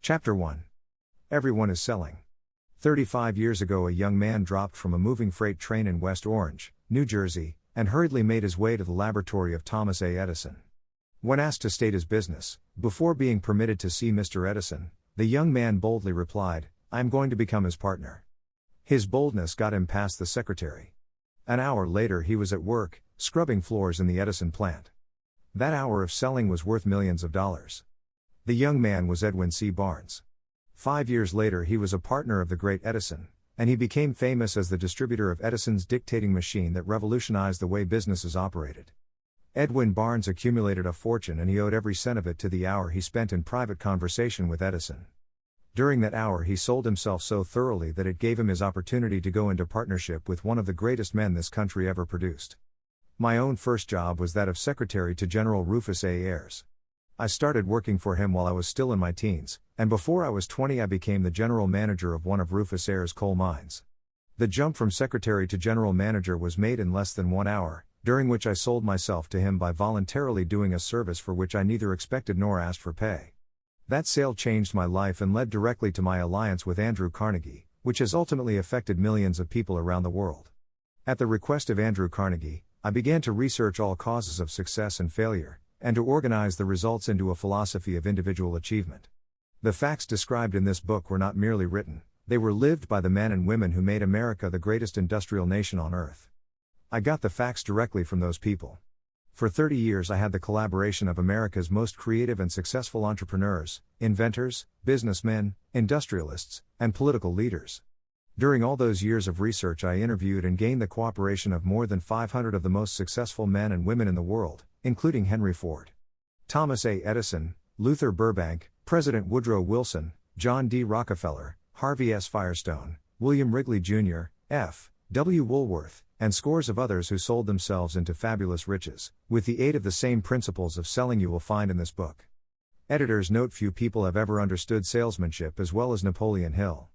Chapter 1. Everyone is selling. 35 years ago, a young man dropped from a moving freight train in West Orange, New Jersey, and hurriedly made his way to the laboratory of Thomas A. Edison. When asked to state his business, before being permitted to see Mr. Edison, the young man boldly replied, "I am going to become his partner." His boldness got him past the secretary. An hour later he was at work, scrubbing floors in the Edison plant. That hour of selling was worth millions of dollars. The young man was Edwin C. Barnes. 5 years later he was a partner of the great Edison, and he became famous as the distributor of Edison's dictating machine that revolutionized the way businesses operated. Edwin Barnes accumulated a fortune, and he owed every cent of it to the hour he spent in private conversation with Edison. During that hour he sold himself so thoroughly that it gave him his opportunity to go into partnership with one of the greatest men this country ever produced. My own first job was that of secretary to General Rufus A. Ayres. I started working for him while I was still in my teens, and before I was 20 I became the general manager of one of Rufus Ayres' coal mines. The jump from secretary to general manager was made in less than 1 hour, during which I sold myself to him by voluntarily doing a service for which I neither expected nor asked for pay. That sale changed my life and led directly to my alliance with Andrew Carnegie, which has ultimately affected millions of people around the world. At the request of Andrew Carnegie, I began to research all causes of success and failure, and to organize the results into a philosophy of individual achievement. The facts described in this book were not merely written, they were lived by the men and women who made America the greatest industrial nation on earth. I got the facts directly from those people. For 30 years I had the collaboration of America's most creative and successful entrepreneurs, inventors, businessmen, industrialists, and political leaders. During all those years of research I interviewed and gained the cooperation of more than 500 of the most successful men and women in the world, including Henry Ford, Thomas A. Edison, Luther Burbank, President Woodrow Wilson, John D. Rockefeller, Harvey S. Firestone, William Wrigley Jr., F. W. Woolworth, and scores of others who sold themselves into fabulous riches, with the aid of the same principles of selling you will find in this book. Editors note few people have ever understood salesmanship as well as Napoleon Hill.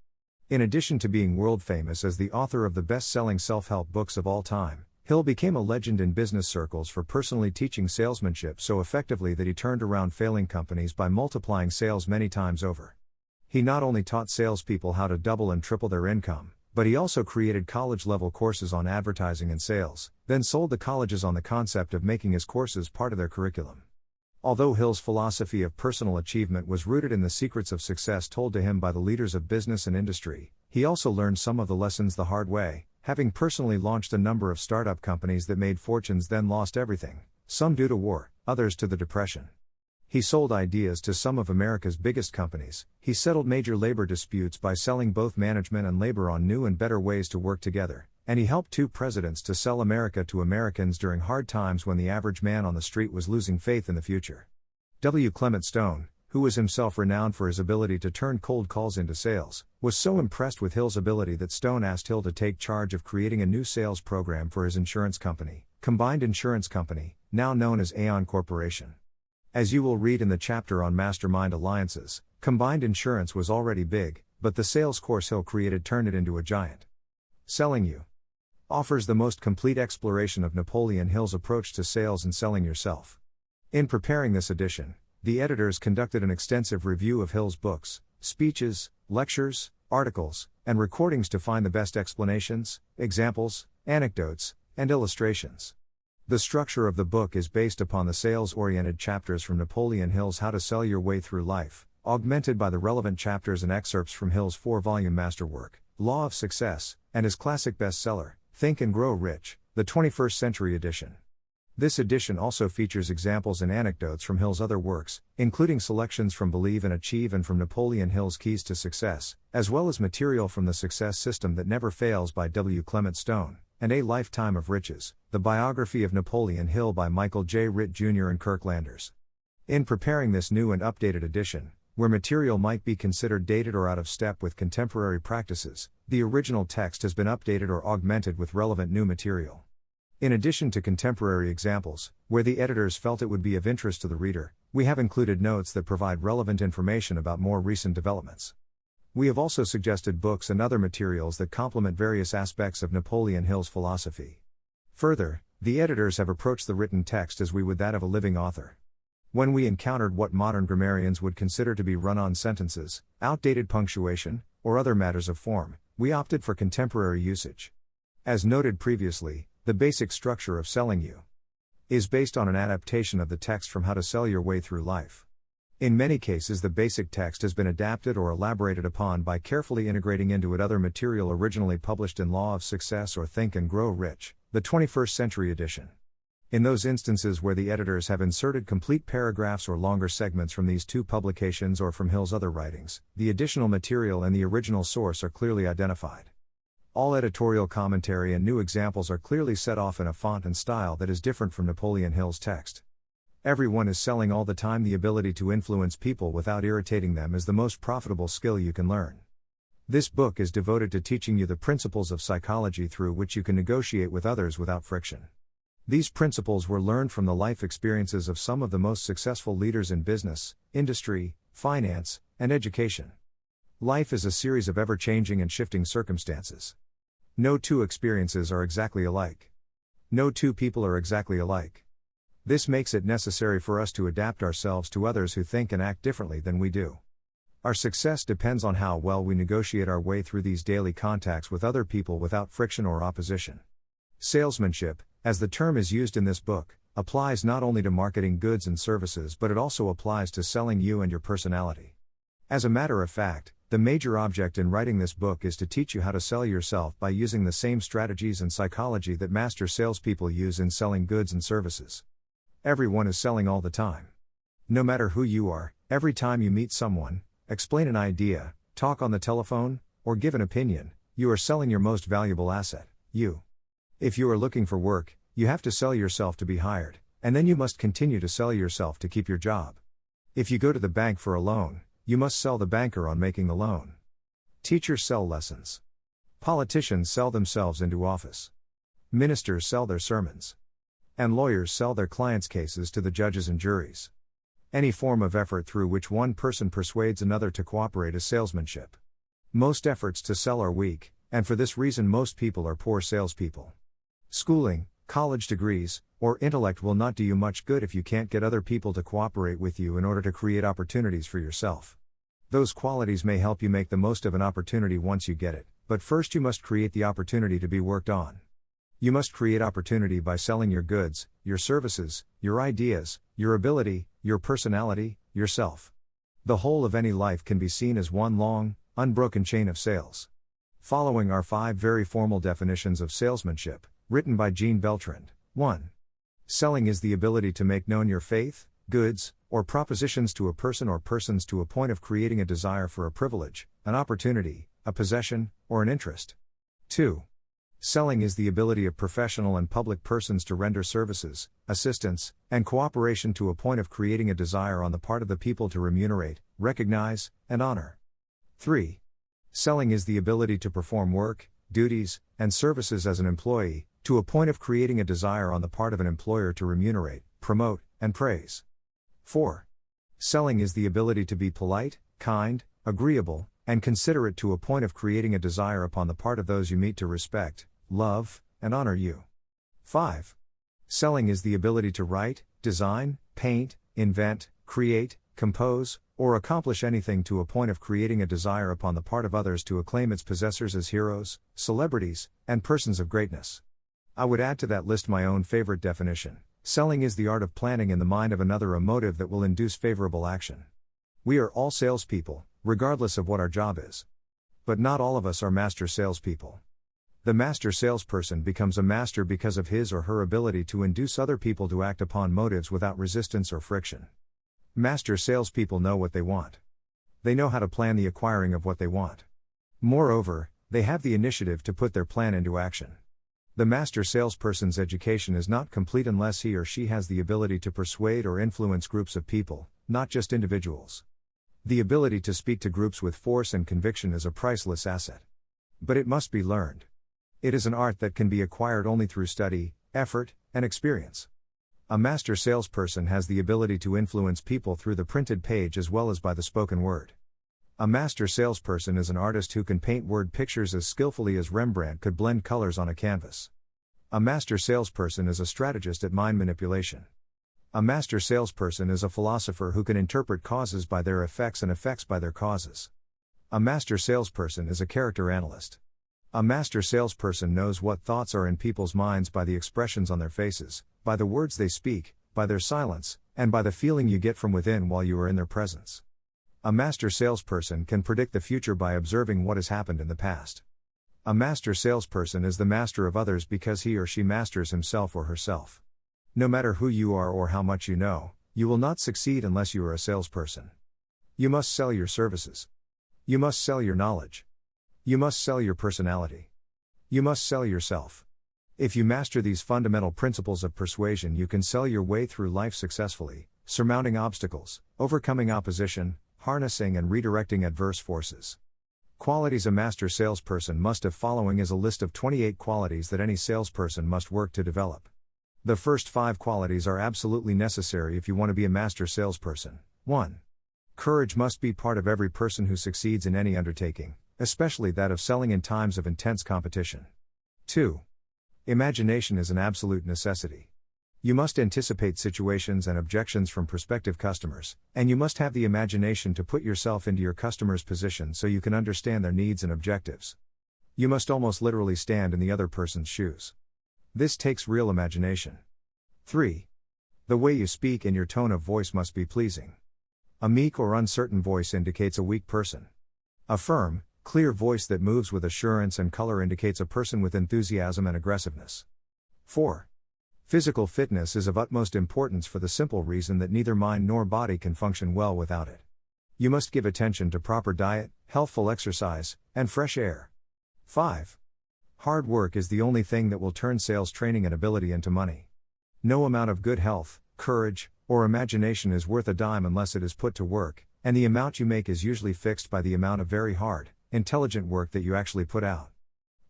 In addition to being world famous as the author of the best-selling self-help books of all time, Hill became a legend in business circles for personally teaching salesmanship so effectively that he turned around failing companies by multiplying sales many times over. He not only taught salespeople how to double and triple their income, but he also created college-level courses on advertising and sales, then sold the colleges on the concept of making his courses part of their curriculum. Although Hill's philosophy of personal achievement was rooted in the secrets of success told to him by the leaders of business and industry, he also learned some of the lessons the hard way, having personally launched a number of startup companies that made fortunes then lost everything, some due to war, others to the Depression. He sold ideas to some of America's biggest companies, he settled major labor disputes by selling both management and labor on new and better ways to work together, and he helped 2 presidents to sell America to Americans during hard times when the average man on the street was losing faith in the future. W. Clement Stone, who was himself renowned for his ability to turn cold calls into sales, was so impressed with Hill's ability that Stone asked Hill to take charge of creating a new sales program for his insurance company, Combined Insurance Company, now known as Aon Corporation. As you will read in the chapter on Mastermind Alliances, Combined Insurance was already big, but the sales course Hill created turned it into a giant. Selling You offers the most complete exploration of Napoleon Hill's approach to sales and selling yourself. In preparing this edition, the editors conducted an extensive review of Hill's books, speeches, lectures, articles, and recordings to find the best explanations, examples, anecdotes, and illustrations. The structure of the book is based upon the sales-oriented chapters from Napoleon Hill's How to Sell Your Way Through Life, augmented by the relevant chapters and excerpts from Hill's 4-volume masterwork, Law of Success, and his classic bestseller, Think and Grow Rich, the 21st Century Edition. This edition also features examples and anecdotes from Hill's other works, including selections from Believe and Achieve and from Napoleon Hill's Keys to Success, as well as material from The Success System That Never Fails by W. Clement Stone, and A Lifetime of Riches, the biography of Napoleon Hill by Michael J. Ritt Jr. and Kirk Landers. In preparing this new and updated edition, where material might be considered dated or out of step with contemporary practices, the original text has been updated or augmented with relevant new material. In addition to contemporary examples, where the editors felt it would be of interest to the reader, we have included notes that provide relevant information about more recent developments. We have also suggested books and other materials that complement various aspects of Napoleon Hill's philosophy. Further, the editors have approached the written text as we would that of a living author. When we encountered what modern grammarians would consider to be run-on sentences, outdated punctuation, or other matters of form, we opted for contemporary usage. As noted previously, the basic structure of Selling You is based on an adaptation of the text from How to Sell Your Way Through Life. In many cases, the basic text has been adapted or elaborated upon by carefully integrating into it other material originally published in Law of Success or Think and Grow Rich, the 21st Century edition. In those instances where the editors have inserted complete paragraphs or longer segments from these two publications or from Hill's other writings, the additional material and the original source are clearly identified. All editorial commentary and new examples are clearly set off in a font and style that is different from Napoleon Hill-s text. Everyone is selling all the time. The ability to influence people without irritating them is the most profitable skill you can learn. This book is devoted to teaching you the principles of psychology through which you can negotiate with others without friction. These principles were learned from the life experiences of some of the most successful leaders in business, industry, finance, and education. Life is a series of ever-changing and shifting circumstances. No two experiences are exactly alike. No two people are exactly alike. This makes it necessary for us to adapt ourselves to others who think and act differently than we do. Our success depends on how well we negotiate our way through these daily contacts with other people without friction or opposition. Salesmanship, as the term is used in this book, applies not only to marketing goods and services, but it also applies to selling you and your personality. As a matter of fact, the major object in writing this book is to teach you how to sell yourself by using the same strategies and psychology that master salespeople use in selling goods and services. Everyone is selling all the time. No matter who you are, every time you meet someone, explain an idea, talk on the telephone, or give an opinion, you are selling your most valuable asset, you. If you are looking for work, you have to sell yourself to be hired, and then you must continue to sell yourself to keep your job. If you go to the bank for a loan, you must sell the banker on making the loan. Teachers sell lessons. Politicians sell themselves into office. Ministers sell their sermons. And lawyers sell their clients' cases to the judges and juries. Any form of effort through which one person persuades another to cooperate is salesmanship. Most efforts to sell are weak, and for this reason most people are poor salespeople. Schooling, college degrees, or intellect will not do you much good if you can't get other people to cooperate with you in order to create opportunities for yourself. Those qualities may help you make the most of an opportunity once you get it, but first you must create the opportunity to be worked on. You must create opportunity by selling your goods, your services, your ideas, your ability, your personality, yourself. The whole of any life can be seen as one long, unbroken chain of sales. Following are 5 very formal definitions of salesmanship, written by Jean Beltrand. 1. Selling is the ability to make known your faith, goods, or propositions to a person or persons to a point of creating a desire for a privilege, an opportunity, a possession, or an interest. 2. Selling is the ability of professional and public persons to render services, assistance, and cooperation to a point of creating a desire on the part of the people to remunerate, recognize, and honor. 3. Selling is the ability to perform work, duties, and services as an employee, to a point of creating a desire on the part of an employer to remunerate, promote, and praise. 4. Selling is the ability to be polite, kind, agreeable, and considerate to a point of creating a desire upon the part of those you meet to respect, love, and honor you. 5. Selling is the ability to write, design, paint, invent, create, compose, or accomplish anything to a point of creating a desire upon the part of others to acclaim its possessors as heroes, celebrities, and persons of greatness. I would add to that list my own favorite definition. Selling is the art of planting in the mind of another a motive that will induce favorable action. We are all salespeople, regardless of what our job is. But not all of us are master salespeople. The master salesperson becomes a master because of his or her ability to induce other people to act upon motives without resistance or friction. Master salespeople know what they want. They know how to plan the acquiring of what they want. Moreover, they have the initiative to put their plan into action. The master salesperson's education is not complete unless he or she has the ability to persuade or influence groups of people, not just individuals. The ability to speak to groups with force and conviction is a priceless asset. But it must be learned. It is an art that can be acquired only through study, effort, and experience. A master salesperson has the ability to influence people through the printed page as well as by the spoken word. A master salesperson is an artist who can paint word pictures as skillfully as Rembrandt could blend colors on a canvas. A master salesperson is a strategist at mind manipulation. A master salesperson is a philosopher who can interpret causes by their effects and effects by their causes. A master salesperson is a character analyst. A master salesperson knows what thoughts are in people's minds by the expressions on their faces, by the words they speak, by their silence, and by the feeling you get from within while you are in their presence. A master salesperson can predict the future by observing what has happened in the past. A master salesperson is the master of others because he or she masters himself or herself. No matter who you are or how much you know, you will not succeed unless you are a salesperson. You must sell your services. You must sell your knowledge. You must sell your personality. You must sell yourself. If you master these fundamental principles of persuasion, you can sell your way through life successfully, surmounting obstacles, overcoming opposition, harnessing and redirecting adverse forces. Qualities a master salesperson must have. Following is a list of 28 qualities that any salesperson must work to develop. The first 5 qualities are absolutely necessary if you want to be a master salesperson. 1. Courage must be part of every person who succeeds in any undertaking, especially that of selling in times of intense competition. 2. Imagination is an absolute necessity. You must anticipate situations and objections from prospective customers, and you must have the imagination to put yourself into your customer's position so you can understand their needs and objectives. You must almost literally stand in the other person's shoes. This takes real imagination. 3. The way you speak and your tone of voice must be pleasing. A meek or uncertain voice indicates a weak person. A firm, clear voice that moves with assurance and color indicates a person with enthusiasm and aggressiveness. 4. Physical fitness is of utmost importance for the simple reason that neither mind nor body can function well without it. You must give attention to proper diet, healthful exercise, and fresh air. 5. Hard work is the only thing that will turn sales training and ability into money. No amount of good health, courage, or imagination is worth a dime unless it is put to work, and the amount you make is usually fixed by the amount of very hard, intelligent work that you actually put out.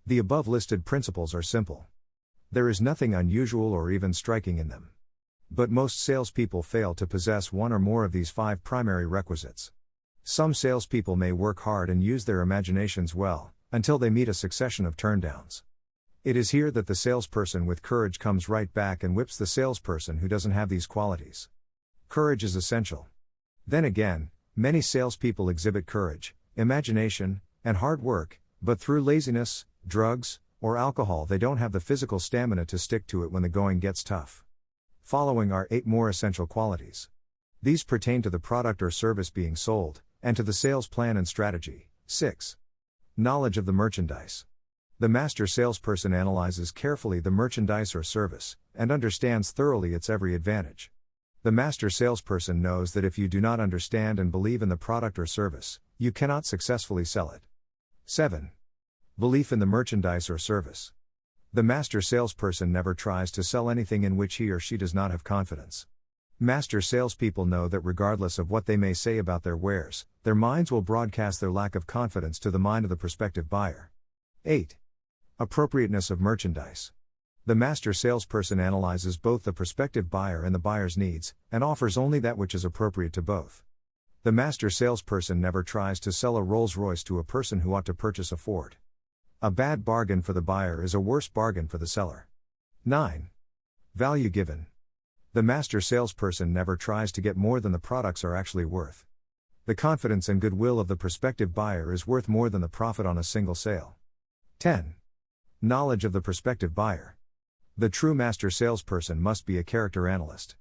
The above listed principles are simple. There is nothing unusual or even striking in them. But most salespeople fail to possess one or more of these 5 primary requisites. Some salespeople may work hard and use their imaginations well, until they meet a succession of turndowns. It is here that the salesperson with courage comes right back and whips the salesperson who doesn't have these qualities. Courage is essential. Then again, many salespeople exhibit courage, imagination, and hard work, but through laziness, drugs, or alcohol they don't have the physical stamina to stick to it when the going gets tough. Following are 8 more essential qualities. These pertain to the product or service being sold, and to the sales plan and strategy. 6. Knowledge of the merchandise. The master salesperson analyzes carefully the merchandise or service, and understands thoroughly its every advantage. The master salesperson knows that if you do not understand and believe in the product or service, you cannot successfully sell it. 7. Belief in the merchandise or service. The master salesperson never tries to sell anything in which he or she does not have confidence. Master salespeople know that regardless of what they may say about their wares, their minds will broadcast their lack of confidence to the mind of the prospective buyer. 8. Appropriateness of merchandise. The master salesperson analyzes both the prospective buyer and the buyer's needs, and offers only that which is appropriate to both. The master salesperson never tries to sell a Rolls-Royce to a person who ought to purchase a Ford. A bad bargain for the buyer is a worse bargain for the seller. 9. Value given. The master salesperson never tries to get more than the products are actually worth. The confidence and goodwill of the prospective buyer is worth more than the profit on a single sale. 10. Knowledge of the prospective buyer. The true master salesperson must be a character analyst.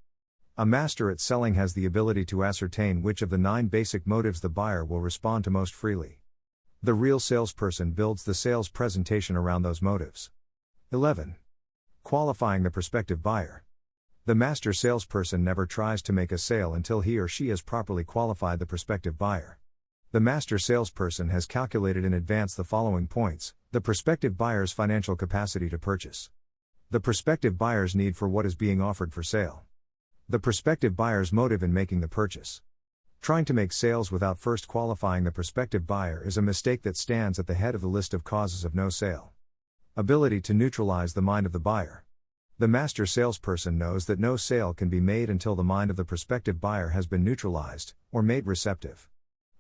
A master at selling has the ability to ascertain which of the 9 basic motives the buyer will respond to most freely. The real salesperson builds the sales presentation around those motives. 11. Qualifying the prospective buyer. The master salesperson never tries to make a sale until he or she has properly qualified the prospective buyer. The master salesperson has calculated in advance the following points: the prospective buyer's financial capacity to purchase, the prospective buyer's need for what is being offered for sale, the prospective buyer's motive in making the purchase. Trying to make sales without first qualifying the prospective buyer is a mistake that stands at the head of the list of causes of no sale. Ability to neutralize the mind of the buyer. The master salesperson knows that no sale can be made until the mind of the prospective buyer has been neutralized, or made receptive.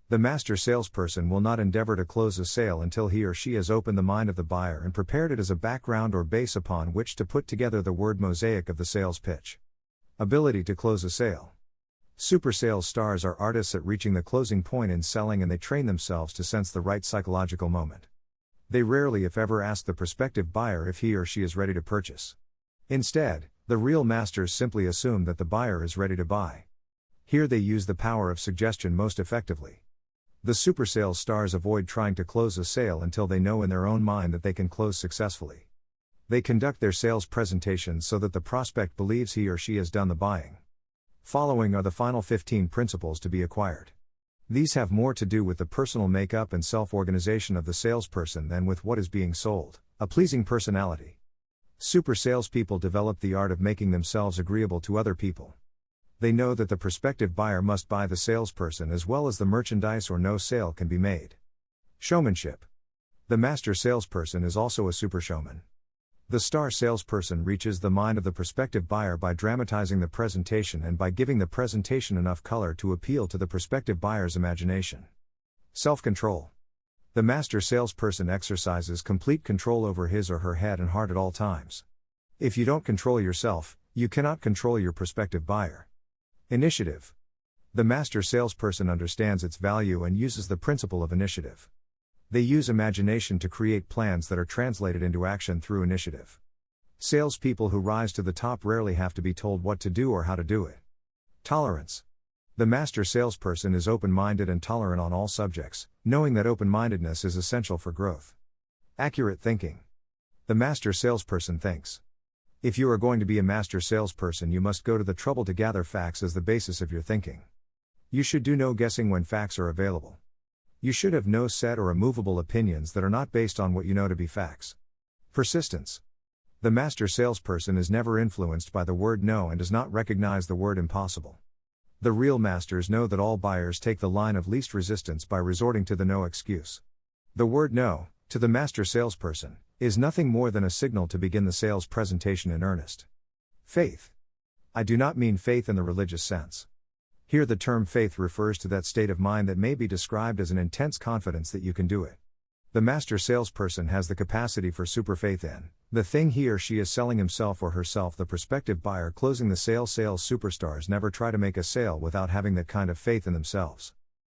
The master salesperson will not endeavor to close a sale until he or she has opened the mind of the buyer and prepared it as a background or base upon which to put together the word mosaic of the sales pitch. Ability to close a sale. Super sales stars are artists at reaching the closing point in selling, and they train themselves to sense the right psychological moment. They rarely, if ever, ask the prospective buyer if he or she is ready to purchase. Instead, the real masters simply assume that the buyer is ready to buy. Here they use the power of suggestion most effectively. The super sales stars avoid trying to close a sale until they know in their own mind that they can close successfully. They conduct their sales presentations so that the prospect believes he or she has done the buying. Following are the final 15 principles to be acquired. These have more to do with the personal makeup and self-organization of the salesperson than with what is being sold, a pleasing personality. Super salespeople develop the art of making themselves agreeable to other people. They know that the prospective buyer must buy the salesperson as well as the merchandise, or no sale can be made. Showmanship. The master salesperson is also a super showman. The star salesperson reaches the mind of the prospective buyer by dramatizing the presentation and by giving the presentation enough color to appeal to the prospective buyer's imagination. Self-control. The master salesperson exercises complete control over his or her head and heart at all times. If you don't control yourself, you cannot control your prospective buyer. Initiative. The master salesperson understands its value and uses the principle of initiative. They use imagination to create plans that are translated into action through initiative. Salespeople who rise to the top rarely have to be told what to do or how to do it. Tolerance. The master salesperson is open-minded and tolerant on all subjects, knowing that open-mindedness is essential for growth. Accurate thinking. The master salesperson thinks. If you are going to be a master salesperson, you must go to the trouble to gather facts as the basis of your thinking. You should do no guessing when facts are available. You should have no set or immovable opinions that are not based on what you know to be facts. Persistence. The master salesperson is never influenced by the word no and does not recognize the word impossible. The real masters know that all buyers take the line of least resistance by resorting to the no excuse. The word no, to the master salesperson, is nothing more than a signal to begin the sales presentation in earnest. Faith. I do not mean faith in the religious sense. Here the term faith refers to that state of mind that may be described as an intense confidence that you can do it. The master salesperson has the capacity for super faith in the thing he or she is selling, himself or herself. The prospective buyer closing the sale. Sales superstars never try to make a sale without having that kind of faith in themselves.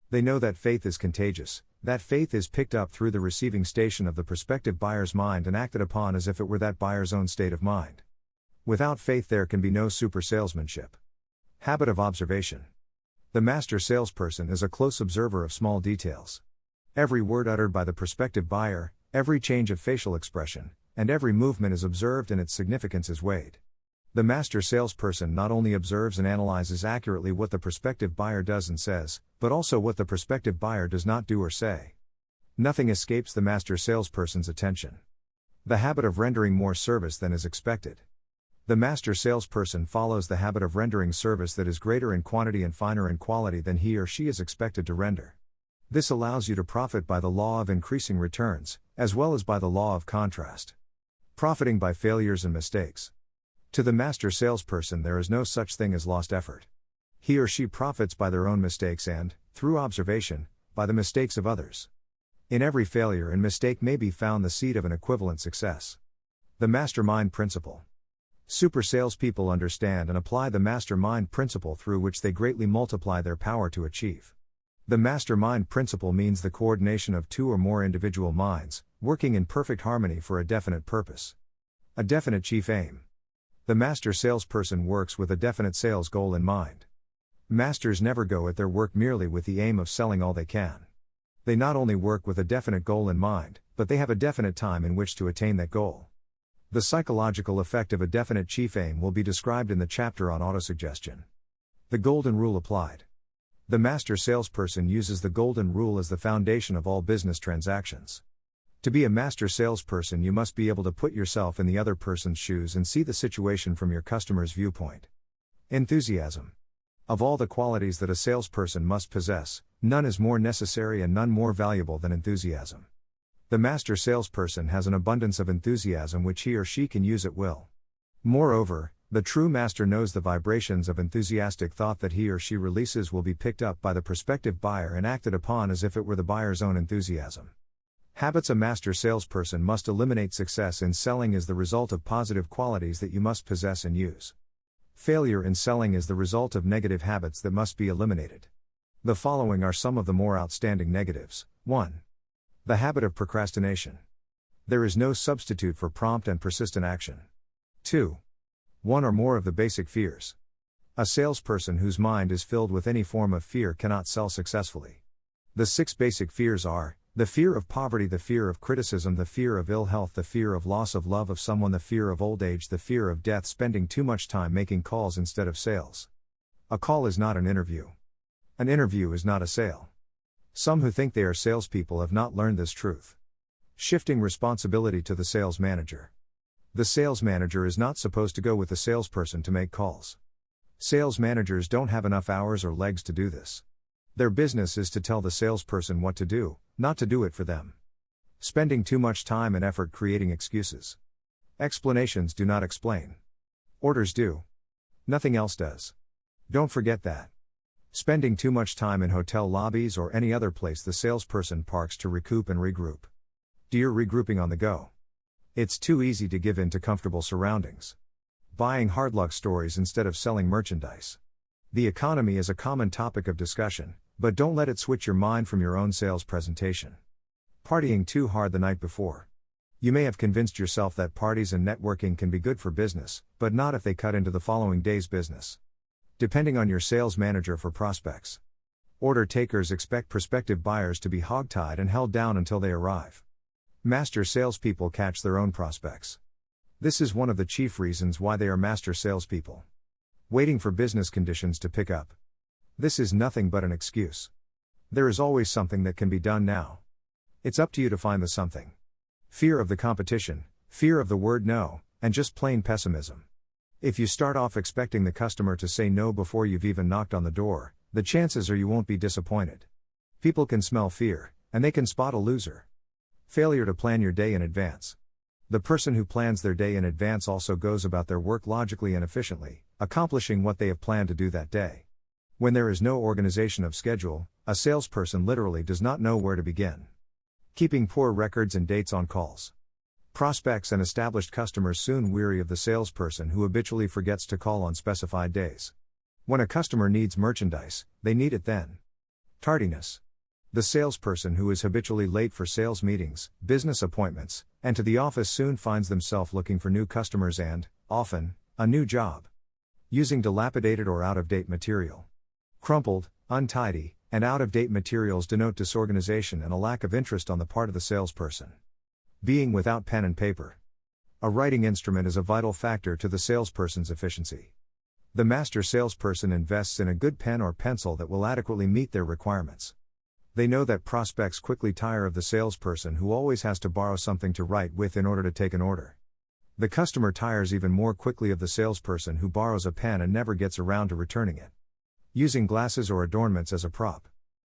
They know that faith is contagious, that faith is picked up through the receiving station of the prospective buyer's mind and acted upon as if it were that buyer's own state of mind. Without faith there can be no super salesmanship. Habit of observation. The master salesperson is a close observer of small details. Every word uttered by the prospective buyer, every change of facial expression, and every movement is observed and its significance is weighed. The master salesperson not only observes and analyzes accurately what the prospective buyer does and says, but also what the prospective buyer does not do or say. Nothing escapes the master salesperson's attention. The habit of rendering more service than is expected. The master salesperson follows the habit of rendering service that is greater in quantity and finer in quality than he or she is expected to render. This allows you to profit by the law of increasing returns, as well as by the law of contrast. Profiting by failures and mistakes. To the master salesperson there is no such thing as lost effort. He or she profits by their own mistakes and, through observation, by the mistakes of others. In every failure and mistake may be found the seed of an equivalent success. The mastermind principle. Super salespeople understand and apply the mastermind principle through which they greatly multiply their power to achieve. The mastermind principle means the coordination of two or more individual minds, working in perfect harmony for a definite purpose. A definite chief aim. The master salesperson works with a definite sales goal in mind. Masters never go at their work merely with the aim of selling all they can. They not only work with a definite goal in mind, but they have a definite time in which to attain that goal. The psychological effect of a definite chief aim will be described in the chapter on autosuggestion. The golden rule applied. The master salesperson uses the golden rule as the foundation of all business transactions. To be a master salesperson, you must be able to put yourself in the other person's shoes and see the situation from your customer's viewpoint. Enthusiasm. Of all the qualities that a salesperson must possess, none is more necessary and none more valuable than enthusiasm. The master salesperson has an abundance of enthusiasm which he or she can use at will. Moreover, the true master knows the vibrations of enthusiastic thought that he or she releases will be picked up by the prospective buyer and acted upon as if it were the buyer's own enthusiasm. Habits. A master salesperson must eliminate. Success in selling is the result of positive qualities that you must possess and use. Failure in selling is the result of negative habits that must be eliminated. The following are some of the more outstanding negatives. 1. The habit of procrastination. There is no substitute for prompt and persistent action. 2. One or more of the basic fears. A salesperson whose mind is filled with any form of fear cannot sell successfully. The 6 basic fears are: the fear of poverty, the fear of criticism, the fear of ill health, the fear of loss of love of someone, the fear of old age, the fear of death, spending too much time making calls instead of sales. A call is not an interview. An interview is not a sale. Some who think they are salespeople have not learned this truth. Shifting responsibility to the sales manager. The sales manager is not supposed to go with the salesperson to make calls. Sales managers don't have enough hours or legs to do this. Their business is to tell the salesperson what to do, not to do it for them. Spending too much time and effort creating excuses. Explanations do not explain. Orders do. Nothing else does. Don't forget that. Spending too much time in hotel lobbies or any other place the salesperson parks to recoup and regroup. Dear regrouping on the go. It's too easy to give in to comfortable surroundings. Buying hard luck stories instead of selling merchandise. The economy is a common topic of discussion, but don't let it switch your mind from your own sales presentation. Partying too hard the night before. You may have convinced yourself that parties and networking can be good for business, but not if they cut into the following day's business. Depending on your sales manager for prospects. Order takers expect prospective buyers to be hogtied and held down until they arrive. Master salespeople catch their own prospects. This is one of the chief reasons why they are master salespeople. Waiting for business conditions to pick up. This is nothing but an excuse. There is always something that can be done now. It's up to you to find the something. Fear of the competition, fear of the word no, and just plain pessimism. If you start off expecting the customer to say no before you've even knocked on the door, the chances are you won't be disappointed. People can smell fear, and they can spot a loser. Failure to plan your day in advance. The person who plans their day in advance also goes about their work logically and efficiently, accomplishing what they have planned to do that day. When there is no organization of schedule, a salesperson literally does not know where to begin. Keeping poor records and dates on calls. Prospects and established customers soon weary of the salesperson who habitually forgets to call on specified days. When a customer needs merchandise, they need it then. Tardiness. The salesperson who is habitually late for sales meetings, business appointments, and to the office soon finds themselves looking for new customers and, often, a new job. Using dilapidated or out-of-date material. Crumpled, untidy, and out-of-date materials denote disorganization and a lack of interest on the part of the salesperson. Being without pen and paper. A writing instrument is a vital factor to the salesperson's efficiency. The master salesperson invests in a good pen or pencil that will adequately meet their requirements. They know that prospects quickly tire of the salesperson who always has to borrow something to write with in order to take an order. The customer tires even more quickly of the salesperson who borrows a pen and never gets around to returning it. Using glasses or adornments as a prop.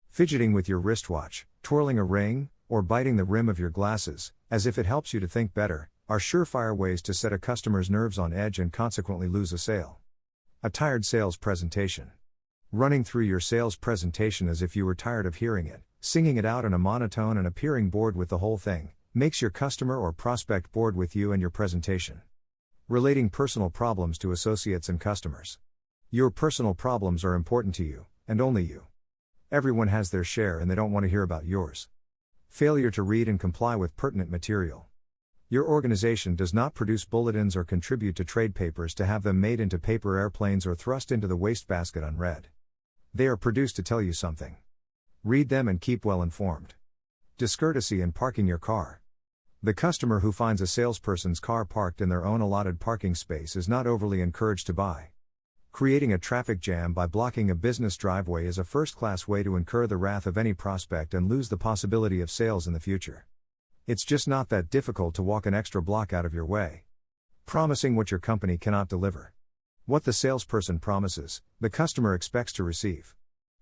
Fidgeting with your wristwatch, twirling a ring, or biting the rim of your glasses, as if it helps you to think better, are surefire ways to set a customer's nerves on edge and consequently lose a sale. A tired sales presentation. Running through your sales presentation as if you were tired of hearing it, singing it out in a monotone and appearing bored with the whole thing, makes your customer or prospect bored with you and your presentation. Relating personal problems to associates and customers. Your personal problems are important to you, and only you. Everyone has their share and they don't want to hear about yours. Failure to read and comply with pertinent material. Your organization does not produce bulletins or contribute to trade papers to have them made into paper airplanes or thrust into the wastebasket unread. They are produced to tell you something. Read them and keep well informed. Discourtesy in parking your car. The customer who finds a salesperson's car parked in their own allotted parking space is not overly encouraged to buy. Creating a traffic jam by blocking a business driveway is a first-class way to incur the wrath of any prospect and lose the possibility of sales in the future. It's just not that difficult to walk an extra block out of your way. Promising what your company cannot deliver. What the salesperson promises, the customer expects to receive.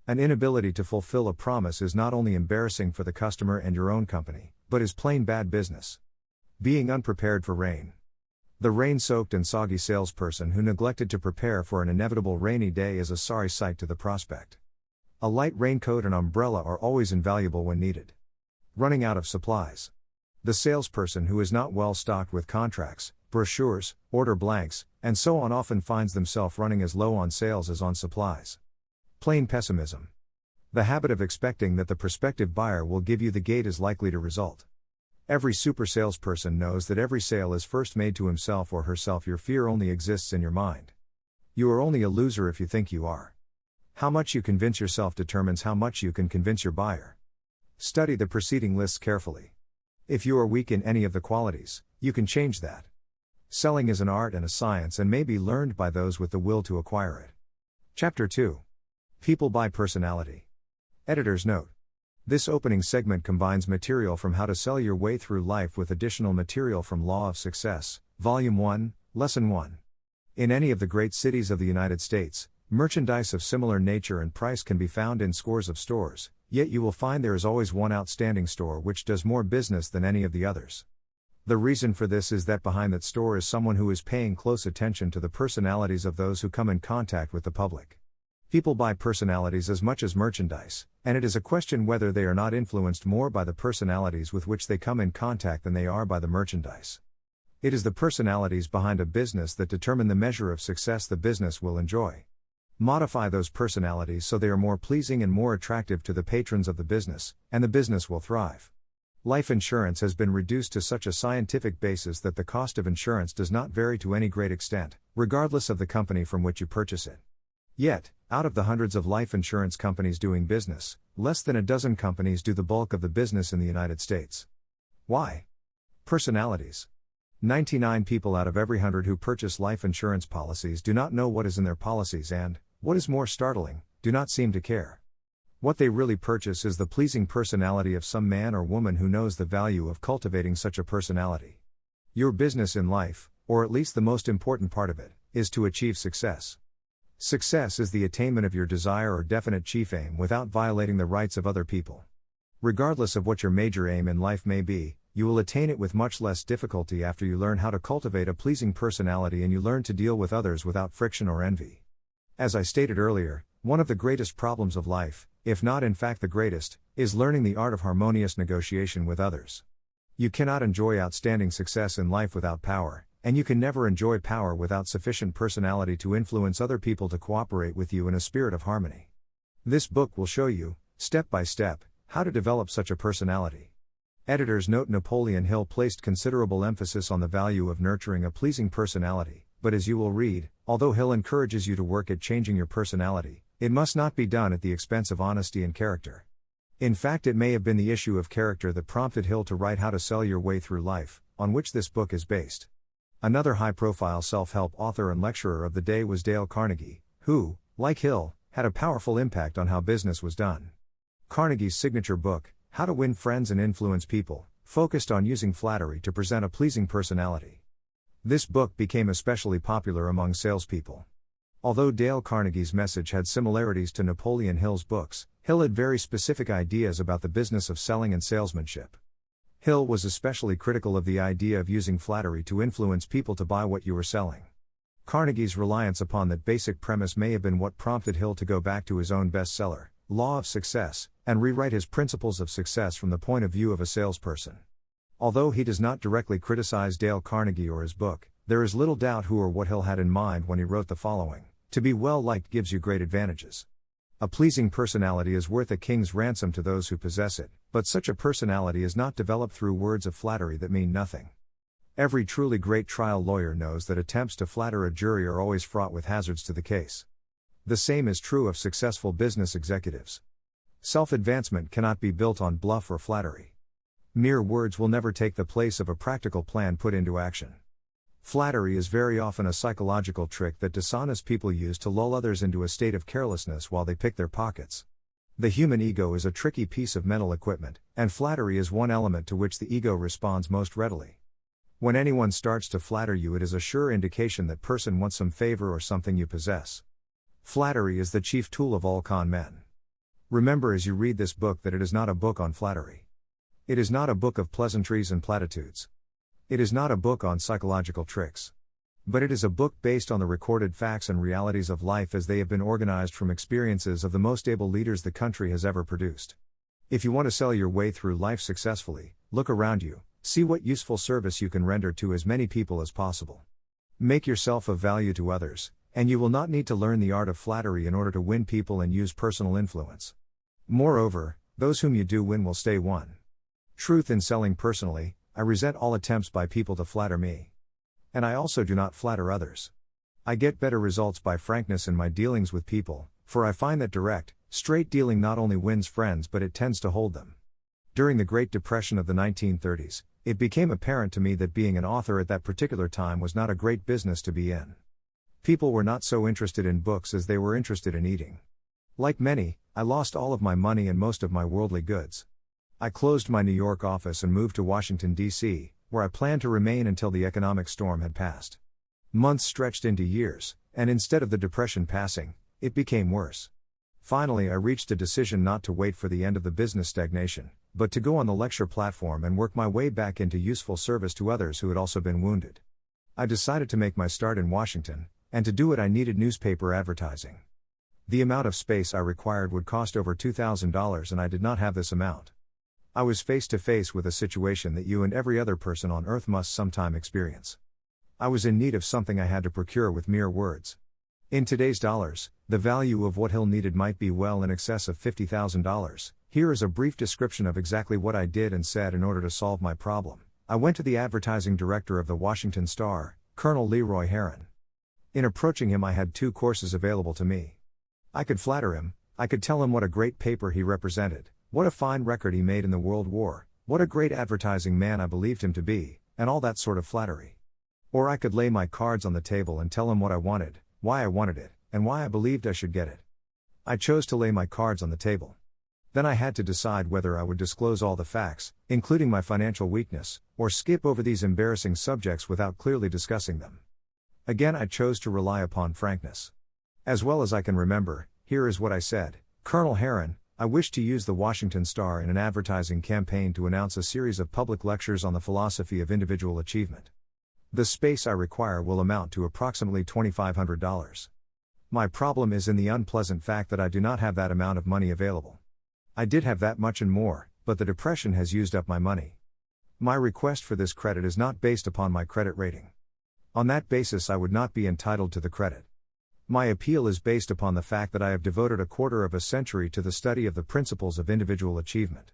An inability to fulfill a promise is not only embarrassing for the customer and your own company, but is plain bad business. Being unprepared for rain. The rain-soaked and soggy salesperson who neglected to prepare for an inevitable rainy day is a sorry sight to the prospect. A light raincoat and umbrella are always invaluable when needed. Running out of supplies. The salesperson who is not well stocked with contracts, brochures, order blanks, and so on often finds themselves running as low on sales as on supplies. Plain pessimism. The habit of expecting that the prospective buyer will give you the gate is likely to result. Every super salesperson knows that every sale is first made to himself or herself. Your fear only exists in your mind. You are only a loser if you think you are. How much you convince yourself determines how much you can convince your buyer. Study the preceding lists carefully. If you are weak in any of the qualities, you can change that. Selling is an art and a science and may be learned by those with the will to acquire it. Chapter 2. People by Personality. Editor's note. This opening segment combines material from How to Sell Your Way Through Life with additional material from Law of Success, Volume 1, Lesson 1. In any of the great cities of the United States, merchandise of similar nature and price can be found in scores of stores, yet you will find there is always one outstanding store which does more business than any of the others. The reason for this is that behind that store is someone who is paying close attention to the personalities of those who come in contact with the public. People buy personalities as much as merchandise, and it is a question whether they are not influenced more by the personalities with which they come in contact than they are by the merchandise. It is the personalities behind a business that determine the measure of success the business will enjoy. Modify those personalities so they are more pleasing and more attractive to the patrons of the business, and the business will thrive. Life insurance has been reduced to such a scientific basis that the cost of insurance does not vary to any great extent, regardless of the company from which you purchase it. Yet, out of the hundreds of life insurance companies doing business, less than a dozen companies do the bulk of the business in the United States. Why? Personalities. 99 people out of every 100 who purchase life insurance policies do not know what is in their policies and, what is more startling, do not seem to care. What they really purchase is the pleasing personality of some man or woman who knows the value of cultivating such a personality. Your business in life, or at least the most important part of it, is to achieve success. Success is the attainment of your desire or definite chief aim without violating the rights of other people. Regardless of what your major aim in life may be, you will attain it with much less difficulty after you learn how to cultivate a pleasing personality and you learn to deal with others without friction or envy. As I stated earlier, one of the greatest problems of life, if not in fact the greatest, is learning the art of harmonious negotiation with others. You cannot enjoy outstanding success in life without power, and you can never enjoy power without sufficient personality to influence other people to cooperate with you in a spirit of harmony. This book will show you, step by step, how to develop such a personality. Editor's note: Napoleon Hill placed considerable emphasis on the value of nurturing a pleasing personality, but as you will read, although Hill encourages you to work at changing your personality, it must not be done at the expense of honesty and character. In fact, it may have been the issue of character that prompted Hill to write How to Sell Your Way Through Life, on which this book is based. Another high-profile self-help author and lecturer of the day was Dale Carnegie, who, like Hill, had a powerful impact on how business was done. Carnegie's signature book, How to Win Friends and Influence People, focused on using flattery to present a pleasing personality. This book became especially popular among salespeople. Although Dale Carnegie's message had similarities to Napoleon Hill's books, Hill had very specific ideas about the business of selling and salesmanship. Hill was especially critical of the idea of using flattery to influence people to buy what you were selling. Carnegie's reliance upon that basic premise may have been what prompted Hill to go back to his own bestseller, Law of Success, and rewrite his principles of success from the point of view of a salesperson. Although he does not directly criticize Dale Carnegie or his book, there is little doubt who or what Hill had in mind when he wrote the following: to be well liked gives you great advantages. A pleasing personality is worth a king's ransom to those who possess it, but such a personality is not developed through words of flattery that mean nothing. Every truly great trial lawyer knows that attempts to flatter a jury are always fraught with hazards to the case. The same is true of successful business executives. Self-advancement cannot be built on bluff or flattery. Mere words will never take the place of a practical plan put into action. Flattery is very often a psychological trick that dishonest people use to lull others into a state of carelessness while they pick their pockets. The human ego is a tricky piece of mental equipment, and flattery is one element to which the ego responds most readily. When anyone starts to flatter you, it is a sure indication that person wants some favor or something you possess. Flattery is the chief tool of all con men. Remember as you read this book that it is not a book on flattery. It is not a book of pleasantries and platitudes. It is not a book on psychological tricks. But it is a book based on the recorded facts and realities of life as they have been organized from experiences of the most able leaders the country has ever produced. If you want to sell your way through life successfully, look around you, See what useful service you can render to as many people as possible. Make yourself of value to others, and you will not need to learn the art of flattery in order to win people and use personal influence. Moreover, those whom you do win will stay won. Truth in selling. Personally, I resent all attempts by people to flatter me. And I also do not flatter others. I get better results by frankness in my dealings with people, for I find that direct, straight dealing not only wins friends but it tends to hold them. During the Great Depression of the 1930s, it became apparent to me that being an author at that particular time was not a great business to be in. People were not so interested in books as they were interested in eating. Like many, I lost all of my money and most of my worldly goods. I closed my New York office and moved to Washington, D.C., where I planned to remain until the economic storm had passed. Months stretched into years, and instead of the depression passing, it became worse. Finally, I reached a decision not to wait for the end of the business stagnation, but to go on the lecture platform and work my way back into useful service to others who had also been wounded. I decided to make my start in Washington, and to do it I needed newspaper advertising. The amount of space I required would cost over $2,000 and I did not have this amount. I was face to face with a situation that you and every other person on earth must sometime experience. I was in need of something I had to procure with mere words. In today's dollars, the value of what Hill needed might be well in excess of $50,000. Here is a brief description of exactly what I did and said in order to solve my problem. I went to the advertising director of the Washington Star, Colonel Leroy Herron. In approaching him, I had two courses available to me. I could flatter him, I could tell him what a great paper he represented, what a fine record he made in the World War, what a great advertising man I believed him to be, and all that sort of flattery. Or I could lay my cards on the table and tell him what I wanted, why I wanted it, and why I believed I should get it. I chose to lay my cards on the table. Then I had to decide whether I would disclose all the facts, including my financial weakness, or skip over these embarrassing subjects without clearly discussing them. Again, I chose to rely upon frankness. As well as I can remember, here is what I said: Colonel Herron, I wish to use the Washington Star in an advertising campaign to announce a series of public lectures on the philosophy of individual achievement. The space I require will amount to approximately $2,500. My problem is in the unpleasant fact that I do not have that amount of money available. I did have that much and more, but the depression has used up my money. My request for this credit is not based upon my credit rating. On that basis I would not be entitled to the credit. My appeal is based upon the fact that I have devoted a quarter of a century to the study of the principles of individual achievement.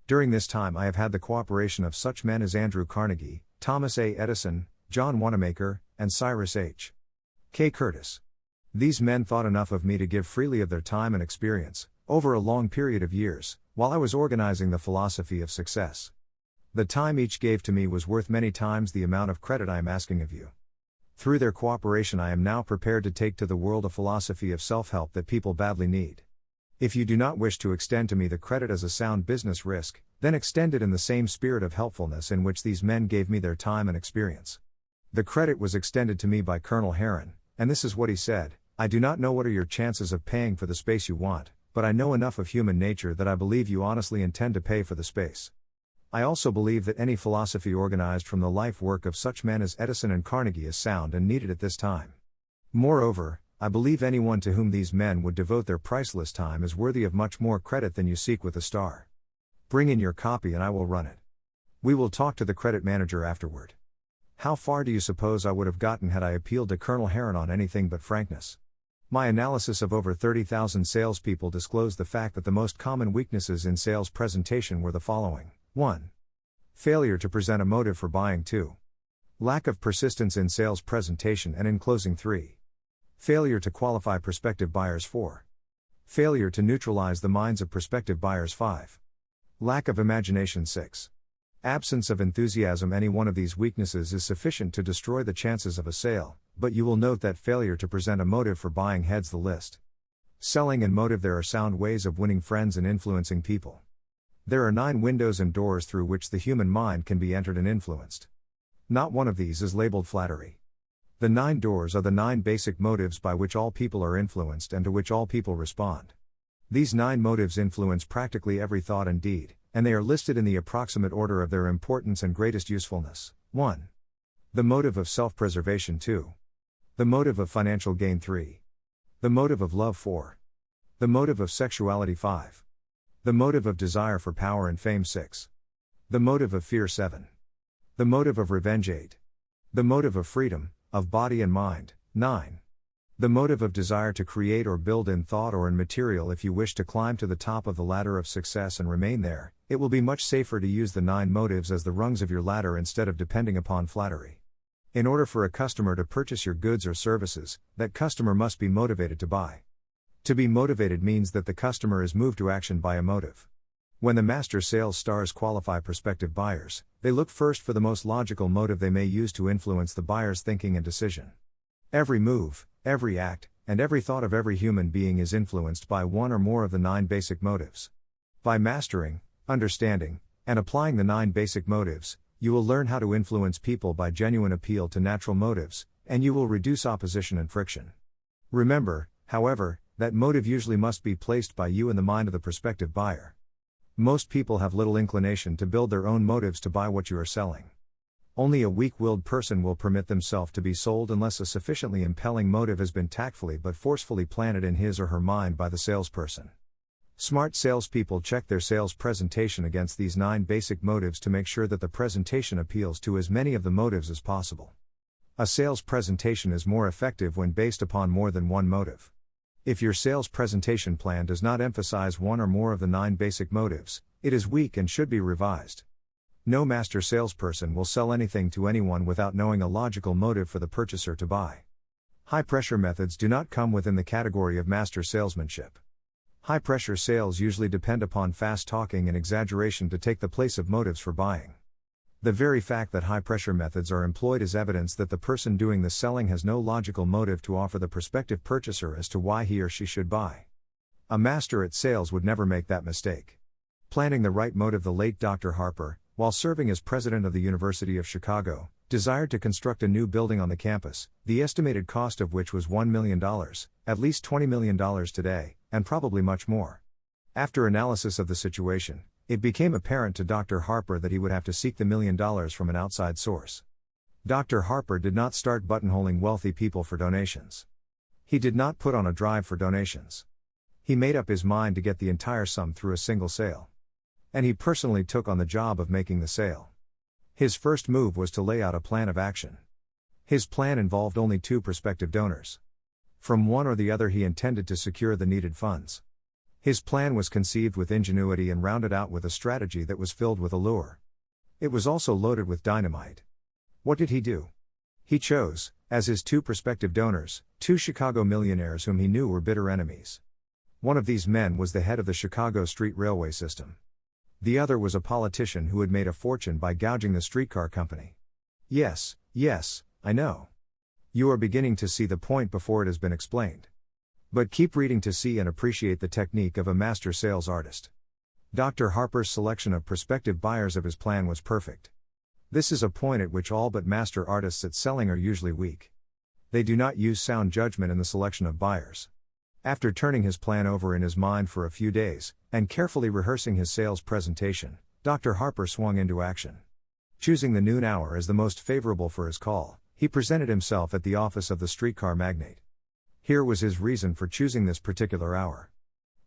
During this time I have had the cooperation of such men as Andrew Carnegie, Thomas A. Edison, John Wanamaker, and Cyrus H. K. Curtis. These men thought enough of me to give freely of their time and experience, over a long period of years, while I was organizing the philosophy of success. The time each gave to me was worth many times the amount of credit I am asking of you. Through their cooperation I am now prepared to take to the world a philosophy of self-help that people badly need. If you do not wish to extend to me the credit as a sound business risk, then extend it in the same spirit of helpfulness in which these men gave me their time and experience. The credit was extended to me by Colonel Herron, and this is what he said: I do not know what are your chances of paying for the space you want, but I know enough of human nature that I believe you honestly intend to pay for the space. I also believe that any philosophy organized from the life work of such men as Edison and Carnegie is sound and needed at this time. Moreover, I believe anyone to whom these men would devote their priceless time is worthy of much more credit than you seek with the Star. Bring in your copy and I will run it. We will talk to the credit manager afterward. How far do you suppose I would have gotten had I appealed to Colonel Herron on anything but frankness? My analysis of over 30,000 salespeople disclosed the fact that the most common weaknesses in sales presentation were the following: 1. Failure to present a motive for buying. 2. Lack of persistence in sales presentation and in closing. 3. Failure to qualify prospective buyers. 4. Failure to neutralize the minds of prospective buyers. 5. Lack of imagination. 6. Absence of enthusiasm. Any one of these weaknesses is sufficient to destroy the chances of a sale, but you will note that failure to present a motive for buying heads the list. Selling and motive. There are sound ways of winning friends and influencing people. There are 9 windows and doors through which the human mind can be entered and influenced. Not one of these is labeled flattery. The 9 doors are the 9 basic motives by which all people are influenced and to which all people respond. These 9 motives influence practically every thought and deed, and they are listed in the approximate order of their importance and greatest usefulness. 1. The motive of self-preservation. 2. The motive of financial gain. 3. The motive of love. 4. The motive of sexuality. 5. The motive of desire for power and fame. 6. The motive of fear. 7. The motive of revenge 8. The motive of freedom, of body and mind 9. The motive of desire to create or build in thought or in material. If you wish to climb to the top of the ladder of success and remain there, it will be much safer to use the 9 motives as the rungs of your ladder instead of depending upon flattery. In order for a customer to purchase your goods or services, that customer must be motivated to buy. To be motivated means that the customer is moved to action by a motive. When the master sales stars qualify prospective buyers, they look first for the most logical motive they may use to influence the buyer's thinking and decision. Every move, every act, and every thought of every human being is influenced by one or more of the 9 basic motives. By mastering, understanding, and applying the 9 basic motives, you will learn how to influence people by genuine appeal to natural motives, and you will reduce opposition and friction. Remember, however, that motive usually must be placed by you in the mind of the prospective buyer. Most people have little inclination to build their own motives to buy what you are selling. Only a weak-willed person will permit themselves to be sold unless a sufficiently impelling motive has been tactfully but forcefully planted in his or her mind by the salesperson. Smart salespeople check their sales presentation against these 9 basic motives to make sure that the presentation appeals to as many of the motives as possible. A sales presentation is more effective when based upon more than one motive. If your sales presentation plan does not emphasize one or more of the 9 basic motives, it is weak and should be revised. No master salesperson will sell anything to anyone without knowing a logical motive for the purchaser to buy. High-pressure methods do not come within the category of master salesmanship. High-pressure sales usually depend upon fast talking and exaggeration to take the place of motives for buying. The very fact that high-pressure methods are employed is evidence that the person doing the selling has no logical motive to offer the prospective purchaser as to why he or she should buy. A master at sales would never make that mistake. Planting the right motive. The late Dr. Harper, while serving as president of the University of Chicago, desired to construct a new building on the campus, the estimated cost of which was $1 million, at least $20 million today, and probably much more. After analysis of the situation, it became apparent to Dr. Harper that he would have to seek the $1 million from an outside source. Dr. Harper did not start buttonholing wealthy people for donations. He did not put on a drive for donations. He made up his mind to get the entire sum through a single sale. And he personally took on the job of making the sale. His first move was to lay out a plan of action. His plan involved only 2 prospective donors. From one or the other he intended to secure the needed funds. His plan was conceived with ingenuity and rounded out with a strategy that was filled with allure. It was also loaded with dynamite. What did he do? He chose, as his 2 prospective donors, 2 Chicago millionaires whom he knew were bitter enemies. One of these men was the head of the Chicago street railway system. The other was a politician who had made a fortune by gouging the streetcar company. Yes, I know. You are beginning to see the point before it has been explained. But keep reading to see and appreciate the technique of a master sales artist. Dr. Harper's selection of prospective buyers of his plan was perfect. This is a point at which all but master artists at selling are usually weak. They do not use sound judgment in the selection of buyers. After turning his plan over in his mind for a few days, and carefully rehearsing his sales presentation, Dr. Harper swung into action. Choosing the noon hour as the most favorable for his call, he presented himself at the office of the streetcar magnate. Here was his reason for choosing this particular hour.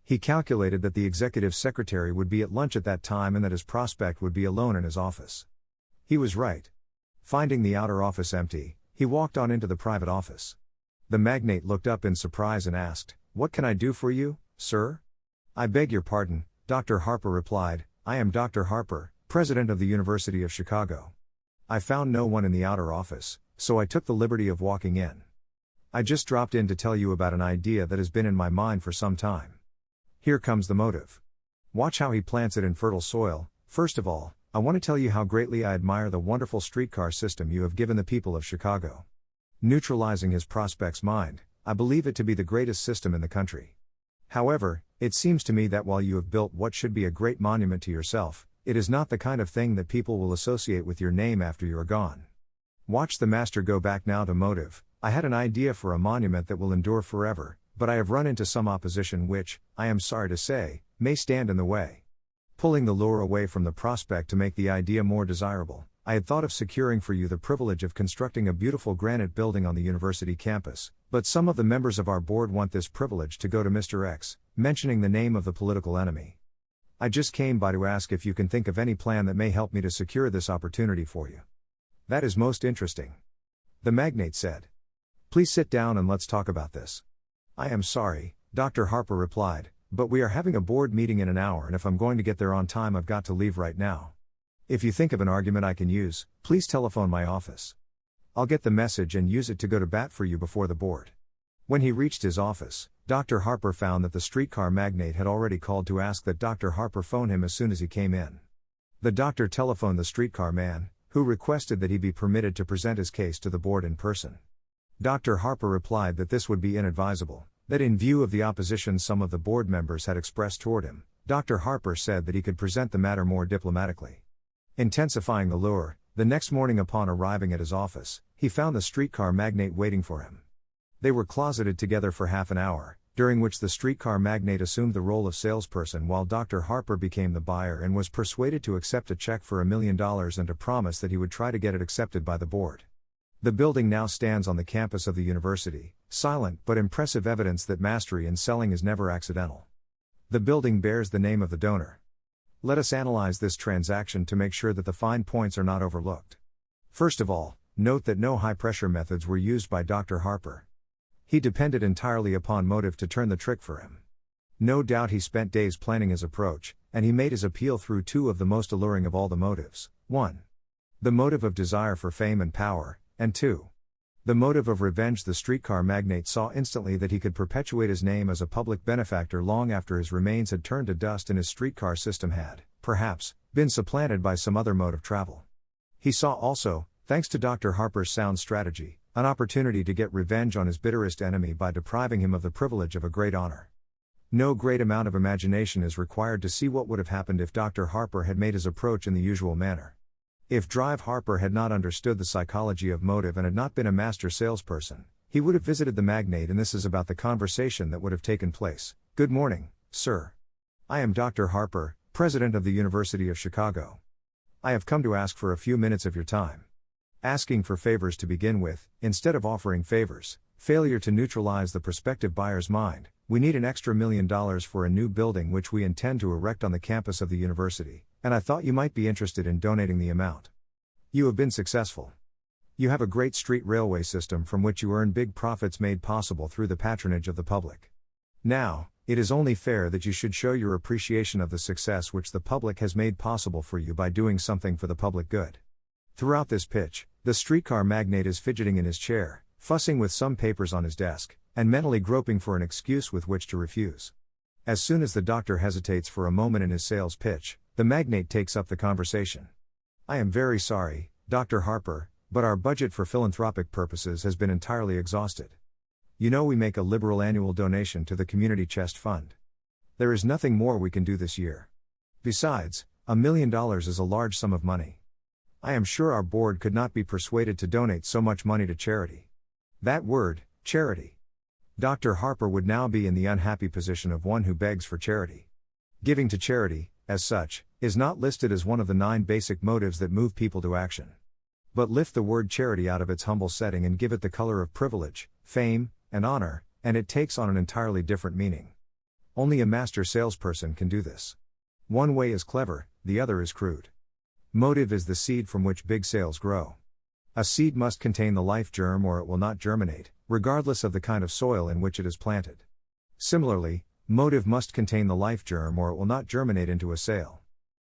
He calculated that the executive secretary would be at lunch at that time and that his prospect would be alone in his office. He was right. Finding the outer office empty, he walked on into the private office. The magnate looked up in surprise and asked, "What can I do for you, sir?" "I beg your pardon," Dr. Harper replied, "I am Dr. Harper, president of the University of Chicago. I found no one in the outer office, so I took the liberty of walking in. I just dropped in to tell you about an idea that has been in my mind for some time. Here comes the motive. Watch how he plants it in fertile soil. First of all, I want to tell you how greatly I admire the wonderful streetcar system you have given the people of Chicago." Neutralizing his prospect's mind, "I believe it to be the greatest system in the country. However, it seems to me that while you have built what should be a great monument to yourself, it is not the kind of thing that people will associate with your name after you are gone. Watch the master go back now to motive. I had an idea for a monument that will endure forever, but I have run into some opposition which, I am sorry to say, may stand in the way." Pulling the lure away from the prospect to make the idea more desirable, "I had thought of securing for you the privilege of constructing a beautiful granite building on the university campus, but some of the members of our board want this privilege to go to Mr. X, mentioning the name of the political enemy. I just came by to ask if you can think of any plan that may help me to secure this opportunity for you." That is most interesting. The magnate said. Please sit down and let's talk about this. I am sorry, Dr. Harper replied, but we are having a board meeting in an hour, and if I'm going to get there on time I've got to leave right now. If you think of an argument I can use, please telephone my office. I'll get the message and use it to go to bat for you before the board. When he reached his office, Dr. Harper found that the streetcar magnate had already called to ask that Dr. Harper phone him as soon as he came in. The doctor telephoned the streetcar man, who requested that he be permitted to present his case to the board in person. Dr. Harper replied that this would be inadvisable, that in view of the opposition some of the board members had expressed toward him, Dr. Harper said that he could present the matter more diplomatically. Intensifying the lure, the next morning upon arriving at his office, he found the streetcar magnate waiting for him. They were closeted together for half an hour, during which the streetcar magnate assumed the role of salesperson while Dr. Harper became the buyer and was persuaded to accept a check for $1 million and to promise that he would try to get it accepted by the board. The building now stands on the campus of the university, silent but impressive evidence that mastery in selling is never accidental. The building bears the name of the donor. Let us analyze this transaction to make sure that the fine points are not overlooked. First of all, note that no high-pressure methods were used by Dr. Harper. He depended entirely upon motive to turn the trick for him. No doubt he spent days planning his approach, and he made his appeal through two of the most alluring of all the motives: 1. The motive of desire for fame and power, and 2. The motive of revenge. The streetcar magnate saw instantly that he could perpetuate his name as a public benefactor long after his remains had turned to dust and his streetcar system had, perhaps, been supplanted by some other mode of travel. He saw also, thanks to Dr. Harper's sound strategy, an opportunity to get revenge on his bitterest enemy by depriving him of the privilege of a great honor. No great amount of imagination is required to see what would have happened if Dr. Harper had made his approach in the usual manner. If Drive Harper had not understood the psychology of motive and had not been a master salesperson, he would have visited the magnate, and this is about the conversation that would have taken place. Good morning, sir. I am Dr. Harper, president of the University of Chicago. I have come to ask for a few minutes of your time. Asking for favors to begin with, instead of offering favors, failure to neutralize the prospective buyer's mind. We need an extra $1 million for a new building which we intend to erect on the campus of the university, and I thought you might be interested in donating the amount. You have been successful. You have a great street railway system from which you earn big profits made possible through the patronage of the public. Now, it is only fair that you should show your appreciation of the success which the public has made possible for you by doing something for the public good. Throughout this pitch, the streetcar magnate is fidgeting in his chair, fussing with some papers on his desk, and mentally groping for an excuse with which to refuse. As soon as the doctor hesitates for a moment in his sales pitch, the magnate takes up the conversation. I am very sorry, Dr. Harper, but our budget for philanthropic purposes has been entirely exhausted. You know we make a liberal annual donation to the Community Chest Fund. There is nothing more we can do this year. Besides, $1 million is a large sum of money. I am sure our board could not be persuaded to donate so much money to charity. That word, charity. Dr. Harper would now be in the unhappy position of one who begs for charity. Giving to charity, as such, is not listed as one of the 9 basic motives that move people to action. But lift the word charity out of its humble setting and give it the color of privilege, fame, and honor, and it takes on an entirely different meaning. Only a master salesperson can do this. One way is clever, the other is crude. Motive is the seed from which big sales grow. A seed must contain the life germ or it will not germinate, regardless of the kind of soil in which it is planted. Similarly, motive must contain the life germ or it will not germinate into a sale.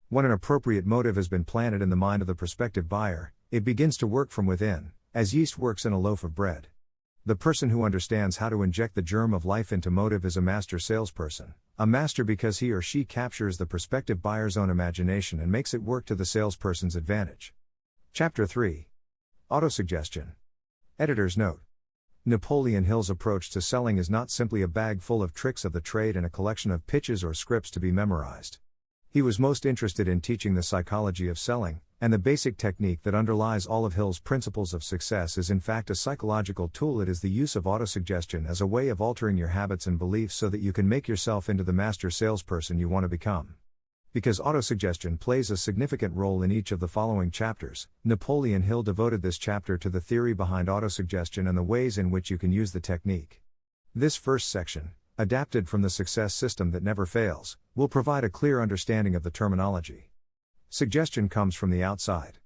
When an appropriate motive has been planted in the mind of the prospective buyer, it begins to work from within, as yeast works in a loaf of bread. The person who understands how to inject the germ of life into motive is a master salesperson, a master because he or she captures the prospective buyer's own imagination and makes it work to the salesperson's advantage. Chapter 3. Autosuggestion. Editor's note. Napoleon Hill-s approach to selling is not simply a bag full of tricks of the trade and a collection of pitches or scripts to be memorized. He was most interested in teaching the psychology of selling, and the basic technique that underlies all of Hill's principles of success is in fact a psychological tool. It is the use of autosuggestion as a way of altering your habits and beliefs so that you can make yourself into the master salesperson you want to become. Because autosuggestion plays a significant role in each of the following chapters, Napoleon Hill devoted this chapter to the theory behind autosuggestion and the ways in which you can use the technique. This first section, adapted from the Success System That Never Fails, will provide a clear understanding of the terminology. Suggestion comes from the outside.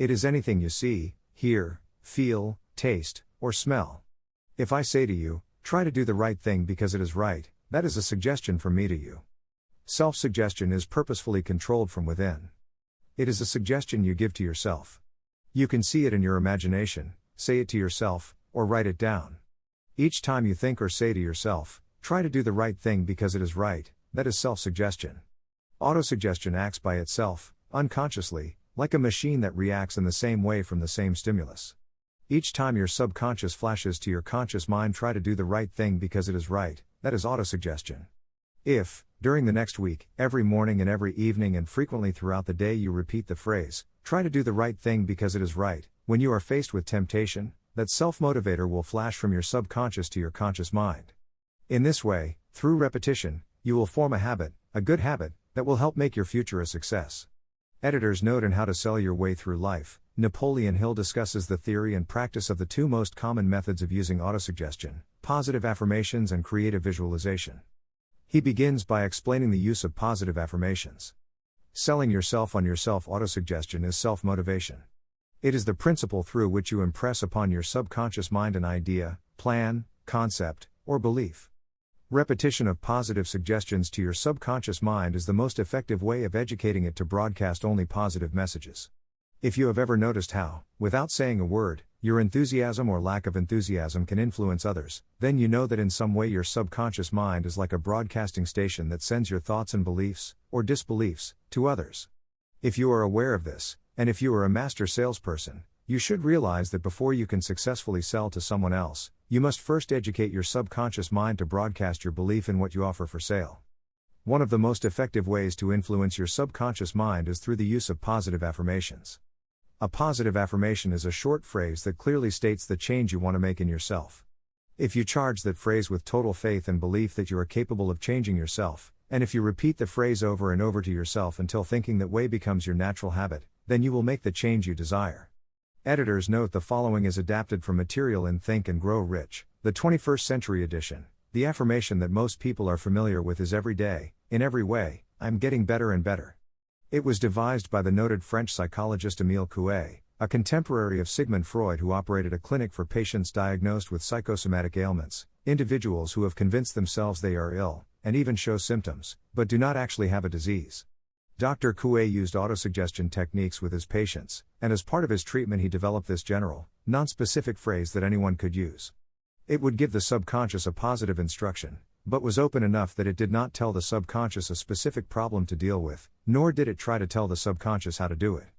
It is anything you see, hear, feel, taste, or smell. If I say to you, try to do the right thing because it is right, that is a suggestion from me to you. Self-suggestion is purposefully controlled from within. It is a suggestion you give to yourself. You can see it in your imagination, say it to yourself, or write it down. Each time you think or say to yourself, try to do the right thing because it is right, that is self-suggestion. Autosuggestion acts by itself, unconsciously, like a machine that reacts in the same way from the same stimulus. Each time your subconscious flashes to your conscious mind, try to do the right thing because it is right, that is autosuggestion. If, during the next week, every morning and every evening and frequently throughout the day you repeat the phrase, try to do the right thing because it is right, when you are faced with temptation, that self-motivator will flash from your subconscious to your conscious mind. In this way, through repetition, you will form a habit, a good habit, that will help make your future a success. Editor's note: in How to Sell Your Way Through Life, Napoleon Hill discusses the theory and practice of the two most common methods of using autosuggestion, positive affirmations and creative visualization. He begins by explaining the use of positive affirmations. Selling yourself on yourself. Autosuggestion is self-motivation. It is the principle through which you impress upon your subconscious mind an idea, plan, concept, or belief. Repetition of positive suggestions to your subconscious mind is the most effective way of educating it to broadcast only positive messages. If you have ever noticed how, without saying a word, your enthusiasm or lack of enthusiasm can influence others, then you know that in some way your subconscious mind is like a broadcasting station that sends your thoughts and beliefs, or disbeliefs, to others. If you are aware of this, and if you are a master salesperson, you should realize that before you can successfully sell to someone else, you must first educate your subconscious mind to broadcast your belief in what you offer for sale. One of the most effective ways to influence your subconscious mind is through the use of positive affirmations. A positive affirmation is a short phrase that clearly states the change you want to make in yourself. If you charge that phrase with total faith and belief that you are capable of changing yourself, and if you repeat the phrase over and over to yourself until thinking that way becomes your natural habit, then you will make the change you desire. Editor's note: the following is adapted from material in Think and Grow Rich, the 21st Century Edition. The affirmation that most people are familiar with is every day, in every way, I'm getting better and better. It was devised by the noted French psychologist Émile Coué, a contemporary of Sigmund Freud, who operated a clinic for patients diagnosed with psychosomatic ailments, individuals who have convinced themselves they are ill, and even show symptoms, but do not actually have a disease. Dr. Coué used autosuggestion techniques with his patients, and as part of his treatment he developed this general, non-specific phrase that anyone could use. It would give the subconscious a positive instruction, but was open enough that it did not tell the subconscious a specific problem to deal with, nor did it try to tell the subconscious how to do it.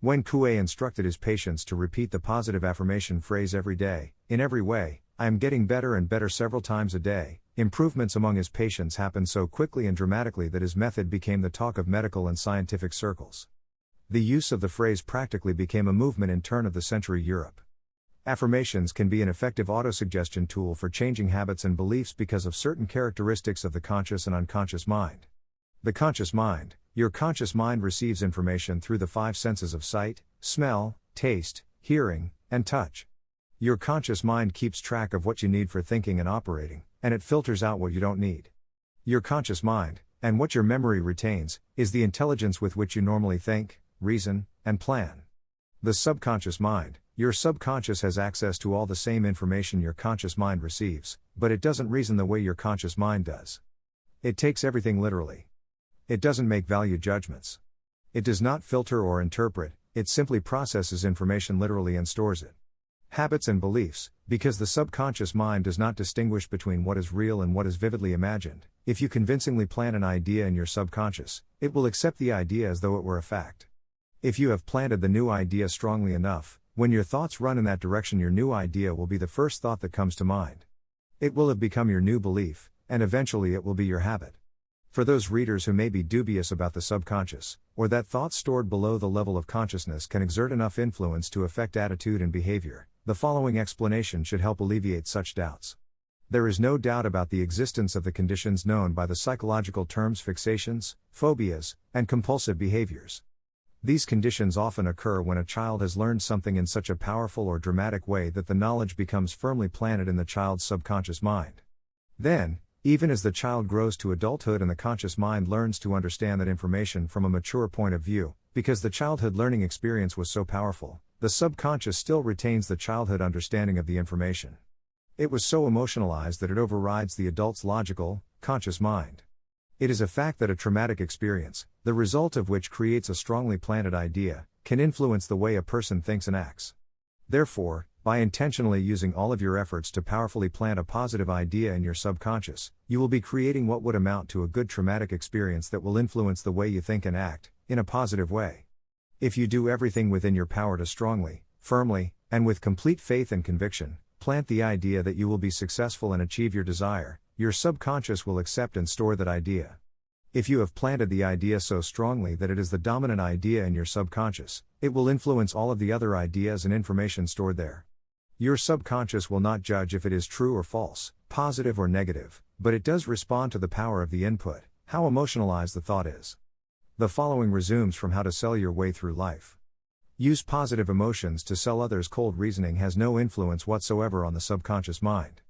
When Coué instructed his patients to repeat the positive affirmation phrase every day, in every way, I am getting better and better several times a day, improvements among his patients happened so quickly and dramatically that his method became the talk of medical and scientific circles. The use of the phrase practically became a movement in turn-of-the-century Europe. Affirmations can be an effective autosuggestion tool for changing habits and beliefs because of certain characteristics of the conscious and unconscious mind. The conscious mind. Your conscious mind receives information through the five senses of sight, smell, taste, hearing, and touch. Your conscious mind keeps track of what you need for thinking and operating, and it filters out what you don't need. Your conscious mind, and what your memory retains, is the intelligence with which you normally think, reason, and plan. The subconscious mind. Your subconscious has access to all the same information your conscious mind receives, but it doesn't reason the way your conscious mind does. It takes everything literally. It doesn't make value judgments. It does not filter or interpret, it simply processes information literally and stores it. Habits and beliefs. Because the subconscious mind does not distinguish between what is real and what is vividly imagined, if you convincingly plant an idea in your subconscious, it will accept the idea as though it were a fact. If you have planted the new idea strongly enough, when your thoughts run in that direction, your new idea will be the first thought that comes to mind. It will have become your new belief, and eventually it will be your habit. For those readers who may be dubious about the subconscious, or that thoughts stored below the level of consciousness can exert enough influence to affect attitude and behavior, the following explanation should help alleviate such doubts. There is no doubt about the existence of the conditions known by the psychological terms fixations, phobias, and compulsive behaviors. These conditions often occur when a child has learned something in such a powerful or dramatic way that the knowledge becomes firmly planted in the child's subconscious mind. Then, even as the child grows to adulthood and the conscious mind learns to understand that information from a mature point of view, Because the childhood learning experience was so powerful, the subconscious still retains the childhood understanding of the information. It was so emotionalized that it overrides the adult's logical, conscious mind. It is a fact that a traumatic experience, the result of which creates a strongly planted idea, can influence the way a person thinks and acts. Therefore, by intentionally using all of your efforts to powerfully plant a positive idea in your subconscious, you will be creating what would amount to a good traumatic experience that will influence the way you think and act, in a positive way. If you do everything within your power to strongly, firmly, and with complete faith and conviction, plant the idea that you will be successful and achieve your desire, your subconscious will accept and store that idea. If you have planted the idea so strongly that it is the dominant idea in your subconscious, it will influence all of the other ideas and information stored there. Your subconscious will not judge if it is true or false, positive or negative, but it does respond to the power of the input, how emotionalized the thought is. The following resumes from how to sell your way through life. Use positive emotions to sell others. Cold reasoning has no influence whatsoever on the subconscious mind.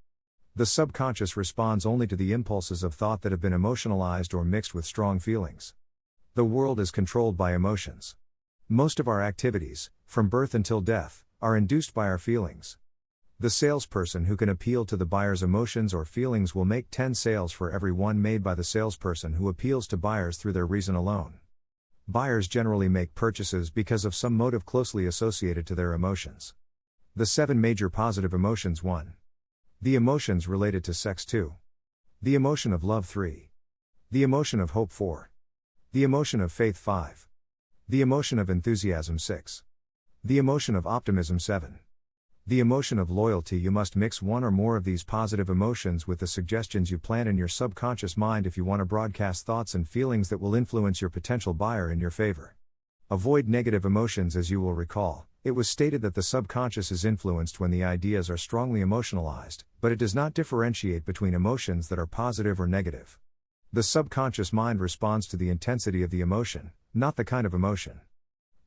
The subconscious responds only to the impulses of thought that have been emotionalized or mixed with strong feelings. The world is controlled by emotions. Most of our activities, from birth until death, are induced by our feelings. The salesperson who can appeal to the buyer's emotions or feelings will make 10 sales for every one made by the salesperson who appeals to buyers through their reason alone. Buyers generally make purchases because of some motive closely associated to their emotions. The 7 major positive emotions. 1. The emotions related to sex. 2. The emotion of love. 3. The emotion of hope. 4. The emotion of faith. 5. The emotion of enthusiasm. 6. The emotion of optimism. 7. The emotion of loyalty. You must mix one or more of these positive emotions with the suggestions you plant in your subconscious mind if you want to broadcast thoughts and feelings that will influence your potential buyer in your favor. Avoid negative emotions. As you will recall, it was stated that the subconscious is influenced when the ideas are strongly emotionalized, but it does not differentiate between emotions that are positive or negative. The subconscious mind responds to the intensity of the emotion, not the kind of emotion.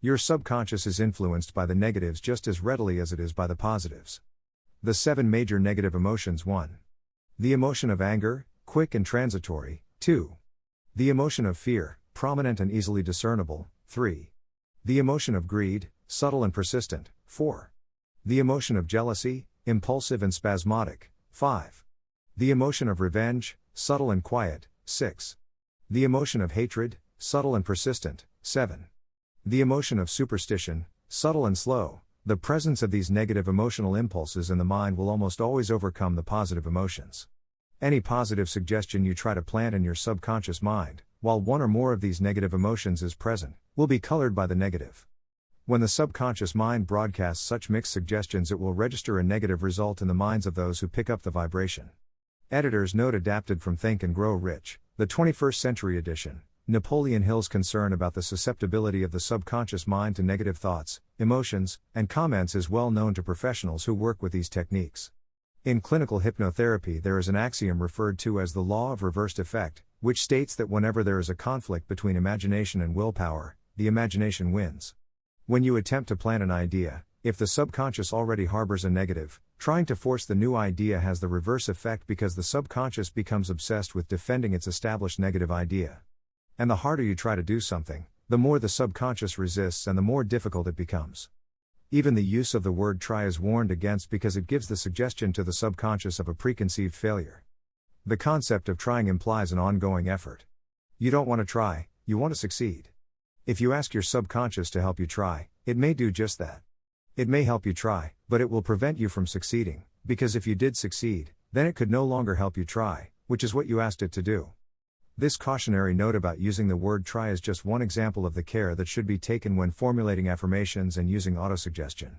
Your subconscious is influenced by the negatives just as readily as it is by the positives. The 7 major negative emotions. 1. The emotion of anger, quick and transitory. 2. The emotion of fear, prominent and easily discernible. 3. The emotion of greed, subtle and persistent. 4. The emotion of jealousy, impulsive and spasmodic. 5. The emotion of revenge, subtle and quiet. 6. The emotion of hatred, subtle and persistent. 7. The emotion of superstition, subtle and slow. The presence of these negative emotional impulses in the mind will almost always overcome the positive emotions. Any positive suggestion you try to plant in your subconscious mind, while one or more of these negative emotions is present, will be colored by the negative. When the subconscious mind broadcasts such mixed suggestions, it will register a negative result in the minds of those who pick up the vibration. Editor's note: adapted from Think and Grow Rich, the 21st Century Edition. Napoleon Hill-s concern about the susceptibility of the subconscious mind to negative thoughts, emotions, and comments is well known to professionals who work with these techniques. In clinical hypnotherapy, there is an axiom referred to as the law of reversed effect, which states that whenever there is a conflict between imagination and willpower, the imagination wins. When you attempt to plant an idea, if the subconscious already harbors a negative, trying to force the new idea has the reverse effect because the subconscious becomes obsessed with defending its established negative idea. And the harder you try to do something, the more the subconscious resists and the more difficult it becomes. Even the use of the word try is warned against because it gives the suggestion to the subconscious of a preconceived failure. The concept of trying implies an ongoing effort. You don't want to try, you want to succeed. If you ask your subconscious to help you try, it may do just that. It may help you try, but it will prevent you from succeeding, because if you did succeed, then it could no longer help you try, which is what you asked it to do. This cautionary note about using the word try is just one example of the care that should be taken when formulating affirmations and using autosuggestion.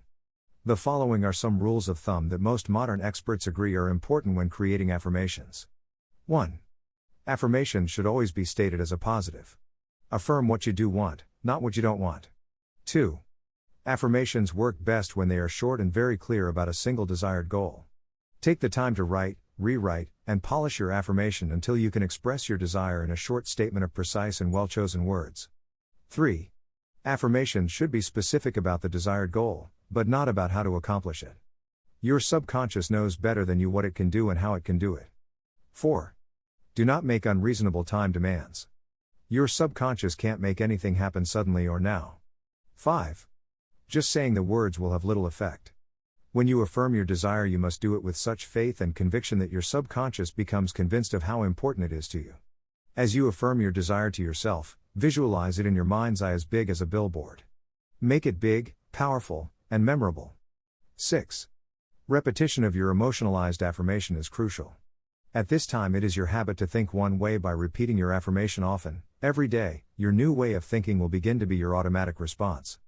The following are some rules of thumb that most modern experts agree are important when creating affirmations. 1. Affirmations should always be stated as a positive. Affirm what you do want, not what you don't want. 2. Affirmations work best when they are short and very clear about a single desired goal. Take the time to write, rewrite, and polish your affirmation until you can express your desire in a short statement of precise and well-chosen words. 3. Affirmations should be specific about the desired goal, but not about how to accomplish it. Your subconscious knows better than you what it can do and how it can do it. 4. Do not make unreasonable time demands. Your subconscious can't make anything happen suddenly or now. 5. Just saying the words will have little effect. When you affirm your desire, you must do it with such faith and conviction that your subconscious becomes convinced of how important it is to you. As you affirm your desire to yourself, visualize it in your mind's eye as big as a billboard. Make it big, powerful, and memorable. 6. Repetition of your emotionalized affirmation is crucial. At this time, it is your habit to think one way by repeating your affirmation often, every day. Your new way of thinking will begin to be your automatic response.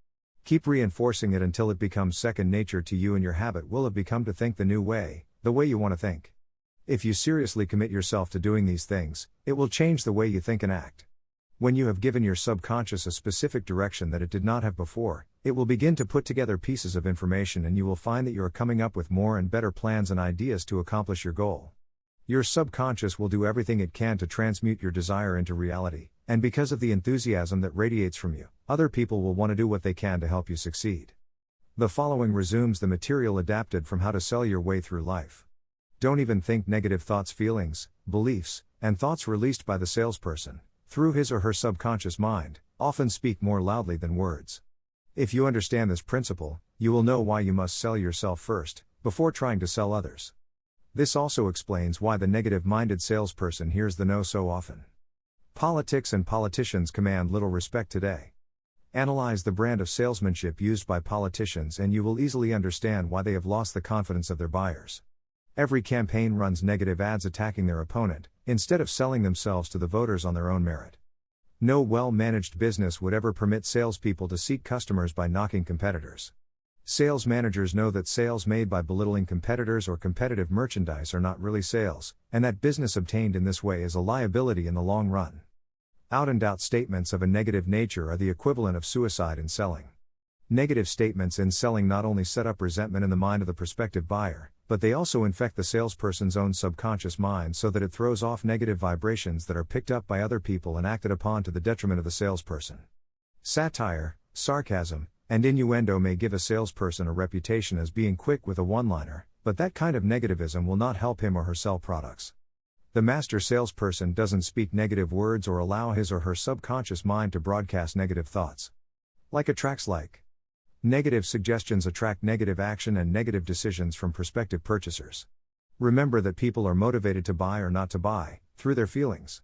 Keep reinforcing it until it becomes second nature to you, and your habit will have become to think the new way, the way you want to think. If you seriously commit yourself to doing these things, it will change the way you think and act. When you have given your subconscious a specific direction that it did not have before, it will begin to put together pieces of information, and you will find that you are coming up with more and better plans and ideas to accomplish your goal. Your subconscious will do everything it can to transmute your desire into reality, and because of the enthusiasm that radiates from you, other people will want to do what they can to help you succeed. The following resumes the material adapted from How to Sell Your Way Through Life. Don't even think negative thoughts, feelings, beliefs, and thoughts released by the salesperson, through his or her subconscious mind, often speak more loudly than words. If you understand this principle, you will know why you must sell yourself first, before trying to sell others. This also explains why the negative-minded salesperson hears the no so often. Politics and politicians command little respect today. Analyze the brand of salesmanship used by politicians, and you will easily understand why they have lost the confidence of their buyers. Every campaign runs negative ads attacking their opponent, instead of selling themselves to the voters on their own merit. No well-managed business would ever permit salespeople to seek customers by knocking competitors. Sales managers know that sales made by belittling competitors or competitive merchandise are not really sales, and that business obtained in this way is a liability in the long run. Out-and-out statements of a negative nature are the equivalent of suicide in selling. Negative statements in selling not only set up resentment in the mind of the prospective buyer, but they also infect the salesperson's own subconscious mind so that it throws off negative vibrations that are picked up by other people and acted upon to the detriment of the salesperson. Satire, sarcasm, and innuendo may give a salesperson a reputation as being quick with a one-liner, but that kind of negativism will not help him or her sell products. The master salesperson doesn't speak negative words or allow his or her subconscious mind to broadcast negative thoughts. Like attracts like. Negative suggestions attract negative action and negative decisions from prospective purchasers. Remember that people are motivated to buy or not to buy, through their feelings.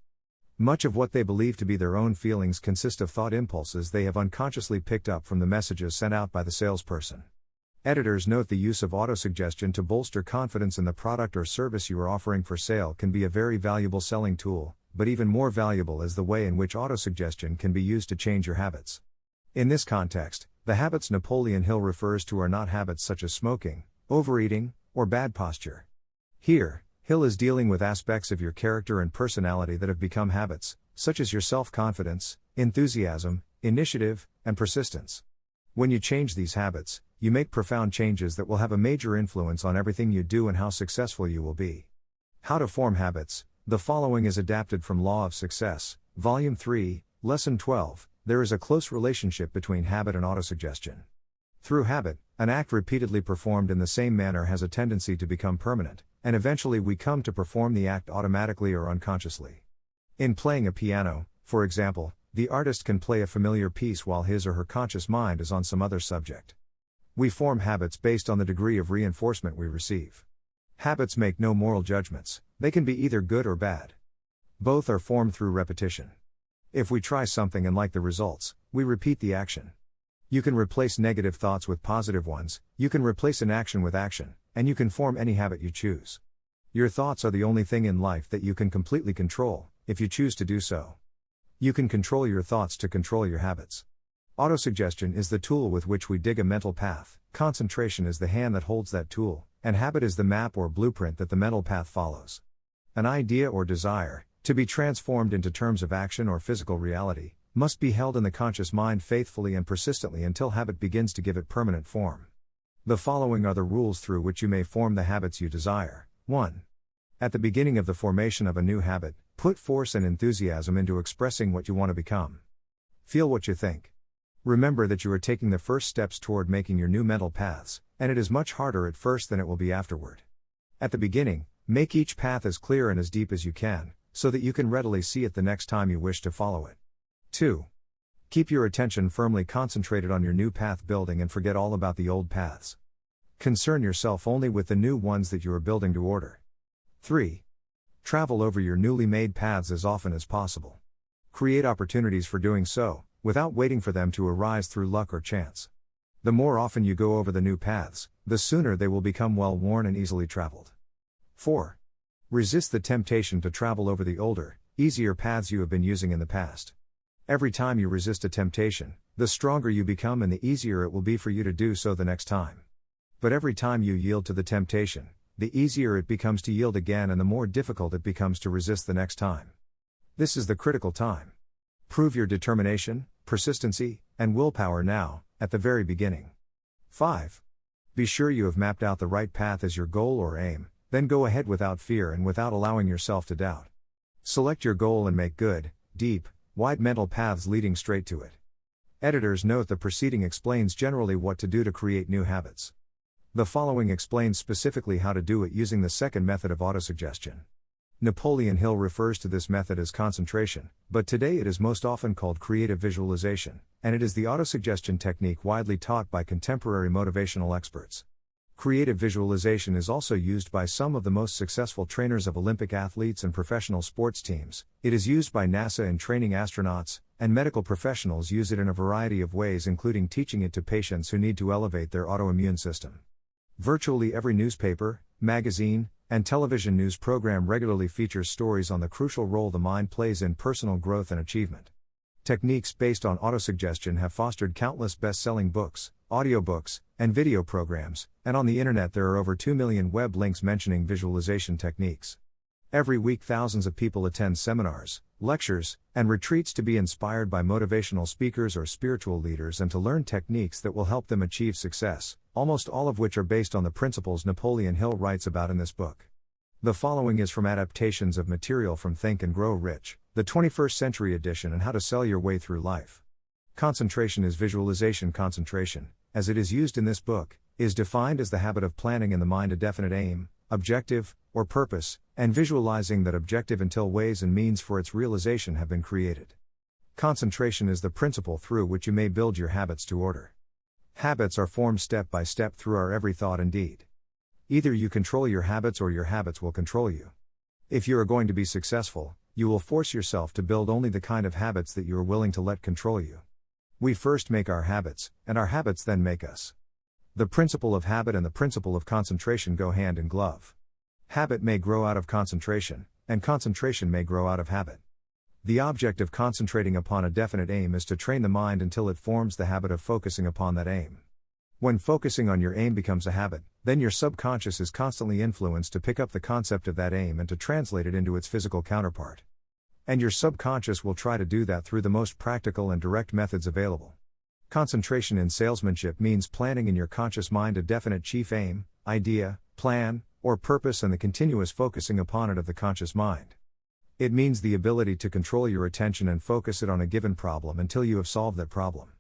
Much of what they believe to be their own feelings consist of thought impulses they have unconsciously picked up from the messages sent out by the salesperson. Editors note the use of autosuggestion to bolster confidence in the product or service you are offering for sale can be a very valuable selling tool, but even more valuable is the way in which autosuggestion can be used to change your habits. In this context, the habits Napoleon Hill refers to are not habits such as smoking, overeating, or bad posture. Here, Hill is dealing with aspects of your character and personality that have become habits, such as your self-confidence, enthusiasm, initiative, and persistence. When you change these habits, you make profound changes that will have a major influence on everything you do and how successful you will be. How to form habits. The following is adapted from Law of Success, Volume 3, Lesson 12. There is a close relationship between habit and autosuggestion. Through habit, an act repeatedly performed in the same manner has a tendency to become permanent, and eventually we come to perform the act automatically or unconsciously. In playing a piano, for example, the artist can play a familiar piece while his or her conscious mind is on some other subject. We form habits based on the degree of reinforcement we receive. Habits make no moral judgments, they can be either good or bad. Both are formed through repetition. If we try something and like the results, we repeat the action. You can replace negative thoughts with positive ones, you can replace inaction with action, and you can form any habit you choose. Your thoughts are the only thing in life that you can completely control, if you choose to do so. You can control your thoughts to control your habits. Autosuggestion is the tool with which we dig a mental path, concentration is the hand that holds that tool, and habit is the map or blueprint that the mental path follows. An idea or desire, to be transformed into terms of action or physical reality, must be held in the conscious mind faithfully and persistently until habit begins to give it permanent form. The following are the rules through which you may form the habits you desire. 1. At the beginning of the formation of a new habit, put force and enthusiasm into expressing what you want to become. Feel what you think. Remember that you are taking the first steps toward making your new mental paths, and it is much harder at first than it will be afterward. At the beginning, make each path as clear and as deep as you can, so that you can readily see it the next time you wish to follow it. 2. Keep your attention firmly concentrated on your new path building and forget all about the old paths. Concern yourself only with the new ones that you are building to order. 3. Travel over your newly made paths as often as possible. Create opportunities for doing so, without waiting for them to arise through luck or chance. The more often you go over the new paths, the sooner they will become well-worn and easily traveled. 4. Resist the temptation to travel over the older, easier paths you have been using in the past. Every time you resist a temptation, the stronger you become and the easier it will be for you to do so the next time. But every time you yield to the temptation, the easier it becomes to yield again and the more difficult it becomes to resist the next time. This is the critical time. Prove your determination, persistency, and willpower now, at the very beginning. 5. Be sure you have mapped out the right path as your goal or aim, then go ahead without fear and without allowing yourself to doubt. Select your goal and make good, deep, wide mental paths leading straight to it. Editor's note: the preceding explains generally what to do to create new habits. The following explains specifically how to do it using the second method of autosuggestion. Napoleon Hill refers to this method as concentration, but today it is most often called creative visualization, and it is the autosuggestion technique widely taught by contemporary motivational experts. Creative visualization is also used by some of the most successful trainers of Olympic athletes and professional sports teams. It is used by NASA in training astronauts, and medical professionals use it in a variety of ways, including teaching it to patients who need to elevate their autoimmune system. Virtually every newspaper, magazine, and television news program regularly features stories on the crucial role the mind plays in personal growth and achievement. Techniques based on autosuggestion have fostered countless best-selling books, audiobooks, and video programs, and on the internet there are over 2 million web links mentioning visualization techniques. Every week thousands of people attend seminars, lectures, and retreats to be inspired by motivational speakers or spiritual leaders and to learn techniques that will help them achieve success, almost all of which are based on the principles Napoleon Hill writes about in this book. The following is from adaptations of material from Think and Grow Rich, the 21st Century Edition, and How to Sell Your Way Through Life. Concentration is visualization. Concentration, as it is used in this book, is defined as the habit of planning in the mind a definite aim, objective, or purpose, and visualizing that objective until ways and means for its realization have been created. Concentration is the principle through which you may build your habits to order. Habits are formed step by step through our every thought and deed. Either you control your habits or your habits will control you. If you are going to be successful, you will force yourself to build only the kind of habits that you are willing to let control you. We first make our habits, and our habits then make us. The principle of habit and the principle of concentration go hand in glove. Habit may grow out of concentration, and concentration may grow out of habit. The object of concentrating upon a definite aim is to train the mind until it forms the habit of focusing upon that aim. When focusing on your aim becomes a habit, then your subconscious is constantly influenced to pick up the concept of that aim and to translate it into its physical counterpart. And your subconscious will try to do that through the most practical and direct methods available. Concentration in salesmanship means planning in your conscious mind a definite chief aim, idea, plan, or purpose and the continuous focusing upon it of the conscious mind. It means the ability to control your attention and focus it on a given problem until you have solved that problem.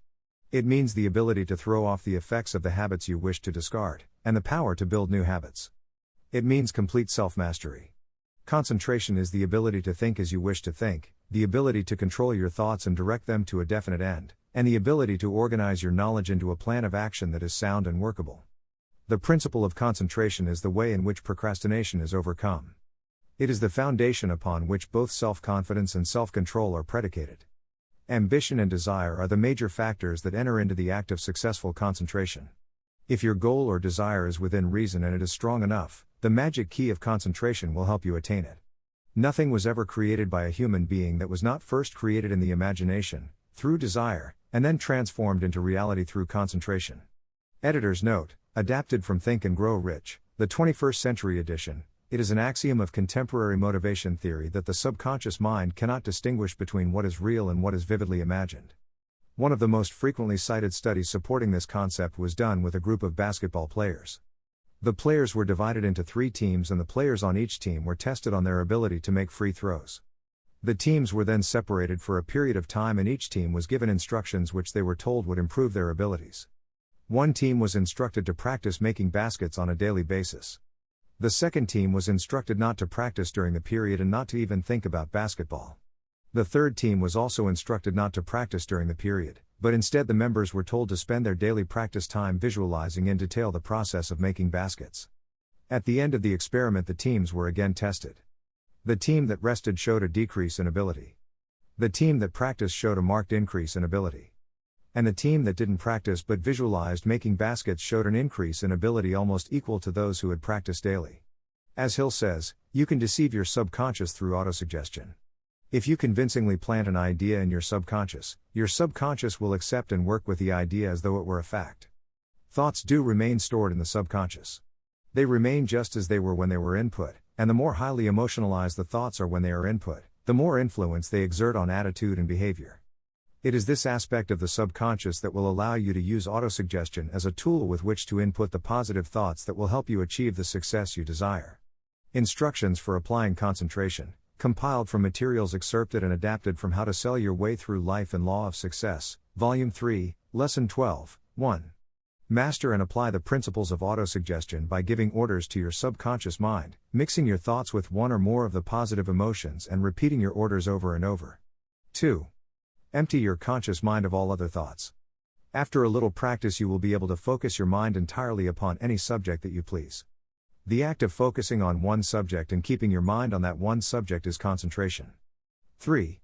It means the ability to throw off the effects of the habits you wish to discard, and the power to build new habits. It means complete self-mastery. Concentration is the ability to think as you wish to think, the ability to control your thoughts and direct them to a definite end, and the ability to organize your knowledge into a plan of action that is sound and workable. The principle of concentration is the way in which procrastination is overcome. It is the foundation upon which both self-confidence and self-control are predicated. Ambition and desire are the major factors that enter into the act of successful concentration. If your goal or desire is within reason and it is strong enough, the magic key of concentration will help you attain it. Nothing was ever created by a human being that was not first created in the imagination, through desire, and then transformed into reality through concentration. Editor's note: adapted from Think and Grow Rich, the 21st Century Edition. It is an axiom of contemporary motivation theory that the subconscious mind cannot distinguish between what is real and what is vividly imagined. One of the most frequently cited studies supporting this concept was done with a group of basketball players. The players were divided into 3 teams and the players on each team were tested on their ability to make free throws. The teams were then separated for a period of time and each team was given instructions which they were told would improve their abilities. One team was instructed to practice making baskets on a daily basis. The second team was instructed not to practice during the period and not to even think about basketball. The third team was also instructed not to practice during the period, but instead the members were told to spend their daily practice time visualizing in detail the process of making baskets. At the end of the experiment, the teams were again tested. The team that rested showed a decrease in ability. The team that practiced showed a marked increase in ability. And the team that didn't practice but visualized making baskets showed an increase in ability almost equal to those who had practiced daily. As Hill says, you can deceive your subconscious through autosuggestion. If you convincingly plant an idea in your subconscious will accept and work with the idea as though it were a fact. Thoughts do remain stored in the subconscious. They remain just as they were when they were input, and the more highly emotionalized the thoughts are when they are input, the more influence they exert on attitude and behavior. It is this aspect of the subconscious that will allow you to use autosuggestion as a tool with which to input the positive thoughts that will help you achieve the success you desire. Instructions for applying concentration, compiled from materials excerpted and adapted from How to Sell Your Way Through Life and Law of Success, Volume 3, Lesson 12, 1. Master and apply the principles of autosuggestion by giving orders to your subconscious mind, mixing your thoughts with one or more of the positive emotions and repeating your orders over and over. 2. Empty your conscious mind of all other thoughts. After a little practice, you will be able to focus your mind entirely upon any subject that you please. The act of focusing on one subject and keeping your mind on that one subject is concentration. 3.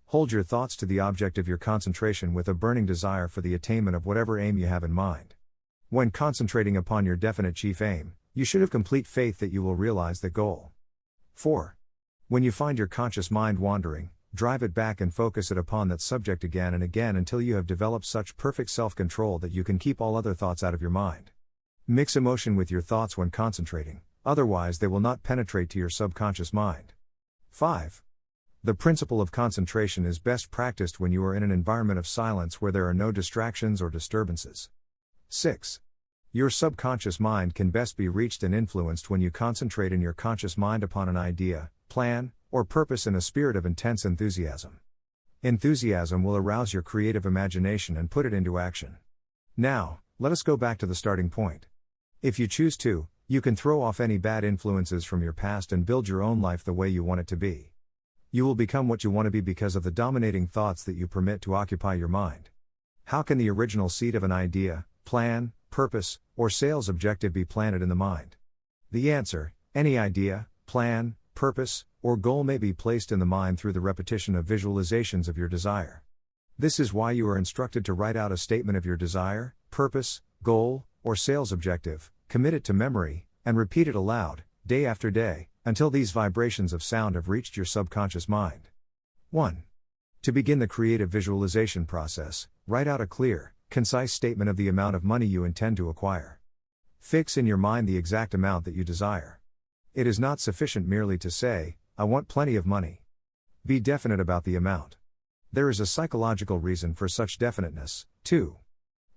Hold your thoughts to the object of your concentration with a burning desire for the attainment of whatever aim you have in mind. When concentrating upon your definite chief aim, you should have complete faith that you will realize the goal. 4. When you find your conscious mind wandering, drive it back and focus it upon that subject again and again until you have developed such perfect self-control that you can keep all other thoughts out of your mind. Mix emotion with your thoughts when concentrating, otherwise they will not penetrate to your subconscious mind. 5. The principle of concentration is best practiced when you are in an environment of silence where there are no distractions or disturbances. 6. Your subconscious mind can best be reached and influenced when you concentrate in your conscious mind upon an idea, plan, or purpose in a spirit of intense enthusiasm. Enthusiasm will arouse your creative imagination and put it into action. Now, let us go back to the starting point. If you choose to, you can throw off any bad influences from your past and build your own life the way you want it to be. You will become what you want to be because of the dominating thoughts that you permit to occupy your mind. How can the original seed of an idea, plan, purpose, or sales objective be planted in the mind? The answer: any idea, plan, purpose, or goal may be placed in the mind through the repetition of visualizations of your desire. This is why you are instructed to write out a statement of your desire, purpose, goal, or sales objective, commit it to memory, and repeat it aloud, day after day, until these vibrations of sound have reached your subconscious mind. 1. To begin the creative visualization process, write out a clear, concise statement of the amount of money you intend to acquire. Fix in your mind the exact amount that you desire. It is not sufficient merely to say, "I want plenty of money." Be definite about the amount. There is a psychological reason for such definiteness. 2.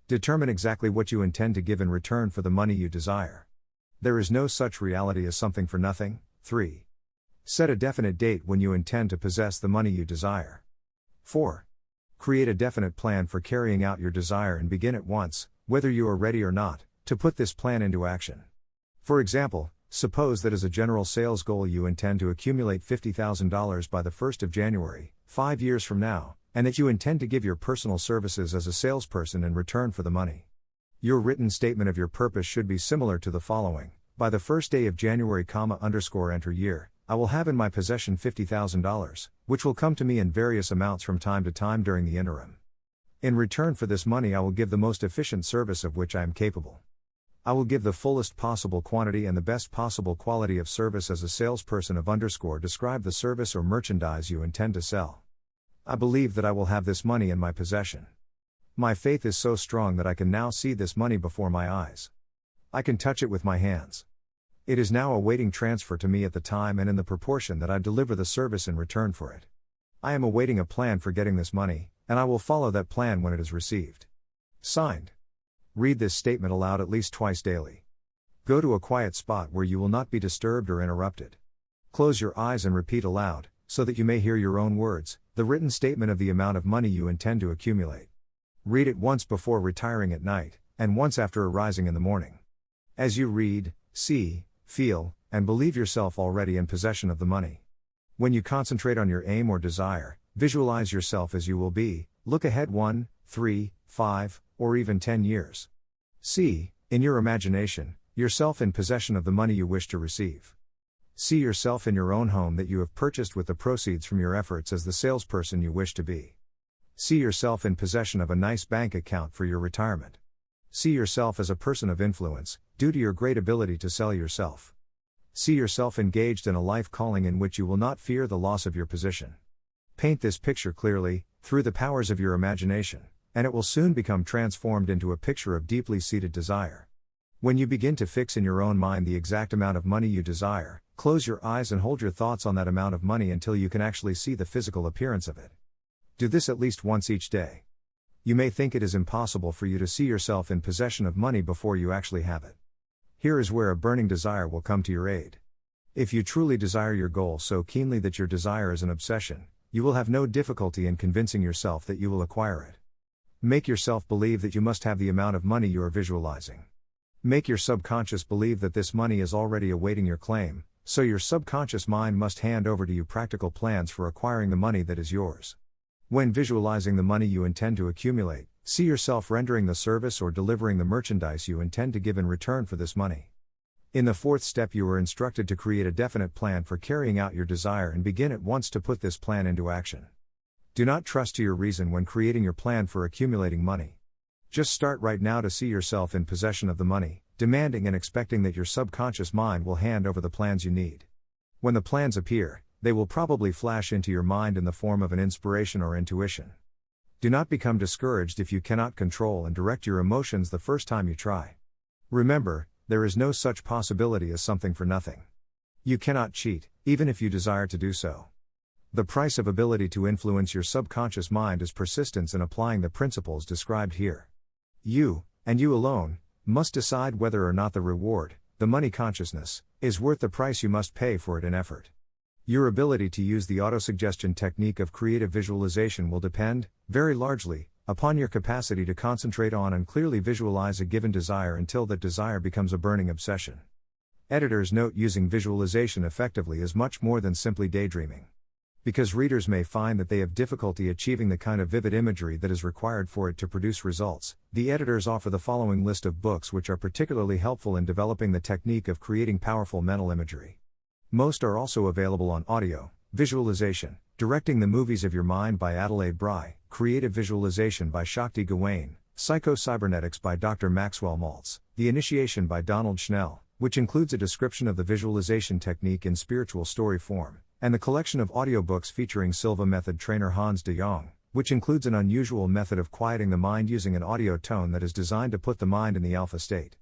Determine exactly what you intend to give in return for the money you desire. There is no such reality as something for nothing. 3. Set a definite date when you intend to possess the money you desire. 4. Create a definite plan for carrying out your desire and begin at once, whether you are ready or not, to put this plan into action. For example, suppose that as a general sales goal you intend to accumulate $50,000 by the 1st of January, 5 years from now, and that you intend to give your personal services as a salesperson in return for the money. Your written statement of your purpose should be similar to the following: by the first day of January, enter year, I will have in my possession $50,000, which will come to me in various amounts from time to time during the interim. In return for this money I will give the most efficient service of which I am capable. I will give the fullest possible quantity and the best possible quality of service as a salesperson of describe the service or merchandise you intend to sell. I believe that I will have this money in my possession. My faith is so strong that I can now see this money before my eyes. I can touch it with my hands. It is now awaiting transfer to me at the time and in the proportion that I deliver the service in return for it. I am awaiting a plan for getting this money, and I will follow that plan when it is received. Signed. Read this statement aloud at least twice daily. Go to a quiet spot where you will not be disturbed or interrupted. Close your eyes and repeat aloud, so that you may hear your own words, the written statement of the amount of money you intend to accumulate. Read it once before retiring at night, and once after arising in the morning. As you read, see, feel, and believe yourself already in possession of the money. When you concentrate on your aim or desire, Visualize yourself as you will be, look ahead 1, 3, 5, or even 10 years. See, in your imagination, yourself in possession of the money you wish to receive. See yourself in your own home that you have purchased with the proceeds from your efforts as the salesperson you wish to be. See yourself in possession of a nice bank account for your retirement. See yourself as a person of influence, due to your great ability to sell yourself. See yourself engaged in a life calling in which you will not fear the loss of your position. Paint this picture clearly, through the powers of your imagination, and it will soon become transformed into a picture of deeply seated desire. When you begin to fix in your own mind the exact amount of money you desire, close your eyes and hold your thoughts on that amount of money until you can actually see the physical appearance of it. Do this at least once each day. You may think it is impossible for you to see yourself in possession of money before you actually have it. Here is where a burning desire will come to your aid. If you truly desire your goal so keenly that your desire is an obsession, you will have no difficulty in convincing yourself that you will acquire it. Make yourself believe that you must have the amount of money you are visualizing. Make your subconscious believe that this money is already awaiting your claim, so your subconscious mind must hand over to you practical plans for acquiring the money that is yours. When visualizing the money you intend to accumulate, see yourself rendering the service or delivering the merchandise you intend to give in return for this money. In the fourth step, you are instructed to create a definite plan for carrying out your desire and begin at once to put this plan into action. Do not trust to your reason when creating your plan for accumulating money. Just start right now to see yourself in possession of the money, demanding and expecting that your subconscious mind will hand over the plans you need. When the plans appear, they will probably flash into your mind in the form of an inspiration or intuition. Do not become discouraged if you cannot control and direct your emotions the first time you try. Remember, there is no such possibility as something for nothing. You cannot cheat, even if you desire to do so. The price of ability to influence your subconscious mind is persistence in applying the principles described here. You, and you alone, must decide whether or not the reward, the money consciousness, is worth the price you must pay for it in effort. Your ability to use the autosuggestion technique of creative visualization will depend, very largely, upon your capacity to concentrate on and clearly visualize a given desire until that desire becomes a burning obsession. Editors note using visualization effectively is much more than simply daydreaming. Because readers may find that they have difficulty achieving the kind of vivid imagery that is required for it to produce results, the editors offer the following list of books which are particularly helpful in developing the technique of creating powerful mental imagery. Most are also available on audio: Visualization, Directing the Movies of Your Mind by Adelaide Bry, Creative Visualization by Shakti Gawain, Psycho-Cybernetics by Dr. Maxwell Maltz, The Initiation by Donald Schnell, which includes a description of the visualization technique in spiritual story form, and the collection of audiobooks featuring Silva method trainer Hans de Jong, which includes an unusual method of quieting the mind using an audio tone that is designed to put the mind in the alpha state.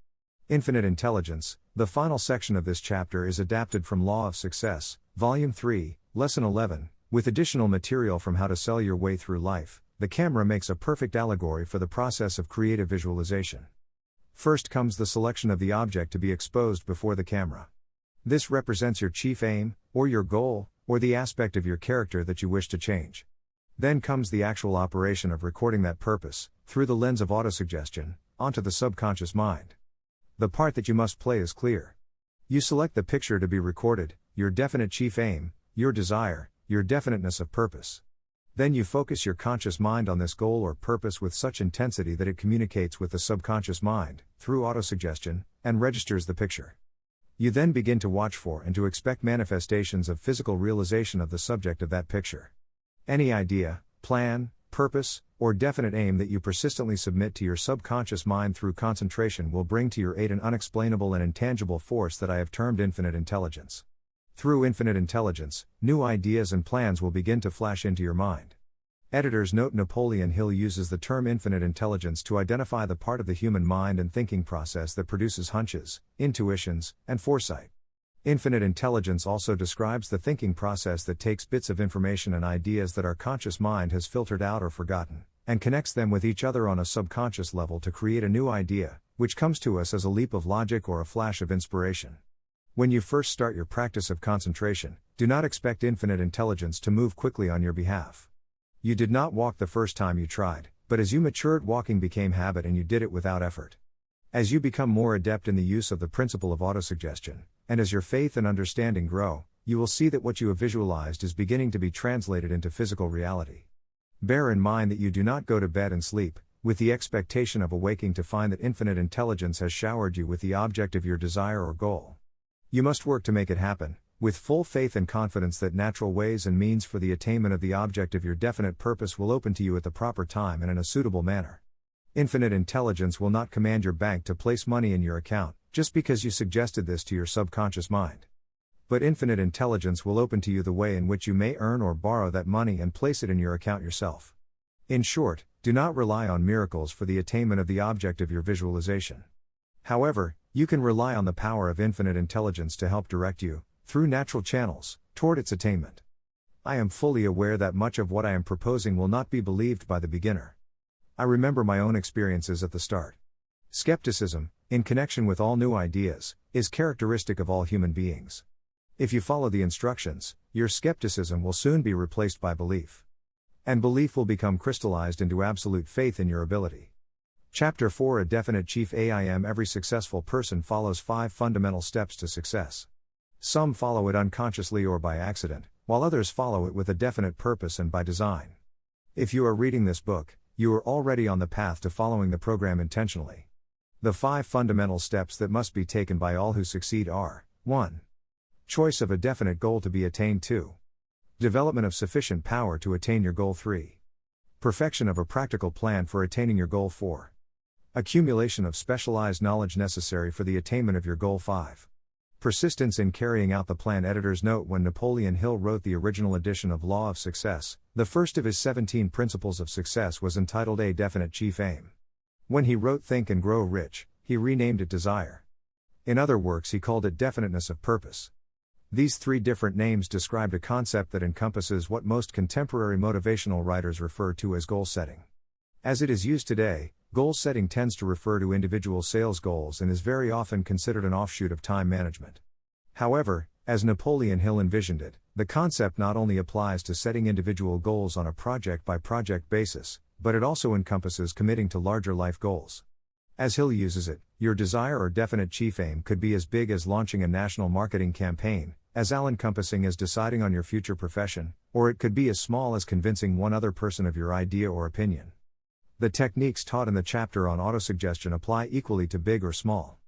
Infinite Intelligence, the final section of this chapter, is adapted from Law of Success, Volume 3, Lesson 11, with additional material from How to Sell Your Way Through Life. The camera makes a perfect allegory for the process of creative visualization. First comes the selection of the object to be exposed before the camera. This represents your chief aim, or your goal, or the aspect of your character that you wish to change. Then comes the actual operation of recording that purpose, through the lens of autosuggestion, onto the subconscious mind. The part that you must play is clear. You select the picture to be recorded, your definite chief aim, your desire, your definiteness of purpose. Then you focus your conscious mind on this goal or purpose with such intensity that it communicates with the subconscious mind, through autosuggestion, and registers the picture. You then begin to watch for and to expect manifestations of physical realization of the subject of that picture. Any idea, plan, purpose, or definite aim that you persistently submit to your subconscious mind through concentration will bring to your aid an unexplainable and intangible force that I have termed infinite intelligence. Through infinite intelligence, new ideas and plans will begin to flash into your mind. Editors note Napoleon Hill uses the term infinite intelligence to identify the part of the human mind and thinking process that produces hunches, intuitions, and foresight. Infinite intelligence also describes the thinking process that takes bits of information and ideas that our conscious mind has filtered out or forgotten, and connects them with each other on a subconscious level to create a new idea, which comes to us as a leap of logic or a flash of inspiration. When you first start your practice of concentration, do not expect infinite intelligence to move quickly on your behalf. You did not walk the first time you tried, but as you matured, walking became habit and you did it without effort. As you become more adept in the use of the principle of autosuggestion, and as your faith and understanding grow, you will see that what you have visualized is beginning to be translated into physical reality. Bear in mind that you do not go to bed and sleep with the expectation of awaking to find that infinite intelligence has showered you with the object of your desire or goal. You must work to make it happen, with full faith and confidence that natural ways and means for the attainment of the object of your definite purpose will open to you at the proper time and in a suitable manner. Infinite intelligence will not command your bank to place money in your account, just because you suggested this to your subconscious mind. But infinite intelligence will open to you the way in which you may earn or borrow that money and place it in your account yourself. In short, do not rely on miracles for the attainment of the object of your visualization. However, you can rely on the power of infinite intelligence to help direct you, through natural channels, toward its attainment. I am fully aware that much of what I am proposing will not be believed by the beginner. I remember my own experiences at the start. Skepticism, in connection with all new ideas, is characteristic of all human beings. If you follow the instructions, your skepticism will soon be replaced by belief. And belief will become crystallized into absolute faith in your ability. Chapter 4: A Definite Chief Aim. Every successful person follows 5 fundamental steps to success. Some follow it unconsciously or by accident, while others follow it with a definite purpose and by design. If you are reading this book, you are already on the path to following the program intentionally. The 5 fundamental steps that must be taken by all who succeed are: 1. Choice of a definite goal to be attained. 2. Development of sufficient power to attain your goal. 3. Perfection of a practical plan for attaining your goal. 4. Accumulation of specialized knowledge necessary for the attainment of your goal. 5. Persistence in carrying out the plan. Editor's note: when Napoleon Hill wrote the original edition of Law of Success, the first of his 17 principles of success was entitled A Definite Chief Aim. When he wrote Think and Grow Rich, he renamed it Desire. In other works he called it Definiteness of Purpose. These 3 different names described a concept that encompasses what most contemporary motivational writers refer to as goal setting. As it is used today, goal setting tends to refer to individual sales goals and is very often considered an offshoot of time management. However, as Napoleon Hill envisioned it, the concept not only applies to setting individual goals on a project-by-project basis, but it also encompasses committing to larger life goals. As Hill uses it, your desire or definite chief aim could be as big as launching a national marketing campaign, as all-encompassing as deciding on your future profession, or it could be as small as convincing one other person of your idea or opinion. The techniques taught in the chapter on autosuggestion apply equally to big or small.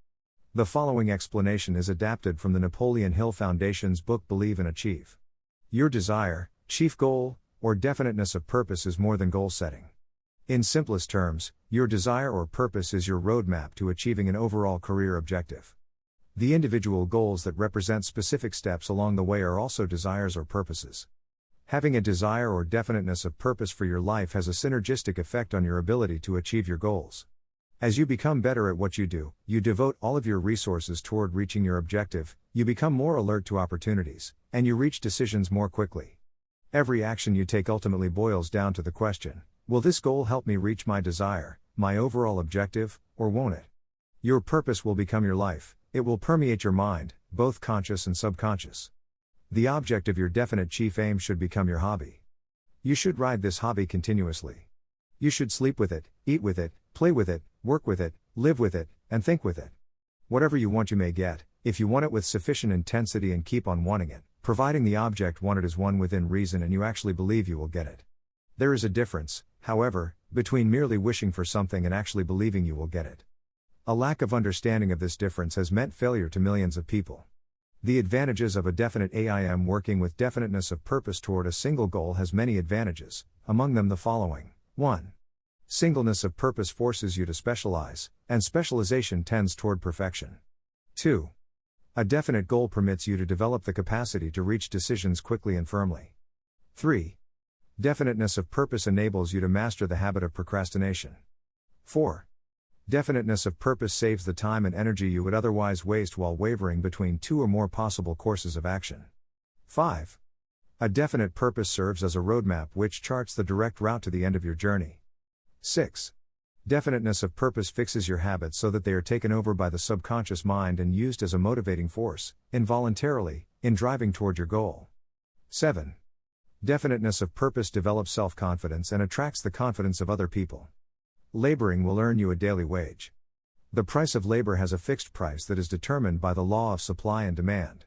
The following explanation is adapted from the Napoleon Hill Foundation's book Believe and Achieve. Your desire, chief goal, or definiteness of purpose is more than goal setting. In simplest terms, your desire or purpose is your roadmap to achieving an overall career objective. The individual goals that represent specific steps along the way are also desires or purposes. Having a desire or definiteness of purpose for your life has a synergistic effect on your ability to achieve your goals. As you become better at what you do, you devote all of your resources toward reaching your objective, you become more alert to opportunities, and you reach decisions more quickly. Every action you take ultimately boils down to the question: will this goal help me reach my desire, my overall objective, or won't it? Your purpose will become your life, it will permeate your mind, both conscious and subconscious. The object of your definite chief aim should become your hobby. You should ride this hobby continuously. You should sleep with it, eat with it, play with it, work with it, live with it, and think with it. Whatever you want you may get, if you want it with sufficient intensity and keep on wanting it, providing the object wanted is one within reason and you actually believe you will get it. There is a difference, however, between merely wishing for something and actually believing you will get it. A lack of understanding of this difference has meant failure to millions of people. The advantages of a definite aim. Working with definiteness of purpose toward a single goal has many advantages, among them the following. 1. Singleness of purpose forces you to specialize, and specialization tends toward perfection. 2. A definite goal permits you to develop the capacity to reach decisions quickly and firmly. 3. Definiteness of purpose enables you to master the habit of procrastination. 4. Definiteness of purpose saves the time and energy you would otherwise waste while wavering between 2 or more possible courses of action. 5. A definite purpose serves as a roadmap which charts the direct route to the end of your journey. 6. Definiteness of purpose fixes your habits so that they are taken over by the subconscious mind and used as a motivating force, involuntarily, in driving toward your goal. 7. Definiteness of purpose develops self-confidence and attracts the confidence of other people. Laboring will earn you a daily wage. The price of labor has a fixed price that is determined by the law of supply and demand.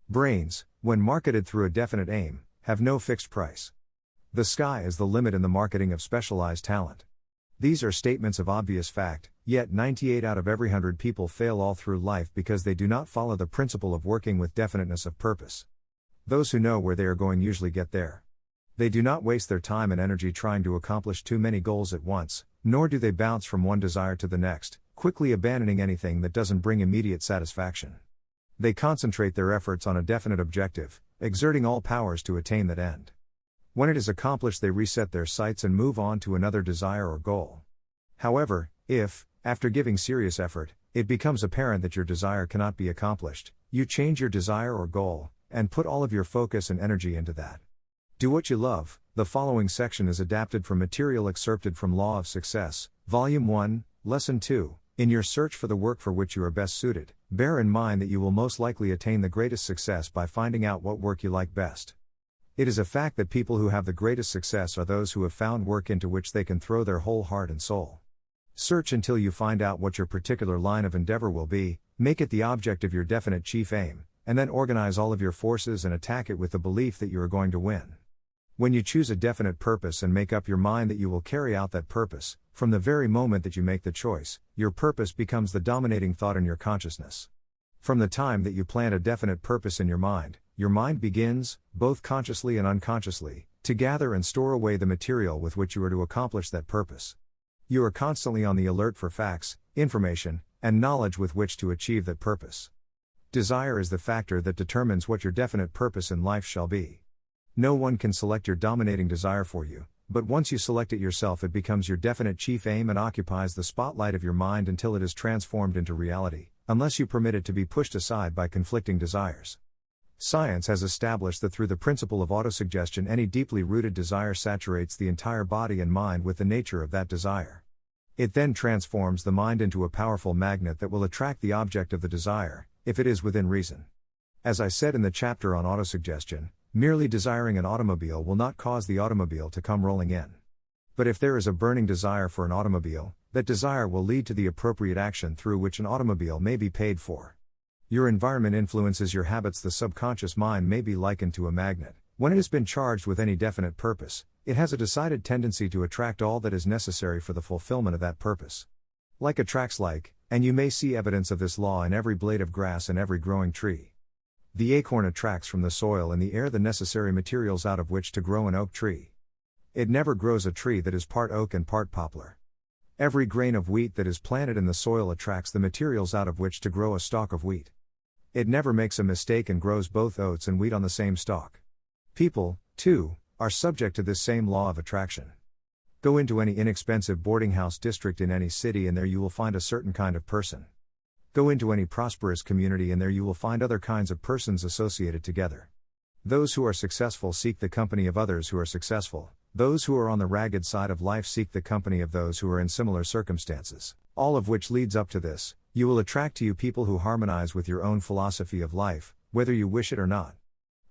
Brains, when marketed through a definite aim, have no fixed price. The sky is the limit in the marketing of specialized talent. These are statements of obvious fact, yet 98 out of every 100 people fail all through life because they do not follow the principle of working with definiteness of purpose. Those who know where they are going usually get there. They do not waste their time and energy trying to accomplish too many goals at once, nor do they bounce from one desire to the next, quickly abandoning anything that doesn't bring immediate satisfaction. They concentrate their efforts on a definite objective, exerting all powers to attain that end. When it is accomplished, they reset their sights and move on to another desire or goal. However, if, after giving serious effort, it becomes apparent that your desire cannot be accomplished, you change your desire or goal, and put all of your focus and energy into that. Do what you love. The following section is adapted from material excerpted from Law of Success, Volume 1, Lesson 2. In your search for the work for which you are best suited, bear in mind that you will most likely attain the greatest success by finding out what work you like best. It is a fact that people who have the greatest success are those who have found work into which they can throw their whole heart and soul. Search until you find out what your particular line of endeavor will be, make it the object of your definite chief aim, and then organize all of your forces and attack it with the belief that you are going to win. When you choose a definite purpose and make up your mind that you will carry out that purpose, from the very moment that you make the choice, your purpose becomes the dominating thought in your consciousness. From the time that you plant a definite purpose in your mind begins, both consciously and unconsciously, to gather and store away the material with which you are to accomplish that purpose. You are constantly on the alert for facts, information, and knowledge with which to achieve that purpose. Desire is the factor that determines what your definite purpose in life shall be. No one can select your dominating desire for you, but once you select it yourself, it becomes your definite chief aim and occupies the spotlight of your mind until it is transformed into reality, unless you permit it to be pushed aside by conflicting desires. Science has established that through the principle of autosuggestion, any deeply rooted desire saturates the entire body and mind with the nature of that desire. It then transforms the mind into a powerful magnet that will attract the object of the desire, if it is within reason. As I said in the chapter on autosuggestion, merely desiring an automobile will not cause the automobile to come rolling in. But if there is a burning desire for an automobile, that desire will lead to the appropriate action through which an automobile may be paid for. Your environment influences your habits. The subconscious mind may be likened to a magnet. When it has been charged with any definite purpose, it has a decided tendency to attract all that is necessary for the fulfillment of that purpose. Like attracts like, and you may see evidence of this law in every blade of grass and every growing tree. The acorn attracts from the soil and the air the necessary materials out of which to grow an oak tree. It never grows a tree that is part oak and part poplar. Every grain of wheat that is planted in the soil attracts the materials out of which to grow a stalk of wheat. It never makes a mistake and grows both oats and wheat on the same stalk. People, too, are subject to this same law of attraction. Go into any inexpensive boarding house district in any city and there you will find a certain kind of person. Go into any prosperous community and there you will find other kinds of persons associated together. Those who are successful seek the company of others who are successful. Those who are on the ragged side of life seek the company of those who are in similar circumstances, all of which leads up to this: you will attract to you people who harmonize with your own philosophy of life, whether you wish it or not.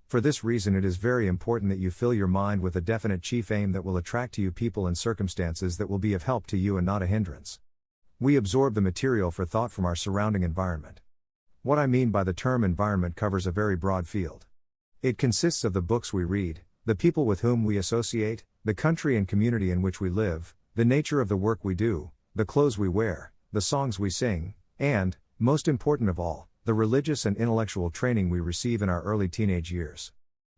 For this reason, it is very important that you fill your mind with a definite chief aim that will attract to you people and circumstances that will be of help to you and not a hindrance. We absorb the material for thought from our surrounding environment. What I mean by the term environment covers a very broad field. It consists of the books we read, the people with whom we associate, the country and community in which we live, the nature of the work we do, the clothes we wear, the songs we sing, and, most important of all, the religious and intellectual training we receive in our early teenage years.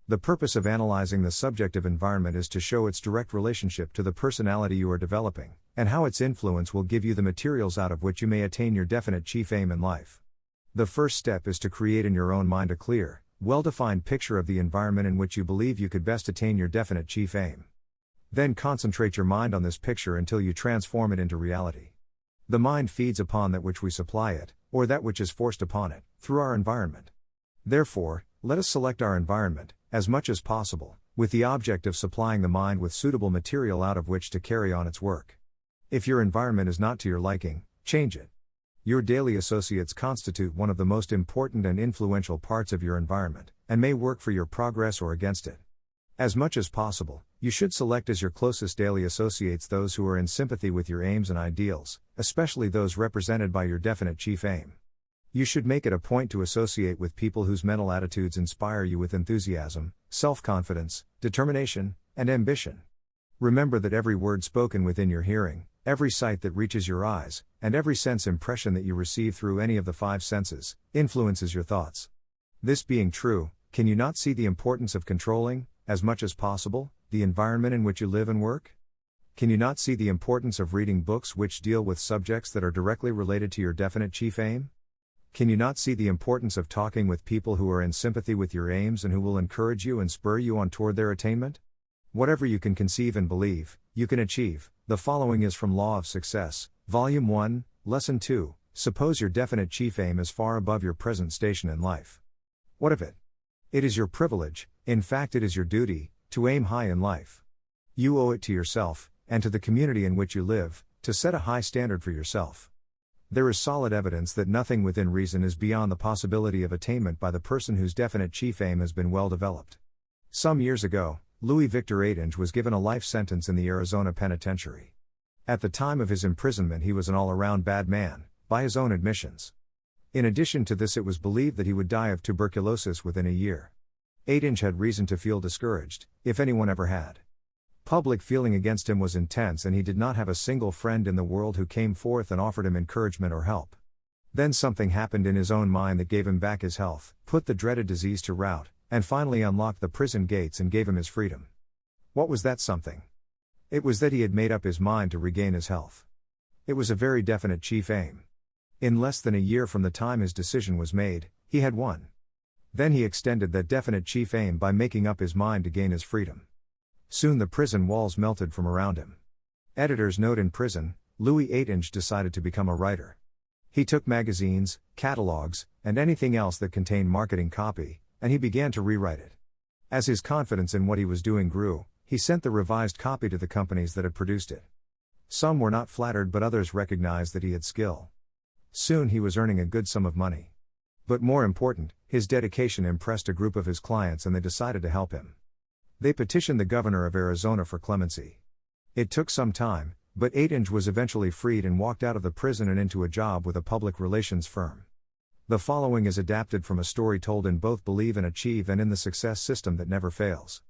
The purpose of analyzing the subjective environment is to show its direct relationship to the personality you are developing, and how its influence will give you the materials out of which you may attain your definite chief aim in life. The first step is to create in your own mind a clear, well-defined picture of the environment in which you believe you could best attain your definite chief aim. Then concentrate your mind on this picture until you transform it into reality. The mind feeds upon that which we supply it, or that which is forced upon it, through our environment. Therefore, let us select our environment, as much as possible, with the object of supplying the mind with suitable material out of which to carry on its work. If your environment is not to your liking, change it. Your daily associates constitute one of the most important and influential parts of your environment, and may work for your progress or against it. As much as possible, you should select as your closest daily associates those who are in sympathy with your aims and ideals, especially those represented by your definite chief aim. You should make it a point to associate with people whose mental attitudes inspire you with enthusiasm, self-confidence, determination, and ambition. Remember that every word spoken within your hearing, every sight that reaches your eyes, and every sense impression that you receive through any of the five senses, influences your thoughts. This being true, can you not see the importance of controlling, as much as possible, the environment in which you live and work? Can you not see the importance of reading books which deal with subjects that are directly related to your definite chief aim? Can you not see the importance of talking with people who are in sympathy with your aims and who will encourage you and spur you on toward their attainment? Whatever you can conceive and believe, you can achieve. The following is from Law of Success, Volume 1, Lesson 2. Suppose your definite chief aim is far above your present station in life. What of it? It is your privilege, in fact it is your duty, to aim high in life. You owe it to yourself, and to the community in which you live, to set a high standard for yourself. There is solid evidence that nothing within reason is beyond the possibility of attainment by the person whose definite chief aim has been well developed. Some years ago, Louis Victor Aitinge was given a life sentence in the Arizona penitentiary. At the time of his imprisonment he was an all-around bad man, by his own admissions. In addition to this, it was believed that he would die of tuberculosis within a year. Aitinge had reason to feel discouraged, if anyone ever had. Public feeling against him was intense and he did not have a single friend in the world who came forth and offered him encouragement or help. Then something happened in his own mind that gave him back his health, put the dreaded disease to rout, and finally unlocked the prison gates and gave him his freedom. What was that something? It was that he had made up his mind to regain his health. It was a very definite chief aim. In less than a year from the time his decision was made, he had won. Then he extended that definite chief aim by making up his mind to gain his freedom. Soon the prison walls melted from around him. Editor's note: in prison, Louis Aitinge decided to become a writer. He took magazines, catalogs, and anything else that contained marketing copy, and he began to rewrite it. As his confidence in what he was doing grew, he sent the revised copy to the companies that had produced it. Some were not flattered, but others recognized that he had skill. Soon he was earning a good sum of money. But more important, his dedication impressed a group of his clients and they decided to help him. They petitioned the governor of Arizona for clemency. It took some time, but Aitinge was eventually freed and walked out of the prison and into a job with a public relations firm. The following is adapted from a story told in both Believe and Achieve and in the Success System That Never Fails.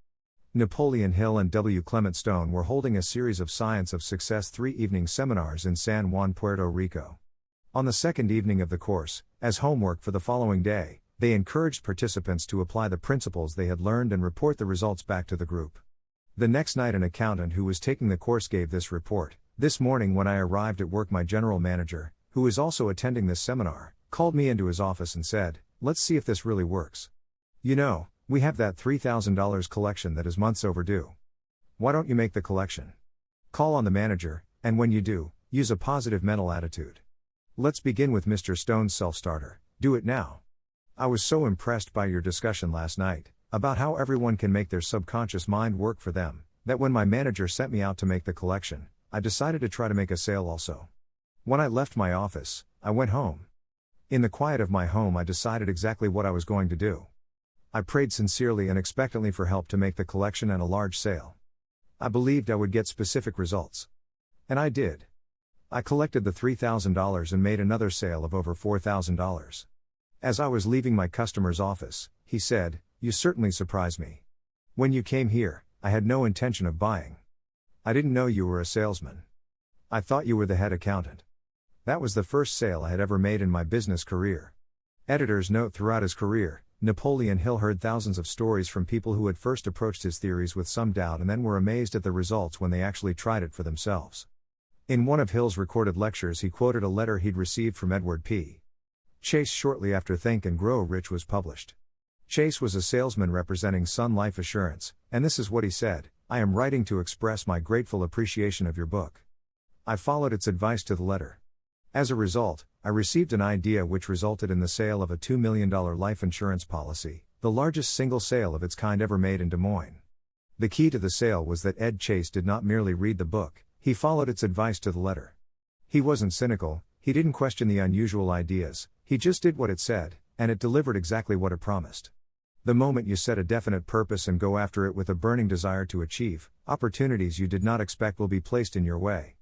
Napoleon Hill and W. Clement Stone were holding a series of Science of Success 3-evening seminars in San Juan, Puerto Rico. On the second evening of the course, as homework for the following day, they encouraged participants to apply the principles they had learned and report the results back to the group. The next night an accountant who was taking the course gave this report: "This morning when I arrived at work, my general manager, who is also attending this seminar, called me into his office and said, 'Let's see if this really works. You know, we have that $3,000 collection that is months overdue. Why don't you make the collection? Call on the manager, and when you do, use a positive mental attitude. Let's begin with Mr. Stone's self-starter. Do it now. I was so impressed by your discussion last night, about how everyone can make their subconscious mind work for them, that when my manager sent me out to make the collection, I decided to try to make a sale also. When I left my office, I went home. In the quiet of my home I decided exactly what I was going to do. I prayed sincerely and expectantly for help to make the collection and a large sale. I believed I would get specific results. And I did. I collected the $3,000 and made another sale of over $4,000. As I was leaving my customer's office, he said, 'You certainly surprised me. When you came here, I had no intention of buying. I didn't know you were a salesman. I thought you were the head accountant.' That was the first sale I had ever made in my business career." Editor's note: throughout his career, Napoleon Hill heard thousands of stories from people who had first approached his theories with some doubt and then were amazed at the results when they actually tried it for themselves. In one of Hill's recorded lectures he quoted a letter he'd received from Edward P. Chase shortly after Think and Grow Rich was published. Chase was a salesman representing Sun Life Assurance, and this is what he said: "I am writing to express my grateful appreciation of your book. I followed its advice to the letter. As a result, I received an idea which resulted in the sale of a $2 million life insurance policy, the largest single sale of its kind ever made in Des Moines. The key to the sale was that Ed Chase did not merely read the book, he followed its advice to the letter. He wasn't cynical, he didn't question the unusual ideas, he just did what it said, and it delivered exactly what it promised. The moment you set a definite purpose and go after it with a burning desire to achieve, opportunities you did not expect will be placed in your way."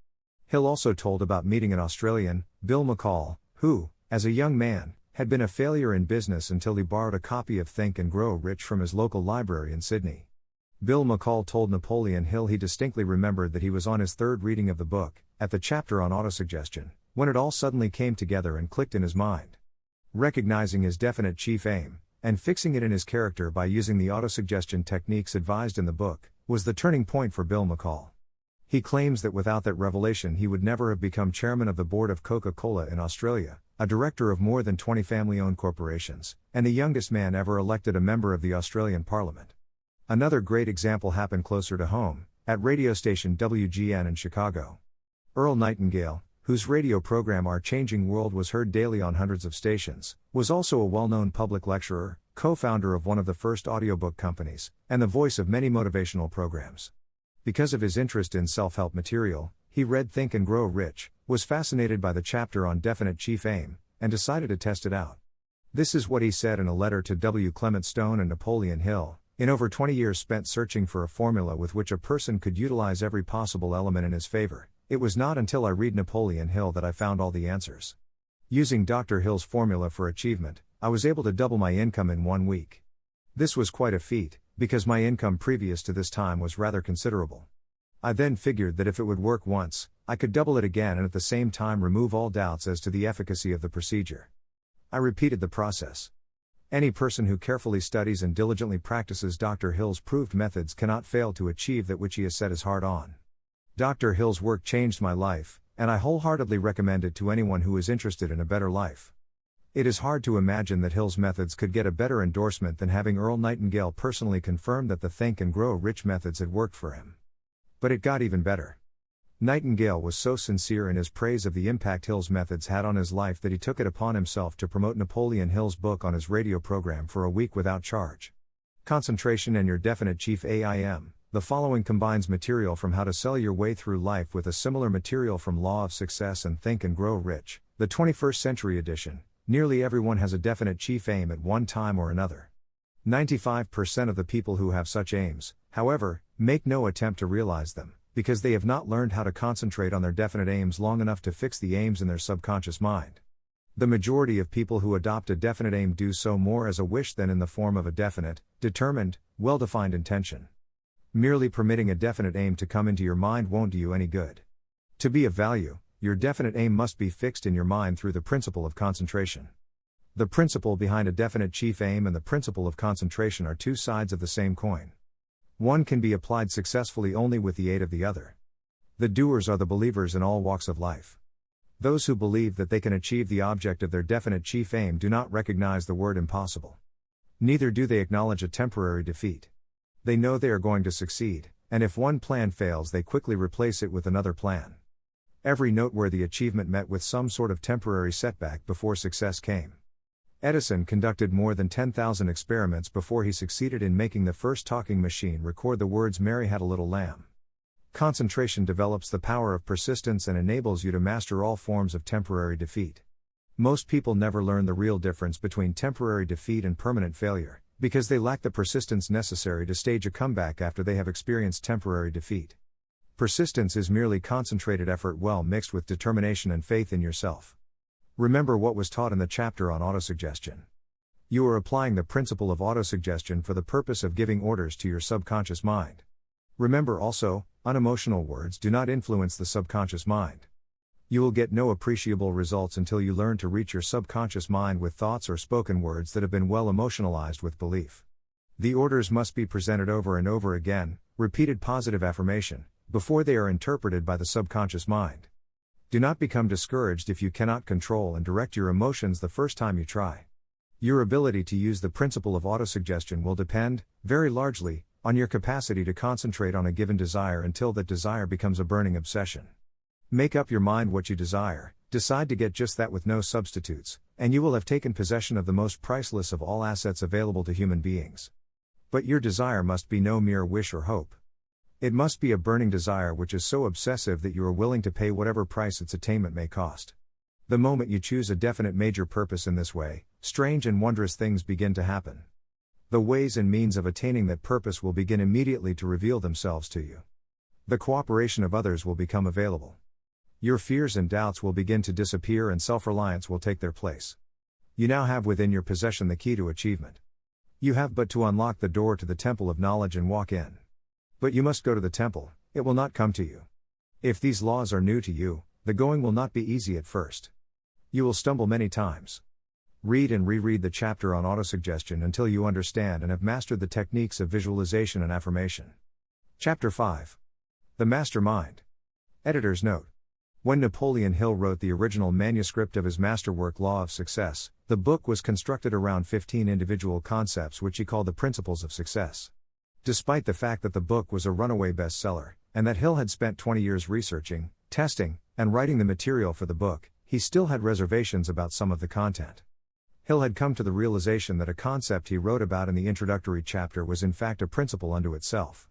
Hill also told about meeting an Australian, Bill McCall, who, as a young man, had been a failure in business until he borrowed a copy of Think and Grow Rich from his local library in Sydney. Bill McCall told Napoleon Hill he distinctly remembered that he was on his third reading of the book, at the chapter on autosuggestion, when it all suddenly came together and clicked in his mind. Recognizing his definite chief aim, and fixing it in his character by using the autosuggestion techniques advised in the book, was the turning point for Bill McCall. He claims that without that revelation he would never have become chairman of the board of Coca-Cola in Australia, a director of more than 20 family-owned corporations, and the youngest man ever elected a member of the Australian Parliament. Another great example happened closer to home, at radio station WGN in Chicago. Earl Nightingale, whose radio program Our Changing World was heard daily on hundreds of stations, was also a well-known public lecturer, co-founder of one of the first audiobook companies, and the voice of many motivational programs. Because of his interest in self-help material, he read Think and Grow Rich, was fascinated by the chapter on definite chief aim, and decided to test it out. This is what he said in a letter to W. Clement Stone and Napoleon Hill. In over 20 years spent searching for a formula with which a person could utilize every possible element in his favor, it was not until I read Napoleon Hill that I found all the answers. Using Dr. Hill's formula for achievement, I was able to double my income in 1 week. This was quite a feat, because my income previous to this time was rather considerable. I then figured that if it would work once, I could double it again and at the same time remove all doubts as to the efficacy of the procedure. I repeated the process. Any person who carefully studies and diligently practices Dr. Hill's proved methods cannot fail to achieve that which he has set his heart on. Dr. Hill's work changed my life, and I wholeheartedly recommend it to anyone who is interested in a better life. It is hard to imagine that Hill's methods could get a better endorsement than having Earl Nightingale personally confirm that the Think and Grow Rich methods had worked for him. But it got even better. Nightingale was so sincere in his praise of the impact Hill's methods had on his life that he took it upon himself to promote Napoleon Hill's book on his radio program for a week without charge. Concentration and Your Definite Chief Aim. The following combines material from How to Sell Your Way Through Life with a similar material from Law of Success and Think and Grow Rich, the 21st Century Edition. Nearly everyone has a definite chief aim at one time or another. 95% of the people who have such aims, however, make no attempt to realize them, because they have not learned how to concentrate on their definite aims long enough to fix the aims in their subconscious mind. The majority of people who adopt a definite aim do so more as a wish than in the form of a definite, determined, well-defined intention. Merely permitting a definite aim to come into your mind won't do you any good. To be of value, your definite aim must be fixed in your mind through the principle of concentration. The principle behind a definite chief aim and the principle of concentration are two sides of the same coin. One can be applied successfully only with the aid of the other. The doers are the believers in all walks of life. Those who believe that they can achieve the object of their definite chief aim do not recognize the word impossible. Neither do they acknowledge a temporary defeat. They know they are going to succeed, and if one plan fails they quickly replace it with another plan. Every noteworthy achievement met with some sort of temporary setback before success came. Edison conducted more than 10,000 experiments before he succeeded in making the first talking machine record the words "Mary had a little lamb." Concentration develops the power of persistence and enables you to master all forms of temporary defeat. Most people never learn the real difference between temporary defeat and permanent failure, because they lack the persistence necessary to stage a comeback after they have experienced temporary defeat. Persistence is merely concentrated effort well mixed with determination and faith in yourself. Remember what was taught in the chapter on autosuggestion. You are applying the principle of autosuggestion for the purpose of giving orders to your subconscious mind. Remember also, unemotional words do not influence the subconscious mind. You will get no appreciable results until you learn to reach your subconscious mind with thoughts or spoken words that have been well emotionalized with belief. The orders must be presented over and over again, repeated positive affirmation, before they are interpreted by the subconscious mind. Do not become discouraged if you cannot control and direct your emotions the first time you try. Your ability to use the principle of autosuggestion will depend, very largely, on your capacity to concentrate on a given desire until that desire becomes a burning obsession. Make up your mind what you desire, decide to get just that with no substitutes, and you will have taken possession of the most priceless of all assets available to human beings. But your desire must be no mere wish or hope. It must be a burning desire which is so obsessive that you are willing to pay whatever price its attainment may cost. The moment you choose a definite major purpose in this way, strange and wondrous things begin to happen. The ways and means of attaining that purpose will begin immediately to reveal themselves to you. The cooperation of others will become available. Your fears and doubts will begin to disappear and self-reliance will take their place. You now have within your possession the key to achievement. You have but to unlock the door to the temple of knowledge and walk in. But you must go to the temple, it will not come to you. If these laws are new to you, the going will not be easy at first. You will stumble many times. Read and reread the chapter on autosuggestion until you understand and have mastered the techniques of visualization and affirmation. Chapter 5. The Master Mind. Editor's note. When Napoleon Hill wrote the original manuscript of his masterwork Law of Success, the book was constructed around 15 individual concepts which he called the principles of success. Despite the fact that the book was a runaway bestseller, and that Hill had spent 20 years researching, testing, and writing the material for the book, he still had reservations about some of the content. Hill had come to the realization that a concept he wrote about in the introductory chapter was in fact a principle unto itself.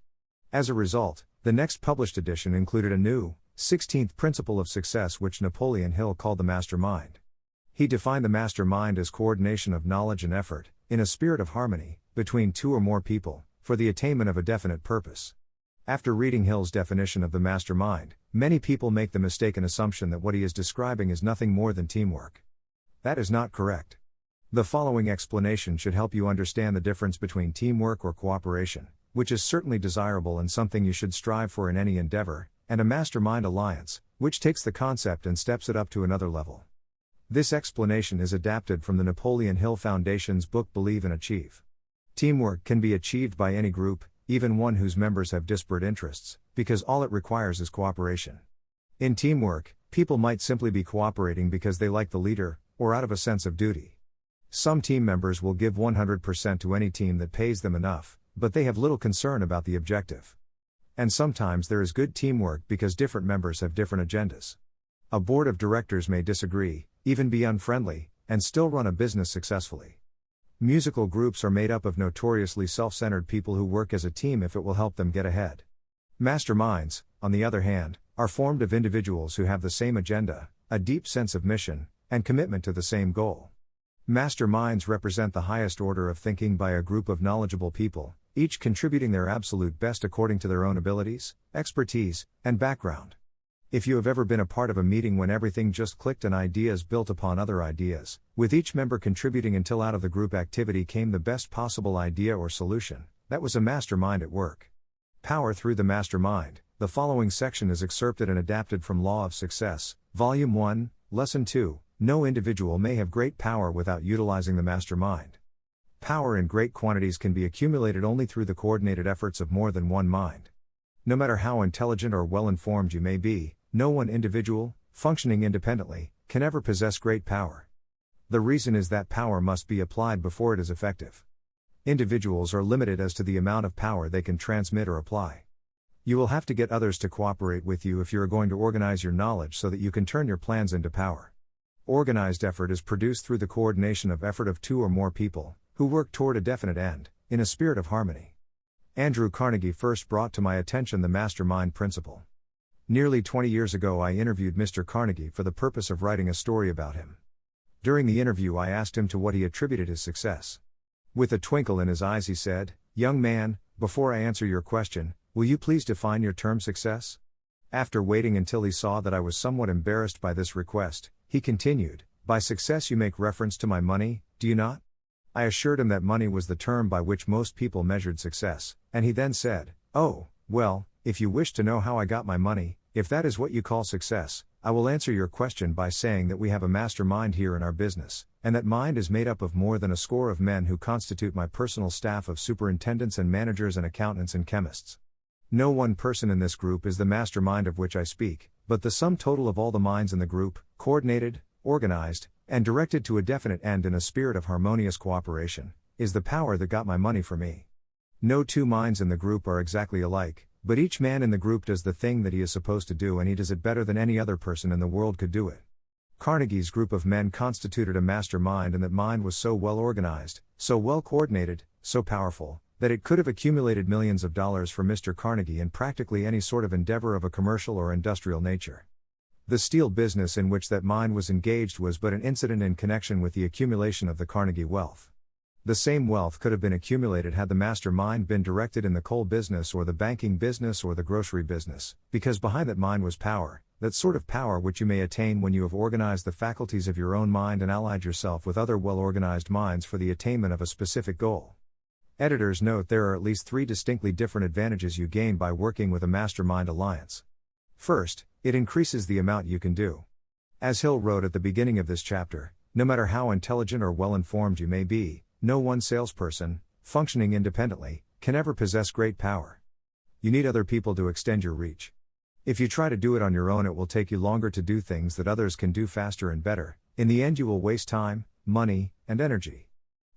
As a result, the next published edition included a new, 16th principle of success which Napoleon Hill called the Master Mind. He defined the Master Mind as coordination of knowledge and effort, in a spirit of harmony, between two or more people, for the attainment of a definite purpose. After reading Hill's definition of the Master Mind, many people make the mistaken assumption that what he is describing is nothing more than teamwork. That is not correct. The following explanation should help you understand the difference between teamwork or cooperation, which is certainly desirable and something you should strive for in any endeavor, and a mastermind alliance, which takes the concept and steps it up to another level. This explanation is adapted from the Napoleon Hill Foundation's book Believe and Achieve. Teamwork can be achieved by any group, even one whose members have disparate interests, because all it requires is cooperation. In teamwork, people might simply be cooperating because they like the leader, or out of a sense of duty. Some team members will give 100% to any team that pays them enough, but they have little concern about the objective. And sometimes there is good teamwork because different members have different agendas. A board of directors may disagree, even be unfriendly, and still run a business successfully. Musical groups are made up of notoriously self-centered people who work as a team if it will help them get ahead. Masterminds, on the other hand, are formed of individuals who have the same agenda, a deep sense of mission, and commitment to the same goal. Masterminds represent the highest order of thinking by a group of knowledgeable people, each contributing their absolute best according to their own abilities, expertise, and background. If you have ever been a part of a meeting when everything just clicked and ideas built upon other ideas, with each member contributing until out of the group activity came the best possible idea or solution, that was a mastermind at work. Power through the mastermind. The following section is excerpted and adapted from Law of Success, Volume 1, Lesson 2. No individual may have great power without utilizing the mastermind. Power in great quantities can be accumulated only through the coordinated efforts of more than one mind. No matter how intelligent or well-informed you may be, no one individual, functioning independently, can ever possess great power. The reason is that power must be applied before it is effective. Individuals are limited as to the amount of power they can transmit or apply. You will have to get others to cooperate with you if you are going to organize your knowledge so that you can turn your plans into power. Organized effort is produced through the coordination of effort of two or more people, who work toward a definite end, in a spirit of harmony. Andrew Carnegie first brought to my attention the mastermind principle. Nearly 20 years ago I interviewed Mr. Carnegie for the purpose of writing a story about him. During the interview I asked him to what he attributed his success. With a twinkle in his eyes he said, "Young man, before I answer your question, will you please define your term success?" After waiting until he saw that I was somewhat embarrassed by this request, he continued, "By success you make reference to my money, do you not?" I assured him that money was the term by which most people measured success, and he then said, "Oh, well, if you wish to know how I got my money, if that is what you call success, I will answer your question by saying that we have a mastermind here in our business, and that mind is made up of more than a score of men who constitute my personal staff of superintendents and managers and accountants and chemists. No one person in this group is the mastermind of which I speak, but the sum total of all the minds in the group, coordinated, organized, and directed to a definite end in a spirit of harmonious cooperation, is the power that got my money for me. No two minds in the group are exactly alike, but each man in the group does the thing that he is supposed to do and he does it better than any other person in the world could do it. Carnegie's group of men constituted a mastermind, and that mind was so well organized, so well coordinated, so powerful, that it could have accumulated millions of dollars for Mr. Carnegie in practically any sort of endeavor of a commercial or industrial nature. The steel business in which that mind was engaged was but an incident in connection with the accumulation of the Carnegie wealth. The same wealth could have been accumulated had the mastermind been directed in the coal business or the banking business or the grocery business, because behind that mind was power, that sort of power which you may attain when you have organized the faculties of your own mind and allied yourself with other well-organized minds for the attainment of a specific goal. Editors note there are at least 3 distinctly different advantages you gain by working with a mastermind alliance. First, it increases the amount you can do. As Hill wrote at the beginning of this chapter, no matter how intelligent or well-informed you may be, no one salesperson, functioning independently, can ever possess great power. You need other people to extend your reach. If you try to do it on your own, it will take you longer to do things that others can do faster and better. In the end, you will waste time, money, and energy.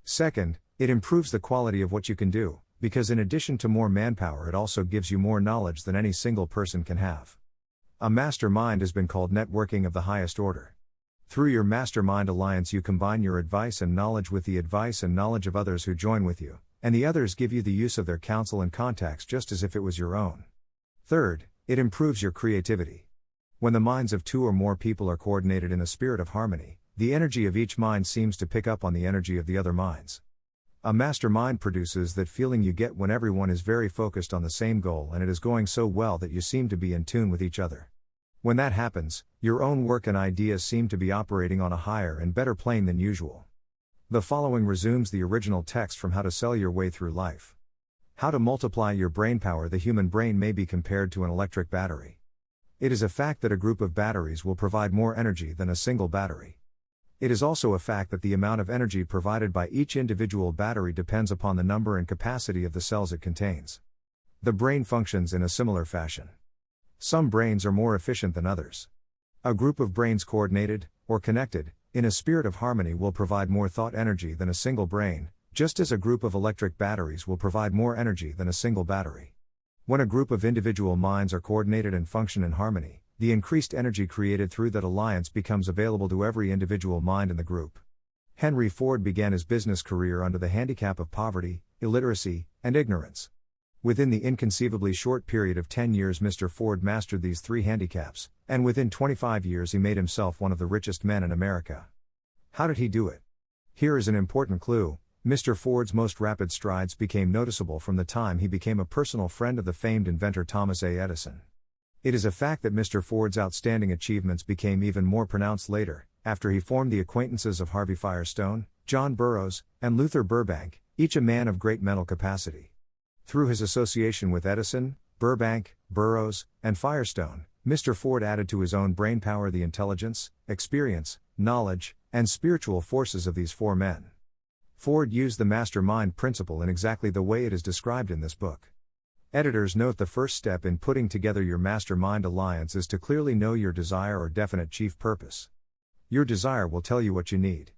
Second, it improves the quality of what you can do, because in addition to more manpower, it also gives you more knowledge than any single person can have. A mastermind has been called networking of the highest order. Through your mastermind alliance, you combine your advice and knowledge with the advice and knowledge of others who join with you, and the others give you the use of their counsel and contacts just as if it was your own. Third, it improves your creativity. When the minds of 2 or more people are coordinated in a spirit of harmony, the energy of each mind seems to pick up on the energy of the other minds. A mastermind produces that feeling you get when everyone is very focused on the same goal and it is going so well that you seem to be in tune with each other. When that happens, your own work and ideas seem to be operating on a higher and better plane than usual. The following resumes the original text from How to Sell Your Way Through Life. How to multiply your brainpower. The human brain may be compared to an electric battery. It is a fact that a group of batteries will provide more energy than a single battery. It is also a fact that the amount of energy provided by each individual battery depends upon the number and capacity of the cells it contains. The brain functions in a similar fashion. Some brains are more efficient than others. A group of brains coordinated, or connected, in a spirit of harmony will provide more thought energy than a single brain, just as a group of electric batteries will provide more energy than a single battery. When a group of individual minds are coordinated and function in harmony, the increased energy created through that alliance becomes available to every individual mind in the group. Henry Ford began his business career under the handicap of poverty, illiteracy, and ignorance. Within the inconceivably short period of 10 years, Mr. Ford mastered these 3 handicaps, and within 25 years he made himself one of the richest men in America. How did he do it? Here is an important clue. Mr. Ford's most rapid strides became noticeable from the time he became a personal friend of the famed inventor Thomas A. Edison. It is a fact that Mr. Ford's outstanding achievements became even more pronounced later, after he formed the acquaintances of Harvey Firestone, John Burroughs, and Luther Burbank, each a man of great mental capacity. Through his association with Edison, Burbank, Burroughs, and Firestone, Mr. Ford added to his own brainpower the intelligence, experience, knowledge, and spiritual forces of these 4 men. Ford used the mastermind principle in exactly the way it is described in this book. Editors note the first step in putting together your mastermind alliance is to clearly know your desire or definite chief purpose. Your desire will tell you what you need.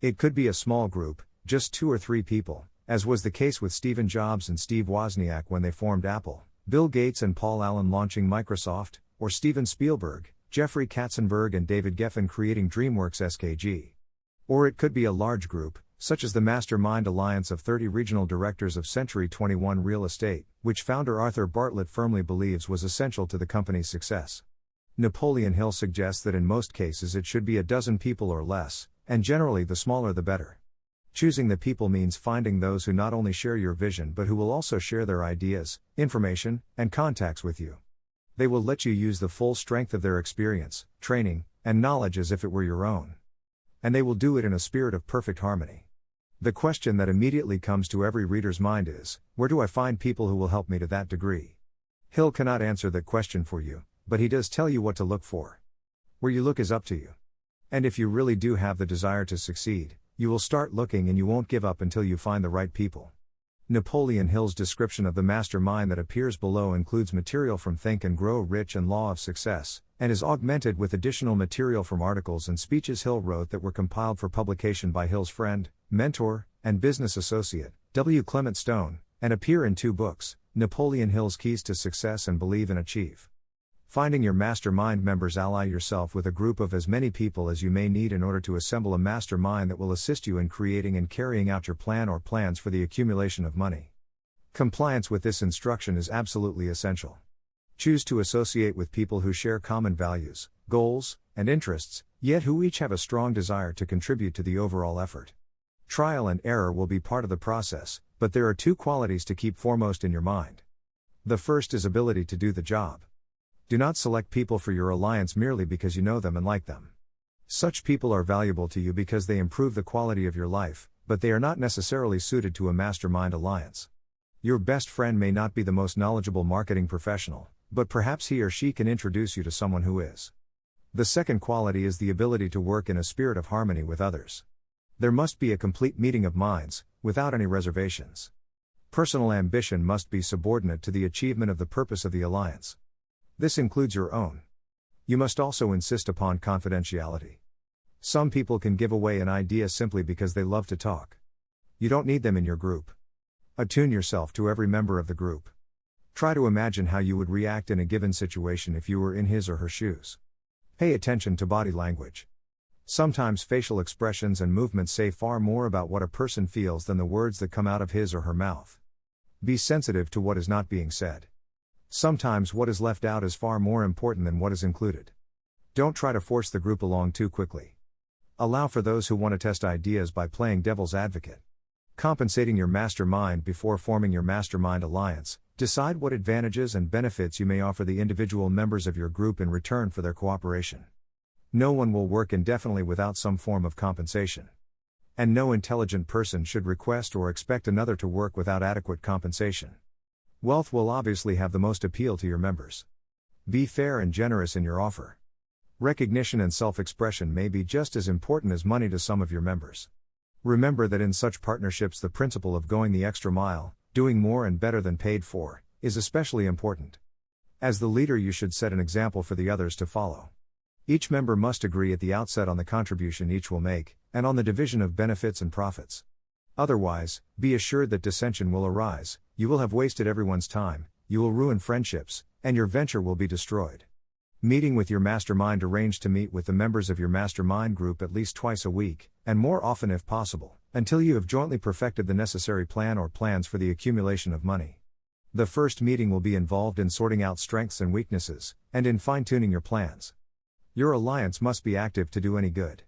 It could be a small group, just 2 or 3 people, as was the case with Stephen Jobs and Steve Wozniak when they formed Apple, Bill Gates and Paul Allen launching Microsoft, or Steven Spielberg, Jeffrey Katzenberg and David Geffen creating DreamWorks SKG. Or it could be a large group, such as the Mastermind Alliance of 30 regional directors of Century 21 Real Estate, which founder Arthur Bartlett firmly believes was essential to the company's success. Napoleon Hill suggests that in most cases it should be a dozen people or less, and generally the smaller the better. Choosing the people means finding those who not only share your vision but who will also share their ideas, information, and contacts with you. They will let you use the full strength of their experience, training, and knowledge as if it were your own. And they will do it in a spirit of perfect harmony. The question that immediately comes to every reader's mind is, where do I find people who will help me to that degree? Hill cannot answer that question for you, but he does tell you what to look for. Where you look is up to you. And if you really do have the desire to succeed, you will start looking and you won't give up until you find the right people. Napoleon Hill's description of the mastermind that appears below includes material from Think and Grow Rich and Law of Success, and is augmented with additional material from articles and speeches Hill wrote that were compiled for publication by Hill's friend, mentor, and business associate, W. Clement Stone, and appear in 2 books, Napoleon Hill's Keys to Success and Believe and Achieve. Finding your mastermind members. Ally yourself with a group of as many people as you may need in order to assemble a mastermind that will assist you in creating and carrying out your plan or plans for the accumulation of money. Compliance with this instruction is absolutely essential. Choose to associate with people who share common values, goals, and interests, yet who each have a strong desire to contribute to the overall effort. Trial and error will be part of the process, but there are 2 qualities to keep foremost in your mind. The first is ability to do the job. Do not select people for your alliance merely because you know them and like them. Such people are valuable to you because they improve the quality of your life, but they are not necessarily suited to a mastermind alliance. Your best friend may not be the most knowledgeable marketing professional, but perhaps he or she can introduce you to someone who is. The second quality is the ability to work in a spirit of harmony with others. There must be a complete meeting of minds, without any reservations. Personal ambition must be subordinate to the achievement of the purpose of the alliance. This includes your own. You must also insist upon confidentiality. Some people can give away an idea simply because they love to talk. You don't need them in your group. Attune yourself to every member of the group. Try to imagine how you would react in a given situation if you were in his or her shoes. Pay attention to body language. Sometimes facial expressions and movements say far more about what a person feels than the words that come out of his or her mouth. Be sensitive to what is not being said. Sometimes what is left out is far more important than what is included. Don't try to force the group along too quickly. Allow for those who want to test ideas by playing devil's advocate. Compensating your mastermind before forming your mastermind alliance, decide what advantages and benefits you may offer the individual members of your group in return for their cooperation. No one will work indefinitely without some form of compensation. And no intelligent person should request or expect another to work without adequate compensation. Wealth will obviously have the most appeal to your members. Be fair and generous in your offer. Recognition and self-expression may be just as important as money to some of your members. Remember that in such partnerships the principle of going the extra mile, doing more and better than paid for, is especially important. As the leader, you should set an example for the others to follow. Each member must agree at the outset on the contribution each will make, and on the division of benefits and profits. Otherwise, be assured that dissension will arise, you will have wasted everyone's time, you will ruin friendships, and your venture will be destroyed. Meeting with your mastermind. Arrange to meet with the members of your mastermind group at least twice a week, and more often if possible, until you have jointly perfected the necessary plan or plans for the accumulation of money. The first meeting will be involved in sorting out strengths and weaknesses, and in fine-tuning your plans. Your alliance must be active to do any good.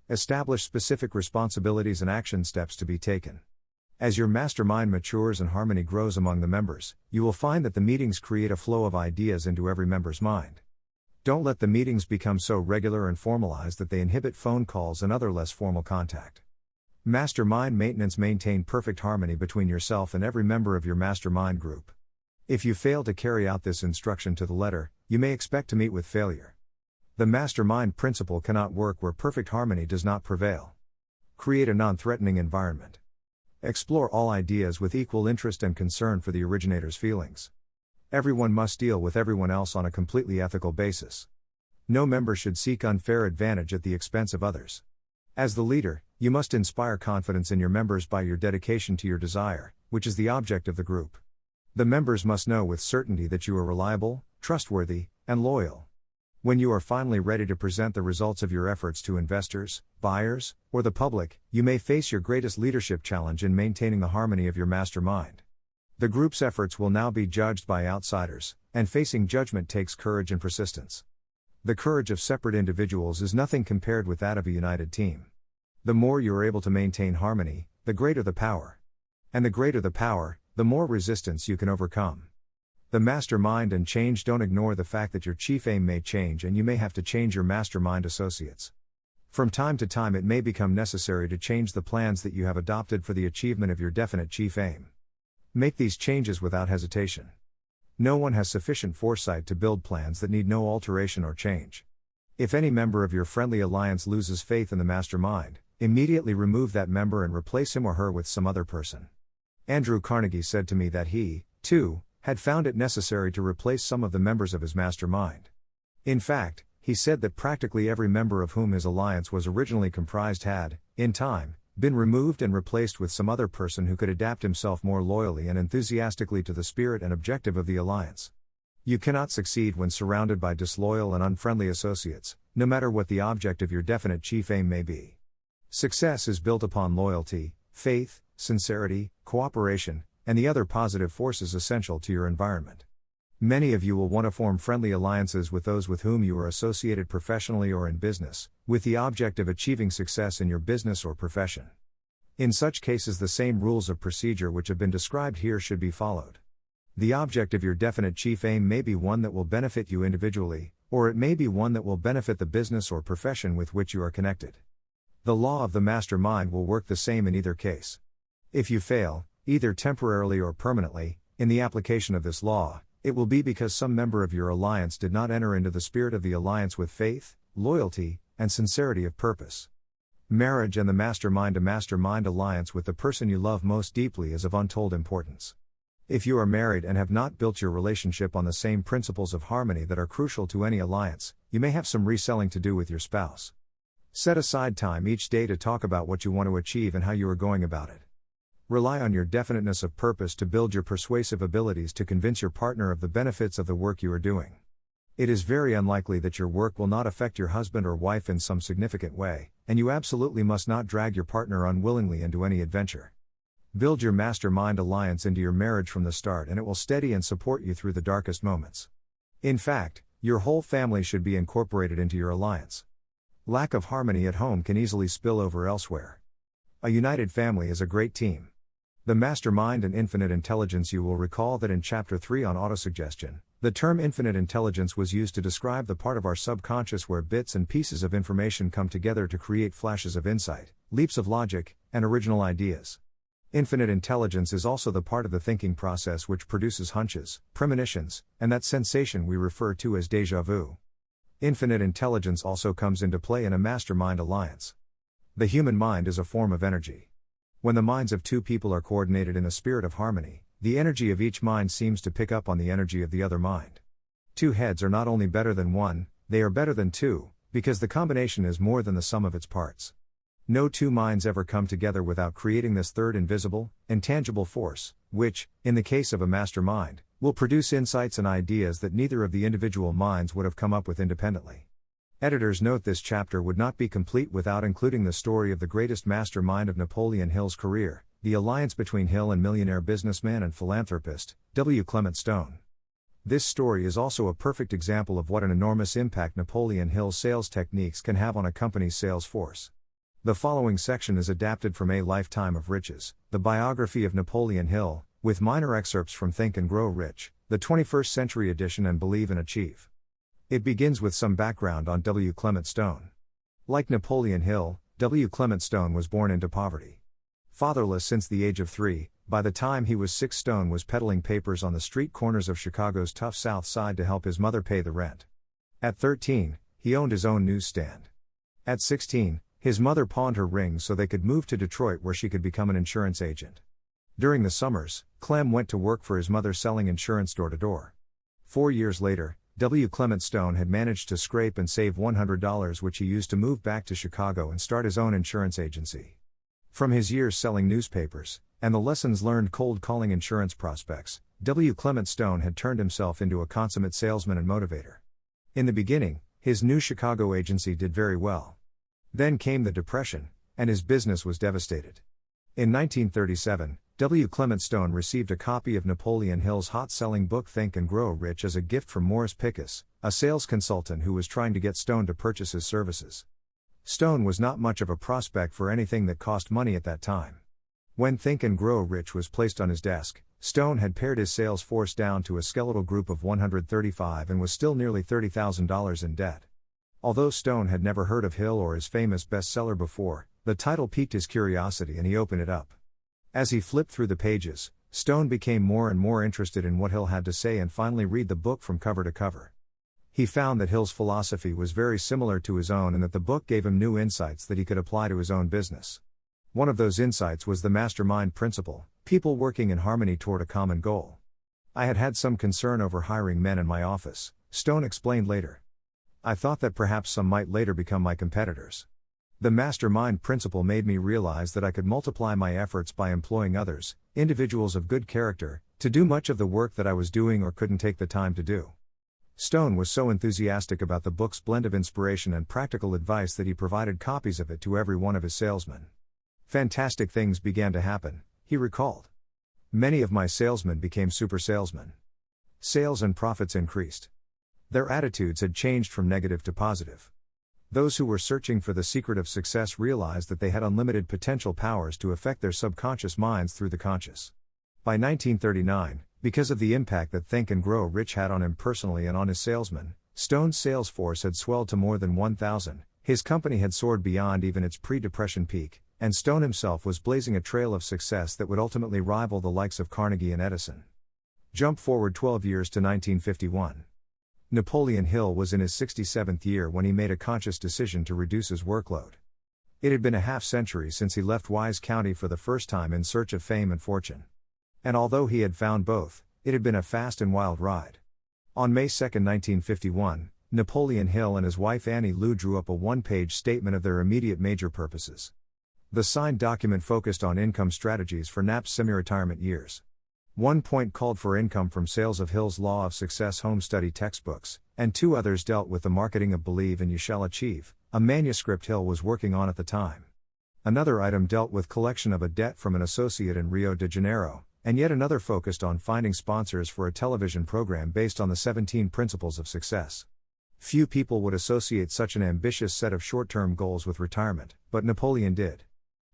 Establish specific responsibilities and action steps to be taken. As your mastermind matures and harmony grows among the members, you will find that the meetings create a flow of ideas into every member's mind. Don't let the meetings become so regular and formalized that they inhibit phone calls and other less formal contact. Mastermind maintenance. Maintain perfect harmony between yourself and every member of your mastermind group. If you fail to carry out this instruction to the letter, you may expect to meet with failure. The mastermind principle cannot work where perfect harmony does not prevail. Create a non-threatening environment. Explore all ideas with equal interest and concern for the originator's feelings. Everyone must deal with everyone else on a completely ethical basis. No member should seek unfair advantage at the expense of others. As the leader, you must inspire confidence in your members by your dedication to your desire, which is the object of the group. The members must know with certainty that you are reliable, trustworthy, and loyal. When you are finally ready to present the results of your efforts to investors, buyers, or the public, you may face your greatest leadership challenge in maintaining the harmony of your mastermind. The group's efforts will now be judged by outsiders, and facing judgment takes courage and persistence. The courage of separate individuals is nothing compared with that of a united team. The more you are able to maintain harmony, the greater the power. And the greater the power, the more resistance you can overcome. The mastermind and change. Don't ignore the fact that your chief aim may change and you may have to change your mastermind associates. From time to time it may become necessary to change the plans that you have adopted for the achievement of your definite chief aim. Make these changes without hesitation. No one has sufficient foresight to build plans that need no alteration or change. If any member of your friendly alliance loses faith in the mastermind, immediately remove that member and replace him or her with some other person. Andrew Carnegie said to me that he, too, had found it necessary to replace some of the members of his mastermind. In fact, he said that practically every member of whom his alliance was originally comprised had, in time, been removed and replaced with some other person who could adapt himself more loyally and enthusiastically to the spirit and objective of the alliance. You cannot succeed when surrounded by disloyal and unfriendly associates, no matter what the object of your definite chief aim may be. Success is built upon loyalty, faith, sincerity, cooperation, and the other positive forces essential to your environment. Many of you will want to form friendly alliances with those with whom you are associated professionally or in business, with the object of achieving success in your business or profession. In such cases, the same rules of procedure which have been described here should be followed. The object of your definite chief aim may be one that will benefit you individually, or it may be one that will benefit the business or profession with which you are connected. The law of the mastermind will work the same in either case. If you fail, either temporarily or permanently, in the application of this law, it will be because some member of your alliance did not enter into the spirit of the alliance with faith, loyalty, and sincerity of purpose. Marriage and the mastermind. A mastermind alliance with the person you love most deeply is of untold importance. If you are married and have not built your relationship on the same principles of harmony that are crucial to any alliance, you may have some reselling to do with your spouse. Set aside time each day to talk about what you want to achieve and how you are going about it. Rely on your definiteness of purpose to build your persuasive abilities to convince your partner of the benefits of the work you are doing. It is very unlikely that your work will not affect your husband or wife in some significant way, and you absolutely must not drag your partner unwillingly into any adventure. Build your mastermind alliance into your marriage from the start, and it will steady and support you through the darkest moments. In fact, your whole family should be incorporated into your alliance. Lack of harmony at home can easily spill over elsewhere. A united family is a great team. The mastermind and infinite intelligence. You will recall that in Chapter 3 on autosuggestion, the term infinite intelligence was used to describe the part of our subconscious where bits and pieces of information come together to create flashes of insight, leaps of logic, and original ideas. Infinite intelligence is also the part of the thinking process which produces hunches, premonitions, and that sensation we refer to as déjà vu. Infinite intelligence also comes into play in a mastermind alliance. The human mind is a form of energy. When the minds of two people are coordinated in a spirit of harmony, the energy of each mind seems to pick up on the energy of the other mind. Two heads are not only better than one, they are better than two, because the combination is more than the sum of its parts. No two minds ever come together without creating this third invisible, intangible force, which, in the case of a mastermind, will produce insights and ideas that neither of the individual minds would have come up with independently. Editors note this chapter would not be complete without including the story of the greatest mastermind of Napoleon Hill's career, the alliance between Hill and millionaire businessman and philanthropist, W. Clement Stone. This story is also a perfect example of what an enormous impact Napoleon Hill's sales techniques can have on a company's sales force. The following section is adapted from A Lifetime of Riches, the biography of Napoleon Hill, with minor excerpts from Think and Grow Rich, the 21st Century Edition and Believe and Achieve. It begins with some background on W. Clement Stone. Like Napoleon Hill, W. Clement Stone was born into poverty. Fatherless since the age of 3, by the time he was 6, Stone was peddling papers on the street corners of Chicago's tough South Side to help his mother pay the rent. At 13, he owned his own newsstand. At 16, his mother pawned her rings so they could move to Detroit where she could become an insurance agent. During the summers, Clem went to work for his mother selling insurance door to door. 4 years later, W. Clement Stone had managed to scrape and save $100 which he used to move back to Chicago and start his own insurance agency. From his years selling newspapers, and the lessons learned cold calling insurance prospects, W. Clement Stone had turned himself into a consummate salesman and motivator. In the beginning, his new Chicago agency did very well. Then came the Depression, and his business was devastated. In 1937, W. Clement Stone received a copy of Napoleon Hill's hot-selling book Think and Grow Rich as a gift from Morris Pickus, a sales consultant who was trying to get Stone to purchase his services. Stone was not much of a prospect for anything that cost money at that time. When Think and Grow Rich was placed on his desk, Stone had pared his sales force down to a skeletal group of 135 and was still nearly $30,000 in debt. Although Stone had never heard of Hill or his famous bestseller before, the title piqued his curiosity and he opened it up. As he flipped through the pages, Stone became more and more interested in what Hill had to say and finally read the book from cover to cover. He found that Hill's philosophy was very similar to his own and that the book gave him new insights that he could apply to his own business. One of those insights was the mastermind principle, people working in harmony toward a common goal. I had had some concern over hiring men in my office, Stone explained later. I thought that perhaps some might later become my competitors. The mastermind principle made me realize that I could multiply my efforts by employing others, individuals of good character, to do much of the work that I was doing or couldn't take the time to do. Stone was so enthusiastic about the book's blend of inspiration and practical advice that he provided copies of it to every one of his salesmen. Fantastic things began to happen, he recalled. Many of my salesmen became super salesmen. Sales and profits increased. Their attitudes had changed from negative to positive. Those who were searching for the secret of success realized that they had unlimited potential powers to affect their subconscious minds through the conscious. By 1939, Because of the impact that Think and Grow Rich had on him personally and on his salesmen, Stone's sales force had swelled to more than 1,000, his company had soared beyond even its pre-depression peak, and Stone himself was blazing a trail of success that would ultimately rival the likes of Carnegie and Edison. Jump forward 12 years to 1951. Napoleon Hill was in his 67th year when he made a conscious decision to reduce his workload. It had been a half-century since he left Wise County for the first time in search of fame and fortune. And although he had found both, it had been a fast and wild ride. On May 2, 1951, Napoleon Hill and his wife Annie Lou drew up a one-page statement of their immediate major purposes. The signed document focused on income strategies for Nap's semi-retirement years. One point called for income from sales of Hill's Law of Success home study textbooks, and two others dealt with the marketing of Believe and You Shall Achieve, a manuscript Hill was working on at the time. Another item dealt with collection of a debt from an associate in Rio de Janeiro, and yet another focused on finding sponsors for a television program based on the 17 Principles of Success. Few people would associate such an ambitious set of short-term goals with retirement, but Napoleon did.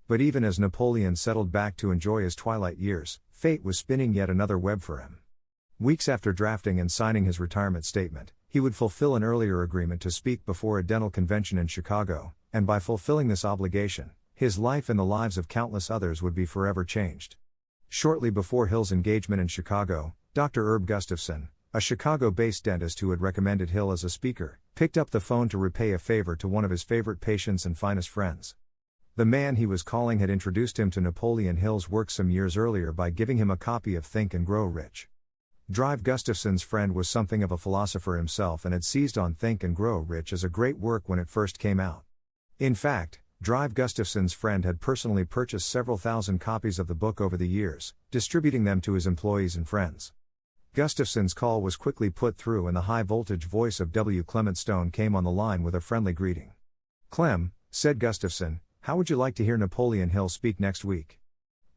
But even as Napoleon settled back to enjoy his twilight years, fate was spinning yet another web for him. Weeks after drafting and signing his retirement statement, he would fulfill an earlier agreement to speak before a dental convention in Chicago, and by fulfilling this obligation, his life and the lives of countless others would be forever changed. Shortly before Hill's engagement in Chicago, Dr. Herb Gustafson, a Chicago-based dentist who had recommended Hill as a speaker, picked up the phone to repay a favor to one of his favorite patients and finest friends. The man he was calling had introduced him to Napoleon Hill's work some years earlier by giving him a copy of Think and Grow Rich. Drive Gustafson's friend was something of a philosopher himself and had seized on Think and Grow Rich as a great work when it first came out. In fact, Drive Gustafson's friend had personally purchased several thousand copies of the book over the years, distributing them to his employees and friends. Gustafson's call was quickly put through and the high-voltage voice of W. Clement Stone came on the line with a friendly greeting. "Clem," said Gustafson, "how would you like to hear Napoleon Hill speak next week?"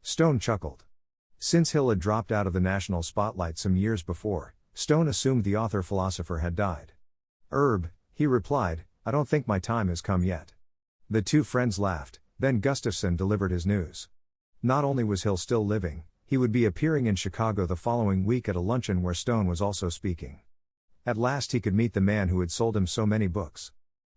Stone chuckled. Since Hill had dropped out of the national spotlight some years before, Stone assumed the author-philosopher had died. "Herb," he replied, "I don't think my time has come yet." The two friends laughed, then Gustafson delivered his news. Not only was Hill still living, he would be appearing in Chicago the following week at a luncheon where Stone was also speaking. At last he could meet the man who had sold him so many books.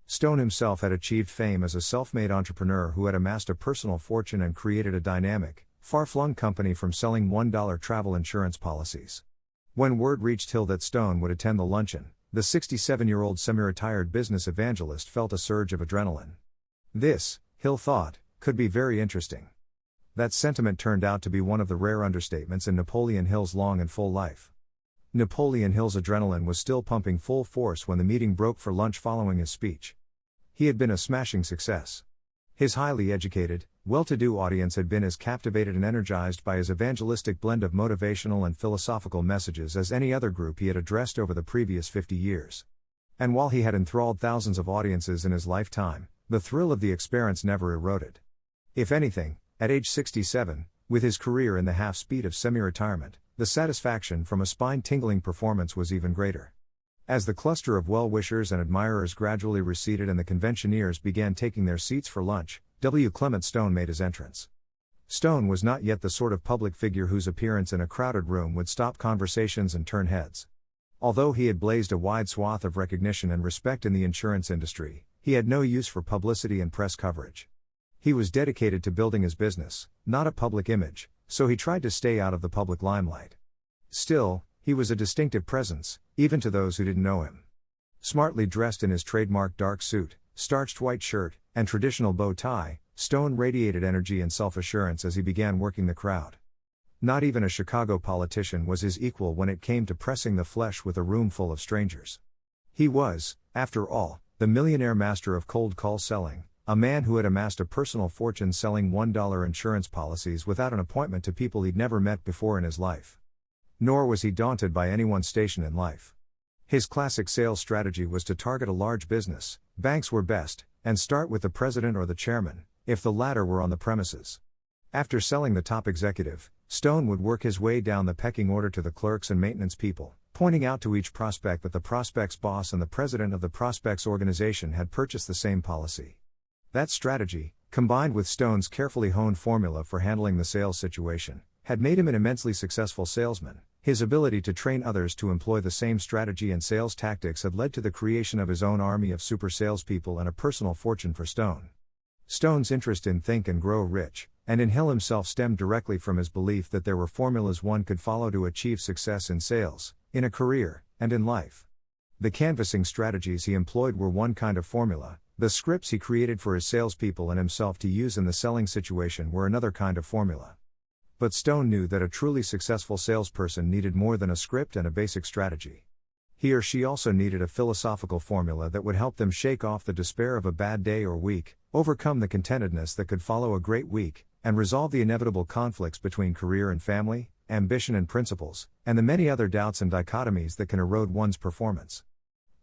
Stone himself had achieved fame as a self-made entrepreneur who had amassed a personal fortune and created a dynamic, far-flung company from selling $1 travel insurance policies. When word reached Hill that Stone would attend the luncheon, the 67-year-old semi-retired business evangelist felt a surge of adrenaline. This, Hill thought, could be very interesting. That sentiment turned out to be one of the rare understatements in Napoleon Hill's long and full life. Napoleon Hill's adrenaline was still pumping full force when the meeting broke for lunch following his speech. He had been a smashing success. His highly educated, well-to-do audience had been as captivated and energized by his evangelistic blend of motivational and philosophical messages as any other group he had addressed over the previous 50 years. And while he had enthralled thousands of audiences in his lifetime, the thrill of the experience never eroded. If anything, at age 67, with his career in the half-speed of semi-retirement, the satisfaction from a spine-tingling performance was even greater. As the cluster of well-wishers and admirers gradually receded and the conventioneers began taking their seats for lunch, W. Clement Stone made his entrance. Stone was not yet the sort of public figure whose appearance in a crowded room would stop conversations and turn heads. Although he had blazed a wide swath of recognition and respect in the insurance industry, he had no use for publicity and press coverage. He was dedicated to building his business, not a public image, so he tried to stay out of the public limelight. Still, he was a distinctive presence, even to those who didn't know him. Smartly dressed in his trademark dark suit, starched white shirt, and traditional bow tie, Stone radiated energy and self-assurance as he began working the crowd. Not even a Chicago politician was his equal when it came to pressing the flesh with a room full of strangers. He was, after all, the millionaire master of cold call selling, a man who had amassed a personal fortune selling $1 insurance policies without an appointment to people he'd never met before in his life. Nor was he daunted by anyone's station in life. His classic sales strategy was to target a large business, banks were best, and start with the president or the chairman, if the latter were on the premises. After selling the top executive, Stone would work his way down the pecking order to the clerks and maintenance people, pointing out to each prospect that the prospect's boss and the president of the prospect's organization had purchased the same policy. That strategy, combined with Stone's carefully honed formula for handling the sales situation, had made him an immensely successful salesman, His ability to train others to employ the same strategy and sales tactics had led to the creation of his own army of super salespeople and a personal fortune for Stone. Stone's interest in Think and Grow Rich, and in Hill himself stemmed directly from his belief that there were formulas one could follow to achieve success in sales, in a career, and in life. The canvassing strategies he employed were one kind of formula, the scripts he created for his salespeople and himself to use in the selling situation were another kind of formula. But Stone knew that a truly successful salesperson needed more than a script and a basic strategy. He or she also needed a philosophical formula that would help them shake off the despair of a bad day or week, overcome the contentedness that could follow a great week, and resolve the inevitable conflicts between career and family, ambition and principles, and the many other doubts and dichotomies that can erode one's performance.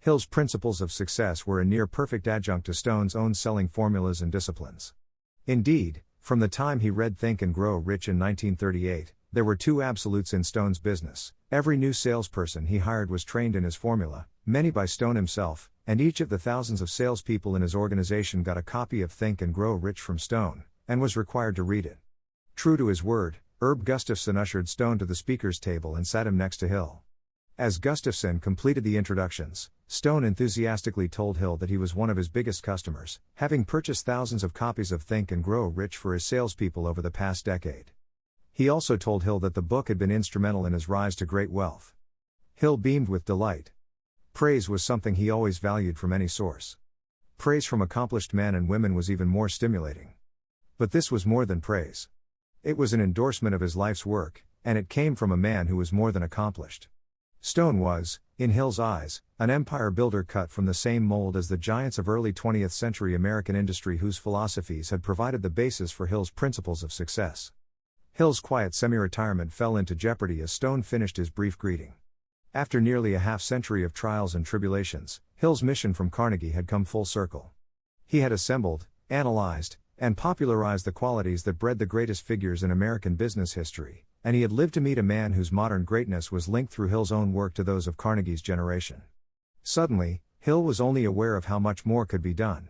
Hill's principles of success were a near-perfect adjunct to Stone's own selling formulas and disciplines. Indeed, from the time he read Think and Grow Rich in 1938, there were two absolutes in Stone's business. Every new salesperson he hired was trained in his formula, many by Stone himself, and each of the thousands of salespeople in his organization got a copy of Think and Grow Rich from Stone, and was required to read it. True to his word, Herb Gustafson ushered Stone to the speaker's table and sat him next to Hill. As Gustafson completed the introductions, Stone enthusiastically told Hill that he was one of his biggest customers, having purchased thousands of copies of Think and Grow Rich for his salespeople over the past decade. He also told Hill that the book had been instrumental in his rise to great wealth. Hill beamed with delight. Praise was something he always valued from any source. Praise from accomplished men and women was even more stimulating. But this was more than praise. It was an endorsement of his life's work, and it came from a man who was more than accomplished. Stone was, in Hill's eyes, an empire builder cut from the same mold as the giants of early 20th century American industry whose philosophies had provided the basis for Hill's principles of success. Hill's quiet semi-retirement fell into jeopardy as Stone finished his brief greeting. After nearly a half-century of trials and tribulations, Hill's mission from Carnegie had come full circle. He had assembled, analyzed, and popularized the qualities that bred the greatest figures in American business history, and he had lived to meet a man whose modern greatness was linked through Hill's own work to those of Carnegie's generation. Suddenly, Hill was only aware of how much more could be done.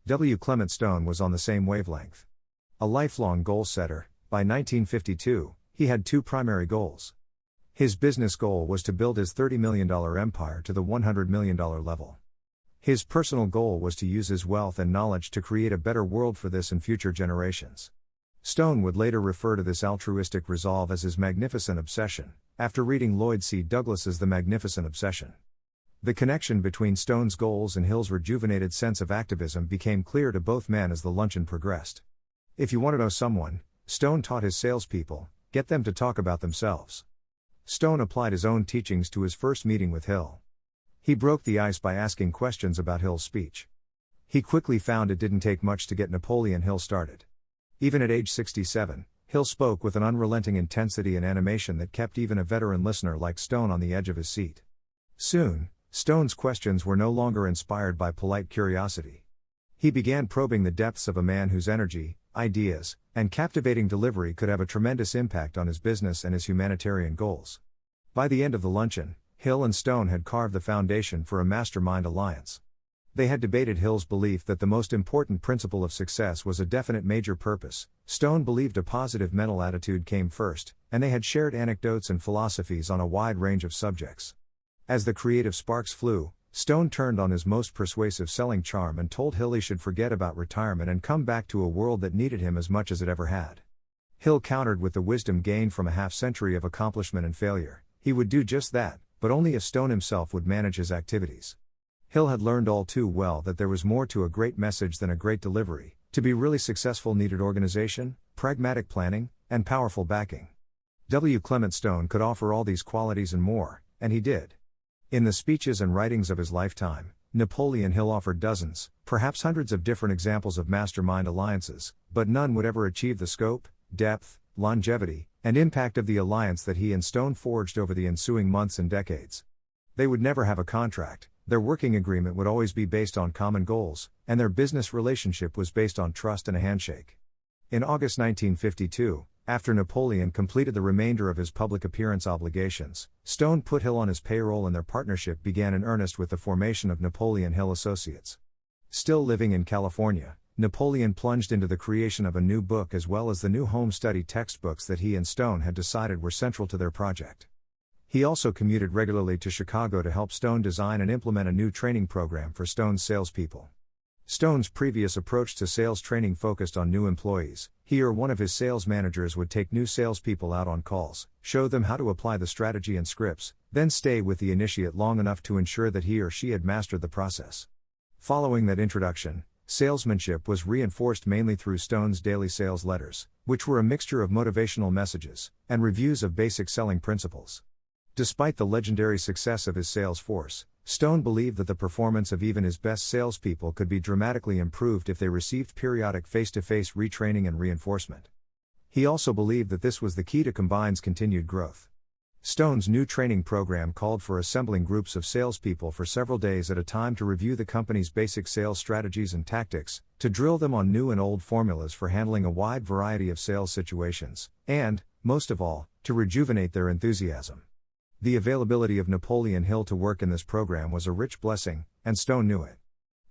W. Clement Stone was on the same wavelength. A lifelong goal-setter, by 1952, he had two primary goals. His business goal was to build his $30 million empire to the $100 million level. His personal goal was to use his wealth and knowledge to create a better world for this and future generations. Stone would later refer to this altruistic resolve as his magnificent obsession, after reading Lloyd C. Douglas's The Magnificent Obsession. The connection between Stone's goals and Hill's rejuvenated sense of activism became clear to both men as the luncheon progressed. If you want to know someone, Stone taught his salespeople, get them to talk about themselves. Stone applied his own teachings to his first meeting with Hill. He broke the ice by asking questions about Hill's speech. He quickly found it didn't take much to get Napoleon Hill started. Even at age 67, Hill spoke with an unrelenting intensity and animation that kept even a veteran listener like Stone on the edge of his seat. Soon, Stone's questions were no longer inspired by polite curiosity. He began probing the depths of a man whose energy, ideas, and captivating delivery could have a tremendous impact on his business and his humanitarian goals. By the end of the luncheon, Hill and Stone had carved the foundation for a mastermind alliance. They had debated Hill's belief that the most important principle of success was a definite major purpose. Stone believed a positive mental attitude came first, and they had shared anecdotes and philosophies on a wide range of subjects. As the creative sparks flew, Stone turned on his most persuasive selling charm and told Hill he should forget about retirement and come back to a world that needed him as much as it ever had. Hill countered with the wisdom gained from a half-century of accomplishment and failure. He would do just that, but only if Stone himself would manage his activities. Hill had learned all too well that there was more to a great message than a great delivery. To be really successful needed organization, pragmatic planning, and powerful backing. W. Clement Stone could offer all these qualities and more, and he did. In the speeches and writings of his lifetime, Napoleon Hill offered dozens, perhaps hundreds of different examples of mastermind alliances, but none would ever achieve the scope, depth, longevity, and impact of the alliance that he and Stone forged over the ensuing months and decades. They would never have a contract, their working agreement would always be based on common goals, and their business relationship was based on trust and a handshake. In August 1952, after Napoleon completed the remainder of his public appearance obligations, Stone put Hill on his payroll and their partnership began in earnest with the formation of Napoleon Hill Associates. Still living in California, Napoleon plunged into the creation of a new book as well as the new home study textbooks that he and Stone had decided were central to their project. He also commuted regularly to Chicago to help Stone design and implement a new training program for Stone's salespeople. Stone's previous approach to sales training focused on new employees. He or one of his sales managers would take new salespeople out on calls, show them how to apply the strategy and scripts, then stay with the initiate long enough to ensure that he or she had mastered the process. Following that introduction, salesmanship was reinforced mainly through Stone's daily sales letters, which were a mixture of motivational messages and reviews of basic selling principles. Despite the legendary success of his sales force, Stone believed that the performance of even his best salespeople could be dramatically improved if they received periodic face-to-face retraining and reinforcement. He also believed that this was the key to Combine's continued growth. Stone's new training program called for assembling groups of salespeople for several days at a time to review the company's basic sales strategies and tactics, to drill them on new and old formulas for handling a wide variety of sales situations, and, most of all, to rejuvenate their enthusiasm. The availability of Napoleon Hill to work in this program was a rich blessing, and Stone knew it.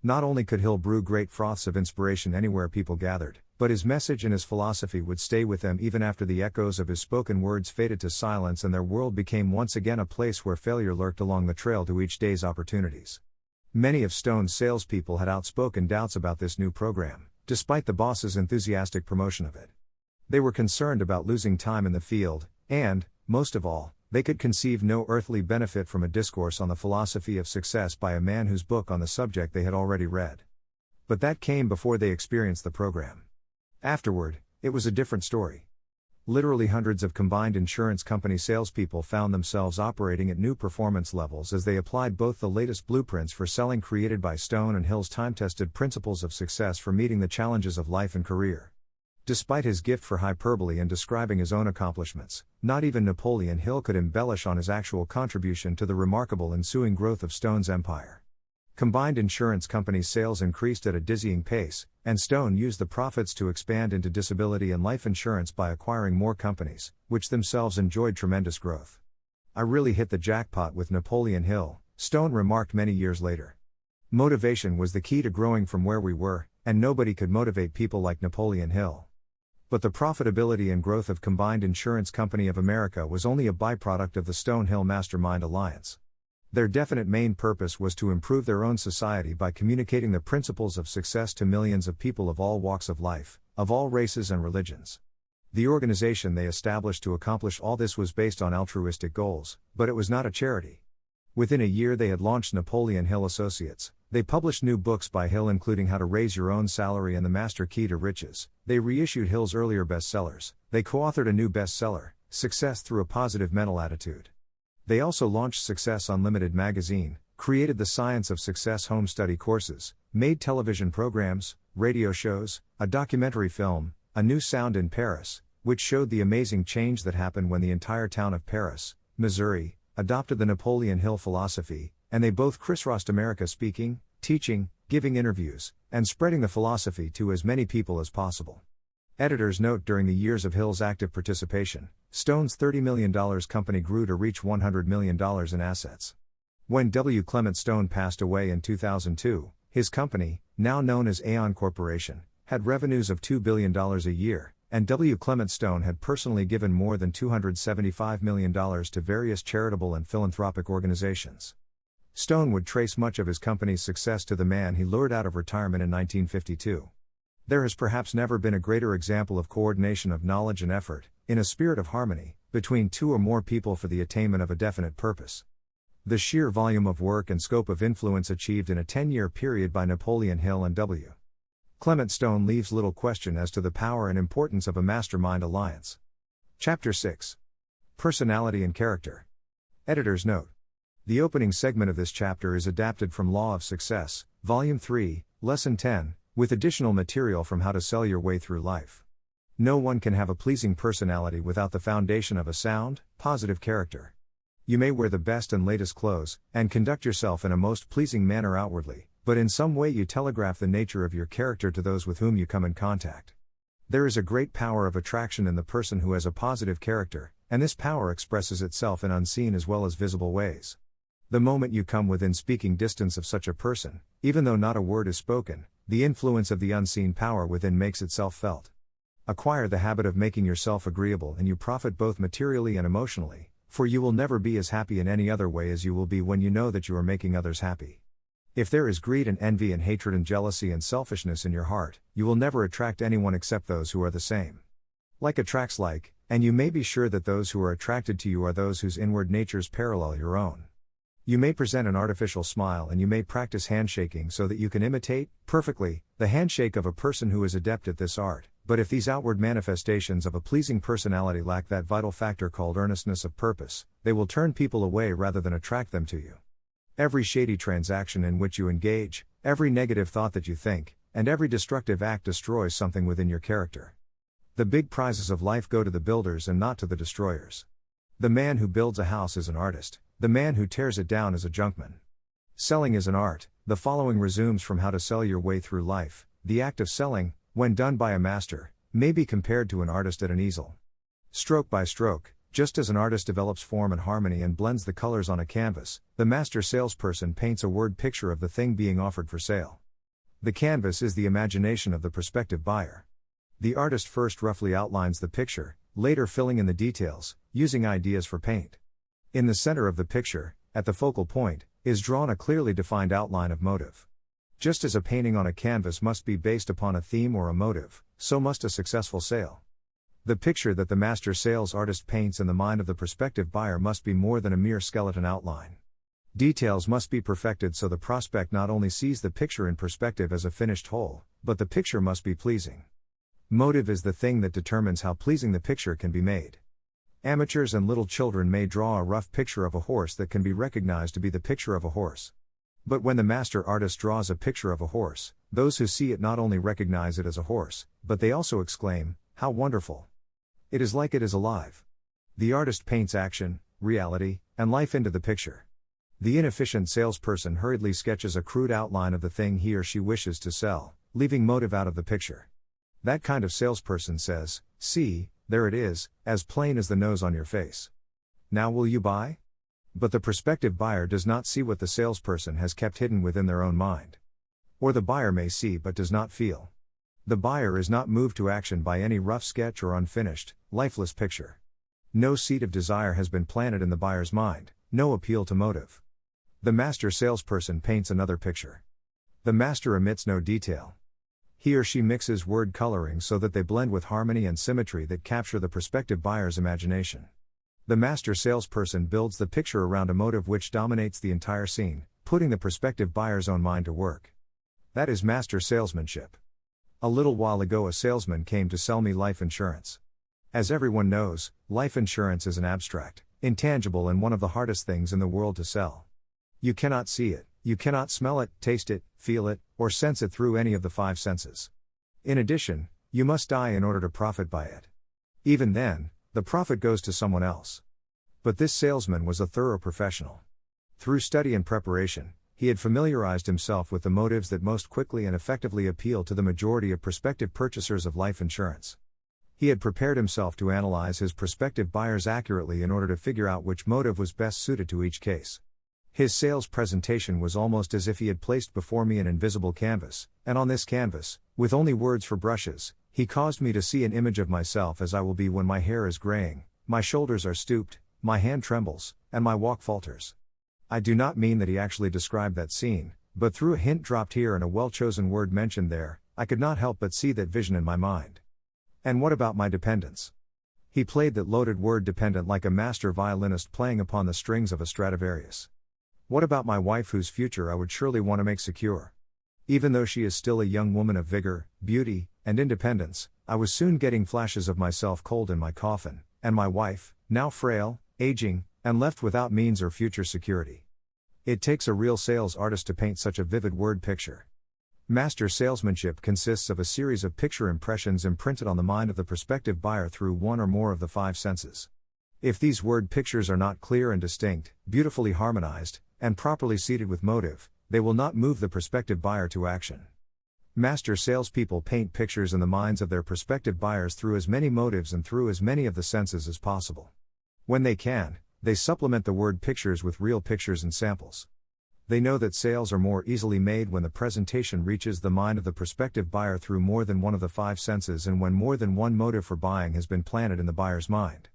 Not only could Hill brew great froths of inspiration anywhere people gathered, but his message and his philosophy would stay with them even after the echoes of his spoken words faded to silence and their world became once again a place where failure lurked along the trail to each day's opportunities. Many of Stone's salespeople had outspoken doubts about this new program, despite the boss's enthusiastic promotion of it. They were concerned about losing time in the field, and, most of all, they could conceive no earthly benefit from a discourse on the philosophy of success by a man whose book on the subject they had already read. But that came before they experienced the program. Afterward, it was a different story. Literally hundreds of combined insurance company salespeople found themselves operating at new performance levels as they applied both the latest blueprints for selling created by Stone and Hill's time-tested principles of success for meeting the challenges of life and career. Despite his gift for hyperbole and describing his own accomplishments, not even Napoleon Hill could embellish on his actual contribution to the remarkable ensuing growth of Stone's empire. Combined insurance companies' sales increased at a dizzying pace, and Stone used the profits to expand into disability and life insurance by acquiring more companies, which themselves enjoyed tremendous growth. "I really hit the jackpot with Napoleon Hill," Stone remarked many years later. "Motivation was the key to growing from where we were, and nobody could motivate people like Napoleon Hill." But the profitability and growth of Combined Insurance Company of America was only a byproduct of the Stone-Hill Mastermind Alliance. Their definite main purpose was to improve their own society by communicating the principles of success to millions of people of all walks of life, of all races and religions. The organization they established to accomplish all this was based on altruistic goals, but it was not a charity. Within a year they had launched Napoleon Hill Associates. They published new books by Hill including How to Raise Your Own Salary and The Master Key to Riches. They reissued Hill's earlier bestsellers. They co-authored a new bestseller, Success Through a Positive Mental Attitude. They also launched Success Unlimited magazine, created the Science of Success home study courses, made television programs, radio shows, a documentary film, A New Sound in Paris, which showed the amazing change that happened when the entire town of Paris, Missouri, adopted the Napoleon Hill philosophy, and they both crisscrossed America speaking, teaching, giving interviews, and spreading the philosophy to as many people as possible. Editors note during the years of Hill's active participation, Stone's $30 million company grew to reach $100 million in assets. When W. Clement Stone passed away in 2002, his company, now known as Aon Corporation, had revenues of $2 billion a year, and W. Clement Stone had personally given more than $275 million to various charitable and philanthropic organizations. Stone would trace much of his company's success to the man he lured out of retirement in 1952. There has perhaps never been a greater example of coordination of knowledge and effort, in a spirit of harmony, between two or more people for the attainment of a definite purpose. The sheer volume of work and scope of influence achieved in a 10-year period by Napoleon Hill and W. Clement Stone leaves little question as to the power and importance of a mastermind alliance. Chapter 6. Personality and Character. Editor's Note. The opening segment of this chapter is adapted from Law of Success, Volume 3, Lesson 10, with additional material from How to Sell Your Way Through Life. No one can have a pleasing personality without the foundation of a sound, positive character. You may wear the best and latest clothes, and conduct yourself in a most pleasing manner outwardly, but in some way you telegraph the nature of your character to those with whom you come in contact. There is a great power of attraction in the person who has a positive character, and this power expresses itself in unseen as well as visible ways. The moment you come within speaking distance of such a person, even though not a word is spoken, the influence of the unseen power within makes itself felt. Acquire the habit of making yourself agreeable and you profit both materially and emotionally, For you will never be as happy in any other way as you will be when you know that you are making others happy. If there is greed and envy and hatred and jealousy and selfishness in your heart, you will never attract anyone except those who are the same. Like attracts like, and you may be sure that those who are attracted to you are those whose inward natures parallel your own. You may present an artificial smile and you may practice handshaking so that you can imitate, perfectly, the handshake of a person who is adept at this art, but if these outward manifestations of a pleasing personality lack that vital factor called earnestness of purpose, they will turn people away rather than attract them to you. Every shady transaction in which you engage, every negative thought that you think, and every destructive act destroys something within your character. The big prizes of life go to the builders and not to the destroyers. The man who builds a house is an artist, the man who tears it down is a junkman. Selling is an art. The following resumes from How to Sell Your Way Through Life. The act of selling, when done by a master, may be compared to an artist at an easel. Stroke by stroke, just as an artist develops form and harmony and blends the colors on a canvas, the master salesperson paints a word picture of the thing being offered for sale. The canvas is the imagination of the prospective buyer. The artist first roughly outlines the picture, later filling in the details, using ideas for paint. In the center of the picture, at the focal point, is drawn a clearly defined outline of motive. Just as a painting on a canvas must be based upon a theme or a motive, so must a successful sale. The picture that the master sales artist paints in the mind of the prospective buyer must be more than a mere skeleton outline. Details must be perfected so the prospect not only sees the picture in perspective as a finished whole, but the picture must be pleasing. Motive is the thing that determines how pleasing the picture can be made. Amateurs and little children may draw a rough picture of a horse that can be recognized to be the picture of a horse. But when the master artist draws a picture of a horse, those who see it not only recognize it as a horse, but they also exclaim, "How wonderful! It is like it is alive." The artist paints action, reality, and life into the picture. The inefficient salesperson hurriedly sketches a crude outline of the thing he or she wishes to sell, leaving motive out of the picture. That kind of salesperson says, "See, there it is, as plain as the nose on your face. Now will you buy?" But the prospective buyer does not see what the salesperson has kept hidden within their own mind. Or the buyer may see but does not feel. The buyer is not moved to action by any rough sketch or unfinished, lifeless picture. No seed of desire has been planted in the buyer's mind, no appeal to motive. The master salesperson paints another picture. The master omits no detail. He or she mixes word coloring so that they blend with harmony and symmetry that capture the prospective buyer's imagination. The master salesperson builds the picture around a motive which dominates the entire scene, putting the prospective buyer's own mind to work. That is master salesmanship. A little while ago a salesman came to sell me life insurance. As everyone knows, life insurance is an abstract, intangible and one of the hardest things in the world to sell. You cannot see it, you cannot smell it, taste it, feel it, or sense it through any of the five senses. In addition, you must die in order to profit by it. Even then, the profit goes to someone else. But this salesman was a thorough professional. Through study and preparation, he had familiarized himself with the motives that most quickly and effectively appeal to the majority of prospective purchasers of life insurance. He had prepared himself to analyze his prospective buyers accurately in order to figure out which motive was best suited to each case. His sales presentation was almost as if he had placed before me an invisible canvas, and on this canvas, with only words for brushes, he caused me to see an image of myself as I will be when my hair is graying, my shoulders are stooped, my hand trembles, and my walk falters. I do not mean that he actually described that scene, but through a hint dropped here and a well-chosen word mentioned there, I could not help but see that vision in my mind. And what about my dependents? He played that loaded word dependent like a master violinist playing upon the strings of a Stradivarius. What about my wife whose future I would surely want to make secure? Even though she is still a young woman of vigor, beauty, and independence, I was soon getting flashes of myself cold in my coffin, and my wife, now frail, aging, and left without means or future security. It takes a real sales artist to paint such a vivid word picture. Master salesmanship consists of a series of picture impressions imprinted on the mind of the prospective buyer through one or more of the five senses. If these word pictures are not clear and distinct, beautifully harmonized, and properly seated with motive, they will not move the prospective buyer to action. Master salespeople paint pictures in the minds of their prospective buyers through as many motives and through as many of the senses as possible. When they can, they supplement the word pictures with real pictures and samples. They know that sales are more easily made when the presentation reaches the mind of the prospective buyer through more than one of the five senses and when more than one motive for buying has been planted in the buyer's mind.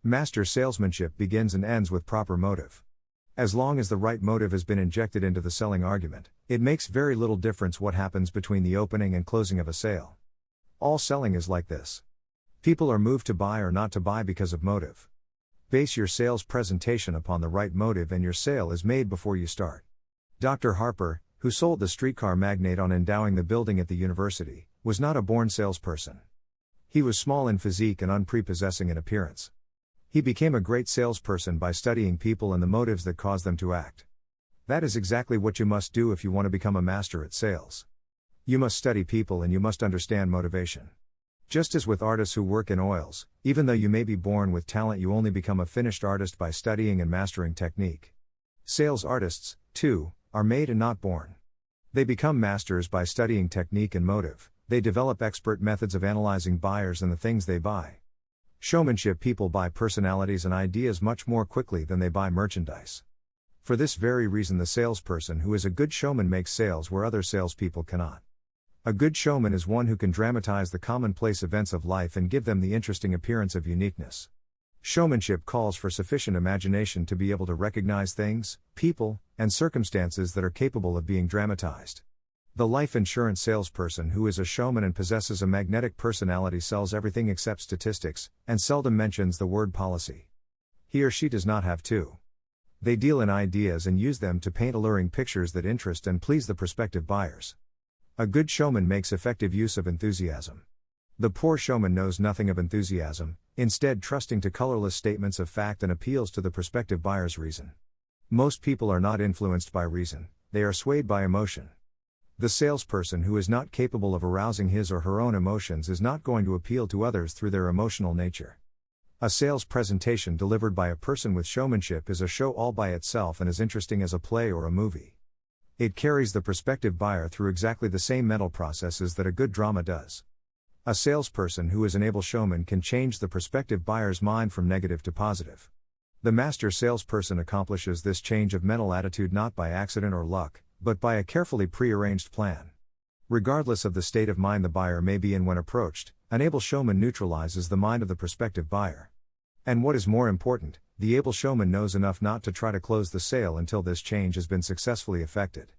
Master salesmanship begins and ends with proper motive. As long as the right motive has been injected into the selling argument, it makes very little difference what happens between the opening and closing of a sale. All selling is like this. People are moved to buy or not to buy because of motive. Base your sales presentation upon the right motive and your sale is made before you start. Dr. Harper, who sold the streetcar magnate on endowing the building at the university, was not a born salesperson. He was small in physique and unprepossessing in appearance. He became a great salesperson by studying people and the motives that cause them to act. That is exactly what you must do if you want to become a master at sales. You must study people and you must understand motivation. Just as with artists who work in oils, even though you may be born with talent, you only become a finished artist by studying and mastering technique. Sales artists, too, are made and not born. They become masters by studying technique and motive. They develop expert methods of analyzing buyers and the things they buy. Showmanship people buy personalities and ideas much more quickly than they buy merchandise. For this very reason, the salesperson who is a good showman makes sales where other salespeople cannot. A good showman is one who can dramatize the commonplace events of life and give them the interesting appearance of uniqueness. Showmanship calls for sufficient imagination to be able to recognize things, people, and circumstances that are capable of being dramatized. The life insurance salesperson who is a showman and possesses a magnetic personality sells everything except statistics, and seldom mentions the word policy. He or she does not have to. They deal in ideas and use them to paint alluring pictures that interest and please the prospective buyers. A good showman makes effective use of enthusiasm. The poor showman knows nothing of enthusiasm, instead trusting to colorless statements of fact and appeals to the prospective buyer's reason. Most people are not influenced by reason, they are swayed by emotion. The salesperson who is not capable of arousing his or her own emotions is not going to appeal to others through their emotional nature. A sales presentation delivered by a person with showmanship is a show all by itself and as interesting as a play or a movie. It carries the prospective buyer through exactly the same mental processes that a good drama does. A salesperson who is an able showman can change the prospective buyer's mind from negative to positive. The master salesperson accomplishes this change of mental attitude not by accident or luck, but by a carefully prearranged plan. Regardless of the state of mind the buyer may be in when approached, an able showman neutralizes the mind of the prospective buyer. And what is more important, the able showman knows enough not to try to close the sale until this change has been successfully effected.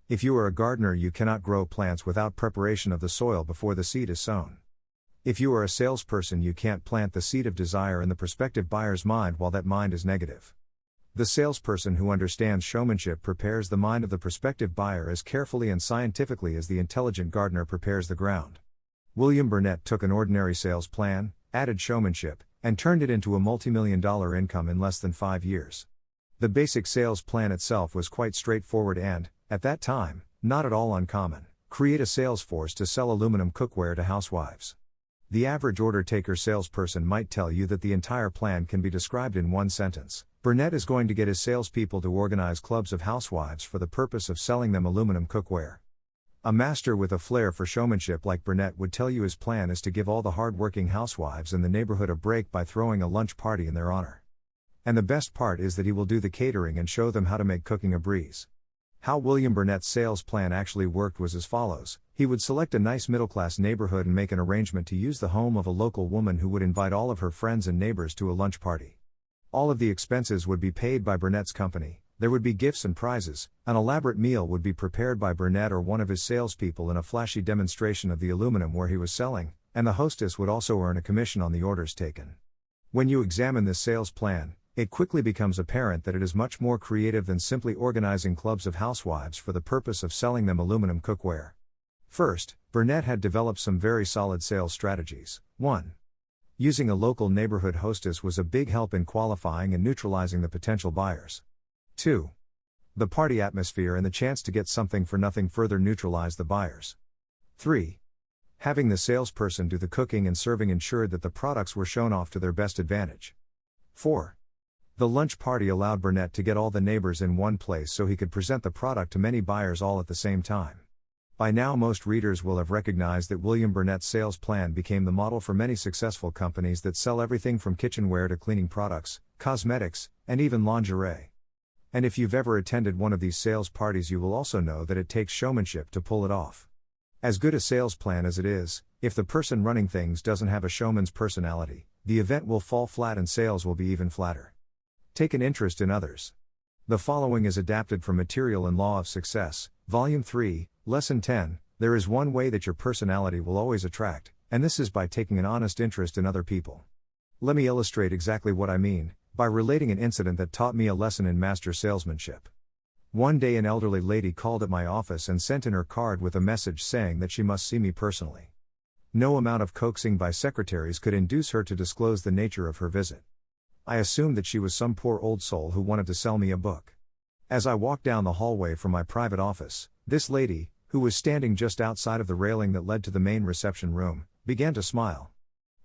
If you are a gardener, you cannot grow plants without preparation of the soil before the seed is sown. If you are a salesperson, you can't plant the seed of desire in the prospective buyer's mind while that mind is negative. The salesperson who understands showmanship prepares the mind of the prospective buyer as carefully and scientifically as the intelligent gardener prepares the ground. William Burnett took an ordinary sales plan, added showmanship, and turned it into a multimillion-dollar income in less than 5 years. The basic sales plan itself was quite straightforward and, at that time, not at all uncommon: create a sales force to sell aluminum cookware to housewives. The average order-taker salesperson might tell you that the entire plan can be described in one sentence. Burnett is going to get his salespeople to organize clubs of housewives for the purpose of selling them aluminum cookware. A master with a flair for showmanship like Burnett would tell you his plan is to give all the hard-working housewives in the neighborhood a break by throwing a lunch party in their honor. And the best part is that he will do the catering and show them how to make cooking a breeze. How William Burnett's sales plan actually worked was as follows: he would select a nice middle-class neighborhood and make an arrangement to use the home of a local woman who would invite all of her friends and neighbors to a lunch party. All of the expenses would be paid by Burnett's company, there would be gifts and prizes, an elaborate meal would be prepared by Burnett or one of his salespeople in a flashy demonstration of the aluminum where he was selling, and the hostess would also earn a commission on the orders taken. When you examine this sales plan, it quickly becomes apparent that it is much more creative than simply organizing clubs of housewives for the purpose of selling them aluminum cookware. First, Burnett had developed some very solid sales strategies. 1. Using a local neighborhood hostess was a big help in qualifying and neutralizing the potential buyers. 2. The party atmosphere and the chance to get something for nothing further neutralized the buyers. 3. Having the salesperson do the cooking and serving ensured that the products were shown off to their best advantage. 4. The lunch party allowed Burnett to get all the neighbors in one place so he could present the product to many buyers all at the same time. By now most readers will have recognized that William Burnett's sales plan became the model for many successful companies that sell everything from kitchenware to cleaning products, cosmetics, and even lingerie. And if you've ever attended one of these sales parties, you will also know that it takes showmanship to pull it off. As good a sales plan as it is, if the person running things doesn't have a showman's personality, the event will fall flat and sales will be even flatter. Take an interest in others. The following is adapted from Material and Law of Success, Volume 3, Lesson 10. There is one way that your personality will always attract, and this is by taking an honest interest in other people. Let me illustrate exactly what I mean, by relating an incident that taught me a lesson in master salesmanship. One day an elderly lady called at my office and sent in her card with a message saying that she must see me personally. No amount of coaxing by secretaries could induce her to disclose the nature of her visit. I assumed that she was some poor old soul who wanted to sell me a book. As I walked down the hallway from my private office, this lady, who was standing just outside of the railing that led to the main reception room, began to smile.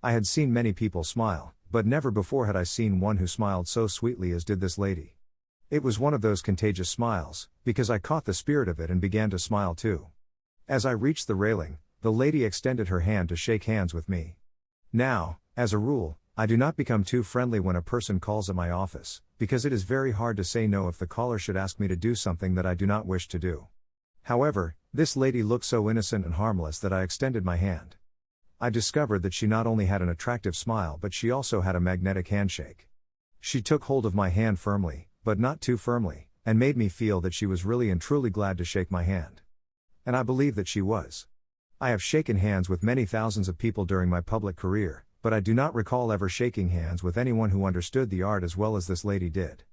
I had seen many people smile, but never before had I seen one who smiled so sweetly as did this lady. It was one of those contagious smiles, because I caught the spirit of it and began to smile too. As I reached the railing, the lady extended her hand to shake hands with me. Now, as a rule, I do not become too friendly when a person calls at my office, because it is very hard to say no if the caller should ask me to do something that I do not wish to do. However, this lady looked so innocent and harmless that I extended my hand. I discovered that she not only had an attractive smile but she also had a magnetic handshake. She took hold of my hand firmly, but not too firmly, and made me feel that she was really and truly glad to shake my hand. And I believe that she was. I have shaken hands with many thousands of people during my public career, but I do not recall ever shaking hands with anyone who understood the art as well as this lady did.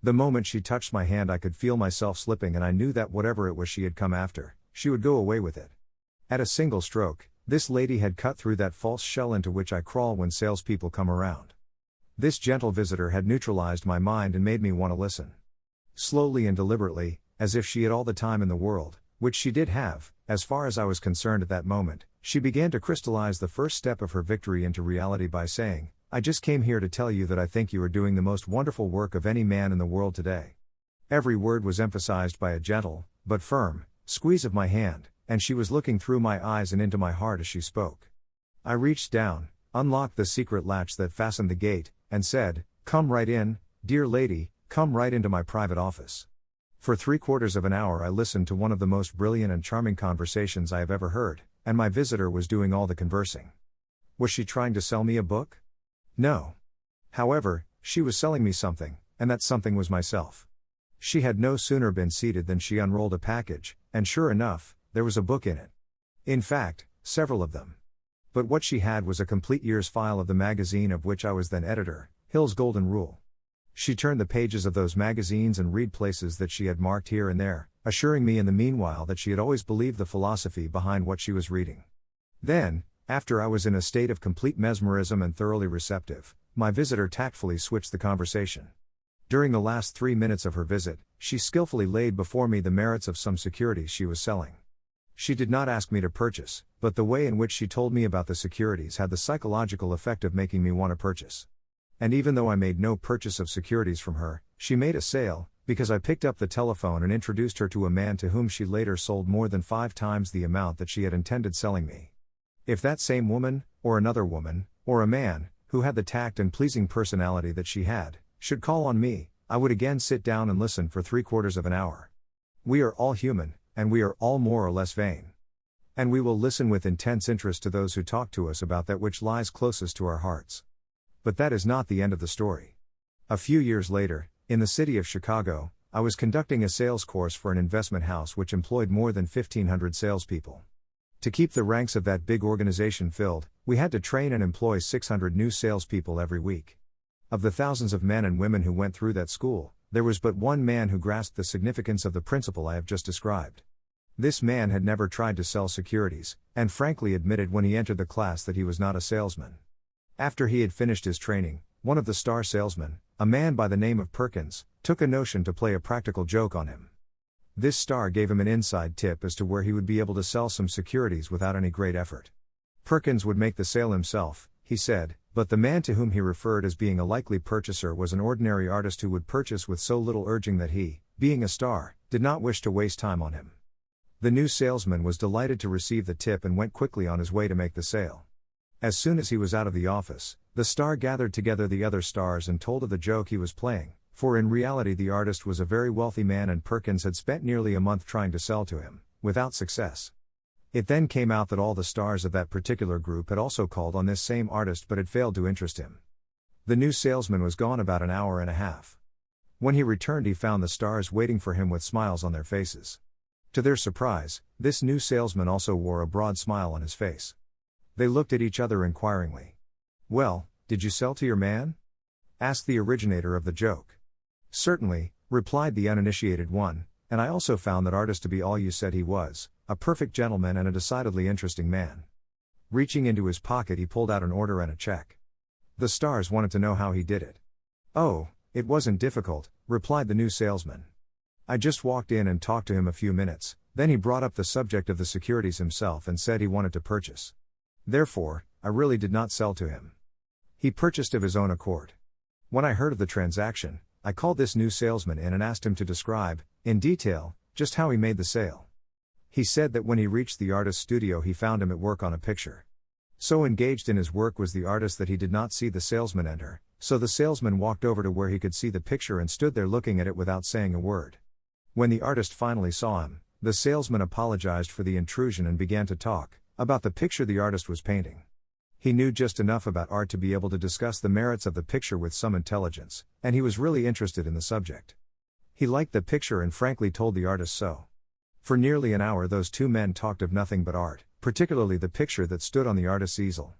The moment she touched my hand I could feel myself slipping, and I knew that whatever it was she had come after, she would go away with it. At a single stroke, this lady had cut through that false shell into which I crawl when salespeople come around. This gentle visitor had neutralized my mind and made me want to listen. Slowly and deliberately, as if she had all the time in the world, which she did have, as far as I was concerned at that moment, she began to crystallize the first step of her victory into reality by saying, "I just came here to tell you that I think you are doing the most wonderful work of any man in the world today." Every word was emphasized by a gentle, but firm, squeeze of my hand, and she was looking through my eyes and into my heart as she spoke. I reached down, unlocked the secret latch that fastened the gate, and said, "Come right in, dear lady, come right into my private office." For 3/4 of an hour I listened to one of the most brilliant and charming conversations I have ever heard, and my visitor was doing all the conversing. Was she trying to sell me a book? No. However, she was selling me something, and that something was myself. She had no sooner been seated than she unrolled a package, and sure enough, there was a book in it. In fact, several of them. But what she had was a complete year's file of the magazine of which I was then editor, Hill's Golden Rule. She turned the pages of those magazines and read places that she had marked here and there, assuring me in the meanwhile that she had always believed the philosophy behind what she was reading. Then, after I was in a state of complete mesmerism and thoroughly receptive, my visitor tactfully switched the conversation. During the last 3 minutes of her visit, she skillfully laid before me the merits of some securities she was selling. She did not ask me to purchase, but the way in which she told me about the securities had the psychological effect of making me want to purchase. And even though I made no purchase of securities from her, she made a sale, because I picked up the telephone and introduced her to a man to whom she later sold more than 5 times the amount that she had intended selling me. If that same woman, or another woman, or a man, who had the tact and pleasing personality that she had, should call on me, I would again sit down and listen for 3/4 of an hour. We are all human, and we are all more or less vain. And we will listen with intense interest to those who talk to us about that which lies closest to our hearts. But that is not the end of the story. A few years later, in the city of Chicago, I was conducting a sales course for an investment house which employed more than 1,500 salespeople. To keep the ranks of that big organization filled, we had to train and employ 600 new salespeople every week. Of the thousands of men and women who went through that school, there was but one man who grasped the significance of the principle I have just described. This man had never tried to sell securities, and frankly admitted when he entered the class that he was not a salesman. After he had finished his training, one of the star salesmen, a man by the name of Perkins, took a notion to play a practical joke on him. This star gave him an inside tip as to where he would be able to sell some securities without any great effort. Perkins would make the sale himself, he said, but the man to whom he referred as being a likely purchaser was an ordinary artist who would purchase with so little urging that he, being a star, did not wish to waste time on him. The new salesman was delighted to receive the tip and went quickly on his way to make the sale. As soon as he was out of the office, the star gathered together the other stars and told of the joke he was playing, for in reality the artist was a very wealthy man and Perkins had spent nearly a month trying to sell to him, without success. It then came out that all the stars of that particular group had also called on this same artist but had failed to interest him. The new salesman was gone about an hour and a half. When he returned, he found the stars waiting for him with smiles on their faces. To their surprise, this new salesman also wore a broad smile on his face. They looked at each other inquiringly. "Well, did you sell to your man?" asked the originator of the joke. "Certainly," replied the uninitiated one, "and I also found that artist to be all you said he was, a perfect gentleman and a decidedly interesting man." Reaching into his pocket, he pulled out an order and a check. The stars wanted to know how he did it. "Oh, it wasn't difficult," replied the new salesman. "I just walked in and talked to him a few minutes, then he brought up the subject of the securities himself and said he wanted to purchase. Therefore, I really did not sell to him. He purchased of his own accord. When I heard of the transaction, I called this new salesman in and asked him to describe, in detail, just how he made the sale. He said that when he reached the artist's studio he found him at work on a picture. So engaged in his work was the artist that he did not see the salesman enter, so the salesman walked over to where he could see the picture and stood there looking at it without saying a word. When the artist finally saw him, the salesman apologized for the intrusion and began to talk about the picture the artist was painting. He knew just enough about art to be able to discuss the merits of the picture with some intelligence, and he was really interested in the subject. He liked the picture and frankly told the artist so. For nearly an hour those two men talked of nothing but art, particularly the picture that stood on the artist's easel.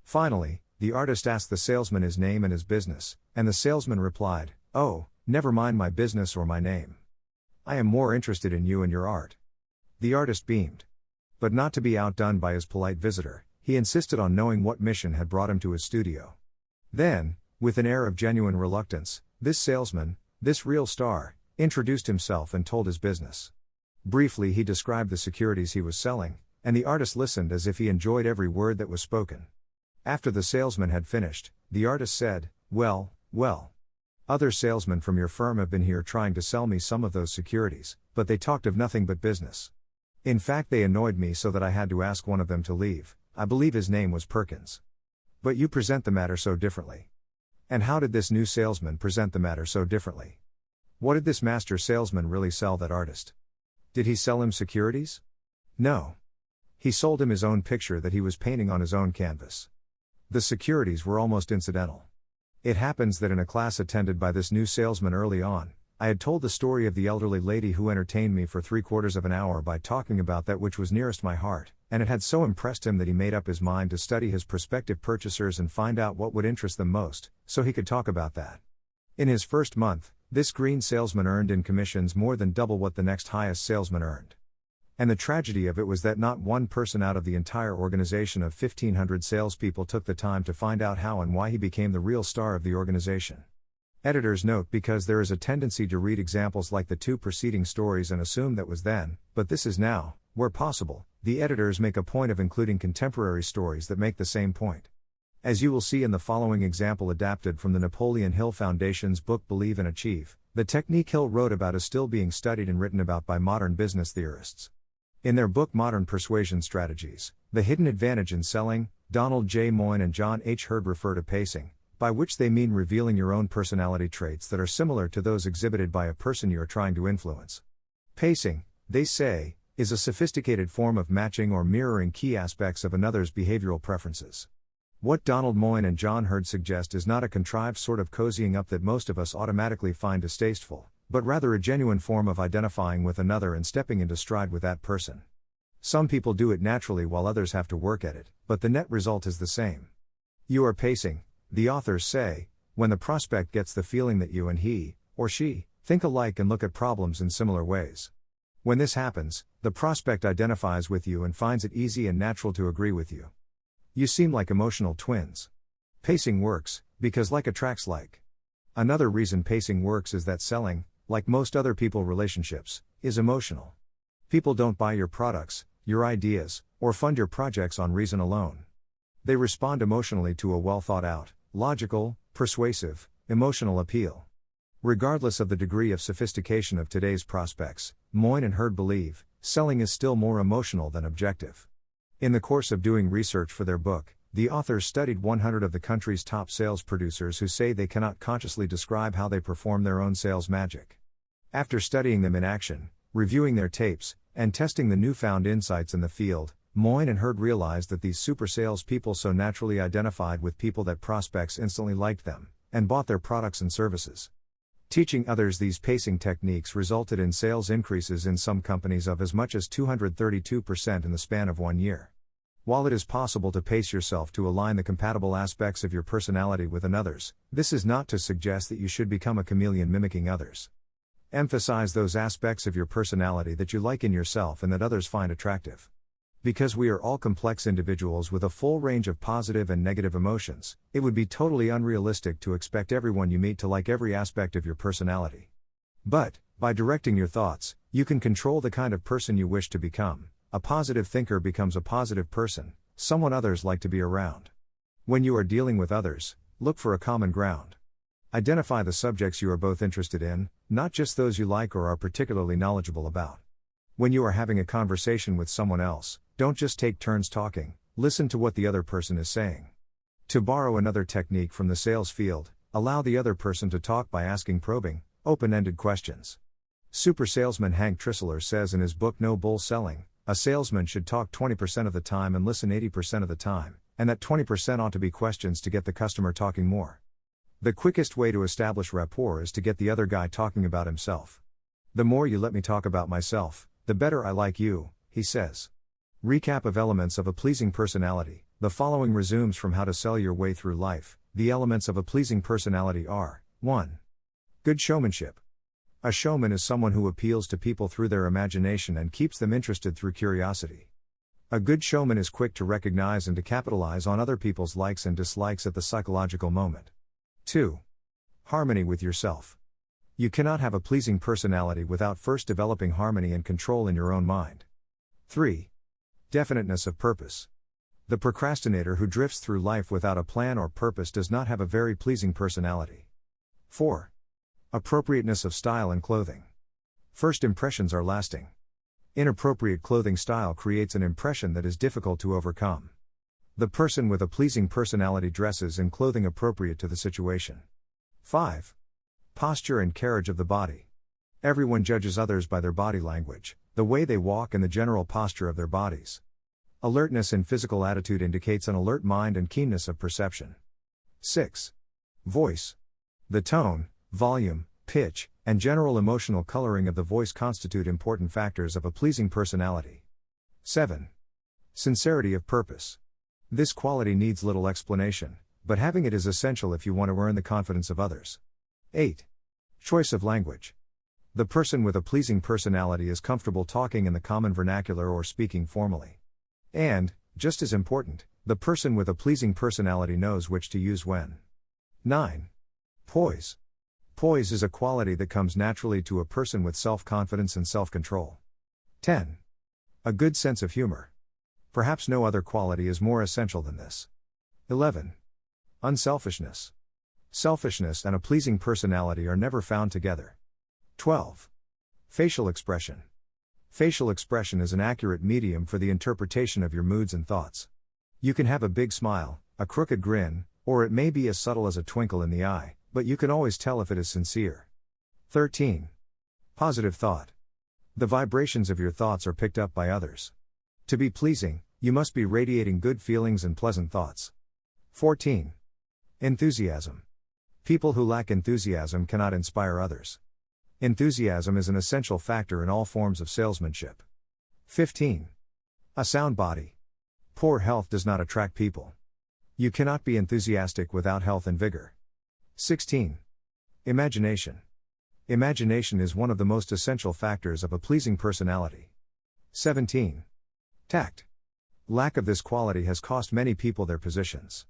Finally, the artist asked the salesman his name and his business, and the salesman replied, "Oh, never mind my business or my name. I am more interested in you and your art." The artist beamed. But not to be outdone by his polite visitor, he insisted on knowing what mission had brought him to his studio. Then, with an air of genuine reluctance, this salesman, this real star, introduced himself and told his business. Briefly he described the securities he was selling, and the artist listened as if he enjoyed every word that was spoken. After the salesman had finished, the artist said, "Well, other salesmen from your firm have been here trying to sell me some of those securities, but they talked of nothing but business. In fact, they annoyed me so that I had to ask one of them to leave. I believe his name was Perkins. But you present the matter so differently." And how did this new salesman present the matter so differently? What did this master salesman really sell that artist? Did he sell him securities? No. He sold him his own picture that he was painting on his own canvas. The securities were almost incidental. It happens that in a class attended by this new salesman early on, I had told the story of the elderly lady who entertained me for 3/4 of an hour by talking about that which was nearest my heart, and it had so impressed him that he made up his mind to study his prospective purchasers and find out what would interest them most, so he could talk about that. In his first month, this green salesman earned in commissions more than double what the next highest salesman earned. And the tragedy of it was that not one person out of the entire organization of 1,500 salespeople took the time to find out how and why he became the real star of the organization. Editors note because there is a tendency to read examples like the two preceding stories and assume that was then, but this is now, where possible, the editors make a point of including contemporary stories that make the same point. As you will see in the following example adapted from the Napoleon Hill Foundation's book Believe and Achieve, the technique Hill wrote about is still being studied and written about by modern business theorists. In their book Modern Persuasion Strategies, The Hidden Advantage in Selling, Donald J. Moyne and John H. Hurd refer to pacing, by which they mean revealing your own personality traits that are similar to those exhibited by a person you are trying to influence. Pacing, they say, is a sophisticated form of matching or mirroring key aspects of another's behavioral preferences. What Donald Moyne and John Hurd suggest is not a contrived sort of cozying up that most of us automatically find distasteful, but rather a genuine form of identifying with another and stepping into stride with that person. Some people do it naturally while others have to work at it, but the net result is the same. You are pacing, the authors say, when the prospect gets the feeling that you and he, or she, think alike and look at problems in similar ways. When this happens, the prospect identifies with you and finds it easy and natural to agree with you. You seem like emotional twins. Pacing works, because like attracts like. Another reason pacing works is that selling, like most other people relationships, is emotional. People don't buy your products, your ideas, or fund your projects on reason alone. They respond emotionally to a well thought out, logical, persuasive, emotional appeal. Regardless of the degree of sophistication of today's prospects, Moyne and Hurd believe, selling is still more emotional than objective. In the course of doing research for their book, the authors studied 100 of the country's top sales producers who say they cannot consciously describe how they perform their own sales magic. After studying them in action, reviewing their tapes, And testing the newfound insights in the field, Moyne and Hurd realized that these super salespeople so naturally identified with people that prospects instantly liked them, and bought their products and services. Teaching others these pacing techniques resulted in sales increases in some companies of as much as 232% in the span of 1 year. While it is possible to pace yourself to align the compatible aspects of your personality with another's, this is not to suggest that you should become a chameleon mimicking others. Emphasize those aspects of your personality that you like in yourself and that others find attractive. Because we are all complex individuals with a full range of positive and negative emotions, it would be totally unrealistic to expect everyone you meet to like every aspect of your personality. But, by directing your thoughts, you can control the kind of person you wish to become. A positive thinker becomes a positive person, someone others like to be around. When you are dealing with others, look for a common ground. Identify the subjects you are both interested in, not just those you like or are particularly knowledgeable about. When you are having a conversation with someone else, don't just take turns talking, listen to what the other person is saying. To borrow another technique from the sales field, allow the other person to talk by asking probing, open-ended questions. Super salesman Hank Trissler says in his book No Bull Selling, a salesman should talk 20% of the time and listen 80% of the time, and that 20% ought to be questions to get the customer talking more. The quickest way to establish rapport is to get the other guy talking about himself. The more you let me talk about myself, the better I like you, he says. Recap of elements of a pleasing personality. The following resumes from How to Sell Your Way Through Life. The elements of a pleasing personality are: 1. Good showmanship. A showman is someone who appeals to people through their imagination and keeps them interested through curiosity. A good showman is quick to recognize and to capitalize on other people's likes and dislikes at the psychological moment. 2. Harmony with yourself. You cannot have a pleasing personality without first developing harmony and control in your own mind. 3. Definiteness of purpose. The procrastinator who drifts through life without a plan or purpose does not have a very pleasing personality. 4. Appropriateness of style and clothing. First impressions are lasting. Inappropriate clothing style creates an impression that is difficult to overcome. The person with a pleasing personality dresses in clothing appropriate to the situation. 5. Posture and carriage of the body. Everyone judges others by their body language, the way they walk and the general posture of their bodies. Alertness in physical attitude indicates an alert mind and keenness of perception. 6. Voice. The tone, volume, pitch, and general emotional coloring of the voice constitute important factors of a pleasing personality. 7. Sincerity of purpose. This quality needs little explanation, but having it is essential if you want to earn the confidence of others. 8. Choice of language. The person with a pleasing personality is comfortable talking in the common vernacular or speaking formally. And, just as important, the person with a pleasing personality knows which to use when. 9. Poise. Poise is a quality that comes naturally to a person with self-confidence and self-control. 10. A good sense of humor. Perhaps no other quality is more essential than this. 11. Unselfishness. Selfishness and a pleasing personality are never found together. 12. Facial expression. Facial expression is an accurate medium for the interpretation of your moods and thoughts. You can have a big smile, a crooked grin, or it may be as subtle as a twinkle in the eye, but you can always tell if it is sincere. 13. Positive thought. The vibrations of your thoughts are picked up by others. To be pleasing, you must be radiating good feelings and pleasant thoughts. 14. Enthusiasm. People who lack enthusiasm cannot inspire others. Enthusiasm is an essential factor in all forms of salesmanship. 15. A sound body. Poor health does not attract people. You cannot be enthusiastic without health and vigor. 16. Imagination. Imagination is one of the most essential factors of a pleasing personality. 17. Tact. Lack of this quality has cost many people their positions.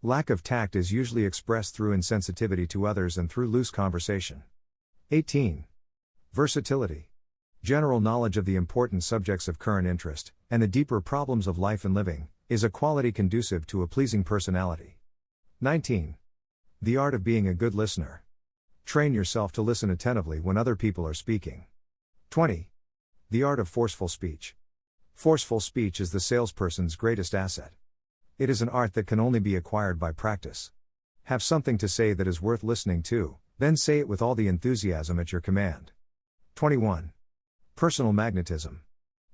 Lack of tact is usually expressed through insensitivity to others and through loose conversation. 18. Versatility. General knowledge of the important subjects of current interest, and the deeper problems of life and living, is a quality conducive to a pleasing personality. 19. The art of being a good listener. Train yourself to listen attentively when other people are speaking. 20. The art of forceful speech. Forceful speech is the salesperson's greatest asset. It is an art that can only be acquired by practice. Have something to say that is worth listening to, then say it with all the enthusiasm at your command. 21. Personal magnetism.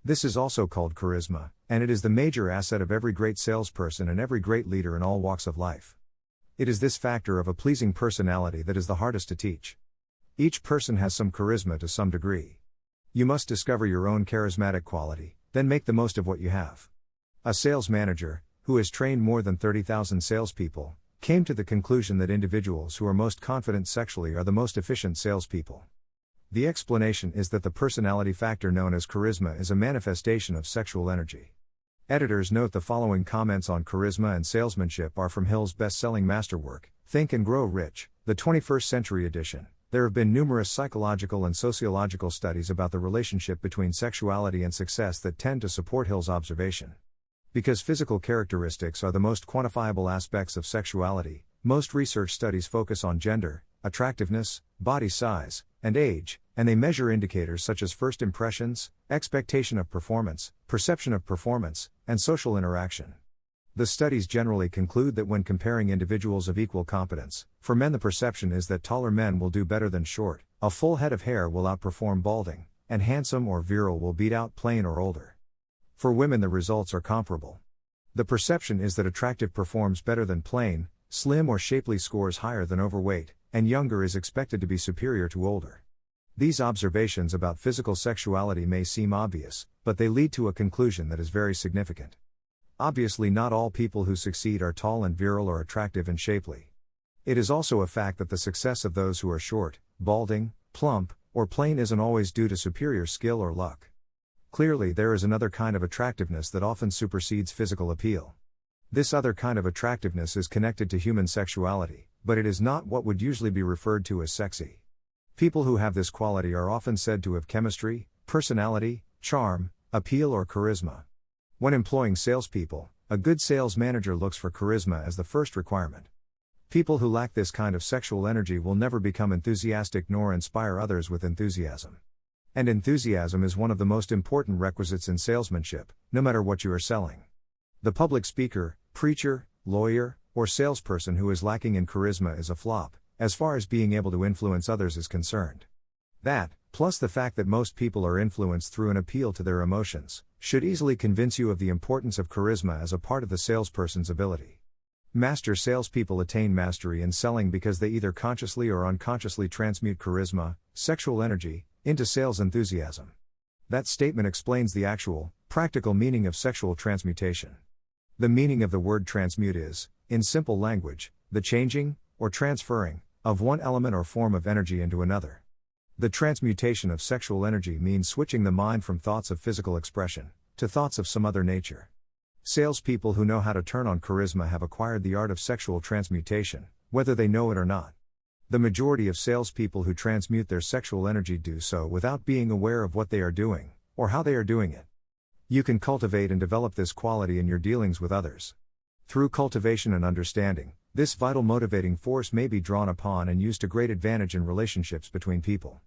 This is also called charisma, and it is the major asset of every great salesperson and every great leader in all walks of life. It is this factor of a pleasing personality that is the hardest to teach. Each person has some charisma to some degree. You must discover your own charismatic quality, then make the most of what you have. A sales manager, who has trained more than 30,000 salespeople, came to the conclusion that individuals who are most confident sexually are the most efficient salespeople. The explanation is that the personality factor known as charisma is a manifestation of sexual energy. Editors note the following comments on charisma and salesmanship are from Hill-s best-selling masterwork, Think and Grow Rich, the 21st Century Edition. There have been numerous psychological and sociological studies about the relationship between sexuality and success that tend to support Hill-s observation. Because physical characteristics are the most quantifiable aspects of sexuality, most research studies focus on gender, attractiveness, body size, and age, and they measure indicators such as first impressions, expectation of performance, perception of performance, and social interaction. The studies generally conclude that when comparing individuals of equal competence, for men the perception is that taller men will do better than short, a full head of hair will outperform balding, and handsome or virile will beat out plain or older. For women the results are comparable. The perception is that attractive performs better than plain, slim or shapely scores higher than overweight, and younger is expected to be superior to older. These observations about physical sexuality may seem obvious, but they lead to a conclusion that is very significant. Obviously not all people who succeed are tall and virile or attractive and shapely. It is also a fact that the success of those who are short, balding, plump, or plain isn't always due to superior skill or luck. Clearly there is another kind of attractiveness that often supersedes physical appeal. This other kind of attractiveness is connected to human sexuality, but it is not what would usually be referred to as sexy. People who have this quality are often said to have chemistry, personality, charm, appeal or charisma. When employing salespeople, a good sales manager looks for charisma as the first requirement. People who lack this kind of sexual energy will never become enthusiastic nor inspire others with enthusiasm. And enthusiasm is one of the most important requisites in salesmanship, no matter what you are selling. The public speaker, preacher, lawyer, or salesperson who is lacking in charisma is a flop, as far as being able to influence others is concerned. That, plus the fact that most people are influenced through an appeal to their emotions, should easily convince you of the importance of charisma as a part of the salesperson's ability. Master salespeople attain mastery in selling because they either consciously or unconsciously transmute charisma, sexual energy, into sales enthusiasm. That statement explains the actual, practical meaning of sexual transmutation. The meaning of the word transmute is, in simple language, the changing, or transferring, of one element or form of energy into another. The transmutation of sexual energy means switching the mind from thoughts of physical expression to thoughts of some other nature. Salespeople who know how to turn on charisma have acquired the art of sexual transmutation, whether they know it or not. The majority of salespeople who transmute their sexual energy do so without being aware of what they are doing, or how they are doing it. You can cultivate and develop this quality in your dealings with others. Through cultivation and understanding, this vital motivating force may be drawn upon and used to great advantage in relationships between people.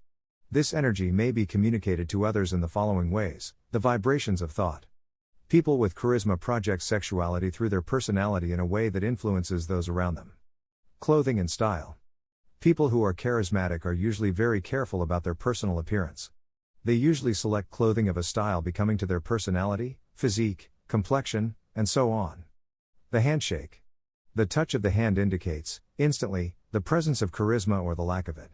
This energy may be communicated to others in the following ways: the vibrations of thought. People with charisma project sexuality through their personality in a way that influences those around them. Clothing and style. People who are charismatic are usually very careful about their personal appearance. They usually select clothing of a style becoming to their personality, physique, complexion, and so on. The handshake. The touch of the hand indicates, instantly, the presence of charisma or the lack of it.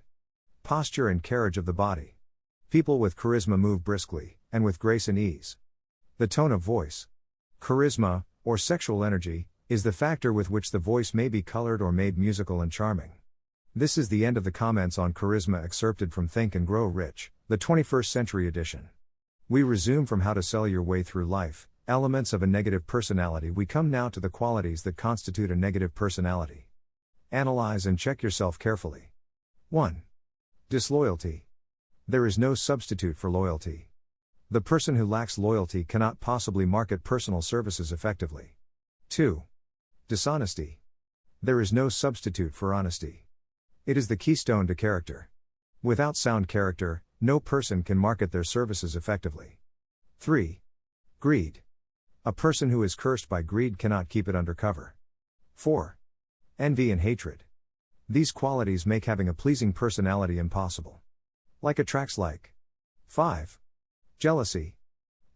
Posture and carriage of the body. People with charisma move briskly, and with grace and ease. The tone of voice. Charisma, or sexual energy, is the factor with which the voice may be colored or made musical and charming. This is the end of the comments on charisma excerpted from Think and Grow Rich, the 21st Century Edition. We resume from How to Sell Your Way Through Life, Elements of a Negative Personality. We come now to the qualities that constitute a negative personality. Analyze and check yourself carefully. 1. Disloyalty. There is no substitute for loyalty. The person who lacks loyalty cannot possibly market personal services effectively. 2. Dishonesty. There is no substitute for honesty. It is the keystone to character. Without sound character, no person can market their services effectively. 3. Greed. A person who is cursed by greed cannot keep it under cover. 4. Envy and hatred. These qualities make having a pleasing personality impossible. Like attracts like. 5. Jealousy.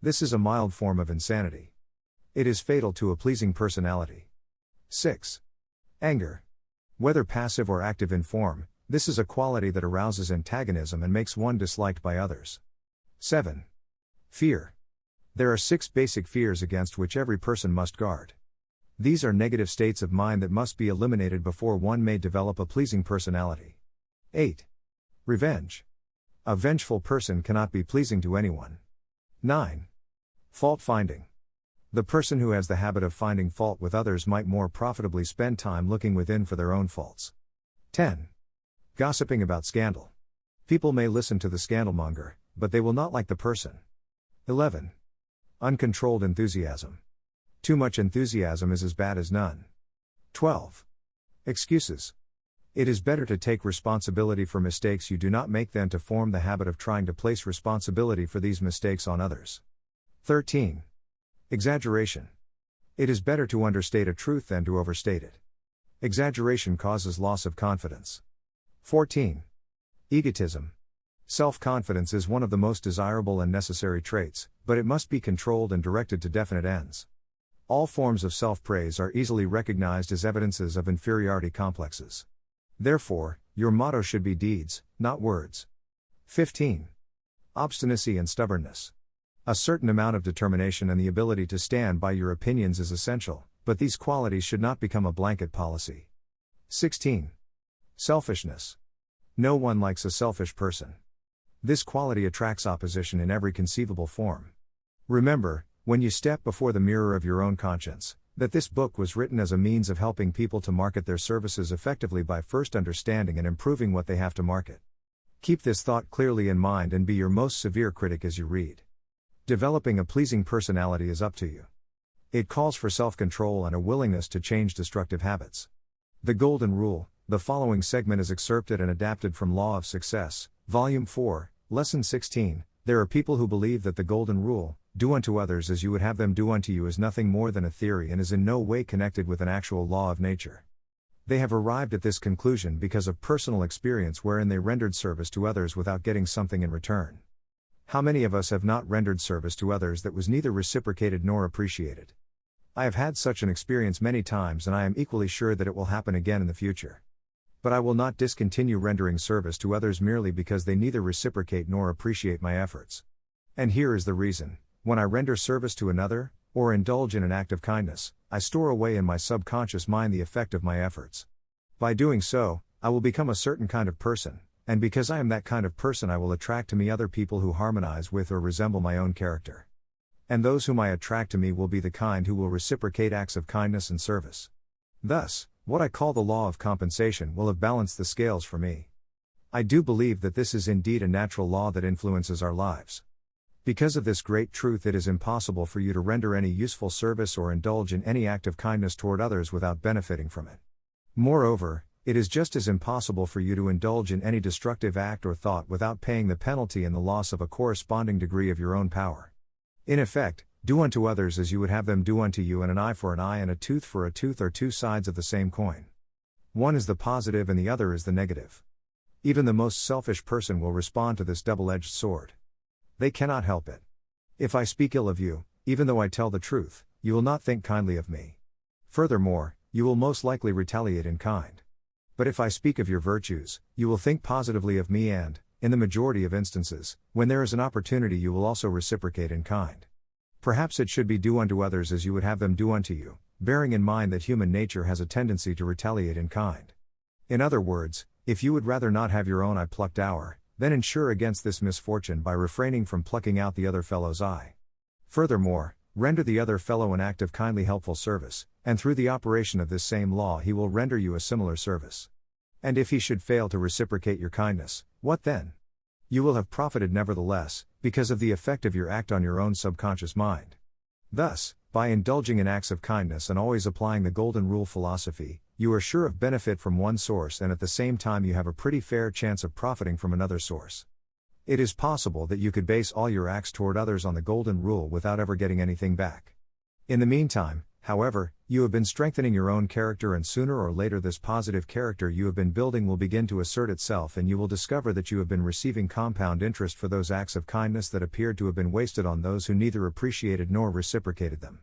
This is a mild form of insanity. It is fatal to a pleasing personality. 6. Anger. Whether passive or active in form, this is a quality that arouses antagonism and makes one disliked by others. 7. Fear. There are 6 basic fears against which every person must guard. These are negative states of mind that must be eliminated before one may develop a pleasing personality. 8. Revenge. A vengeful person cannot be pleasing to anyone. 9. Fault finding. The person who has the habit of finding fault with others might more profitably spend time looking within for their own faults. 10. Gossiping about scandal. People may listen to the scandalmonger, but they will not like the person. 11. Uncontrolled enthusiasm. Too much enthusiasm is as bad as none. 12. Excuses. It is better to take responsibility for mistakes you do not make than to form the habit of trying to place responsibility for these mistakes on others. 13. Exaggeration. It is better to understate a truth than to overstate it. Exaggeration causes loss of confidence. 14. Egotism. Self-confidence is one of the most desirable and necessary traits, but it must be controlled and directed to definite ends. All forms of self-praise are easily recognized as evidences of inferiority complexes. Therefore, your motto should be deeds, not words. 15. Obstinacy and stubbornness. A certain amount of determination and the ability to stand by your opinions is essential, but these qualities should not become a blanket policy. 16. Selfishness. No one likes a selfish person. This quality attracts opposition in every conceivable form. Remember, when you step before the mirror of your own conscience, that this book was written as a means of helping people to market their services effectively by first understanding and improving what they have to market. Keep this thought clearly in mind and be your most severe critic as you read. Developing a pleasing personality is up to you. It calls for self-control and a willingness to change destructive habits. The Golden Rule. The following segment is excerpted and adapted from Law of Success, Volume 4, Lesson 16. There are people who believe that the Golden Rule, do unto others as you would have them do unto you, is nothing more than a theory and is in no way connected with an actual law of nature. They have arrived at this conclusion because of personal experience wherein they rendered service to others without getting something in return. How many of us have not rendered service to others that was neither reciprocated nor appreciated? I have had such an experience many times, and I am equally sure that it will happen again in the future. But I will not discontinue rendering service to others merely because they neither reciprocate nor appreciate my efforts. And here is the reason. When I render service to another, or indulge in an act of kindness, I store away in my subconscious mind the effect of my efforts. By doing so, I will become a certain kind of person, and because I am that kind of person, I will attract to me other people who harmonize with or resemble my own character. And those whom I attract to me will be the kind who will reciprocate acts of kindness and service. Thus, what I call the law of compensation will have balanced the scales for me. I do believe that this is indeed a natural law that influences our lives. Because of this great truth, it is impossible for you to render any useful service or indulge in any act of kindness toward others without benefiting from it. Moreover, it is just as impossible for you to indulge in any destructive act or thought without paying the penalty and the loss of a corresponding degree of your own power. In effect, do unto others as you would have them do unto you, and an eye for an eye and a tooth for a tooth are two sides of the same coin. One is the positive and the other is the negative. Even the most selfish person will respond to this double-edged sword. They cannot help it. If I speak ill of you, even though I tell the truth, you will not think kindly of me. Furthermore, you will most likely retaliate in kind. But if I speak of your virtues, you will think positively of me and, in the majority of instances, when there is an opportunity, you will also reciprocate in kind. Perhaps it should be do unto others as you would have them do unto you, bearing in mind that human nature has a tendency to retaliate in kind. In other words, if you would rather not have your own eye plucked out, then insure against this misfortune by refraining from plucking out the other fellow's eye. Furthermore, render the other fellow an act of kindly helpful service, and through the operation of this same law he will render you a similar service. And if he should fail to reciprocate your kindness, what then? You will have profited nevertheless, because of the effect of your act on your own subconscious mind. Thus, by indulging in acts of kindness and always applying the Golden Rule philosophy, you are sure of benefit from one source, and at the same time you have a pretty fair chance of profiting from another source. It is possible that you could base all your acts toward others on the Golden Rule without ever getting anything back. In the meantime, However, you have been strengthening your own character, and sooner or later this positive character you have been building will begin to assert itself, and you will discover that you have been receiving compound interest for those acts of kindness that appeared to have been wasted on those who neither appreciated nor reciprocated them.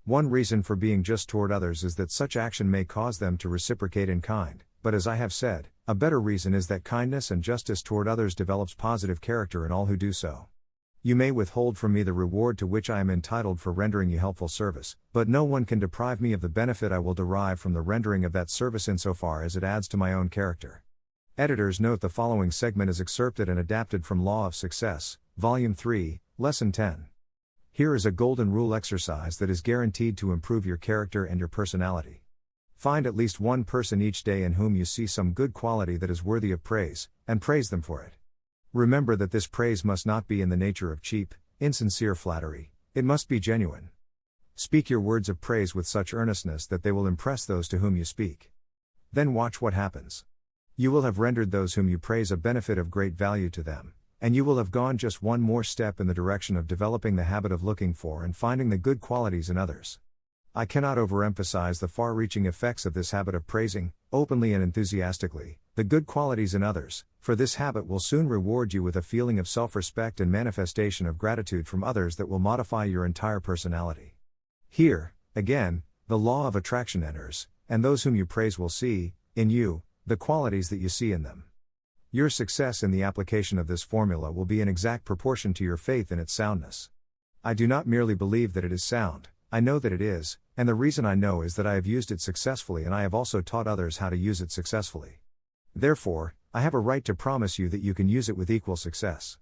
One reason for being just toward others is that such action may cause them to reciprocate in kind, but as I have said, a better reason is that kindness and justice toward others develops positive character in all who do so. You may withhold from me the reward to which I am entitled for rendering you helpful service, but no one can deprive me of the benefit I will derive from the rendering of that service insofar as it adds to my own character. Editor's note: the following segment is excerpted and adapted from Law of Success, Volume 3, Lesson 10. Here is a golden rule exercise that is guaranteed to improve your character and your personality. Find at least one person each day in whom you see some good quality that is worthy of praise, and praise them for it. Remember that this praise must not be in the nature of cheap, insincere flattery, it must be genuine. Speak your words of praise with such earnestness that they will impress those to whom you speak. Then watch what happens. You will have rendered those whom you praise a benefit of great value to them, and you will have gone just one more step in the direction of developing the habit of looking for and finding the good qualities in others. I cannot overemphasize the far-reaching effects of this habit of praising, openly and enthusiastically, the good qualities in others, for this habit will soon reward you with a feeling of self-respect and manifestation of gratitude from others that will modify your entire personality. Here, again, the law of attraction enters, and those whom you praise will see, in you, the qualities that you see in them. Your success in the application of this formula will be in exact proportion to your faith in its soundness. I do not merely believe that it is sound, I know that it is, and the reason I know is that I have used it successfully, and I have also taught others how to use it successfully. Therefore, I have a right to promise you that you can use it with equal success.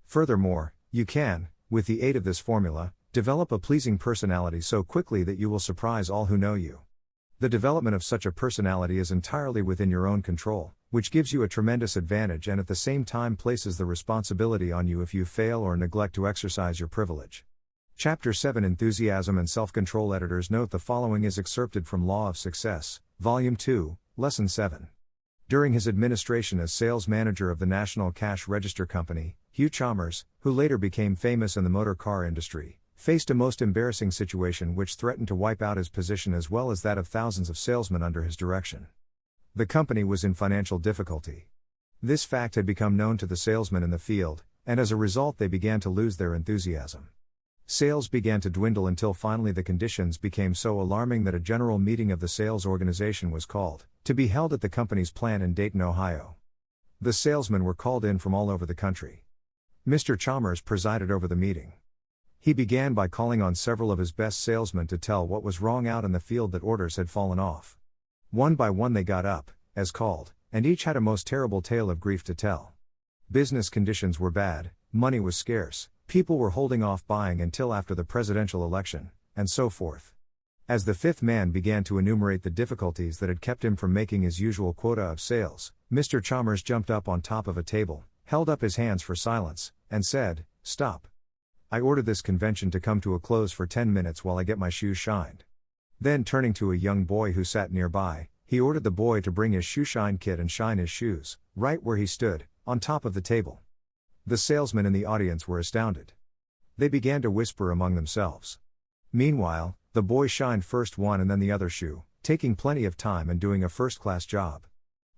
Furthermore, you can, with the aid of this formula, develop a pleasing personality so quickly that you will surprise all who know you. The development of such a personality is entirely within your own control, which gives you a tremendous advantage and at the same time places the responsibility on you if you fail or neglect to exercise your privilege. Chapter 7: Enthusiasm and Self-Control. Editor's note: the following is excerpted from Law of Success, Volume 2, Lesson 7. During his administration as sales manager of the National Cash Register Company, Hugh Chalmers, who later became famous in the motor car industry, faced a most embarrassing situation which threatened to wipe out his position as well as that of thousands of salesmen under his direction. The company was in financial difficulty. This fact had become known to the salesmen in the field, and as a result they began to lose their enthusiasm. Sales began to dwindle until finally the conditions became so alarming that a general meeting of the sales organization was called, to be held at the company's plant in Dayton, Ohio. The salesmen were called in from all over the country. Mr. Chalmers presided over the meeting. He began by calling on several of his best salesmen to tell what was wrong out in the field, that orders had fallen off. One by one they got up, as called, and each had a most terrible tale of grief to tell. Business conditions were bad, money was scarce, people were holding off buying until after the presidential election, and so forth. As the fifth man began to enumerate the difficulties that had kept him from making his usual quota of sales, Mr. Chalmers jumped up on top of a table, held up his hands for silence, and said, "Stop. I ordered this convention to come to a close for 10 minutes while I get my shoes shined." Then turning to a young boy who sat nearby, he ordered the boy to bring his shoe shine kit and shine his shoes, right where he stood, on top of the table. The salesmen in the audience were astounded. They began to whisper among themselves. Meanwhile, the boy shined first one and then the other shoe, taking plenty of time and doing a first-class job.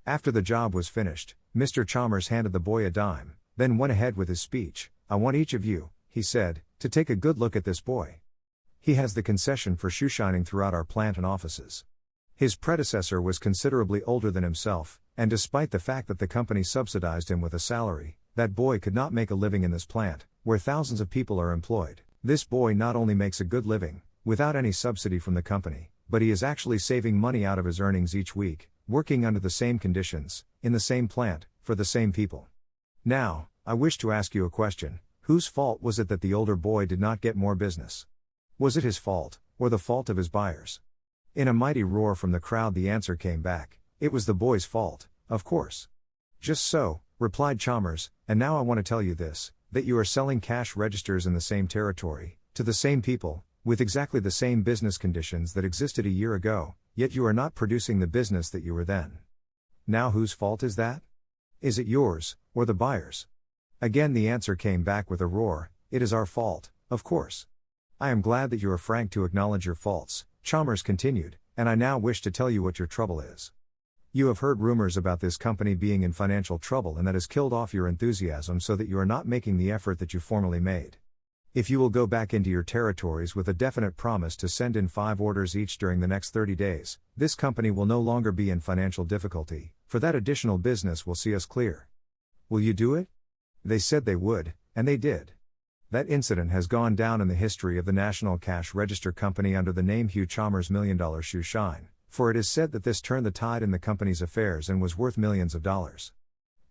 After the job was finished, Mr. Chalmers handed the boy a dime, then went ahead with his speech. "I want each of you," he said, "to take a good look at this boy. He has the concession for shoe shining throughout our plant and offices. His predecessor was considerably older than himself, and despite the fact that the company subsidized him with a salary, that boy could not make a living in this plant, where thousands of people are employed. This boy not only makes a good living, without any subsidy from the company, but he is actually saving money out of his earnings each week, working under the same conditions, in the same plant, for the same people. Now, I wish to ask you a question. Whose fault was it that the older boy did not get more business? Was it his fault, or the fault of his buyers?" In a mighty roar from the crowd the answer came back: "It was the boy's fault, of course." "Just so," replied Chalmers, "and now I want to tell you this, that you are selling cash registers in the same territory, to the same people, with exactly the same business conditions that existed a year ago, yet you are not producing the business that you were then. Now whose fault is that? Is it yours, or the buyer's?" Again the answer came back with a roar: "It is our fault, of course." I am glad that you are frank to acknowledge your faults, Chalmers continued, "And I now wish to tell you what your trouble is. You have heard rumors about this company being in financial trouble, and that has killed off your enthusiasm so that you are not making the effort that you formerly made. If you will go back into your territories with a definite promise to send in 5 orders each during the next 30 days, this company will no longer be in financial difficulty, for that additional business will see us clear. Will you do it?" They said they would, and they did. That incident has gone down in the history of the National Cash Register Company under the name Hugh Chalmers' $1 Million Shoe Shine, for it is said that this turned the tide in the company's affairs and was worth millions of dollars.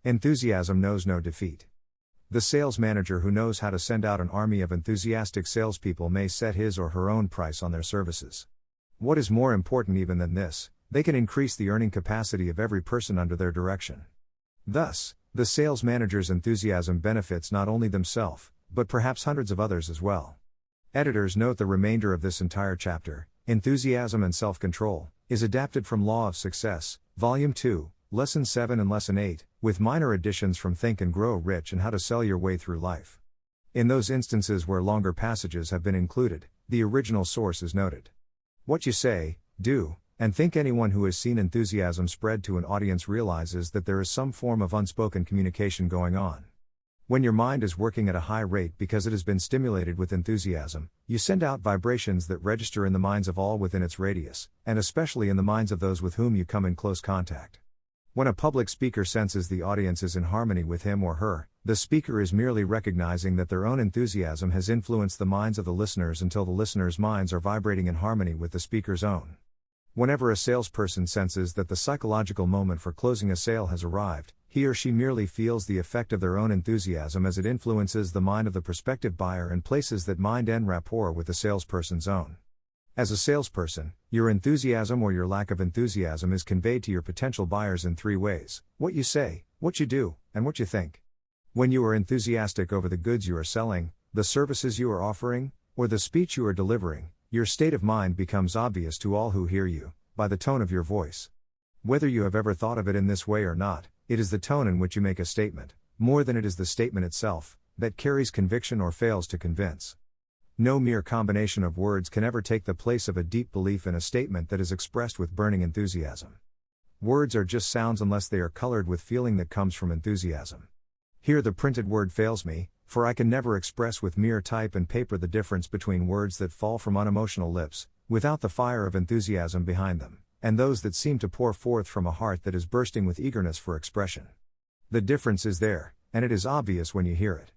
Enthusiasm knows no defeat. The sales manager who knows how to send out an army of enthusiastic salespeople may set his or her own price on their services. What is more important even than this, they can increase the earning capacity of every person under their direction. Thus, the sales manager's enthusiasm benefits not only themselves, but perhaps hundreds of others as well. Editors note the remainder of this entire chapter, Enthusiasm and Self-Control, is adapted from Law of Success, Volume 2, Lesson 7 and Lesson 8, with minor additions from Think and Grow Rich and How to Sell Your Way Through Life. In those instances where longer passages have been included, the original source is noted. What you say, do, and think. Anyone who has seen enthusiasm spread to an audience realizes that there is some form of unspoken communication going on. When your mind is working at a high rate because it has been stimulated with enthusiasm, you send out vibrations that register in the minds of all within its radius, and especially in the minds of those with whom you come in close contact. When a public speaker senses the audience is in harmony with him or her, the speaker is merely recognizing that their own enthusiasm has influenced the minds of the listeners until the listeners' minds are vibrating in harmony with the speaker's own. Whenever a salesperson senses that the psychological moment for closing a sale has arrived, he or she merely feels the effect of their own enthusiasm as it influences the mind of the prospective buyer and places that mind en rapport with the salesperson's own. As a salesperson, your enthusiasm or your lack of enthusiasm is conveyed to your potential buyers in 3 ways: what you say, what you do, and what you think. When you are enthusiastic over the goods you are selling, the services you are offering, or the speech you are delivering, your state of mind becomes obvious to all who hear you, by the tone of your voice. Whether you have ever thought of it in this way or not, it is the tone in which you make a statement, more than it is the statement itself, that carries conviction or fails to convince. No mere combination of words can ever take the place of a deep belief in a statement that is expressed with burning enthusiasm. Words are just sounds unless they are colored with feeling that comes from enthusiasm. Here the printed word fails me, for I can never express with mere type and paper the difference between words that fall from unemotional lips, without the fire of enthusiasm behind them, and those that seem to pour forth from a heart that is bursting with eagerness for expression. The difference is there, and it is obvious when you hear it.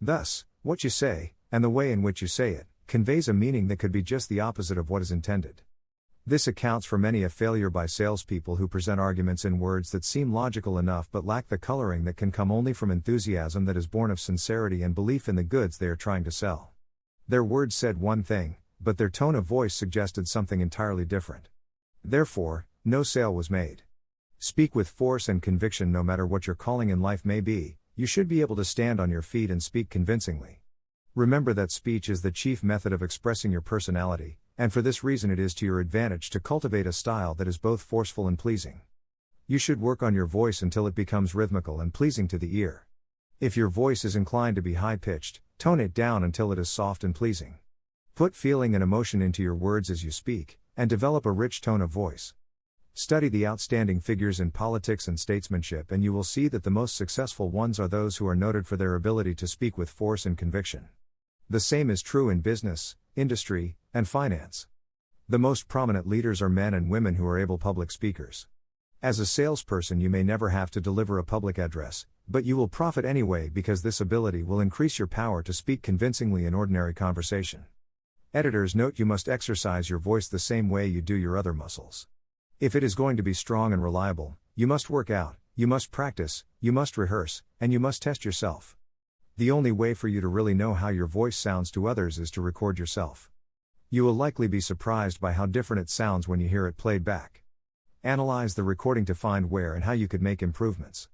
Thus, what you say, and the way in which you say it, conveys a meaning that could be just the opposite of what is intended. This accounts for many a failure by salespeople who present arguments in words that seem logical enough but lack the coloring that can come only from enthusiasm that is born of sincerity and belief in the goods they are trying to sell. Their words said one thing, but their tone of voice suggested something entirely different. Therefore, no sale was made. Speak with force and conviction. No matter what your calling in life may be, you should be able to stand on your feet and speak convincingly. Remember that speech is the chief method of expressing your personality, and for this reason it is to your advantage to cultivate a style that is both forceful and pleasing. You should work on your voice until it becomes rhythmical and pleasing to the ear. If your voice is inclined to be high-pitched, tone it down until it is soft and pleasing. Put feeling and emotion into your words as you speak, and develop a rich tone of voice. Study the outstanding figures in politics and statesmanship, and you will see that the most successful ones are those who are noted for their ability to speak with force and conviction. The same is true in business, industry, and finance. The most prominent leaders are men and women who are able public speakers. As a salesperson, you may never have to deliver a public address, but you will profit anyway because this ability will increase your power to speak convincingly in ordinary conversation. Editors note you must exercise your voice the same way you do your other muscles. If it is going to be strong and reliable, you must work out, you must practice, you must rehearse, and you must test yourself. The only way for you to really know how your voice sounds to others is to record yourself. You will likely be surprised by how different it sounds when you hear it played back. Analyze the recording to find where and how you could make improvements.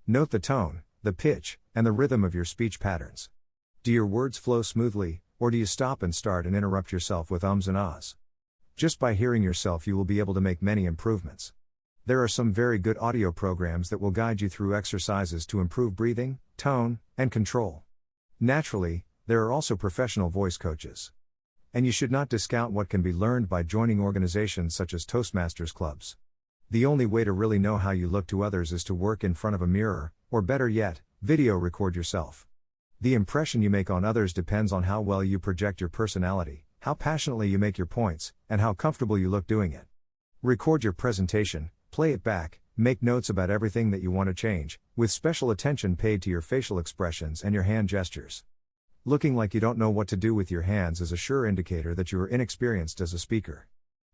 Note the tone, the pitch, and the rhythm of your speech patterns. Do your words flow smoothly, or do you stop and start and interrupt yourself with ums and ahs? Just by hearing yourself you will be able to make many improvements. There are some very good audio programs that will guide you through exercises to improve breathing, tone, and control. Naturally, there are also professional voice coaches. And you should not discount what can be learned by joining organizations such as Toastmasters clubs. The only way to really know how you look to others is to work in front of a mirror, or better yet, video record yourself. The impression you make on others depends on how well you project your personality, how passionately you make your points, and how comfortable you look doing it. Record your presentation, play it back, make notes about everything that you want to change, with special attention paid to your facial expressions and your hand gestures. Looking like you don't know what to do with your hands is a sure indicator that you are inexperienced as a speaker.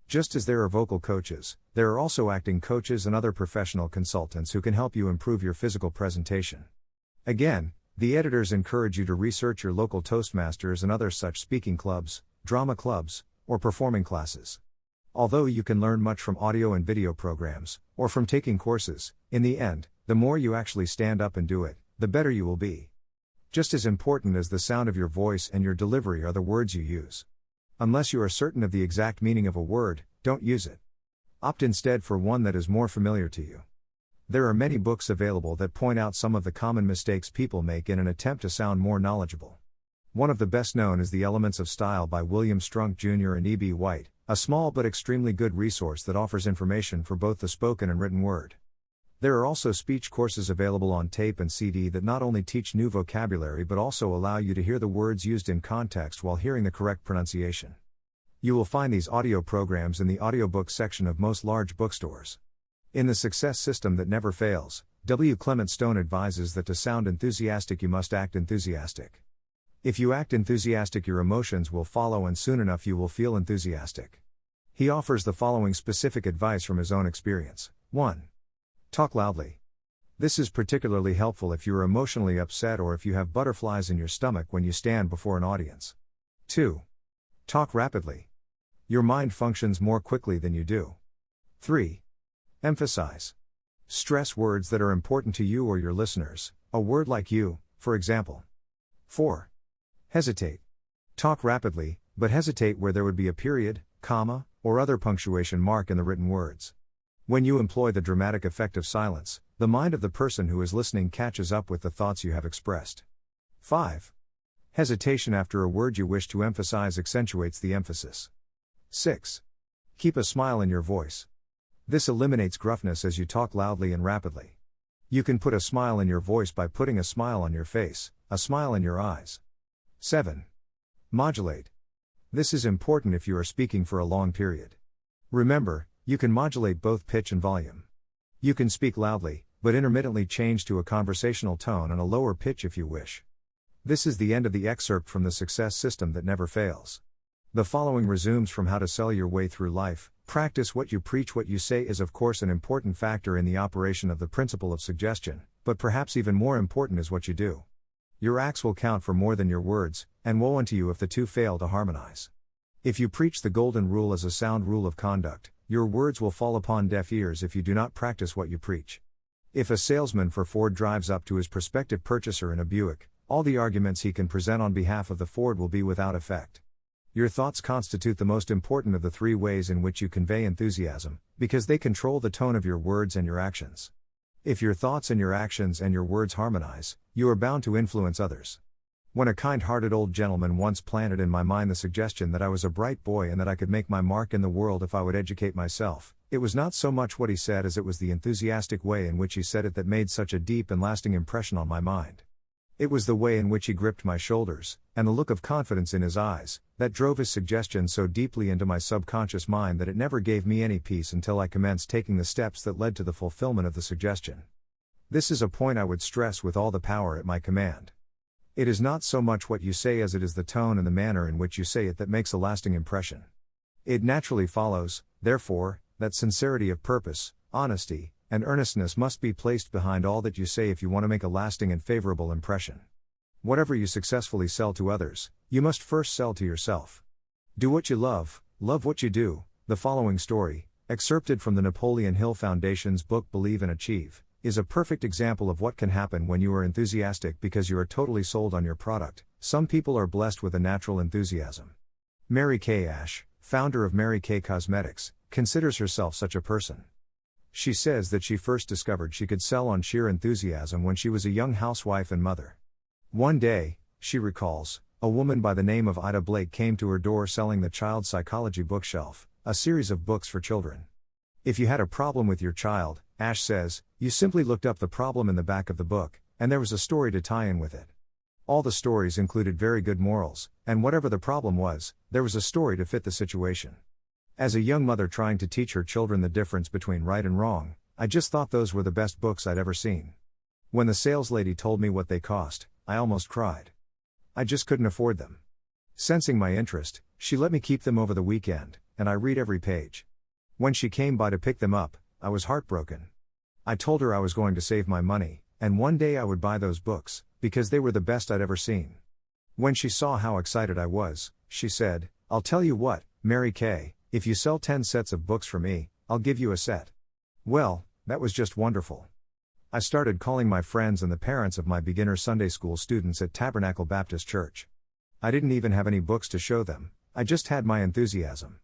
Just as there are vocal coaches, there are also acting coaches and other professional consultants who can help you improve your physical presentation. Again, the editors encourage you to research your local Toastmasters and other such speaking clubs, drama clubs, or performing classes. Although you can learn much from audio and video programs, or from taking courses, in the end, the more you actually stand up and do it, the better you will be. Just as important as the sound of your voice and your delivery are the words you use. Unless you are certain of the exact meaning of a word, don't use it. Opt instead for one that is more familiar to you. There are many books available that point out some of the common mistakes people make in an attempt to sound more knowledgeable. One of the best known is The Elements of Style by William Strunk Jr. and E.B. White, a small but extremely good resource that offers information for both the spoken and written word. There are also speech courses available on tape and CD that not only teach new vocabulary but also allow you to hear the words used in context while hearing the correct pronunciation. You will find these audio programs in the audiobook section of most large bookstores. In The Success System That Never Fails, W. Clement Stone advises that to sound enthusiastic you must act enthusiastic. If you act enthusiastic, your emotions will follow, and soon enough you will feel enthusiastic. He offers the following specific advice from his own experience. 1. Talk loudly. This is particularly helpful if you are emotionally upset or if you have butterflies in your stomach when you stand before an audience. 2. Talk rapidly. Your mind functions more quickly than you do. 3. Emphasize. Stress words that are important to you or your listeners, a word like you, for example. 4. Hesitate. Talk rapidly, but hesitate where there would be a period, comma, or other punctuation mark in the written words. When you employ the dramatic effect of silence, the mind of the person who is listening catches up with the thoughts you have expressed. 5. Hesitation after a word you wish to emphasize accentuates the emphasis. 6. Keep a smile in your voice. This eliminates gruffness as you talk loudly and rapidly. You can put a smile in your voice by putting a smile on your face, a smile in your eyes. 7. Modulate. This is important if you are speaking for a long period. Remember, you can modulate both pitch and volume. You can speak loudly, but intermittently change to a conversational tone and a lower pitch if you wish. This is the end of the excerpt from The Success System That Never Fails. The following resumes from How to Sell Your Way Through Life. Practice what you preach. What you say is of course an important factor in the operation of the principle of suggestion, but perhaps even more important is what you do. Your acts will count for more than your words, and woe unto you if the two fail to harmonize. If you preach the golden rule as a sound rule of conduct, your words will fall upon deaf ears if you do not practice what you preach. If a salesman for Ford drives up to his prospective purchaser in a Buick, all the arguments he can present on behalf of the Ford will be without effect. Your thoughts constitute the most important of the three ways in which you convey enthusiasm, because they control the tone of your words and your actions. If your thoughts and your actions and your words harmonize, you are bound to influence others. When a kind-hearted old gentleman once planted in my mind the suggestion that I was a bright boy and that I could make my mark in the world if I would educate myself, it was not so much what he said as it was the enthusiastic way in which he said it that made such a deep and lasting impression on my mind. It was the way in which he gripped my shoulders, and the look of confidence in his eyes, that drove his suggestion so deeply into my subconscious mind that it never gave me any peace until I commenced taking the steps that led to the fulfillment of the suggestion. This is a point I would stress with all the power at my command. It is not so much what you say as it is the tone and the manner in which you say it that makes a lasting impression. It naturally follows, therefore, that sincerity of purpose, honesty, and earnestness must be placed behind all that you say if you want to make a lasting and favorable impression. Whatever you successfully sell to others, you must first sell to yourself. Do what you love what you do. The following story, excerpted from the Napoleon Hill Foundation's book Believe and Achieve, is a perfect example of what can happen when you are enthusiastic because you are totally sold on your product. Some people are blessed with a natural enthusiasm. Mary Kay Ash, founder of Mary Kay Cosmetics, considers herself such a person. She says that she first discovered she could sell on sheer enthusiasm when she was a young housewife and mother. One day, she recalls, A woman by the name of Ida Blake came to her door selling the Child Psychology Bookshelf, a series of books for children. If you had a problem with your child, Ash says, you simply looked up the problem in the back of the book, and there was a story to tie in with it. All the stories included very good morals, and whatever the problem was, there was a story to fit the situation. As a young mother trying to teach her children the difference between right and wrong, I just thought those were the best books I'd ever seen. When the saleslady told me what they cost, I almost cried. I just couldn't afford them. Sensing my interest, she let me keep them over the weekend, and I read every page. When she came by to pick them up, I was heartbroken. I told her I was going to save my money, and one day I would buy those books, because they were the best I'd ever seen. When she saw how excited I was, she said, "I'll tell you what, Mary Kay, if you sell 10 sets of books for me, I'll give you a set." Well, that was just wonderful. I started calling my friends and the parents of my beginner Sunday school students at Tabernacle Baptist Church. I didn't even have any books to show them, I just had my enthusiasm.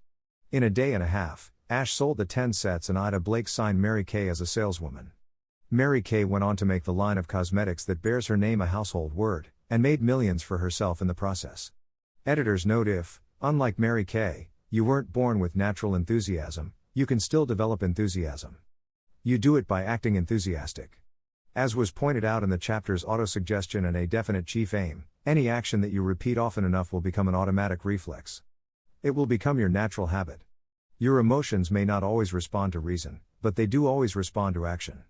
In a day and a half, Ash sold the 10 sets and Ida Blake signed Mary Kay as a saleswoman. Mary Kay went on to make the line of cosmetics that bears her name a household word, and made millions for herself in the process. Editor's note: if, unlike Mary Kay, you weren't born with natural enthusiasm, you can still develop enthusiasm. You do it by acting enthusiastic. As was pointed out in the chapters Autosuggestion and A Definite Chief Aim, any action that you repeat often enough will become an automatic reflex. It will become your natural habit. Your emotions may not always respond to reason, but they do always respond to action.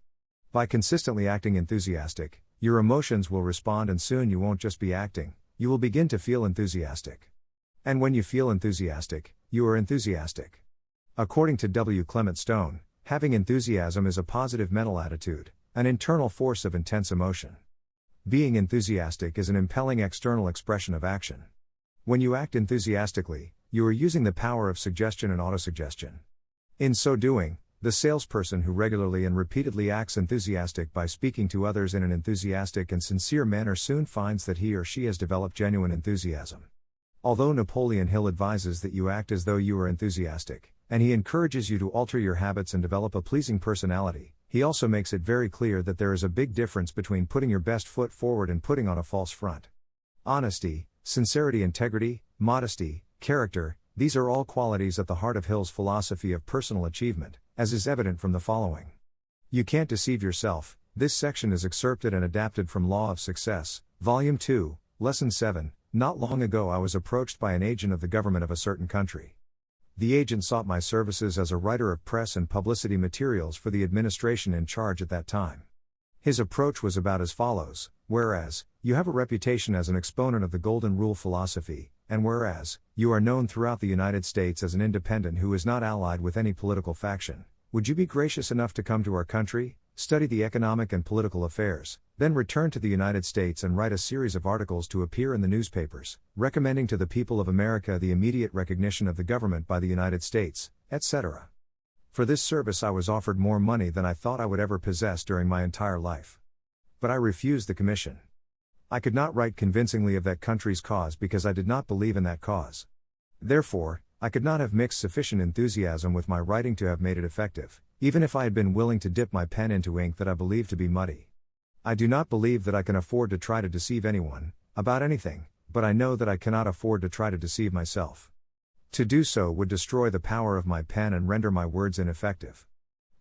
By consistently acting enthusiastic, your emotions will respond, and soon you won't just be acting, you will begin to feel enthusiastic. And when you feel enthusiastic, you are enthusiastic. According to W. Clement Stone, having enthusiasm is a positive mental attitude, an internal force of intense emotion. Being enthusiastic is an impelling external expression of action. When you act enthusiastically, you are using the power of suggestion and autosuggestion. In so doing, the salesperson who regularly and repeatedly acts enthusiastic by speaking to others in an enthusiastic and sincere manner soon finds that he or she has developed genuine enthusiasm. Although Napoleon Hill advises that you act as though you are enthusiastic, and he encourages you to alter your habits and develop a pleasing personality, he also makes it very clear that there is a big difference between putting your best foot forward and putting on a false front. Honesty, sincerity, integrity, modesty, character, these are all qualities at the heart of Hill's philosophy of personal achievement, as is evident from the following. You can't deceive yourself. This section is excerpted and adapted from Law of Success, Volume 2, Lesson 7. Not long ago I was approached by an agent of the government of a certain country. The agent sought my services as a writer of press and publicity materials for the administration in charge at that time. His approach was about as follows: whereas, you have a reputation as an exponent of the Golden Rule philosophy, and whereas, you are known throughout the United States as an independent who is not allied with any political faction, would you be gracious enough to come to our country, study the economic and political affairs, then return to the United States and write a series of articles to appear in the newspapers, recommending to the people of America the immediate recognition of the government by the United States, etc. For this service I was offered more money than I thought I would ever possess during my entire life. But I refused the commission. I could not write convincingly of that country's cause because I did not believe in that cause. Therefore, I could not have mixed sufficient enthusiasm with my writing to have made it effective, even if I had been willing to dip my pen into ink that I believed to be muddy. I do not believe that I can afford to try to deceive anyone, about anything, but I know that I cannot afford to try to deceive myself. To do so would destroy the power of my pen and render my words ineffective.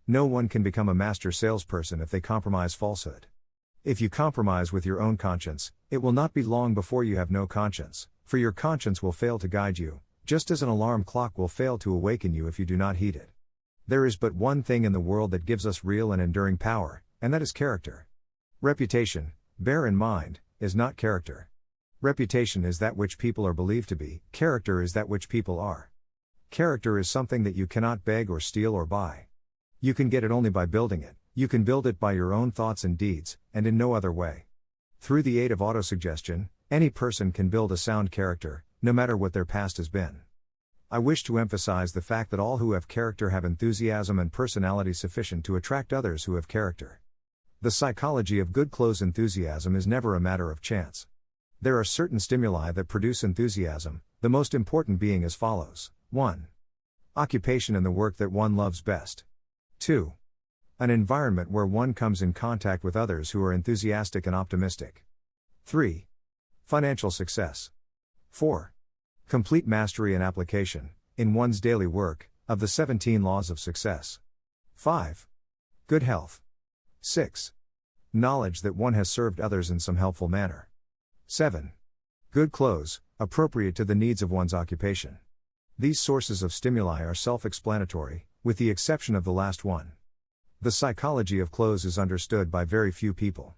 No one can become a master salesperson if they compromise falsehood. If you compromise with your own conscience, it will not be long before you have no conscience, for your conscience will fail to guide you, just as an alarm clock will fail to awaken you if you do not heed it. There is but one thing in the world that gives us real and enduring power, and that is character. Reputation, bear in mind, is not character. Reputation is that which people are believed to be, character is that which people are. Character is something that you cannot beg or steal or buy. You can get it only by building it, you can build it by your own thoughts and deeds, and in no other way. Through the aid of autosuggestion, any person can build a sound character, no matter what their past has been. I wish to emphasize the fact that all who have character have enthusiasm and personality sufficient to attract others who have character. The psychology of good close enthusiasm is never a matter of chance. There are certain stimuli that produce enthusiasm, the most important being as follows: 1. Occupation and the work that one loves best. 2. An environment where one comes in contact with others who are enthusiastic and optimistic. 3. Financial success. 4. Complete mastery and application, in one's daily work, of the 17 laws of success. 5. Good health. 6. Knowledge that one has served others in some helpful manner. 7. Good clothes, appropriate to the needs of one's occupation. These sources of stimuli are self-explanatory, with the exception of the last one. The psychology of clothes is understood by very few people.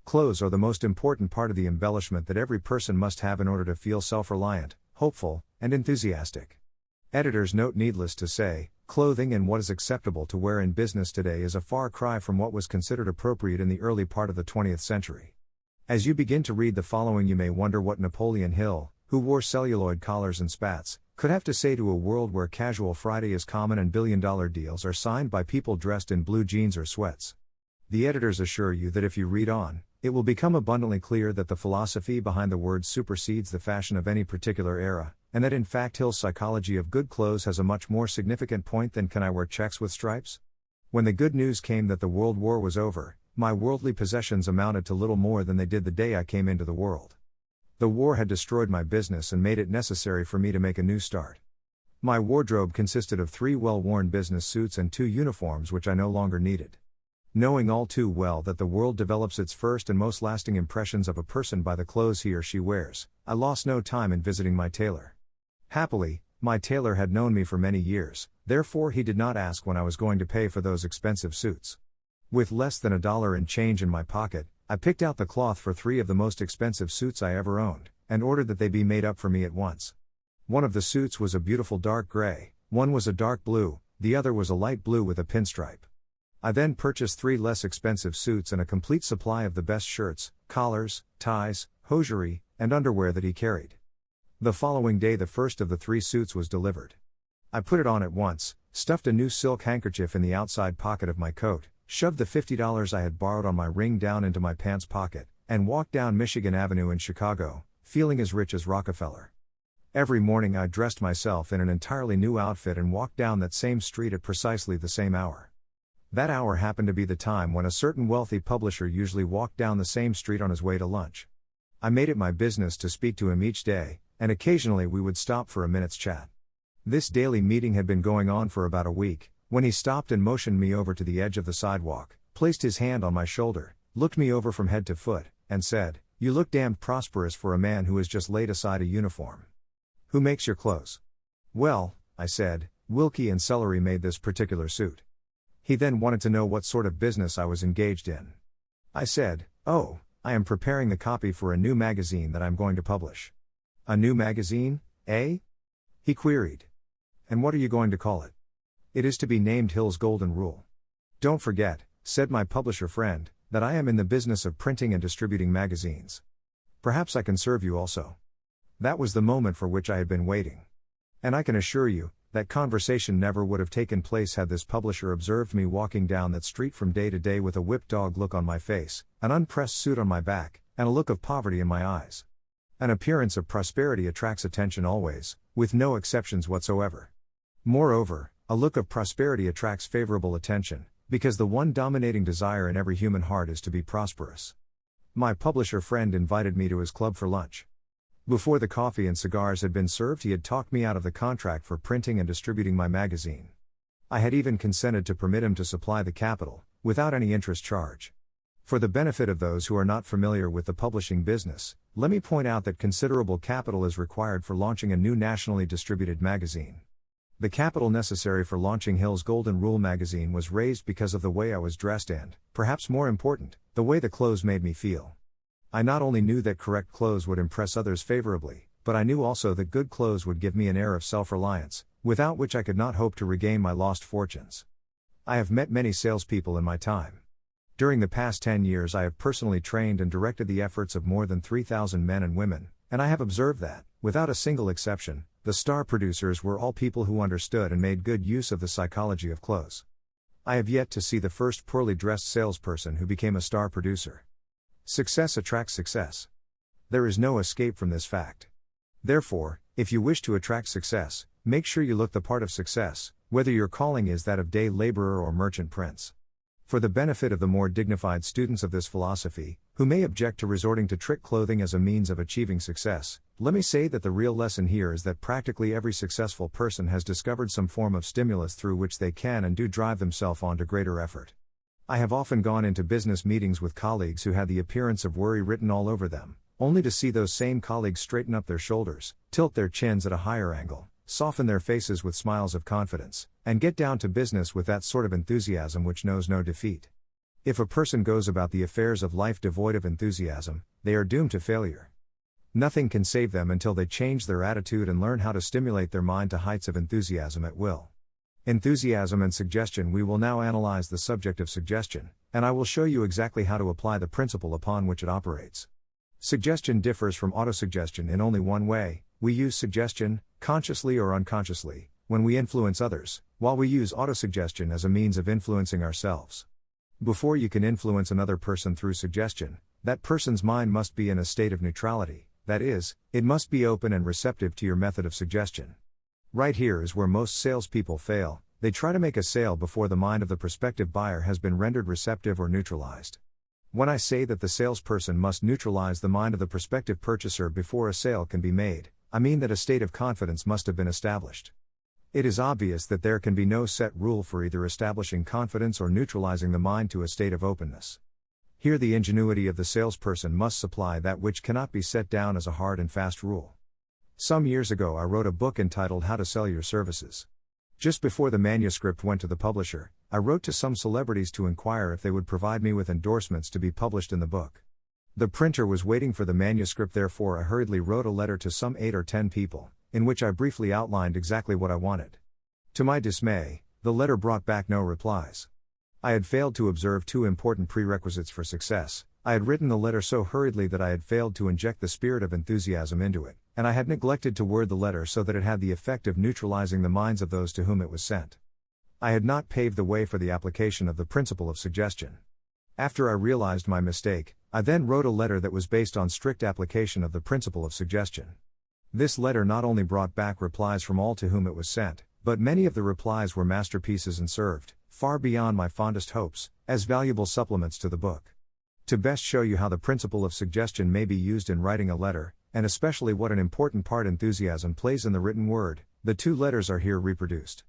Clothes are the most important part of the embellishment that every person must have in order to feel self-reliant, hopeful, and enthusiastic. Editor's note: needless to say, clothing and what is acceptable to wear in business today is a far cry from what was considered appropriate in the early part of the 20th century. As you begin to read the following, you may wonder what Napoleon Hill, who wore celluloid collars and spats, could have to say to a world where Casual Friday is common and billion-dollar deals are signed by people dressed in blue jeans or sweats. The editors assure you that if you read on, it will become abundantly clear that the philosophy behind the words supersedes the fashion of any particular era, and that in fact Hill's psychology of good clothes has a much more significant point than "can I wear checks with stripes?" When the good news came that the World War was over, my worldly possessions amounted to little more than they did the day I came into the world. The war had destroyed my business and made it necessary for me to make a new start. My wardrobe consisted of 3 well-worn business suits and 2 uniforms which I no longer needed. Knowing all too well that the world develops its first and most lasting impressions of a person by the clothes he or she wears, I lost no time in visiting my tailor. Happily, my tailor had known me for many years, therefore he did not ask when I was going to pay for those expensive suits. With less than $1 in change in my pocket, I picked out the cloth for 3 of the most expensive suits I ever owned, and ordered that they be made up for me at once. One of the suits was a beautiful dark gray, one was a dark blue, the other was a light blue with a pinstripe. I then purchased 3 less expensive suits and a complete supply of the best shirts, collars, ties, hosiery, and underwear that he carried. The following day the first of the 3 suits was delivered. I put it on at once, stuffed a new silk handkerchief in the outside pocket of my coat, shoved the $50 I had borrowed on my ring down into my pants pocket, and walked down Michigan Avenue in Chicago, feeling as rich as Rockefeller. Every morning I dressed myself in an entirely new outfit and walked down that same street at precisely the same hour. That hour happened to be the time when a certain wealthy publisher usually walked down the same street on his way to lunch. I made it my business to speak to him each day, and occasionally we would stop for a minute's chat. This daily meeting had been going on for about a week, when he stopped and motioned me over to the edge of the sidewalk, placed his hand on my shoulder, looked me over from head to foot, and said, "You look damned prosperous for a man who has just laid aside a uniform. Who makes your clothes?" "Well," I said, "Wilkie and Celery made this particular suit." He then wanted to know what sort of business I was engaged in. I said, "Oh, I am preparing the copy for a new magazine that I am going to publish." "A new magazine, eh?" he queried. "And what are you going to call it?" "It is to be named Hill's Golden Rule." "Don't forget," said my publisher friend, "that I am in the business of printing and distributing magazines. Perhaps I can serve you also." That was the moment for which I had been waiting. And I can assure you, that conversation never would have taken place had this publisher observed me walking down that street from day to day with a whip-dog look on my face, an unpressed suit on my back, and a look of poverty in my eyes. An appearance of prosperity attracts attention always, with no exceptions whatsoever. Moreover, a look of prosperity attracts favorable attention, because the one dominating desire in every human heart is to be prosperous. My publisher friend invited me to his club for lunch. Before the coffee and cigars had been served, he had talked me out of the contract for printing and distributing my magazine. I had even consented to permit him to supply the capital, without any interest charge. For the benefit of those who are not familiar with the publishing business, let me point out that considerable capital is required for launching a new nationally distributed magazine. The capital necessary for launching Hill's Golden Rule magazine was raised because of the way I was dressed and, perhaps more important, the way the clothes made me feel. I not only knew that correct clothes would impress others favorably, but I knew also that good clothes would give me an air of self-reliance, without which I could not hope to regain my lost fortunes. I have met many salespeople in my time. During the past 10 years I have personally trained and directed the efforts of more than 3,000 men and women, and I have observed that, without a single exception, the star producers were all people who understood and made good use of the psychology of clothes. I have yet to see the first poorly dressed salesperson who became a star producer. Success attracts success. There is no escape from this fact. Therefore, if you wish to attract success, make sure you look the part of success, whether your calling is that of day laborer or merchant prince. For the benefit of the more dignified students of this philosophy, who may object to resorting to trick clothing as a means of achieving success, let me say that the real lesson here is that practically every successful person has discovered some form of stimulus through which they can and do drive themselves on to greater effort. I have often gone into business meetings with colleagues who had the appearance of worry written all over them, only to see those same colleagues straighten up their shoulders, tilt their chins at a higher angle, soften their faces with smiles of confidence, and get down to business with that sort of enthusiasm which knows no defeat. If a person goes about the affairs of life devoid of enthusiasm, they are doomed to failure. Nothing can save them until they change their attitude and learn how to stimulate their mind to heights of enthusiasm at will. Enthusiasm and suggestion. We will now analyze the subject of suggestion, and I will show you exactly how to apply the principle upon which it operates. Suggestion differs from autosuggestion in only one way: we use suggestion, consciously or unconsciously, when we influence others, while we use autosuggestion as a means of influencing ourselves. Before you can influence another person through suggestion, that person's mind must be in a state of neutrality, that is, it must be open and receptive to your method of suggestion. Right here is where most salespeople fail: they try to make a sale before the mind of the prospective buyer has been rendered receptive or neutralized. When I say that the salesperson must neutralize the mind of the prospective purchaser before a sale can be made, I mean that a state of confidence must have been established. It is obvious that there can be no set rule for either establishing confidence or neutralizing the mind to a state of openness. Here the ingenuity of the salesperson must supply that which cannot be set down as a hard and fast rule. Some years ago I wrote a book entitled How to Sell Your Services. Just before the manuscript went to the publisher, I wrote to some celebrities to inquire if they would provide me with endorsements to be published in the book. The printer was waiting for the manuscript, therefore I hurriedly wrote a letter to some 8 or 10 people, in which I briefly outlined exactly what I wanted. To my dismay, the letter brought back no replies. I had failed to observe 2 important prerequisites for success. I had written the letter so hurriedly that I had failed to inject the spirit of enthusiasm into it, and I had neglected to word the letter so that it had the effect of neutralizing the minds of those to whom it was sent. I had not paved the way for the application of the principle of suggestion. After I realized my mistake, I then wrote a letter that was based on strict application of the principle of suggestion. This letter not only brought back replies from all to whom it was sent, but many of the replies were masterpieces and served, far beyond my fondest hopes, as valuable supplements to the book. To best show you how the principle of suggestion may be used in writing a letter, and especially what an important part enthusiasm plays in the written word, the 2 letters are here reproduced.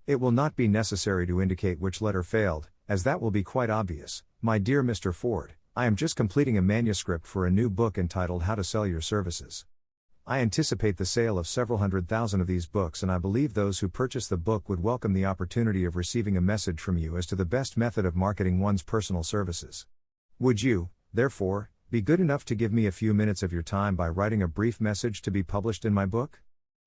It will not be necessary to indicate which letter failed, as that will be quite obvious. My dear Mr. Ford, I am just completing a manuscript for a new book entitled How to Sell Your Services. I anticipate the sale of several 100,000 of these books, and I believe those who purchase the book would welcome the opportunity of receiving a message from you as to the best method of marketing one's personal services. Would you, therefore, be good enough to give me a few minutes of your time by writing a brief message to be published in my book?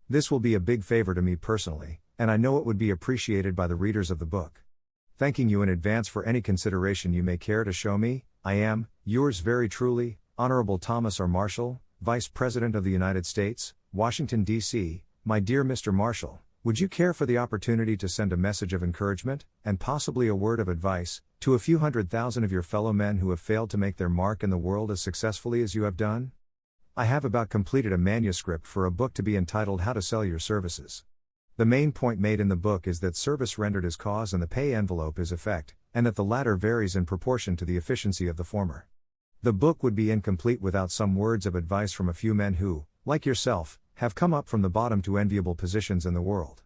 This will be a big favor to me personally, and I know it would be appreciated by the readers of the book. Thanking you in advance for any consideration you may care to show me, I am, yours very truly, Honorable Thomas R. Marshall, Vice President of the United States, Washington, D.C. My dear Mr. Marshall, would you care for the opportunity to send a message of encouragement, and possibly a word of advice, to a few 100,000 of your fellow men who have failed to make their mark in the world as successfully as you have done? I have about completed a manuscript for a book to be entitled How to Sell Your Services. The main point made in the book is that service rendered is cause and the pay envelope is effect, and that the latter varies in proportion to the efficiency of the former. The book would be incomplete without some words of advice from a few men who, like yourself, have come up from the bottom to enviable positions in the world.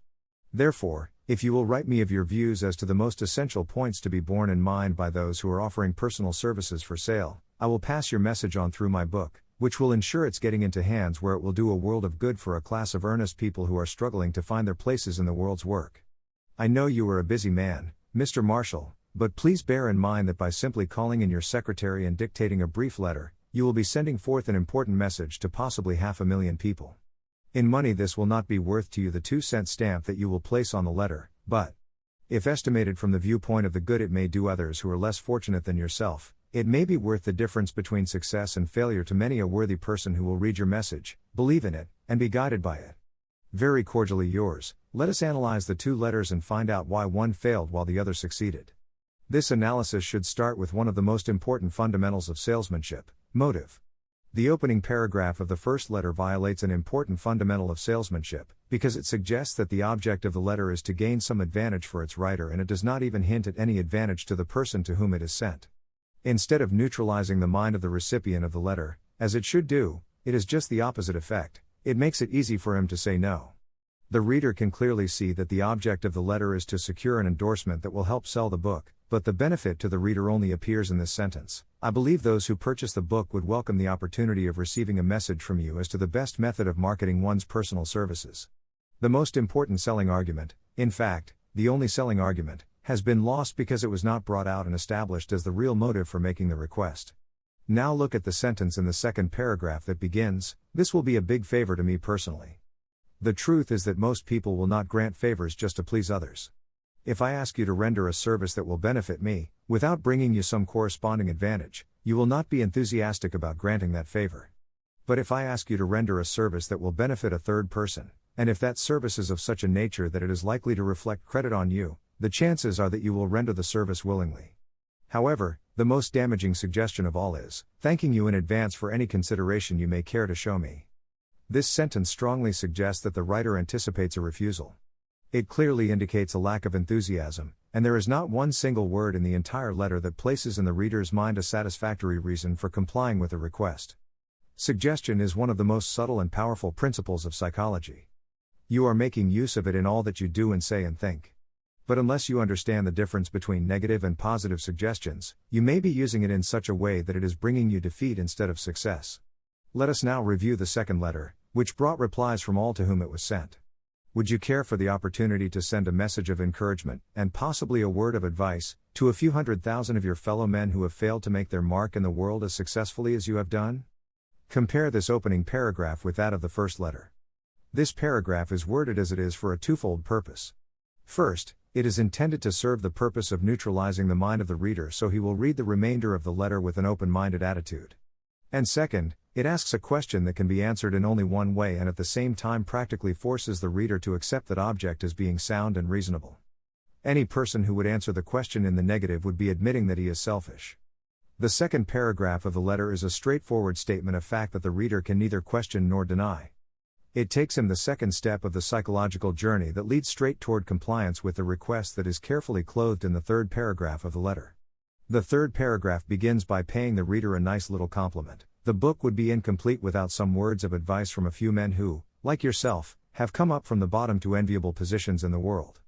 Therefore, if you will write me of your views as to the most essential points to be borne in mind by those who are offering personal services for sale, I will pass your message on through my book, which will ensure its getting into hands where it will do a world of good for a class of earnest people who are struggling to find their places in the world's work. I know you are a busy man, Mr. Marshall, but please bear in mind that by simply calling in your secretary and dictating a brief letter, you will be sending forth an important message to possibly 500,000 people. In money this will not be worth to you the 2-cent stamp that you will place on the letter, but, if estimated from the viewpoint of the good it may do others who are less fortunate than yourself, it may be worth the difference between success and failure to many a worthy person who will read your message, believe in it, and be guided by it. Very cordially yours. Let us analyze the 2 letters and find out why one failed while the other succeeded. This analysis should start with one of the most important fundamentals of salesmanship: motive. The opening paragraph of the first letter violates an important fundamental of salesmanship, because it suggests that the object of the letter is to gain some advantage for its writer, and it does not even hint at any advantage to the person to whom it is sent. Instead of neutralizing the mind of the recipient of the letter, as it should do, it has just the opposite effect. It makes it easy for him to say no. The reader can clearly see that the object of the letter is to secure an endorsement that will help sell the book, but the benefit to the reader only appears in this sentence. I believe those who purchase the book would welcome the opportunity of receiving a message from you as to the best method of marketing one's personal services. The most important selling argument, in fact, the only selling argument, has been lost because it was not brought out and established as the real motive for making the request. Now look at the sentence in the second paragraph that begins, "This will be a big favor to me personally." The truth is that most people will not grant favors just to please others. If I ask you to render a service that will benefit me, without bringing you some corresponding advantage, you will not be enthusiastic about granting that favor. But if I ask you to render a service that will benefit a third person, and if that service is of such a nature that it is likely to reflect credit on you, the chances are that you will render the service willingly. However, the most damaging suggestion of all is, thanking you in advance for any consideration you may care to show me. This sentence strongly suggests that the writer anticipates a refusal. It clearly indicates a lack of enthusiasm, and there is not one single word in the entire letter that places in the reader's mind a satisfactory reason for complying with the request. Suggestion is one of the most subtle and powerful principles of psychology. You are making use of it in all that you do and say and think. But unless you understand the difference between negative and positive suggestions, you may be using it in such a way that it is bringing you defeat instead of success. Let us now review the second letter, which brought replies from all to whom it was sent. Would you care for the opportunity to send a message of encouragement, and possibly a word of advice, to a few 100,000 of your fellow men who have failed to make their mark in the world as successfully as you have done? Compare this opening paragraph with that of the first letter. This paragraph is worded as it is for a twofold purpose. First, it is intended to serve the purpose of neutralizing the mind of the reader so he will read the remainder of the letter with an open-minded attitude. And second, it asks a question that can be answered in only one way and at the same time practically forces the reader to accept that object as being sound and reasonable. Any person who would answer the question in the negative would be admitting that he is selfish. The second paragraph of the letter is a straightforward statement of fact that the reader can neither question nor deny. It takes him the second step of the psychological journey that leads straight toward compliance with the request that is carefully clothed in the third paragraph of the letter. The third paragraph begins by paying the reader a nice little compliment. The book would be incomplete without some words of advice from a few men who, like yourself, have come up from the bottom to enviable positions in the world.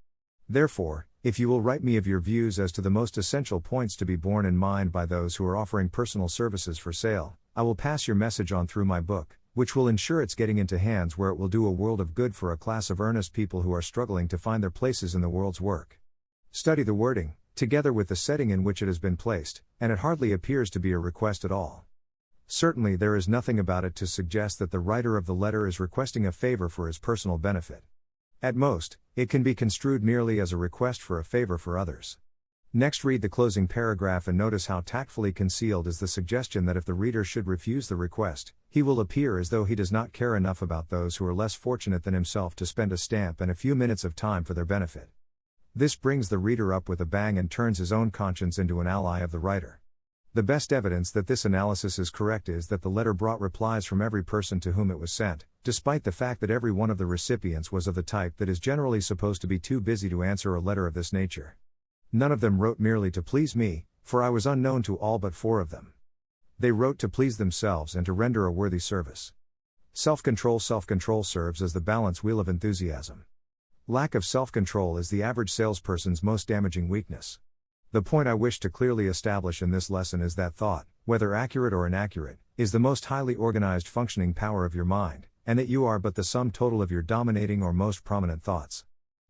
Therefore, if you will write me of your views as to the most essential points to be borne in mind by those who are offering personal services for sale, I will pass your message on through my book, which will ensure it's getting into hands where it will do a world of good for a class of earnest people who are struggling to find their places in the world's work. Study the wording, together with the setting in which it has been placed, and it hardly appears to be a request at all. Certainly there is nothing about it to suggest that the writer of the letter is requesting a favor for his personal benefit. At most, it can be construed merely as a request for a favor for others. Next, read the closing paragraph and notice how tactfully concealed is the suggestion that if the reader should refuse the request, he will appear as though he does not care enough about those who are less fortunate than himself to spend a stamp and a few minutes of time for their benefit. This brings the reader up with a bang and turns his own conscience into an ally of the writer. The best evidence that this analysis is correct is that the letter brought replies from every person to whom it was sent, despite the fact that every one of the recipients was of the type that is generally supposed to be too busy to answer a letter of this nature. None of them wrote merely to please me, for I was unknown to all but 4 of them. They wrote to please themselves and to render a worthy service. Self-control serves as the balance wheel of enthusiasm. Lack of self-control is the average salesperson's most damaging weakness. The point I wish to clearly establish in this lesson is that thought, whether accurate or inaccurate, is the most highly organized functioning power of your mind, and that you are but the sum total of your dominating or most prominent thoughts.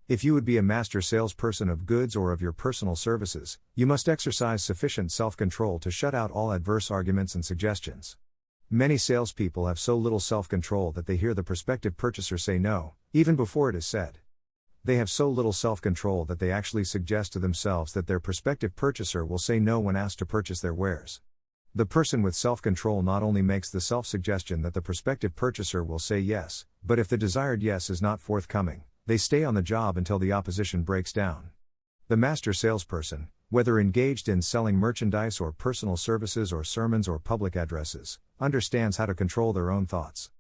If you would be a master salesperson of goods or of your personal services, you must exercise sufficient self-control to shut out all adverse arguments and suggestions. Many salespeople have so little self-control that they hear the prospective purchaser say no, even before it is said. They have so little self-control that they actually suggest to themselves that their prospective purchaser will say no when asked to purchase their wares. The person with self-control not only makes the self-suggestion that the prospective purchaser will say yes, but if the desired yes is not forthcoming, they stay on the job until the opposition breaks down. The master salesperson, whether engaged in selling merchandise or personal services or sermons or public addresses, understands how to control their own thoughts.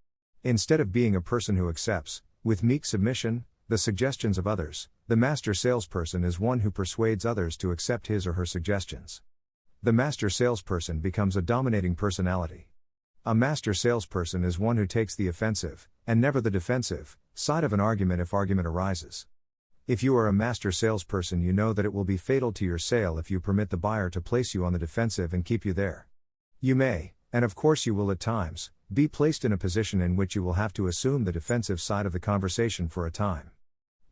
Instead of being a person who accepts, with meek submission, the suggestions of others, the master salesperson is one who persuades others to accept his or her suggestions. The master salesperson becomes a dominating personality. A master salesperson is one who takes the offensive, and never the defensive, side of an argument if argument arises. If you are a master salesperson, you know that it will be fatal to your sale if you permit the buyer to place you on the defensive and keep you there. You may, and of course you will at times, be placed in a position in which you will have to assume the defensive side of the conversation for a time.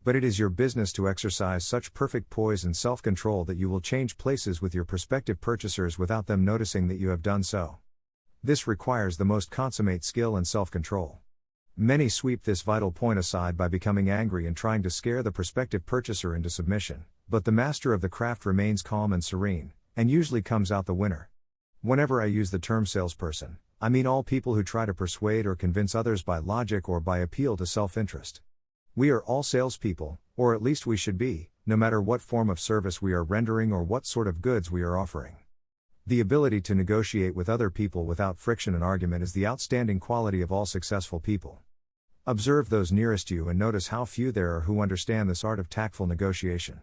But it is your business to exercise such perfect poise and self-control that you will change places with your prospective purchasers without them noticing that you have done so. This requires the most consummate skill and self-control. Many sweep this vital point aside by becoming angry and trying to scare the prospective purchaser into submission, but the master of the craft remains calm and serene, and usually comes out the winner. Whenever I use the term salesperson, I mean all people who try to persuade or convince others by logic or by appeal to self-interest. We are all salespeople, or at least we should be, no matter what form of service we are rendering or what sort of goods we are offering. The ability to negotiate with other people without friction and argument is the outstanding quality of all successful people. Observe those nearest you and notice how few there are who understand this art of tactful negotiation.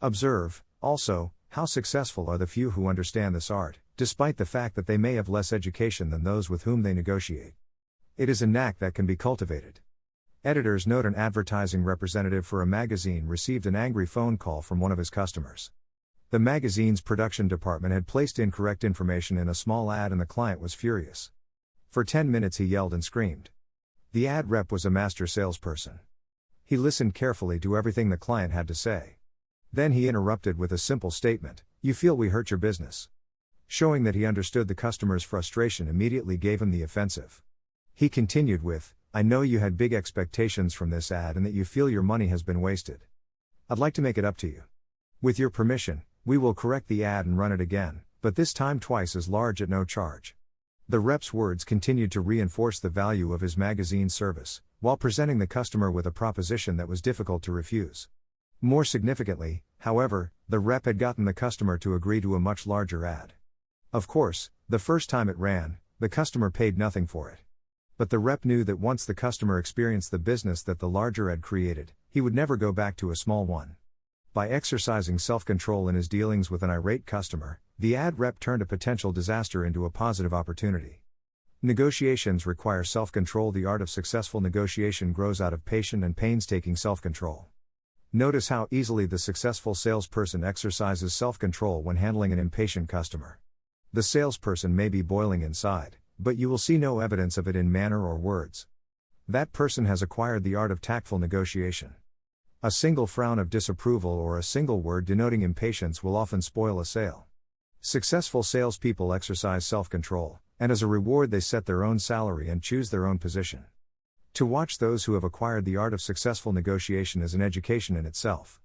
Observe, also, how successful are the few who understand this art, despite the fact that they may have less education than those with whom they negotiate. It is a knack that can be cultivated. Editors note an advertising representative for a magazine received an angry phone call from one of his customers. The magazine's production department had placed incorrect information in a small ad and the client was furious. For 10 minutes he yelled and screamed. The ad rep was a master salesperson. He listened carefully to everything the client had to say. Then he interrupted with a simple statement, "You feel we hurt your business." Showing that he understood the customer's frustration immediately gave him the offensive. He continued with, "I know you had big expectations from this ad and that you feel your money has been wasted. I'd like to make it up to you. With your permission, we will correct the ad and run it again, but this time twice as large at no charge." The rep's words continued to reinforce the value of his magazine service, while presenting the customer with a proposition that was difficult to refuse. More significantly, however, the rep had gotten the customer to agree to a much larger ad. Of course, the first time it ran, the customer paid nothing for it. But the rep knew that once the customer experienced the business that the larger ad created, he would never go back to a small one. By exercising self-control in his dealings with an irate customer, the ad rep turned a potential disaster into a positive opportunity. Negotiations require self-control. The art of successful negotiation grows out of patient and painstaking self-control. Notice how easily the successful salesperson exercises self-control when handling an impatient customer. The salesperson may be boiling inside, but you will see no evidence of it in manner or words. That person has acquired the art of tactful negotiation. A single frown of disapproval or a single word denoting impatience will often spoil a sale. Successful salespeople exercise self-control, and as a reward they set their own salary and choose their own position. To watch those who have acquired the art of successful negotiation is an education in itself.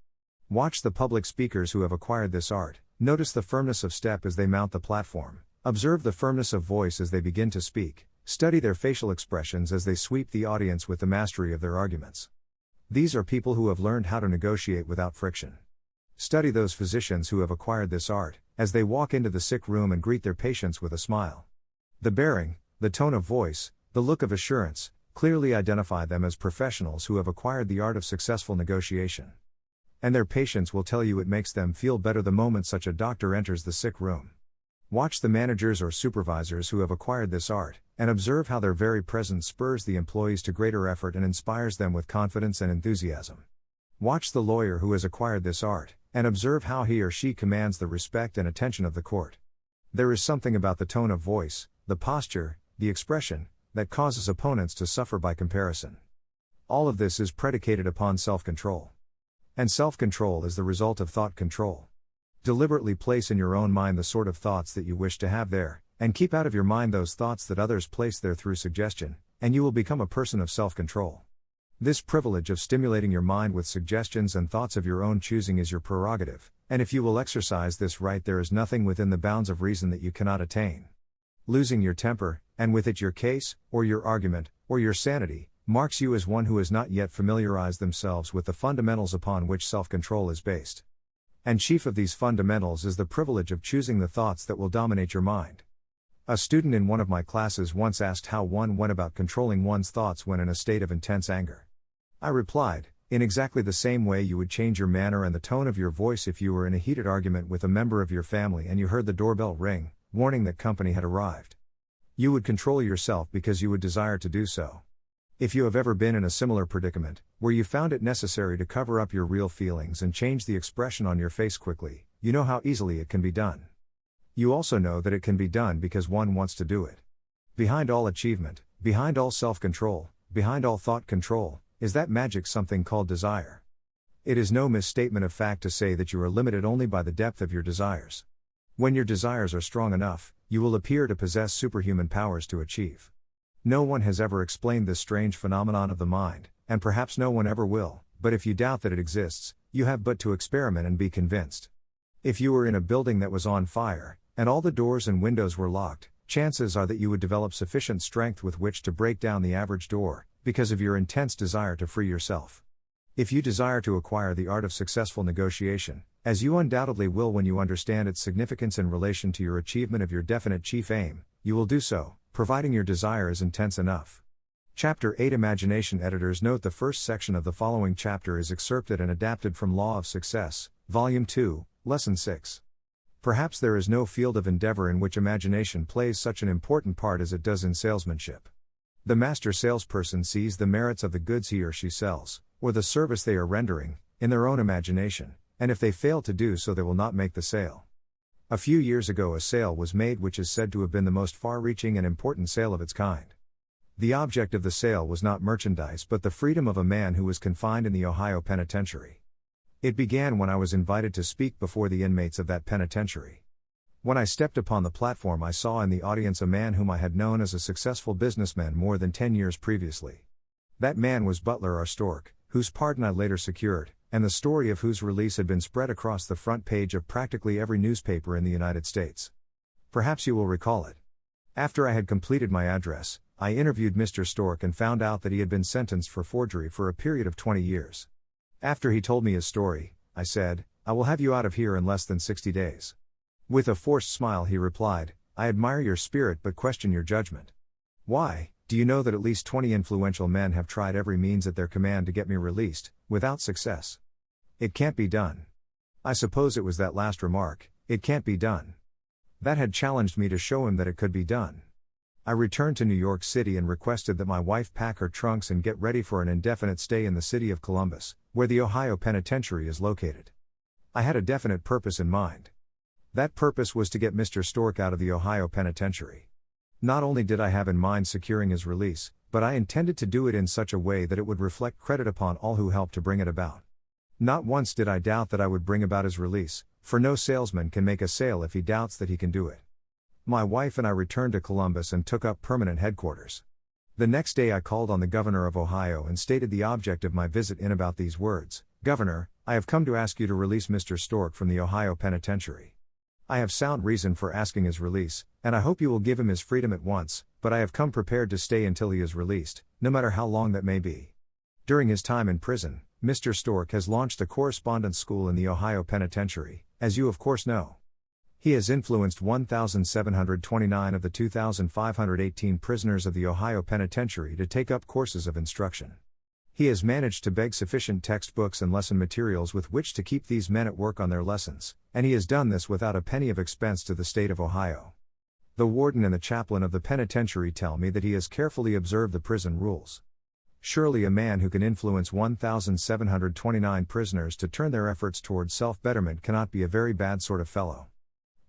Watch the public speakers who have acquired this art, notice the firmness of step as they mount the platform. Observe the firmness of voice as they begin to speak, study their facial expressions as they sweep the audience with the mastery of their arguments. These are people who have learned how to negotiate without friction. Study those physicians who have acquired this art, as they walk into the sick room and greet their patients with a smile. The bearing, the tone of voice, the look of assurance, clearly identify them as professionals who have acquired the art of successful negotiation. And their patients will tell you it makes them feel better the moment such a doctor enters the sick room. Watch the managers or supervisors who have acquired this art, and observe how their very presence spurs the employees to greater effort and inspires them with confidence and enthusiasm. Watch the lawyer who has acquired this art, and observe how he or she commands the respect and attention of the court. There is something about the tone of voice, the posture, the expression, that causes opponents to suffer by comparison. All of this is predicated upon self-control. And self-control is the result of thought control. Deliberately place in your own mind the sort of thoughts that you wish to have there, and keep out of your mind those thoughts that others place there through suggestion, and you will become a person of self-control. This privilege of stimulating your mind with suggestions and thoughts of your own choosing is your prerogative, and if you will exercise this right, there is nothing within the bounds of reason that you cannot attain. Losing your temper, and with it your case, or your argument, or your sanity, marks you as one who has not yet familiarized themselves with the fundamentals upon which self-control is based. And chief of these fundamentals is the privilege of choosing the thoughts that will dominate your mind. A student in one of my classes once asked how one went about controlling one's thoughts when in a state of intense anger. I replied, in exactly the same way you would change your manner and the tone of your voice if you were in a heated argument with a member of your family and you heard the doorbell ring, warning that company had arrived. You would control yourself because you would desire to do so. If you have ever been in a similar predicament, where you found it necessary to cover up your real feelings and change the expression on your face quickly, you know how easily it can be done. You also know that it can be done because one wants to do it. Behind all achievement, behind all self-control, behind all thought control, is that magic something called desire. It is no misstatement of fact to say that you are limited only by the depth of your desires. When your desires are strong enough, you will appear to possess superhuman powers to achieve. No one has ever explained this strange phenomenon of the mind, and perhaps no one ever will, but if you doubt that it exists, you have but to experiment and be convinced. If you were in a building that was on fire, and all the doors and windows were locked, chances are that you would develop sufficient strength with which to break down the average door, because of your intense desire to free yourself. If you desire to acquire the art of successful negotiation, as you undoubtedly will when you understand its significance in relation to your achievement of your definite chief aim, you will do so, providing your desire is intense enough. Chapter 8 Imagination. Editors note the first section of the following chapter is excerpted and adapted from Law of Success, Volume 2, Lesson 6. Perhaps there is no field of endeavor in which imagination plays such an important part as it does in salesmanship. The master salesperson sees the merits of the goods he or she sells, or the service they are rendering, in their own imagination, and if they fail to do so they will not make the sale. A few years ago a sale was made which is said to have been the most far-reaching and important sale of its kind. The object of the sale was not merchandise but the freedom of a man who was confined in the Ohio penitentiary. It began when I was invited to speak before the inmates of that penitentiary. When I stepped upon the platform I saw in the audience a man whom I had known as a successful businessman more than 10 years previously. That man was Butler R. Stork, whose pardon I later secured, and the story of whose release had been spread across the front page of practically every newspaper in the United States. Perhaps you will recall it. After I had completed my address, I interviewed Mr. Stork and found out that he had been sentenced for forgery for a period of 20 years. After he told me his story, I said, "I will have you out of here in less than 60 days. With a forced smile he replied, "I admire your spirit but question your judgment." "Why? Do you know that at least 20 influential men have tried every means at their command to get me released, without success? It can't be done." I suppose it was that last remark, "It can't be done," that had challenged me to show him that it could be done. I returned to New York City and requested that my wife pack her trunks and get ready for an indefinite stay in the city of Columbus, where the Ohio Penitentiary is located. I had a definite purpose in mind. That purpose was to get Mr. Stork out of the Ohio Penitentiary. Not only did I have in mind securing his release, but I intended to do it in such a way that it would reflect credit upon all who helped to bring it about. Not once did I doubt that I would bring about his release, for no salesman can make a sale if he doubts that he can do it. My wife and I returned to Columbus and took up permanent headquarters. The next day I called on the governor of Ohio and stated the object of my visit in about these words: "Governor, I have come to ask you to release Mr. Stork from the Ohio Penitentiary. I have sound reason for asking his release, and I hope you will give him his freedom at once, but I have come prepared to stay until he is released, no matter how long that may be. During his time in prison, Mr. Stork has launched a correspondence school in the Ohio Penitentiary, as you of course know. He has influenced 1,729 of the 2,518 prisoners of the Ohio Penitentiary to take up courses of instruction. He has managed to beg sufficient textbooks and lesson materials with which to keep these men at work on their lessons, and he has done this without a penny of expense to the state of Ohio. The warden and the chaplain of the penitentiary tell me that he has carefully observed the prison rules. Surely a man who can influence 1,729 prisoners to turn their efforts towards self-betterment cannot be a very bad sort of fellow.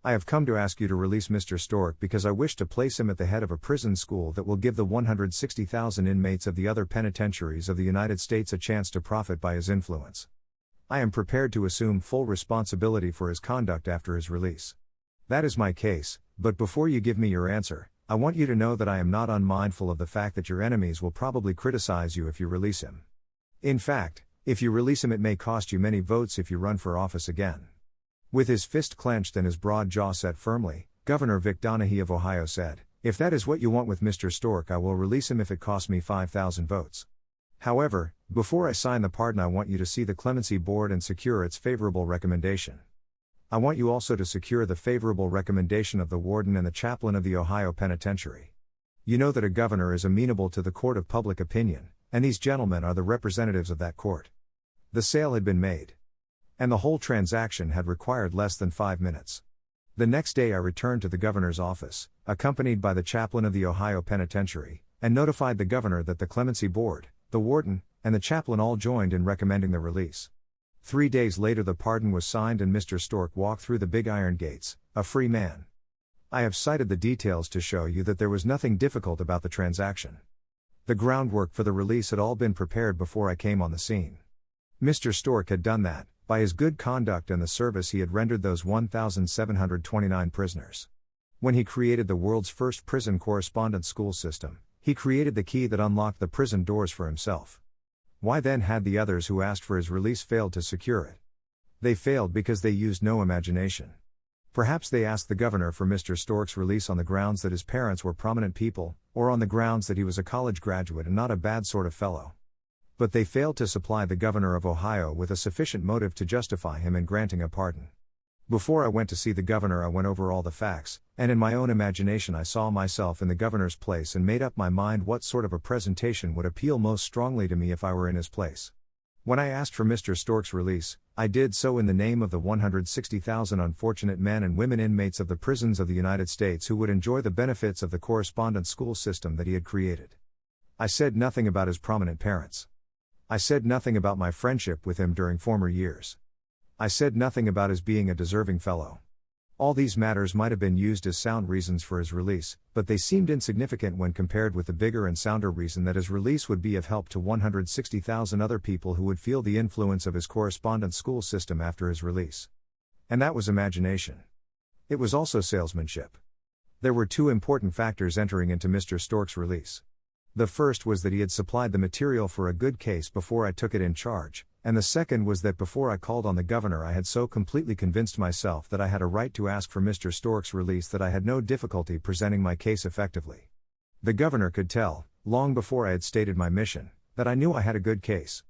I have come to ask you to release Mr. Stork because I wish to place him at the head of a prison school that will give the 160,000 inmates of the other penitentiaries of the United States a chance to profit by his influence. I am prepared to assume full responsibility for his conduct after his release. That is my case, but before you give me your answer, I want you to know that I am not unmindful of the fact that your enemies will probably criticize you if you release him. In fact, if you release him it may cost you many votes if you run for office again." With his fist clenched and his broad jaw set firmly, Governor Vic Donahue of Ohio said, "If that is what you want with Mr. Stork, I will release him if it costs me 5,000 votes. However, before I sign the pardon I want you to see the Clemency Board and secure its favorable recommendation." I want you also to secure the favorable recommendation of the warden and the chaplain of the Ohio Penitentiary. You know that a governor is amenable to the court of public opinion, and these gentlemen are the representatives of that court. The sale had been made. And the whole transaction had required less than 5 minutes. The next day I returned to the governor's office, accompanied by the chaplain of the Ohio Penitentiary, and notified the governor that the clemency board, the warden, and the chaplain all joined in recommending the release. 3 days later the pardon was signed and Mr. Stork walked through the big iron gates, a free man. I have cited the details to show you that there was nothing difficult about the transaction. The groundwork for the release had all been prepared before I came on the scene. Mr. Stork had done that, by his good conduct and the service he had rendered those 1,729 prisoners. When he created the world's first prison correspondence school system, he created the key that unlocked the prison doors for himself. Why then had the others who asked for his release failed to secure it? They failed because they used no imagination. Perhaps they asked the governor for Mr. Stork's release on the grounds that his parents were prominent people, or on the grounds that he was a college graduate and not a bad sort of fellow. But they failed to supply the governor of Ohio with a sufficient motive to justify him in granting a pardon. Before I went to see the governor I went over all the facts, and in my own imagination I saw myself in the governor's place and made up my mind what sort of a presentation would appeal most strongly to me if I were in his place. When I asked for Mr. Stork's release, I did so in the name of the 160,000 unfortunate men and women inmates of the prisons of the United States who would enjoy the benefits of the correspondence school system that he had created. I said nothing about his prominent parents. I said nothing about my friendship with him during former years. I said nothing about his being a deserving fellow. All these matters might have been used as sound reasons for his release, but they seemed insignificant when compared with the bigger and sounder reason that his release would be of help to 160,000 other people who would feel the influence of his correspondence school system after his release. And that was imagination. It was also salesmanship. There were 2 important factors entering into Mr. Stork's release. The first was that he had supplied the material for a good case before I took it in charge, and the second was that before I called on the governor I had so completely convinced myself that I had a right to ask for Mr. Stork's release that I had no difficulty presenting my case effectively. The governor could tell, long before I had stated my mission, that I knew I had a good case.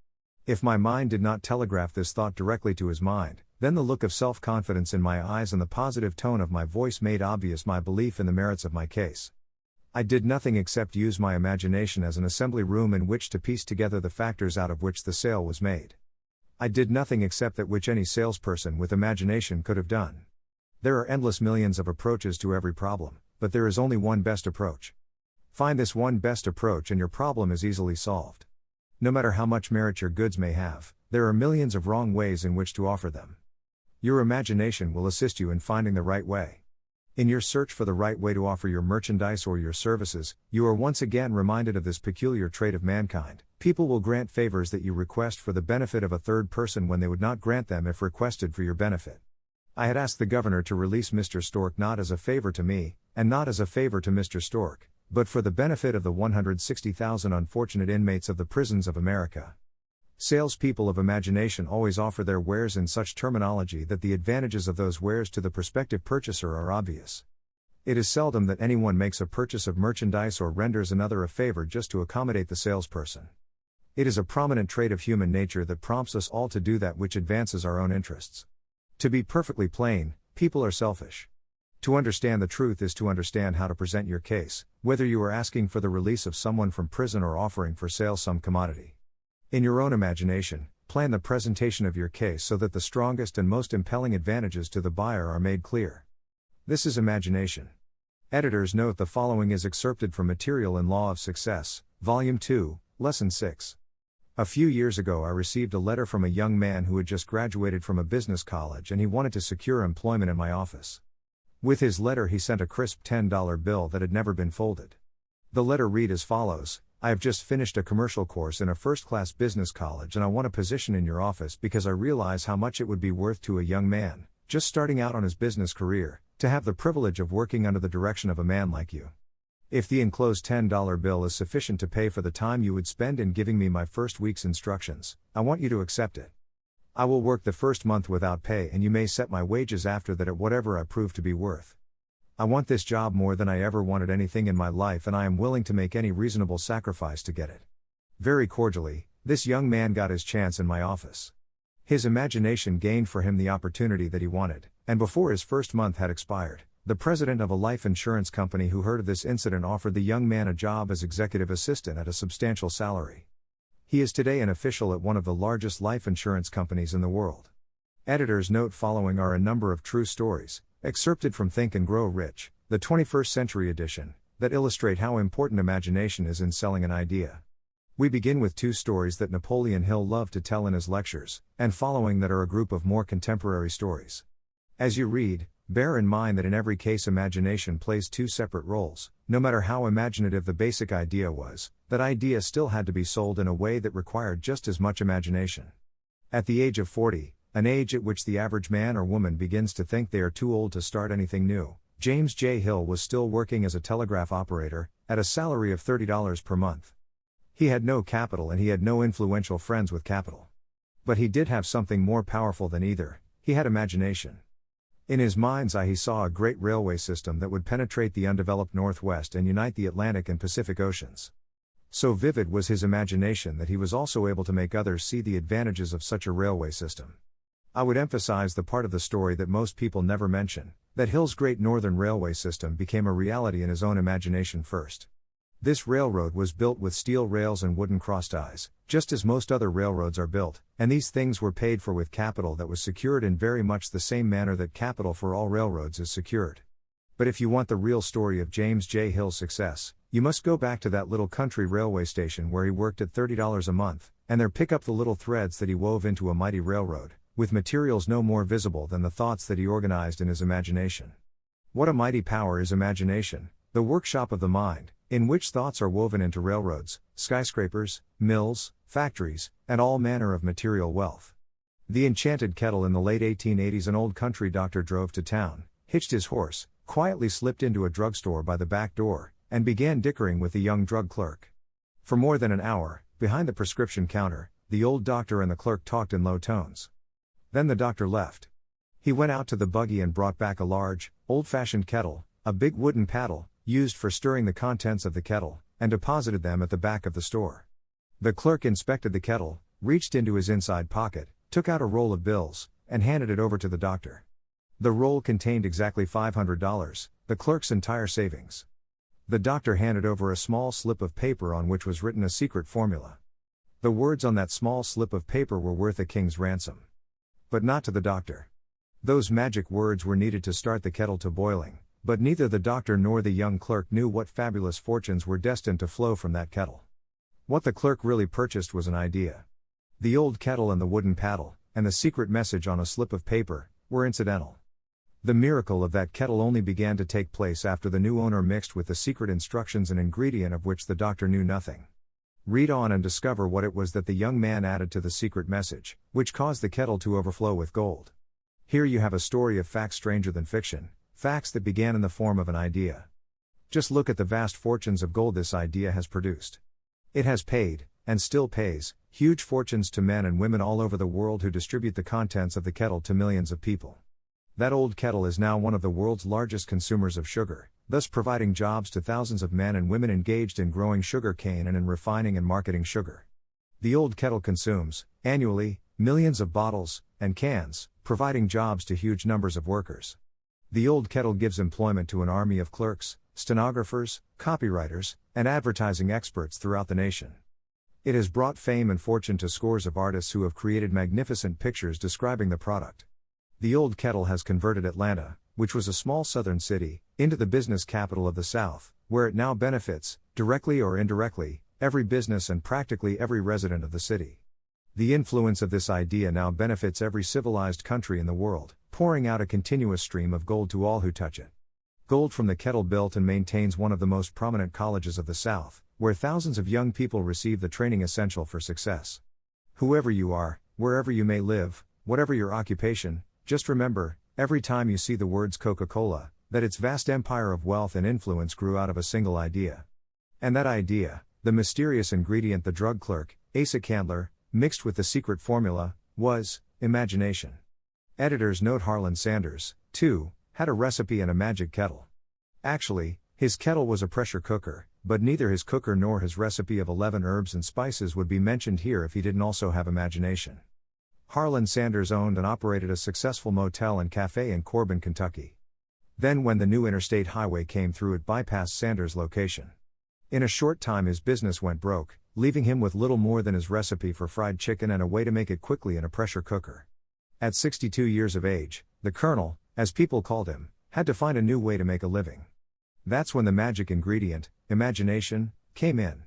If my mind did not telegraph this thought directly to his mind, then the look of self-confidence in my eyes and the positive tone of my voice made obvious my belief in the merits of my case. I did nothing except use my imagination as an assembly room in which to piece together the factors out of which the sale was made. I did nothing except that which any salesperson with imagination could have done. There are endless millions of approaches to every problem, but there is only one best approach. Find this one best approach and your problem is easily solved. No matter how much merit your goods may have, there are millions of wrong ways in which to offer them. Your imagination will assist you in finding the right way. In your search for the right way to offer your merchandise or your services, you are once again reminded of this peculiar trait of mankind. People will grant favors that you request for the benefit of a third person when they would not grant them if requested for your benefit. I had asked the governor to release Mr. Stork not as a favor to me, and not as a favor to Mr. Stork, but for the benefit of the 160,000 unfortunate inmates of the prisons of America. Salespeople of imagination always offer their wares in such terminology that the advantages of those wares to the prospective purchaser are obvious. It is seldom that anyone makes a purchase of merchandise or renders another a favor just to accommodate the salesperson. It is a prominent trait of human nature that prompts us all to do that which advances our own interests. To be perfectly plain, people are selfish. To understand the truth is to understand how to present your case, whether you are asking for the release of someone from prison or offering for sale some commodity. In your own imagination, plan the presentation of your case so that the strongest and most impelling advantages to the buyer are made clear. This is imagination. Editors note the following is excerpted from material in Law of Success, Volume 2, Lesson 6. A few years ago I received a letter from a young man who had just graduated from a business college and he wanted to secure employment in my office. With his letter he sent a crisp $10 bill that had never been folded. The letter read as follows: I have just finished a commercial course in a first-class business college and I want a position in your office because I realize how much it would be worth to a young man, just starting out on his business career, to have the privilege of working under the direction of a man like you. If the enclosed $10 bill is sufficient to pay for the time you would spend in giving me my first week's instructions, I want you to accept it. I will work the first month without pay and you may set my wages after that at whatever I prove to be worth. I want this job more than I ever wanted anything in my life and I am willing to make any reasonable sacrifice to get it. Very cordially, this young man got his chance in my office. His imagination gained for him the opportunity that he wanted, and before his first month had expired, the president of a life insurance company who heard of this incident offered the young man a job as executive assistant at a substantial salary. He is today an official at one of the largest life insurance companies in the world. Editor's note: following are a number of true stories, excerpted from Think and Grow Rich, the 21st Century edition, that illustrate how important imagination is in selling an idea. We begin with two stories that Napoleon Hill loved to tell in his lectures, and following that are a group of more contemporary stories. As you read, bear in mind that in every case imagination plays two separate roles. No matter how imaginative the basic idea was, that idea still had to be sold in a way that required just as much imagination. At the age of 40, an age at which the average man or woman begins to think they are too old to start anything new, James J. Hill was still working as a telegraph operator, at a salary of $30 per month. He had no capital and he had no influential friends with capital. But he did have something more powerful than either: he had imagination. In his mind's eye he saw a great railway system that would penetrate the undeveloped Northwest and unite the Atlantic and Pacific Oceans. So vivid was his imagination that he was also able to make others see the advantages of such a railway system. I would emphasize the part of the story that most people never mention, that Hill's Great Northern Railway system became a reality in his own imagination first. This railroad was built with steel rails and wooden crossties, just as most other railroads are built, and these things were paid for with capital that was secured in very much the same manner that capital for all railroads is secured. But if you want the real story of James J. Hill's success, you must go back to that little country railway station where he worked at $30 a month, and there pick up the little threads that he wove into a mighty railroad, with materials no more visible than the thoughts that he organized in his imagination. What a mighty power is imagination, the workshop of the mind, in which thoughts are woven into railroads, skyscrapers, mills, factories, and all manner of material wealth. The enchanted kettle. In the late 1880s, an old country doctor drove to town, hitched his horse, quietly slipped into a drugstore by the back door, and began dickering with the young drug clerk. For more than an hour, behind the prescription counter, the old doctor and the clerk talked in low tones. Then the doctor left. He went out to the buggy and brought back a large, old-fashioned kettle, a big wooden paddle, used for stirring the contents of the kettle, and deposited them at the back of the store. The clerk inspected the kettle, reached into his inside pocket, took out a roll of bills, and handed it over to the doctor. The roll contained exactly $500, the clerk's entire savings. The doctor handed over a small slip of paper on which was written a secret formula. The words on that small slip of paper were worth a king's ransom. But not to the doctor. Those magic words were needed to start the kettle to boiling, but neither the doctor nor the young clerk knew what fabulous fortunes were destined to flow from that kettle. What the clerk really purchased was an idea. The old kettle and the wooden paddle, and the secret message on a slip of paper, were incidental. The miracle of that kettle only began to take place after the new owner mixed with the secret instructions an ingredient of which the doctor knew nothing. Read on and discover what it was that the young man added to the secret message, which caused the kettle to overflow with gold. Here you have a story of facts stranger than fiction, facts that began in the form of an idea. Just look at the vast fortunes of gold this idea has produced. It has paid, and still pays, huge fortunes to men and women all over the world who distribute the contents of the kettle to millions of people. That old kettle is now one of the world's largest consumers of sugar, thus providing jobs to thousands of men and women engaged in growing sugar cane and in refining and marketing sugar. The old kettle consumes, annually, millions of bottles and cans, providing jobs to huge numbers of workers. The old kettle gives employment to an army of clerks, stenographers, copywriters, and advertising experts throughout the nation. It has brought fame and fortune to scores of artists who have created magnificent pictures describing the product. The old kettle has converted Atlanta, which was a small southern city, into the business capital of the South, where it now benefits, directly or indirectly, every business and practically every resident of the city. The influence of this idea now benefits every civilized country in the world, pouring out a continuous stream of gold to all who touch it. Gold from the kettle built and maintains one of the most prominent colleges of the South, where thousands of young people receive the training essential for success. Whoever you are, wherever you may live, whatever your occupation, just remember, every time you see the words Coca-Cola, that its vast empire of wealth and influence grew out of a single idea. And that idea, the mysterious ingredient the drug clerk, Asa Candler, mixed with the secret formula, was imagination. Editor's note: Harlan Sanders, too, had a recipe and a magic kettle. Actually, his kettle was a pressure cooker, but neither his cooker nor his recipe of 11 herbs and spices would be mentioned here if he didn't also have imagination. Harlan Sanders owned and operated a successful motel and cafe in Corbin, Kentucky. Then when the new interstate highway came through, it bypassed Sanders' location. In a short time his business went broke, leaving him with little more than his recipe for fried chicken and a way to make it quickly in a pressure cooker. At 62 years of age, the Colonel, as people called him, had to find a new way to make a living. That's when the magic ingredient, imagination, came in.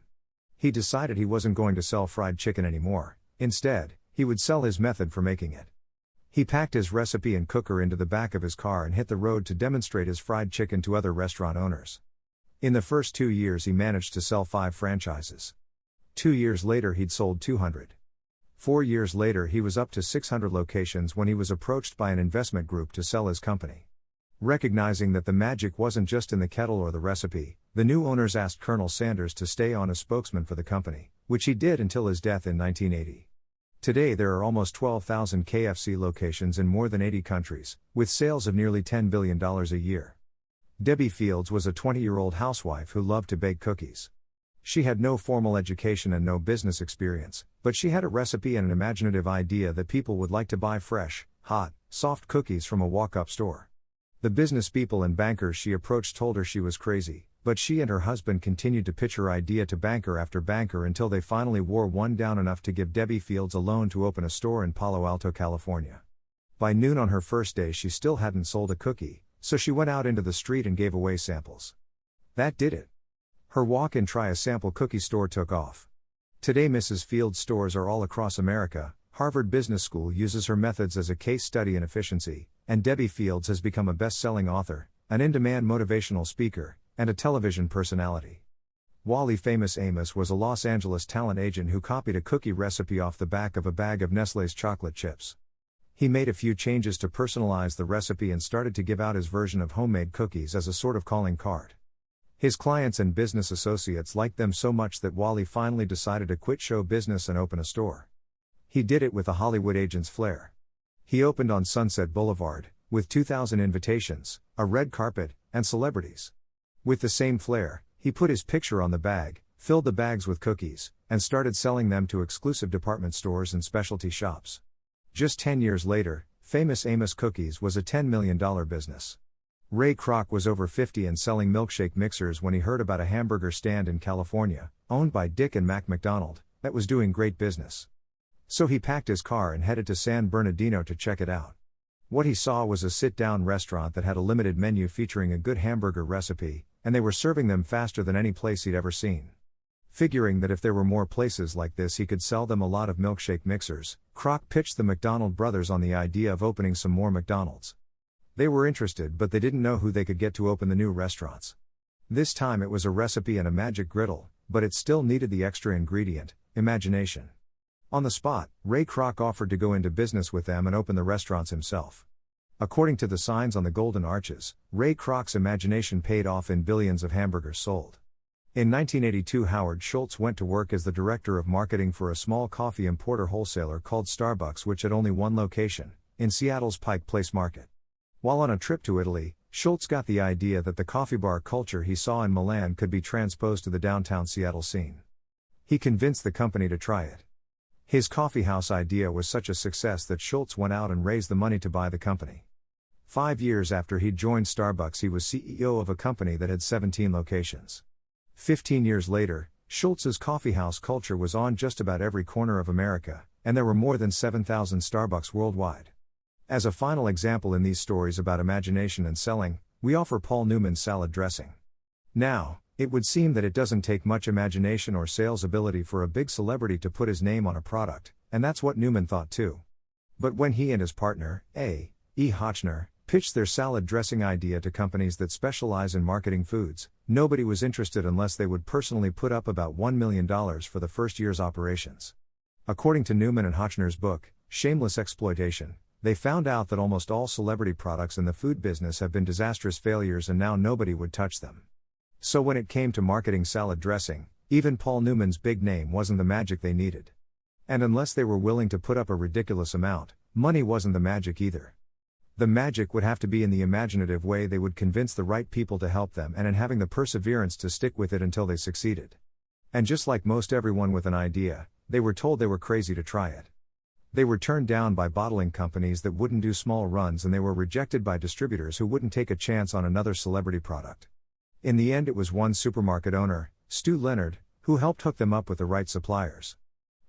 He decided he wasn't going to sell fried chicken anymore. Instead, he would sell his method for making it. He packed his recipe and cooker into the back of his car and hit the road to demonstrate his fried chicken to other restaurant owners. In the first 2 years he managed to sell 5 franchises. 2 years later he'd sold 200. 4 years later he was up to 600 locations when he was approached by an investment group to sell his company. Recognizing that the magic wasn't just in the kettle or the recipe, the new owners asked Colonel Sanders to stay on as spokesman for the company, which he did until his death in 1980. Today there are almost 12,000 KFC locations in more than 80 countries, with sales of nearly $10 billion a year. Debbie Fields was a 20-year-old housewife who loved to bake cookies. She had no formal education and no business experience, but she had a recipe and an imaginative idea that people would like to buy fresh, hot, soft cookies from a walk-up store. The business people and bankers she approached told her she was crazy, but she and her husband continued to pitch her idea to banker after banker until they finally wore one down enough to give Debbie Fields a loan to open a store in Palo Alto, California. By noon on her first day she still hadn't sold a cookie, so she went out into the street and gave away samples. That did it. Her walk-in try-a-sample cookie store took off. Today Mrs. Fields' stores are all across America. Harvard Business School uses her methods as a case study in efficiency, and Debbie Fields has become a best-selling author, an in-demand motivational speaker, and a television personality. Wally Famous Amos was a Los Angeles talent agent who copied a cookie recipe off the back of a bag of Nestlé's chocolate chips. He made a few changes to personalize the recipe and started to give out his version of homemade cookies as a sort of calling card. His clients and business associates liked them so much that Wally finally decided to quit show business and open a store. He did it with a Hollywood agent's flair. He opened on Sunset Boulevard, with 2,000 invitations, a red carpet, and celebrities. With the same flair, he put his picture on the bag, filled the bags with cookies, and started selling them to exclusive department stores and specialty shops. Just 10 years later, Famous Amos Cookies was a $10 million business. Ray Kroc was over 50 and selling milkshake mixers when he heard about a hamburger stand in California, owned by Dick and Mac McDonald, that was doing great business. So he packed his car and headed to San Bernardino to check it out. What he saw was a sit-down restaurant that had a limited menu featuring a good hamburger recipe, and they were serving them faster than any place he'd ever seen. Figuring that if there were more places like this he could sell them a lot of milkshake mixers, Kroc pitched the McDonald brothers on the idea of opening some more McDonald's. They were interested, but they didn't know who they could get to open the new restaurants. This time it was a recipe and a magic griddle, but it still needed the extra ingredient, imagination. On the spot, Ray Kroc offered to go into business with them and open the restaurants himself. According to the signs on the golden arches, Ray Kroc's imagination paid off in billions of hamburgers sold. In 1982 Howard Schultz went to work as the director of marketing for a small coffee importer wholesaler called Starbucks, which had only one location, in Seattle's Pike Place Market. While on a trip to Italy, Schultz got the idea that the coffee bar culture he saw in Milan could be transposed to the downtown Seattle scene. He convinced the company to try it. His coffeehouse idea was such a success that Schultz went out and raised the money to buy the company. 5 years after he'd joined Starbucks he was CEO of a company that had 17 locations. 15 years later, Schultz's coffeehouse culture was on just about every corner of America, and there were more than 7,000 Starbucks worldwide. As a final example in these stories about imagination and selling, we offer Paul Newman's salad dressing. Now, it would seem that it doesn't take much imagination or sales ability for a big celebrity to put his name on a product, and that's what Newman thought too. But when he and his partner, A. E. Hotchner, pitched their salad dressing idea to companies that specialize in marketing foods, nobody was interested unless they would personally put up about $1 million for the first year's operations. According to Newman and Hotchner's book, Shameless Exploitation, they found out that almost all celebrity products in the food business have been disastrous failures and now nobody would touch them. So when it came to marketing salad dressing, even Paul Newman's big name wasn't the magic they needed. And unless they were willing to put up a ridiculous amount, money wasn't the magic either. The magic would have to be in the imaginative way they would convince the right people to help them and in having the perseverance to stick with it until they succeeded. And just like most everyone with an idea, they were told they were crazy to try it. They were turned down by bottling companies that wouldn't do small runs, and they were rejected by distributors who wouldn't take a chance on another celebrity product. In the end, it was one supermarket owner, Stu Leonard, who helped hook them up with the right suppliers.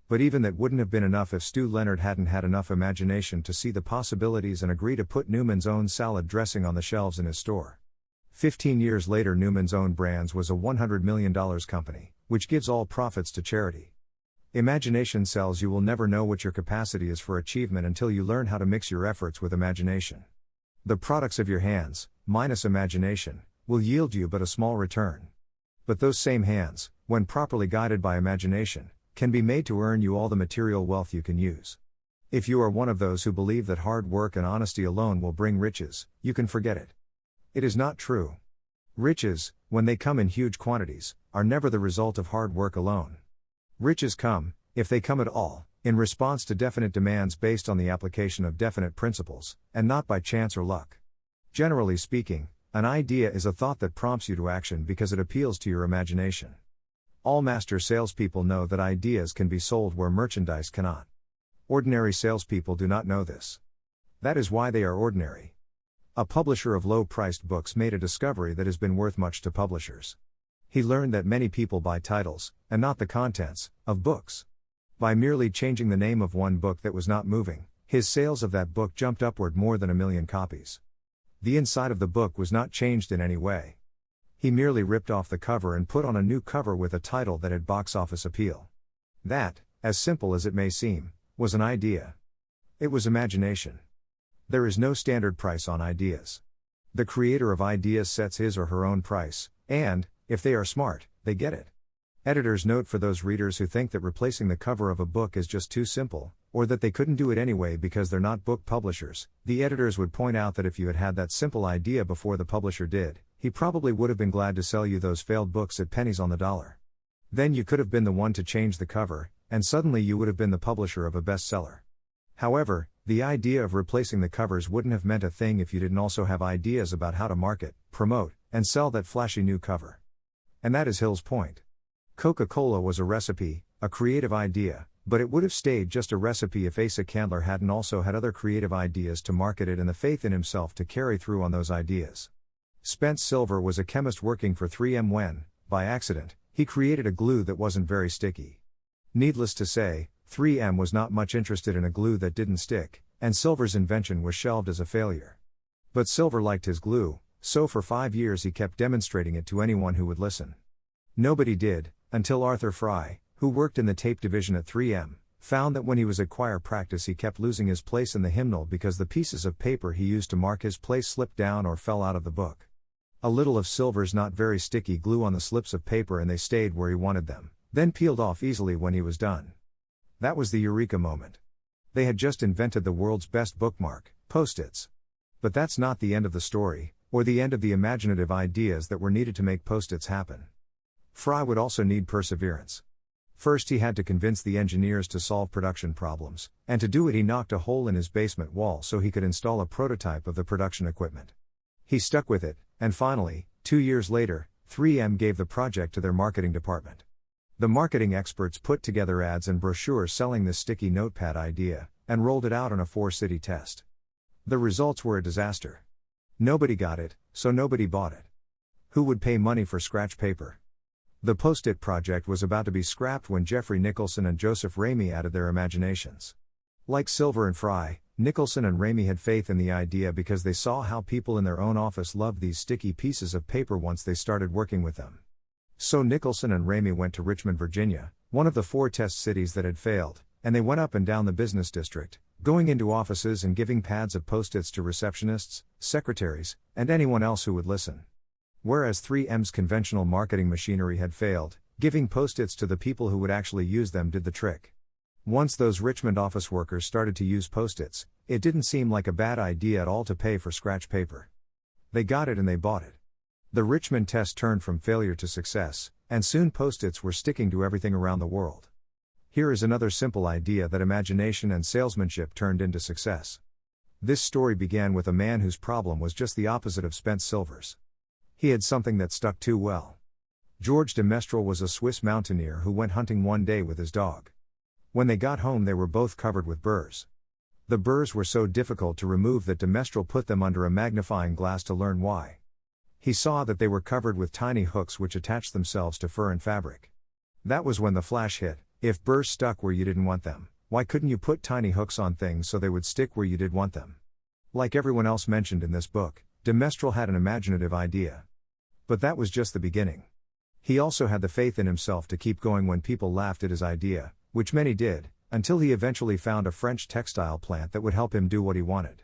But even that wouldn't have been enough if Stu Leonard hadn't had enough imagination to see the possibilities and agree to put Newman's Own salad dressing on the shelves in his store. 15 years later, Newman's Own Brands was a $100 million company, which gives all profits to charity. Imagination sells. You will never know what your capacity is for achievement until you learn how to mix your efforts with imagination. The products of your hands, minus imagination, will yield you but a small return. But those same hands, when properly guided by imagination, can be made to earn you all the material wealth you can use. If you are one of those who believe that hard work and honesty alone will bring riches, you can forget it. It is not true. Riches, when they come in huge quantities, are never the result of hard work alone. Riches come, if they come at all, in response to definite demands based on the application of definite principles, and not by chance or luck. Generally speaking, an idea is a thought that prompts you to action because it appeals to your imagination. All master salespeople know that ideas can be sold where merchandise cannot. Ordinary salespeople do not know this. That is why they are ordinary. A publisher of low-priced books made a discovery that has been worth much to publishers. He learned that many people buy titles, and not the contents, of books. By merely changing the name of one book that was not moving, his sales of that book jumped upward more than 1 million copies. The inside of the book was not changed in any way. He merely ripped off the cover and put on a new cover with a title that had box office appeal. That, as simple as it may seem, was an idea. It was imagination. There is no standard price on ideas. The creator of ideas sets his or her own price, and, if they are smart, they get it. Editor's note for those readers who think that replacing the cover of a book is just too simple, or that they couldn't do it anyway because they're not book publishers. The editors would point out that if you had had that simple idea before the publisher did, he probably would have been glad to sell you those failed books at pennies on the dollar. Then you could have been the one to change the cover, and suddenly you would have been the publisher of a bestseller. However, the idea of replacing the covers wouldn't have meant a thing if you didn't also have ideas about how to market, promote, and sell that flashy new cover. And that is Hill's point. Coca-Cola was a recipe, a creative idea, but it would have stayed just a recipe if Asa Candler hadn't also had other creative ideas to market it and the faith in himself to carry through on those ideas. Spence Silver was a chemist working for 3M when, by accident, he created a glue that wasn't very sticky. Needless to say, 3M was not much interested in a glue that didn't stick, and Silver's invention was shelved as a failure. But Silver liked his glue, so for 5 years he kept demonstrating it to anyone who would listen. Nobody did, until Arthur Fry, who worked in the tape division at 3M, found that when he was at choir practice he kept losing his place in the hymnal because the pieces of paper he used to mark his place slipped down or fell out of the book. A little of Silver's not very sticky glue on the slips of paper and they stayed where he wanted them, then peeled off easily when he was done. That was the eureka moment. They had just invented the world's best bookmark, Post-its. But that's not the end of the story, or the end of the imaginative ideas that were needed to make Post-its happen. Fry would also need perseverance. First he had to convince the engineers to solve production problems, and to do it he knocked a hole in his basement wall so he could install a prototype of the production equipment. He stuck with it, and finally, 2 years later, 3M gave the project to their marketing department. The marketing experts put together ads and brochures selling this sticky notepad idea, and rolled it out on a 4-city test. The results were a disaster. Nobody got it, so nobody bought it. Who would pay money for scratch paper? The Post-it project was about to be scrapped when Jeffrey Nicholson and Joseph Ramey added their imaginations. Like Silver and Fry, Nicholson and Ramey had faith in the idea because they saw how people in their own office loved these sticky pieces of paper once they started working with them. So Nicholson and Ramey went to Richmond, Virginia, one of the 4 test cities that had failed, and they went up and down the business district, going into offices and giving pads of Post-its to receptionists, secretaries, and anyone else who would listen. Whereas 3M's conventional marketing machinery had failed, giving Post-its to the people who would actually use them did the trick. Once those Richmond office workers started to use Post-its, it didn't seem like a bad idea at all to pay for scratch paper. They got it and they bought it. The Richmond test turned from failure to success, and soon Post-its were sticking to everything around the world. Here is another simple idea that imagination and salesmanship turned into success. This story began with a man whose problem was just the opposite of Spence Silver's. He had something that stuck too well. George de Mestral was a Swiss mountaineer who went hunting one day with his dog. When they got home, they were both covered with burrs. The burrs were so difficult to remove that de Mestral put them under a magnifying glass to learn why. He saw that they were covered with tiny hooks which attached themselves to fur and fabric. That was when the flash hit: if burrs stuck where you didn't want them, why couldn't you put tiny hooks on things so they would stick where you did want them? Like everyone else mentioned in this book, de Mestral had an imaginative idea. But that was just the beginning. He also had the faith in himself to keep going when people laughed at his idea, which many did, until he eventually found a French textile plant that would help him do what he wanted.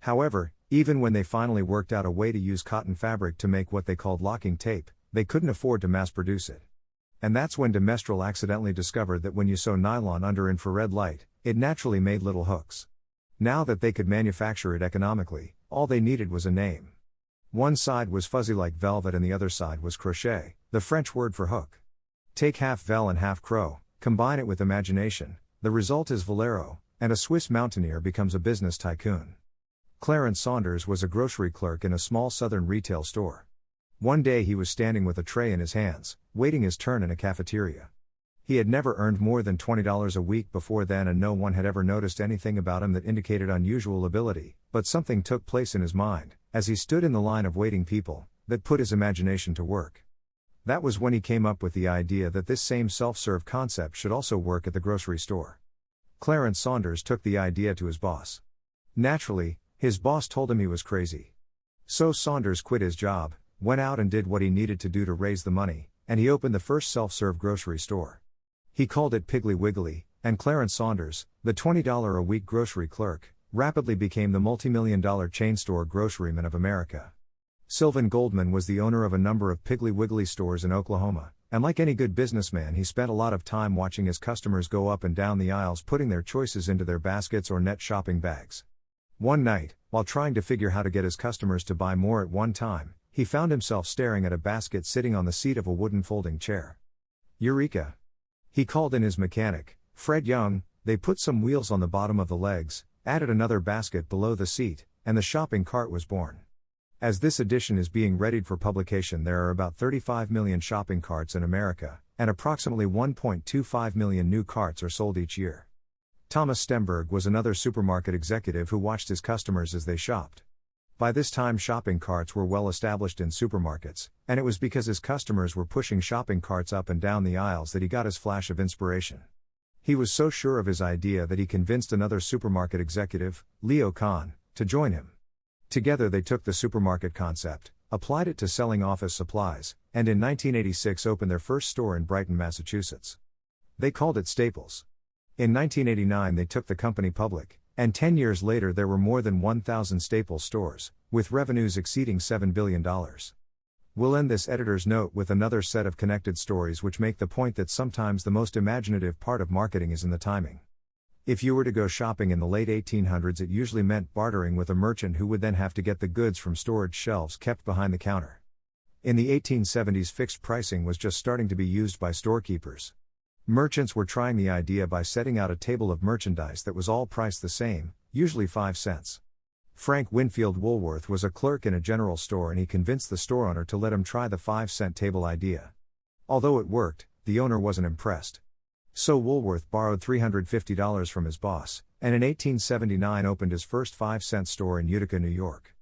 However, even when they finally worked out a way to use cotton fabric to make what they called locking tape, they couldn't afford to mass produce it. And that's when de Mestral accidentally discovered that when you sew nylon under infrared light, it naturally made little hooks. Now that they could manufacture it economically, all they needed was a name. One side was fuzzy like velvet and the other side was crochet, the French word for hook. Take half vel and half crow, combine it with imagination, the result is Valero, and a Swiss mountaineer becomes a business tycoon. Clarence Saunders was a grocery clerk in a small southern retail store. One day he was standing with a tray in his hands, waiting his turn in a cafeteria. He had never earned more than $20 a week before then, and no one had ever noticed anything about him that indicated unusual ability, but something took place in his mind, as he stood in the line of waiting people, that put his imagination to work. That was when he came up with the idea that this same self-serve concept should also work at the grocery store. Clarence Saunders took the idea to his boss. Naturally, his boss told him he was crazy. So Saunders quit his job, went out and did what he needed to do to raise the money, and he opened the first self-serve grocery store. He called it Piggly Wiggly, and Clarence Saunders, the $20 a week grocery clerk, rapidly became the multi-million-dollar chain store groceryman of America. Sylvan Goldman was the owner of a number of Piggly Wiggly stores in Oklahoma, and like any good businessman, he spent a lot of time watching his customers go up and down the aisles putting their choices into their baskets or net shopping bags. One night, while trying to figure how to get his customers to buy more at one time, he found himself staring at a basket sitting on the seat of a wooden folding chair. Eureka! He called in his mechanic, Fred Young. They put some wheels on the bottom of the legs, added another basket below the seat, and the shopping cart was born. As this edition is being readied for publication, there are about 35 million shopping carts in America, and approximately 1.25 million new carts are sold each year. Thomas Stemberg was another supermarket executive who watched his customers as they shopped. By this time, shopping carts were well established in supermarkets, and it was because his customers were pushing shopping carts up and down the aisles that he got his flash of inspiration. He was so sure of his idea that he convinced another supermarket executive, Leo Kahn, to join him. Together they took the supermarket concept, applied it to selling office supplies, and in 1986 opened their first store in Brighton, Massachusetts. They called it Staples. In 1989 they took the company public, and 10 years later there were more than 1,000 Staples stores, with revenues exceeding $7 billion. We'll end this editor's note with another set of connected stories which make the point that sometimes the most imaginative part of marketing is in the timing. If you were to go shopping in the late 1800s, it usually meant bartering with a merchant who would then have to get the goods from storage shelves kept behind the counter. In the 1870s, fixed pricing was just starting to be used by storekeepers. Merchants were trying the idea by setting out a table of merchandise that was all priced the same, usually 5 cents. Frank Winfield Woolworth was a clerk in a general store, and he convinced the store owner to let him try the 5-cent table idea. Although it worked, the owner wasn't impressed. So Woolworth borrowed $350 from his boss, and in 1879 opened his first 5-cent store in Utica, New York.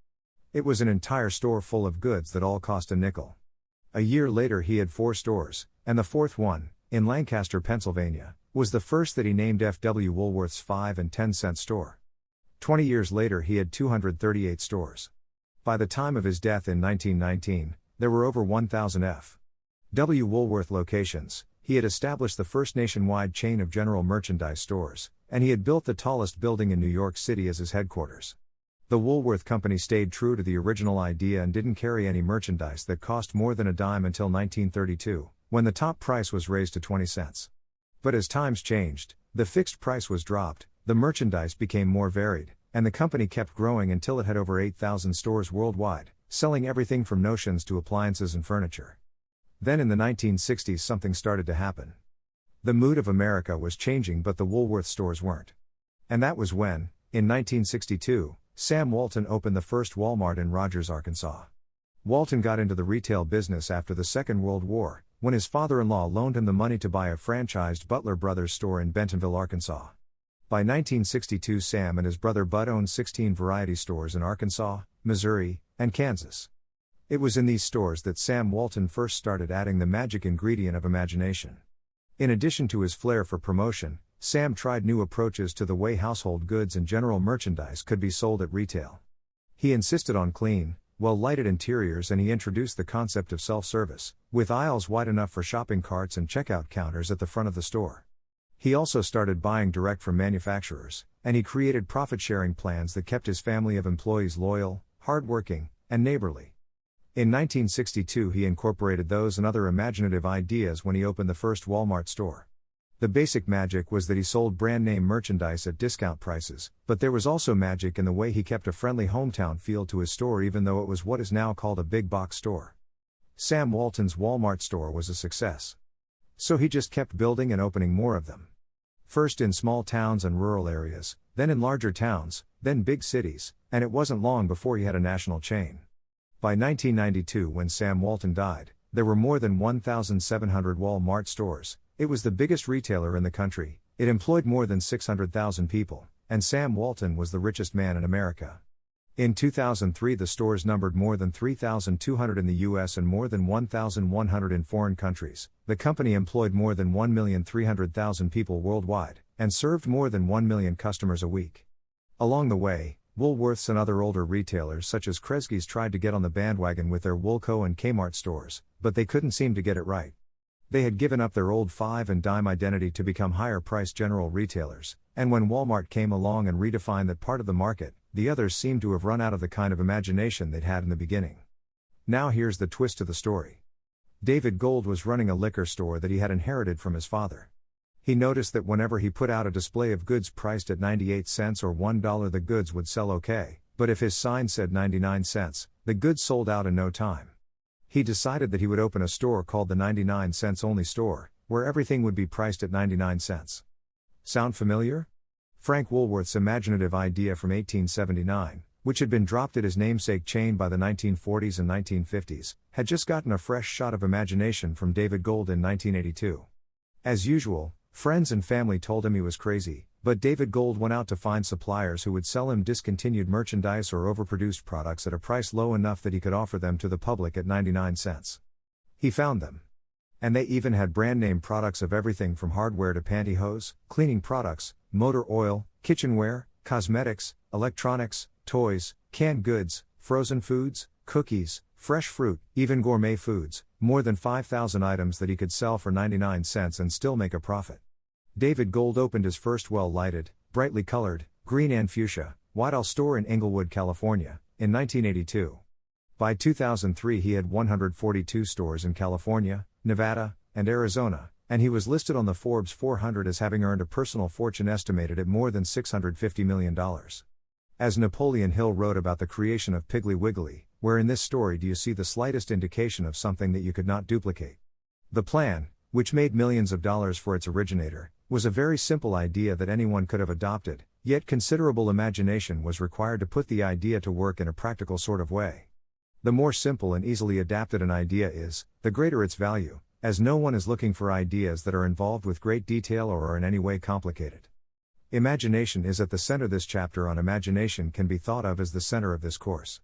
It was an entire store full of goods that all cost a nickel. A year later he had 4 stores, and the fourth one, in Lancaster, Pennsylvania, was the first that he named F.W. Woolworth's 5 and 10-cent store. 20 years later he had 238 stores. By the time of his death in 1919, there were over 1,000 F.W. Woolworth locations. He had established the first nationwide chain of general merchandise stores, and he had built the tallest building in New York City as his headquarters. The Woolworth Company stayed true to the original idea and didn't carry any merchandise that cost more than a dime until 1932, when the top price was raised to 20 cents. But as times changed, the fixed price was dropped, the merchandise became more varied, and the company kept growing until it had over 8,000 stores worldwide, selling everything from notions to appliances and furniture. Then in the 1960s something started to happen. The mood of America was changing, but the Woolworth stores weren't. And that was when, in 1962, Sam Walton opened the first Walmart in Rogers, Arkansas. Walton got into the retail business after the Second World War, when his father-in-law loaned him the money to buy a franchised Butler Brothers store in Bentonville, Arkansas. By 1962, Sam and his brother Bud owned 16 variety stores in Arkansas, Missouri, and Kansas. It was in these stores that Sam Walton first started adding the magic ingredient of imagination. In addition to his flair for promotion, Sam tried new approaches to the way household goods and general merchandise could be sold at retail. He insisted on clean, well-lighted interiors, and he introduced the concept of self-service, with aisles wide enough for shopping carts and checkout counters at the front of the store. He also started buying direct from manufacturers, and he created profit-sharing plans that kept his family of employees loyal, hardworking, and neighborly. In 1962, he incorporated those and other imaginative ideas when he opened the first Walmart store. The basic magic was that he sold brand-name merchandise at discount prices, but there was also magic in the way he kept a friendly hometown feel to his store even though it was what is now called a big box store. Sam Walton's Walmart store was a success. So he just kept building and opening more of them. First in small towns and rural areas, then in larger towns, then big cities, and it wasn't long before he had a national chain. By 1992, when Sam Walton died, there were more than 1,700 Walmart stores. It was the biggest retailer in the country, it employed more than 600,000 people, and Sam Walton was the richest man in America. In 2003, the stores numbered more than 3,200 in the U.S. and more than 1,100 in foreign countries. The company employed more than 1,300,000 people worldwide, and served more than 1 million customers a week. Along the way, Woolworths and other older retailers such as Kresge's tried to get on the bandwagon with their Woolco and Kmart stores, but they couldn't seem to get it right. They had given up their old five and dime identity to become higher-priced general retailers, and when Walmart came along and redefined that part of the market, the others seemed to have run out of the kind of imagination they'd had in the beginning. Now here's the twist to the story. David Gold was running a liquor store that he had inherited from his father. He noticed that whenever he put out a display of goods priced at 98 cents or $1, the goods would sell okay, but if his sign said 99 cents, the goods sold out in no time. He decided that he would open a store called the 99 cents only store, where everything would be priced at 99 cents. Sound familiar? Frank Woolworth's imaginative idea from 1879, which had been dropped at his namesake chain by the 1940s and 1950s, had just gotten a fresh shot of imagination from David Gold in 1982. As usual, friends and family told him he was crazy, but David Gold went out to find suppliers who would sell him discontinued merchandise or overproduced products at a price low enough that he could offer them to the public at 99 cents. He found them. And they even had brand-name products of everything from hardware to pantyhose, cleaning products, motor oil, kitchenware, cosmetics, electronics, toys, canned goods, frozen foods, cookies, fresh fruit, even gourmet foods, more than 5,000 items that he could sell for 99 cents and still make a profit. David Gold opened his first well-lighted, brightly colored, green and fuchsia, Whitehall store in Inglewood, California, in 1982. By 2003 he had 142 stores in California, Nevada, and Arizona, and he was listed on the Forbes 400 as having earned a personal fortune estimated at more than $650 million. As Napoleon Hill wrote about the creation of Piggly Wiggly, where in this story do you see the slightest indication of something that you could not duplicate? The plan, which made millions of dollars for its originator, was a very simple idea that anyone could have adopted, yet considerable imagination was required to put the idea to work in a practical sort of way. The more simple and easily adapted an idea is, the greater its value, as no one is looking for ideas that are involved with great detail or are in any way complicated. Imagination is at the center. This chapter on imagination can be thought of as the center of this course.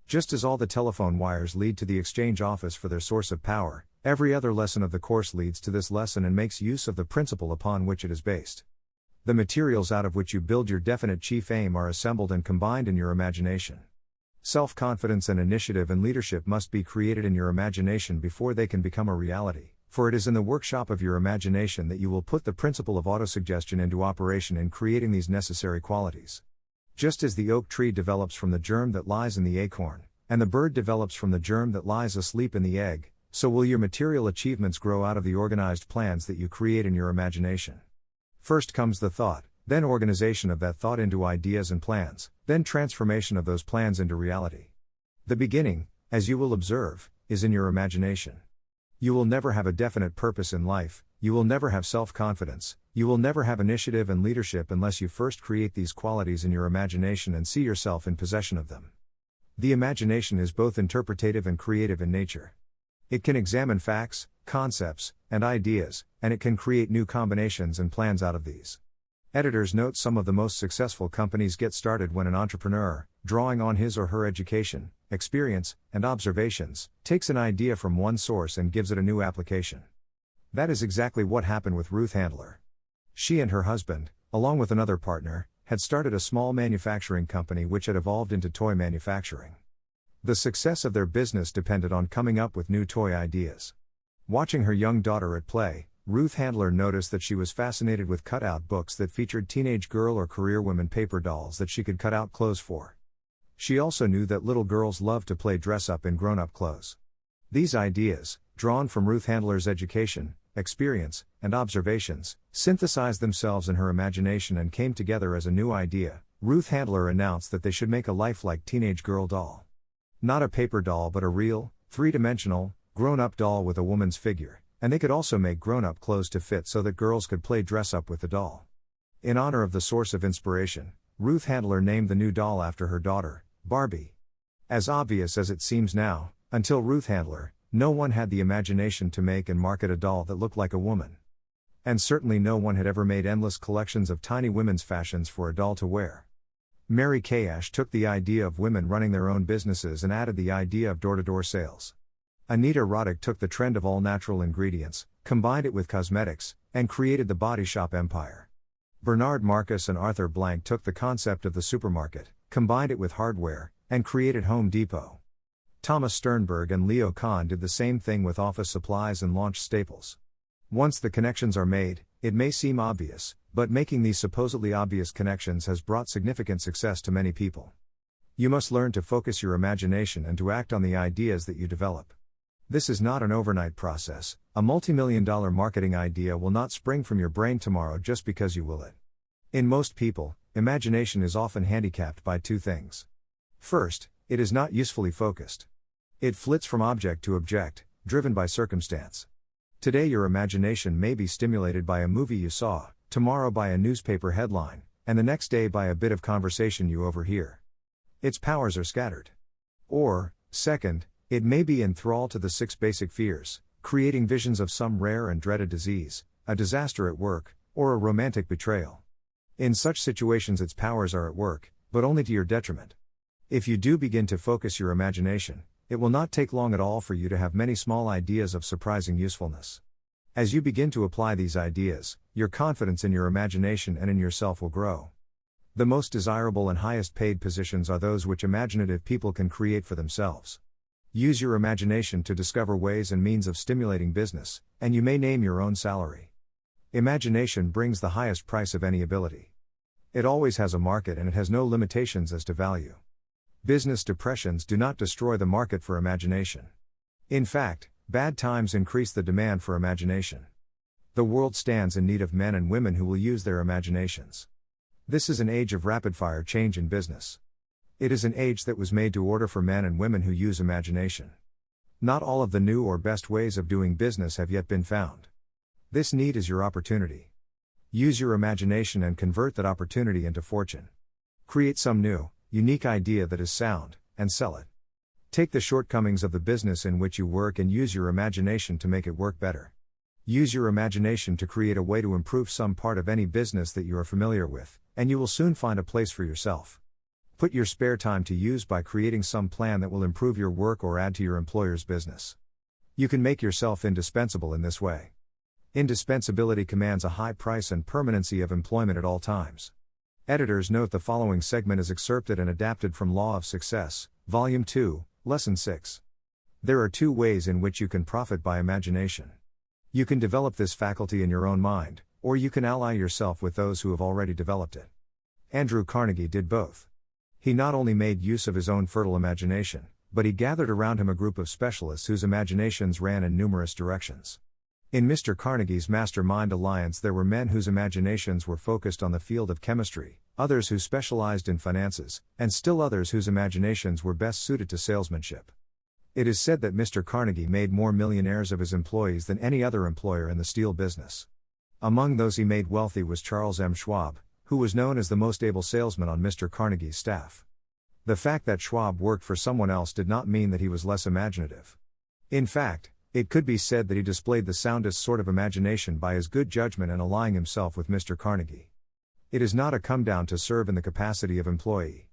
Just as all the telephone wires lead to the exchange office for their source of power, every other lesson of the course leads to this lesson and makes use of the principle upon which it is based. The materials out of which you build your definite chief aim are assembled and combined in your imagination. Self-confidence and initiative and leadership must be created in your imagination before they can become a reality, for it is in the workshop of your imagination that you will put the principle of autosuggestion into operation in creating these necessary qualities. Just as the oak tree develops from the germ that lies in the acorn, and the bird develops from the germ that lies asleep in the egg, so will your material achievements grow out of the organized plans that you create in your imagination. First comes the thought, then organization of that thought into ideas and plans, then transformation of those plans into reality. The beginning, as you will observe, is in your imagination. You will never have a definite purpose in life, you will never have self-confidence, you will never have initiative and leadership unless you first create these qualities in your imagination and see yourself in possession of them. The imagination is both interpretative and creative in nature. It can examine facts, concepts, and ideas, and it can create new combinations and plans out of these. Editors note some of the most successful companies get started when an entrepreneur, drawing on his or her education, experience, and observations, takes an idea from one source and gives it a new application. That is exactly what happened with Ruth Handler. She and her husband, along with another partner, had started a small manufacturing company which had evolved into toy manufacturing. The success of their business depended on coming up with new toy ideas. Watching her young daughter at play, Ruth Handler noticed that she was fascinated with cutout books that featured teenage girl or career women paper dolls that she could cut out clothes for. She also knew that little girls loved to play dress-up in grown-up clothes. These ideas, drawn from Ruth Handler's education, experience, and observations, synthesized themselves in her imagination and came together as a new idea. Ruth Handler announced that they should make a lifelike teenage girl doll. Not a paper doll but a real, three-dimensional, grown-up doll with a woman's figure, and they could also make grown-up clothes to fit so that girls could play dress-up with the doll. In honor of the source of inspiration, Ruth Handler named the new doll after her daughter, Barbie. As obvious as it seems now, until Ruth Handler, no one had the imagination to make and market a doll that looked like a woman. And certainly no one had ever made endless collections of tiny women's fashions for a doll to wear. Mary Kay Ash took the idea of women running their own businesses and added the idea of door-to-door sales. Anita Roddick took the trend of all-natural ingredients, combined it with cosmetics, and created the body shop empire. Bernard Marcus and Arthur Blank took the concept of the supermarket, combined it with hardware, and created Home Depot. Thomas Sternberg and Leo Kahn did the same thing with office supplies and launched Staples. Once the connections are made, it may seem obvious, but making these supposedly obvious connections has brought significant success to many people. You must learn to focus your imagination and to act on the ideas that you develop. This is not an overnight process. A multi-million-dollar marketing idea will not spring from your brain tomorrow just because you will it. In most people, imagination is often handicapped by two things. First, it is not usefully focused. It flits from object to object, driven by circumstance. Today your imagination may be stimulated by a movie you saw, tomorrow by a newspaper headline, and the next day by a bit of conversation you overhear. Its powers are scattered. Or, second, it may be enthralled to the 6 basic fears, creating visions of some rare and dreaded disease, a disaster at work, or a romantic betrayal. In such situations its powers are at work, but only to your detriment. If you do begin to focus your imagination, it will not take long at all for you to have many small ideas of surprising usefulness. As you begin to apply these ideas, your confidence in your imagination and in yourself will grow. The most desirable and highest paid positions are those which imaginative people can create for themselves. Use your imagination to discover ways and means of stimulating business, and you may name your own salary. Imagination brings the highest price of any ability. It always has a market and it has no limitations as to value. Business depressions do not destroy the market for imagination. In fact, bad times increase the demand for imagination. The world stands in need of men and women who will use their imaginations. This is an age of rapid-fire change in business. It is an age that was made to order for men and women who use imagination. Not all of the new or best ways of doing business have yet been found. This need is your opportunity. Use your imagination and convert that opportunity into fortune. Create some new, unique idea that is sound, and sell it. Take the shortcomings of the business in which you work and use your imagination to make it work better. Use your imagination to create a way to improve some part of any business that you are familiar with, and you will soon find a place for yourself. Put your spare time to use by creating some plan that will improve your work or add to your employer's business. You can make yourself indispensable in this way. Indispensability commands a high price and permanency of employment at all times. Editors note the following segment is excerpted and adapted from Law of Success, Volume 2, Lesson 6. There are 2 ways in which you can profit by imagination. You can develop this faculty in your own mind, or you can ally yourself with those who have already developed it. Andrew Carnegie did both. He not only made use of his own fertile imagination, but he gathered around him a group of specialists whose imaginations ran in numerous directions. In Mr. Carnegie's Mastermind Alliance there were men whose imaginations were focused on the field of chemistry, others who specialized in finances, and still others whose imaginations were best suited to salesmanship. It is said that Mr. Carnegie made more millionaires of his employees than any other employer in the steel business. Among those he made wealthy was Charles M. Schwab, who was known as the most able salesman on Mr. Carnegie's staff. The fact that Schwab worked for someone else did not mean that he was less imaginative. In fact, It could be said that he displayed the soundest sort of imagination by his good judgment and allying himself with Mr. Carnegie. It is not a come down to serve in the capacity of employee.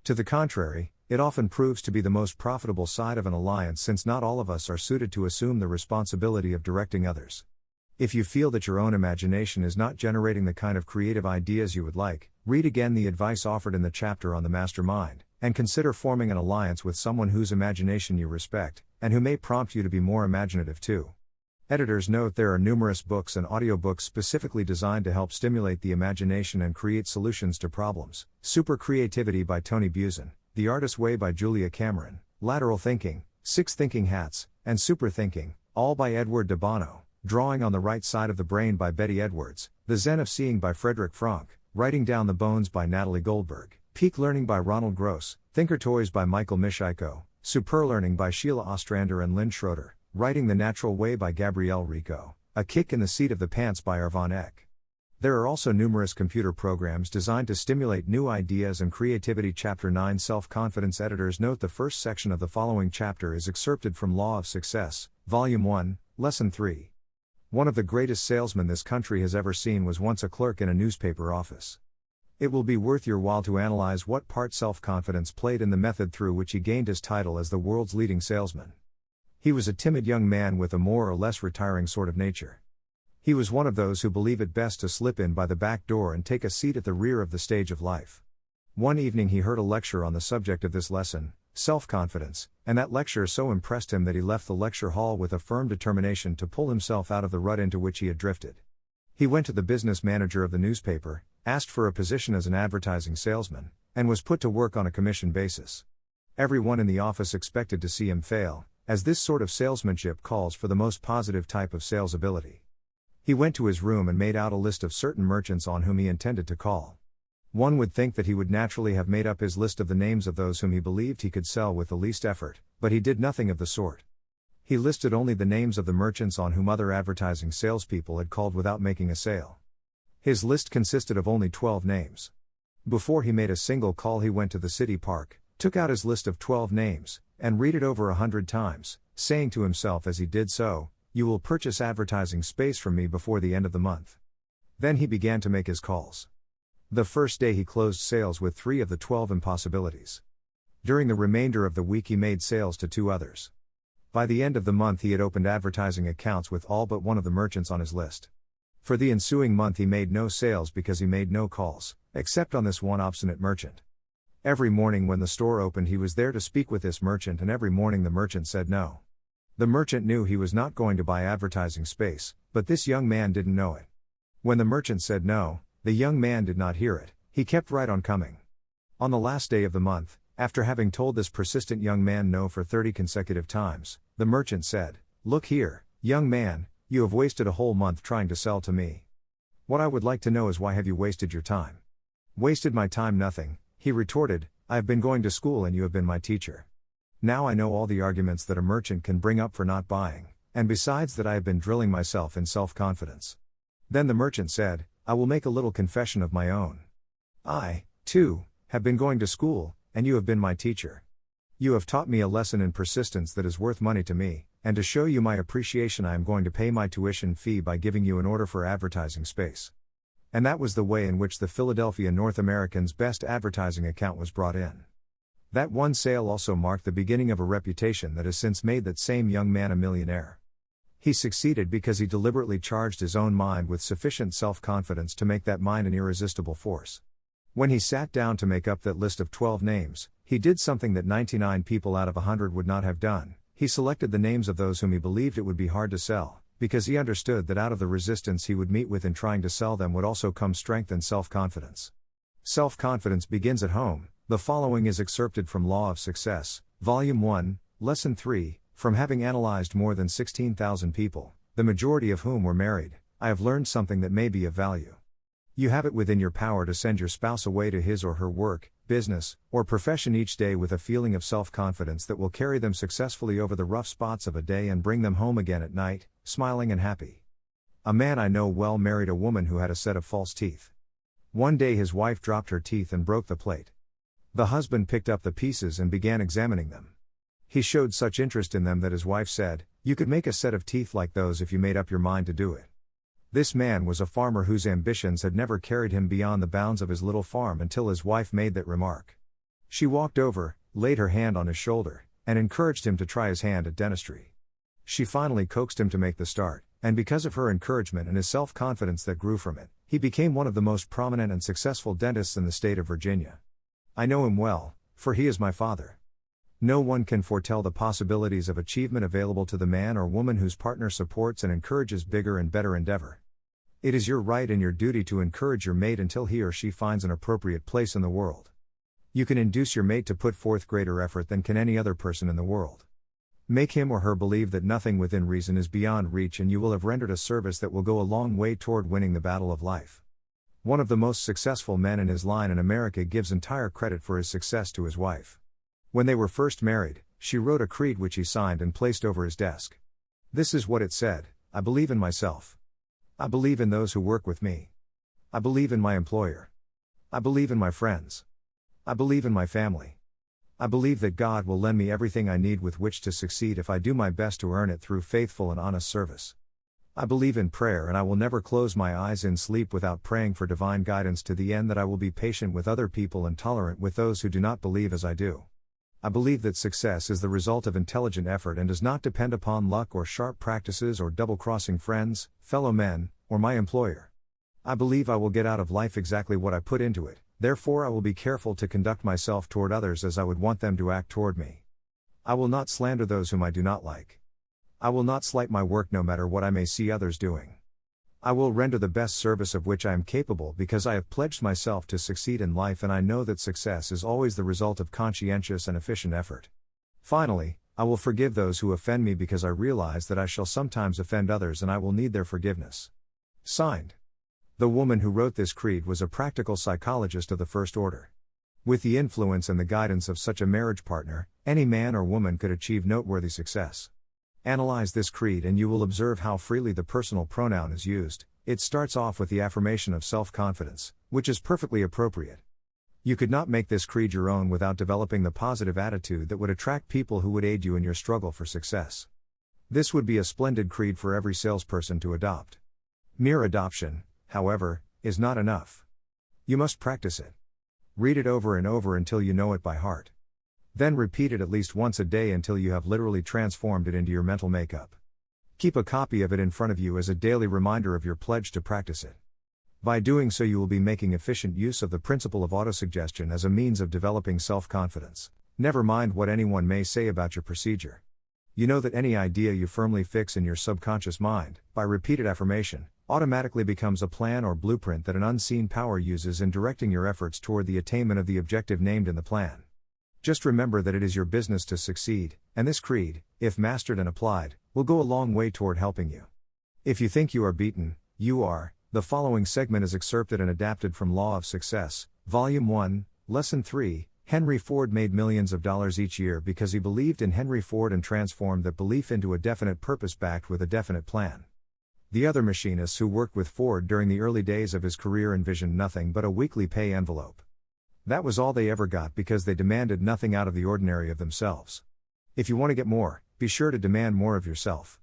To the contrary, it often proves to be the most profitable side of an alliance, since not all of us are suited to assume the responsibility of directing others. If you feel that your own imagination is not generating the kind of creative ideas you would like, read again the advice offered in the chapter on the mastermind, and consider forming an alliance with someone whose imagination you respect, and who may prompt you to be more imaginative too. Editors note there are numerous books and audiobooks specifically designed to help stimulate the imagination and create solutions to problems. Super Creativity by Tony Buzan, The Artist's Way by Julia Cameron, Lateral Thinking, 6 Thinking Hats, and Super Thinking, all by Edward de Bono, Drawing on the Right Side of the Brain by Betty Edwards, The Zen of Seeing by Frederick Frank, Writing Down the Bones by Natalie Goldberg, Peak Learning by Ronald Gross, Thinker Toys by Michael Mishaiko, Super Learning by Sheila Ostrander and Lynn Schroeder, Writing the Natural Way by Gabrielle Rico, A Kick in the Seat of the Pants by Arvon Eck. There are also numerous computer programs designed to stimulate new ideas and creativity. Chapter 9 Self-Confidence. Editors note the first section of the following chapter is excerpted from Law of Success, Volume 1, Lesson 3. One of the greatest salesmen this country has ever seen was once a clerk in a newspaper office. It will be worth your while to analyze what part self-confidence played in the method through which he gained his title as the world's leading salesman. He was a timid young man with a more or less retiring sort of nature. He was one of those who believe it best to slip in by the back door and take a seat at the rear of the stage of life. One evening he heard a lecture on the subject of this lesson, self-confidence, and that lecture so impressed him that he left the lecture hall with a firm determination to pull himself out of the rut into which he had drifted. He went to the business manager of the newspaper, asked for a position as an advertising salesman, and was put to work on a commission basis. Everyone in the office expected to see him fail, as this sort of salesmanship calls for the most positive type of sales ability. He went to his room and made out a list of certain merchants on whom he intended to call. One would think that he would naturally have made up his list of the names of those whom he believed he could sell with the least effort, but he did nothing of the sort. He listed only the names of the merchants on whom other advertising salespeople had called without making a sale. His list consisted of only 12 names. Before he made a single call he went to the city park, took out his list of 12 names, and read it over 100 times, saying to himself as he did so, "You will purchase advertising space from me before the end of the month." Then he began to make his calls. The first day he closed sales with 3 of the 12 impossibilities. During the remainder of the week he made sales to 2 others. By the end of the month he had opened advertising accounts with all but one of the merchants on his list. For the ensuing month he made no sales because he made no calls, except on this one obstinate merchant. Every morning when the store opened he was there to speak with this merchant, and every morning the merchant said no. The merchant knew he was not going to buy advertising space, but this young man didn't know it. When the merchant said no, the young man did not hear it, he kept right on coming. On the last day of the month, after having told this persistent young man no for 30 consecutive times, the merchant said, "Look here, young man, you have wasted a whole month trying to sell to me. What I would like to know is why have you wasted your time?" "Wasted my time nothing," he retorted, "I have been going to school and you have been my teacher. Now I know all the arguments that a merchant can bring up for not buying, and besides that I have been drilling myself in self-confidence." Then the merchant said, "I will make a little confession of my own. I, too, have been going to school, and you have been my teacher. You have taught me a lesson in persistence that is worth money to me, and to show you my appreciation I am going to pay my tuition fee by giving you an order for advertising space." And that was the way in which the Philadelphia North American's best advertising account was brought in. That one sale also marked the beginning of a reputation that has since made that same young man a millionaire. He succeeded because he deliberately charged his own mind with sufficient self-confidence to make that mind an irresistible force. When he sat down to make up that list of 12 names, he did something that 99 people out of 100 would not have done. He selected the names of those whom he believed it would be hard to sell, because he understood that out of the resistance he would meet with in trying to sell them would also come strength and self-confidence. Self-confidence begins at home. The following is excerpted from Law of Success, Volume 1, Lesson 3, from having analyzed more than 16,000 people, the majority of whom were married, I have learned something that may be of value. You have it within your power to send your spouse away to his or her work, business, or profession each day with a feeling of self-confidence that will carry them successfully over the rough spots of a day and bring them home again at night, smiling and happy. A man I know well married a woman who had a set of false teeth. One day his wife dropped her teeth and broke the plate. The husband picked up the pieces and began examining them. He showed such interest in them that his wife said, You could make a set of teeth like those if you made up your mind to do it. This man was a farmer whose ambitions had never carried him beyond the bounds of his little farm until his wife made that remark. She walked over, laid her hand on his shoulder, and encouraged him to try his hand at dentistry. She finally coaxed him to make the start, and because of her encouragement and his self-confidence that grew from it, he became one of the most prominent and successful dentists in the state of Virginia. I know him well, for he is my father. No one can foretell the possibilities of achievement available to the man or woman whose partner supports and encourages bigger and better endeavor. It is your right and your duty to encourage your mate until he or she finds an appropriate place in the world. You can induce your mate to put forth greater effort than can any other person in the world. Make him or her believe that nothing within reason is beyond reach, and you will have rendered a service that will go a long way toward winning the battle of life. One of the most successful men in his line in America gives entire credit for his success to his wife. When they were first married, she wrote a creed which he signed and placed over his desk. This is what it said: I believe in myself. I believe in those who work with me. I believe in my employer. I believe in my friends. I believe in my family. I believe that God will lend me everything I need with which to succeed if I do my best to earn it through faithful and honest service. I believe in prayer, and I will never close my eyes in sleep without praying for divine guidance, to the end that I will be patient with other people and tolerant with those who do not believe as I do. I believe that success is the result of intelligent effort and does not depend upon luck or sharp practices or double-crossing friends, fellow men, or my employer. I believe I will get out of life exactly what I put into it, therefore I will be careful to conduct myself toward others as I would want them to act toward me. I will not slander those whom I do not like. I will not slight my work no matter what I may see others doing. I will render the best service of which I am capable because I have pledged myself to succeed in life, and I know that success is always the result of conscientious and efficient effort. Finally, I will forgive those who offend me because I realize that I shall sometimes offend others and I will need their forgiveness. Signed. The woman who wrote this creed was a practical psychologist of the first order. With the influence and the guidance of such a marriage partner, any man or woman could achieve noteworthy success. Analyze this creed and you will observe how freely the personal pronoun is used. It starts off with the affirmation of self-confidence, which is perfectly appropriate. You could not make this creed your own without developing the positive attitude that would attract people who would aid you in your struggle for success. This would be a splendid creed for every salesperson to adopt. Mere adoption, however, is not enough. You must practice it. Read it over and over until you know it by heart. Then repeat it at least once a day until you have literally transformed it into your mental makeup. Keep a copy of it in front of you as a daily reminder of your pledge to practice it. By doing so, you will be making efficient use of the principle of autosuggestion as a means of developing self-confidence. Never mind what anyone may say about your procedure. You know that any idea you firmly fix in your subconscious mind, by repeated affirmation, automatically becomes a plan or blueprint that an unseen power uses in directing your efforts toward the attainment of the objective named in the plan. Just remember that it is your business to succeed, and this creed, if mastered and applied, will go a long way toward helping you. If you think you are beaten, you are. The following segment is excerpted and adapted from Law of Success, Volume 1, Lesson 3. Henry Ford made millions of dollars each year because he believed in Henry Ford and transformed that belief into a definite purpose backed with a definite plan. The other machinists who worked with Ford during the early days of his career envisioned nothing but a weekly pay envelope. That was all they ever got because they demanded nothing out of the ordinary of themselves. If you want to get more, be sure to demand more of yourself.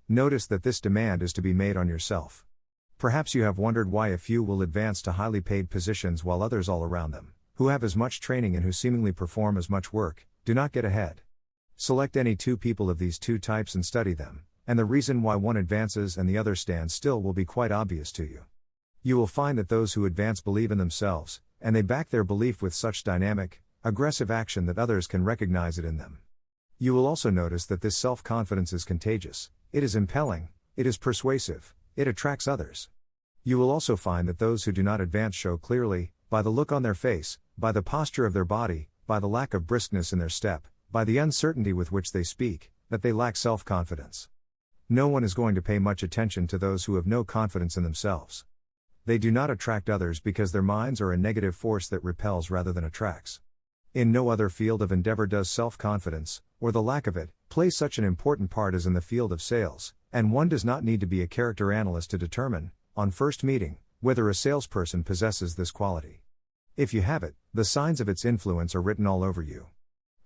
Notice that this demand is to be made on yourself. Perhaps you have wondered why a few will advance to highly paid positions while others all around them, who have as much training and who seemingly perform as much work, do not get ahead. Select any two people of these two types and study them, and the reason why one advances and the other stands still will be quite obvious to you. You will find that those who advance believe in themselves, and they back their belief with such dynamic, aggressive action that others can recognize it in them. You will also notice that this self-confidence is contagious, it is impelling, it is persuasive, it attracts others. You will also find that those who do not advance show clearly, by the look on their face, by the posture of their body, by the lack of briskness in their step, by the uncertainty with which they speak, that they lack self-confidence. No one is going to pay much attention to those who have no confidence in themselves. They do not attract others because their minds are a negative force that repels rather than attracts. In no other field of endeavor does self-confidence, or the lack of it, play such an important part as in the field of sales, and one does not need to be a character analyst to determine, on first meeting, whether a salesperson possesses this quality. If you have it, the signs of its influence are written all over you.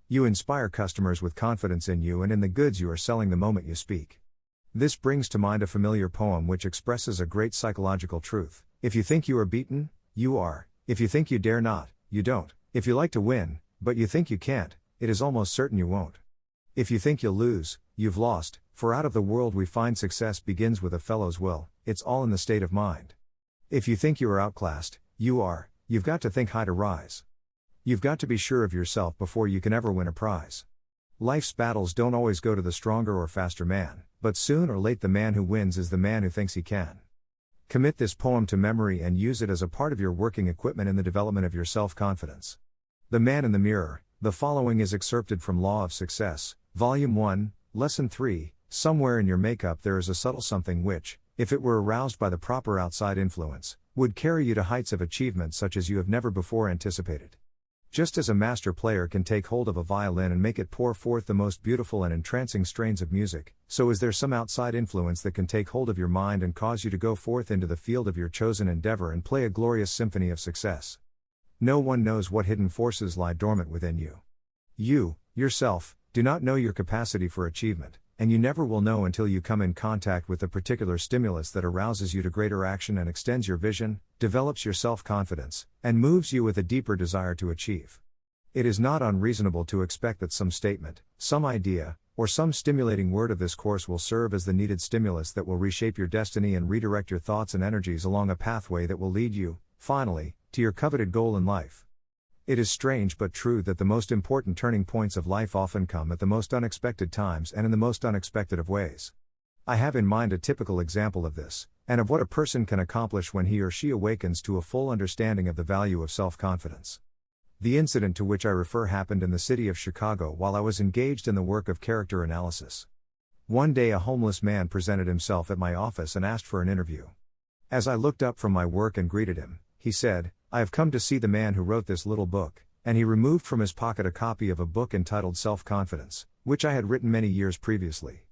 You inspire customers with confidence in you and in the goods you are selling the moment you speak. This brings to mind a familiar poem which expresses a great psychological truth. If you think you are beaten, you are. If you think you dare not, you don't. If you like to win, but you think you can't, it is almost certain you won't. If you think you'll lose, you've lost, for out of the world we find success begins with a fellow's will, it's all in the state of mind. If you think you are outclassed, you are. You've got to think high to rise. You've got to be sure of yourself before you can ever win a prize. Life's battles don't always go to the stronger or faster man, but soon or late the man who wins is the man who thinks he can. Commit this poem to memory and use it as a part of your working equipment in the development of your self-confidence. The Man in the Mirror. The following is excerpted from Law of Success, Volume 1, Lesson 3. Somewhere in your makeup there is a subtle something which, if it were aroused by the proper outside influence, would carry you to heights of achievement such as you have never before anticipated. Just as a master player can take hold of a violin and make it pour forth the most beautiful and entrancing strains of music, so is there some outside influence that can take hold of your mind and cause you to go forth into the field of your chosen endeavor and play a glorious symphony of success. No one knows what hidden forces lie dormant within you. You, yourself, do not know your capacity for achievement, and you never will know until you come in contact with the particular stimulus that arouses you to greater action and extends your vision, develops your self-confidence, and moves you with a deeper desire to achieve. It is not unreasonable to expect that some statement, some idea, or some stimulating word of this course will serve as the needed stimulus that will reshape your destiny and redirect your thoughts and energies along a pathway that will lead you, finally, to your coveted goal in life. It is strange but true that the most important turning points of life often come at the most unexpected times and in the most unexpected of ways. I have in mind a typical example of this, and of what a person can accomplish when he or she awakens to a full understanding of the value of self-confidence. The incident to which I refer happened in the city of Chicago while I was engaged in the work of character analysis. One day a homeless man presented himself at my office and asked for an interview. As I looked up from my work and greeted him, he said, "I have come to see the man who wrote this little book," and he removed from his pocket a copy of a book entitled Self-Confidence, which I had written many years previously.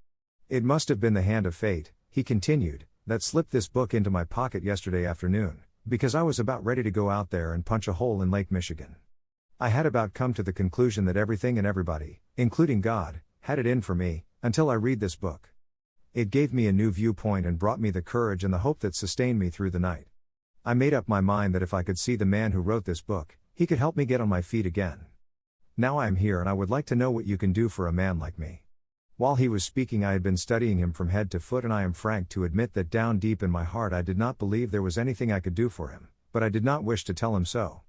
"It must have been the hand of fate," he continued, "that slipped this book into my pocket yesterday afternoon, because I was about ready to go out there and punch a hole in Lake Michigan. I had about come to the conclusion that everything and everybody, including God, had it in for me, until I read this book. It gave me a new viewpoint and brought me the courage and the hope that sustained me through the night. I made up my mind that if I could see the man who wrote this book, he could help me get on my feet again. Now I am here and I would like to know what you can do for a man like me." While he was speaking I had been studying him from head to foot, and I am frank to admit that down deep in my heart I did not believe there was anything I could do for him, but I did not wish to tell him so.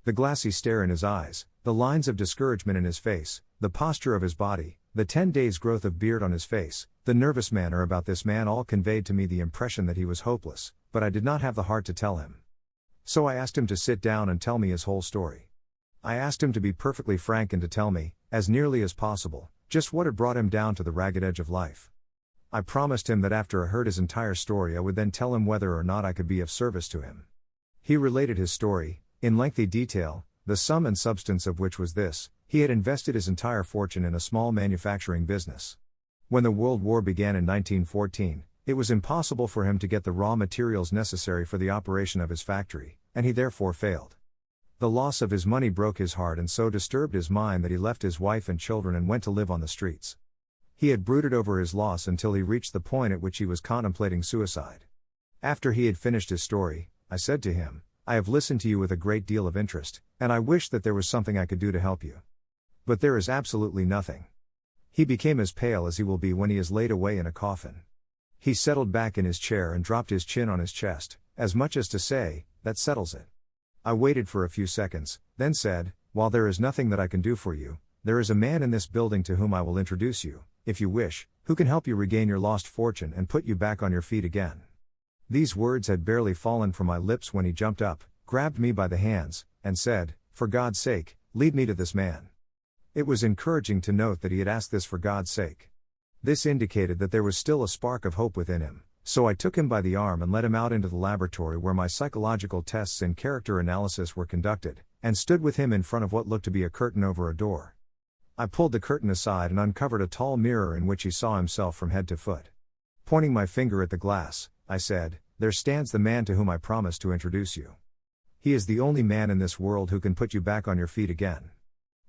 The glassy stare in his eyes, the lines of discouragement in his face, the posture of his body, the 10 days' growth of beard on his face, the nervous manner about this man all conveyed to me the impression that he was hopeless, but I did not have the heart to tell him. So I asked him to sit down and tell me his whole story. I asked him to be perfectly frank and to tell me, as nearly as possible, just what had brought him down to the ragged edge of life. I promised him that after I heard his entire story I would then tell him whether or not I could be of service to him. He related his story, in lengthy detail, the sum and substance of which was this: he had invested his entire fortune in a small manufacturing business. When the World War began in 1914, it was impossible for him to get the raw materials necessary for the operation of his factory, and he therefore failed. The loss of his money broke his heart and so disturbed his mind that he left his wife and children and went to live on the streets. He had brooded over his loss until he reached the point at which he was contemplating suicide. After he had finished his story, I said to him, "I have listened to you with a great deal of interest, and I wish that there was something I could do to help you. But there is absolutely nothing." He became as pale as he will be when he is laid away in a coffin. He settled back in his chair and dropped his chin on his chest, as much as to say, "That settles it." I waited for a few seconds, then said, "While there is nothing that I can do for you, there is a man in this building to whom I will introduce you, if you wish, who can help you regain your lost fortune and put you back on your feet again." These words had barely fallen from my lips when he jumped up, grabbed me by the hands, and said, "For God's sake, lead me to this man." It was encouraging to note that he had asked this for God's sake. This indicated that there was still a spark of hope within him, so I took him by the arm and led him out into the laboratory where my psychological tests in character analysis were conducted, and stood with him in front of what looked to be a curtain over a door. I pulled the curtain aside and uncovered a tall mirror in which he saw himself from head to foot. Pointing my finger at the glass, I said, "There stands the man to whom I promised to introduce you. He is the only man in this world who can put you back on your feet again."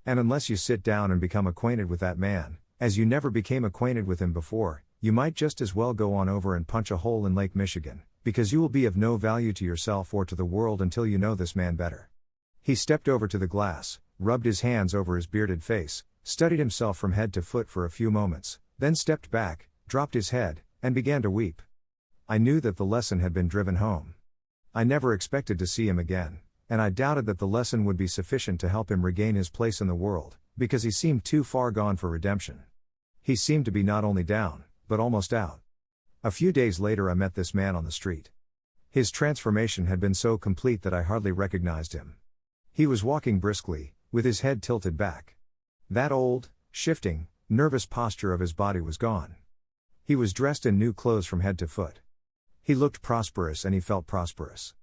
And unless you sit down and become acquainted with that man, as you never became acquainted with him before, you might just as well go on over and punch a hole in Lake Michigan, because you will be of no value to yourself or to the world until you know this man better. He stepped over to the glass, rubbed his hands over his bearded face, studied himself from head to foot for a few moments, then stepped back, dropped his head, and began to weep. I knew that the lesson had been driven home. I never expected to see him again, and I doubted that the lesson would be sufficient to help him regain his place in the world, because he seemed too far gone for redemption. He seemed to be not only down, but almost out. A few days later I met this man on the street. His transformation had been so complete that I hardly recognized him. He was walking briskly, with his head tilted back. That old, shifting, nervous posture of his body was gone. He was dressed in new clothes from head to foot. He looked prosperous and he felt prosperous.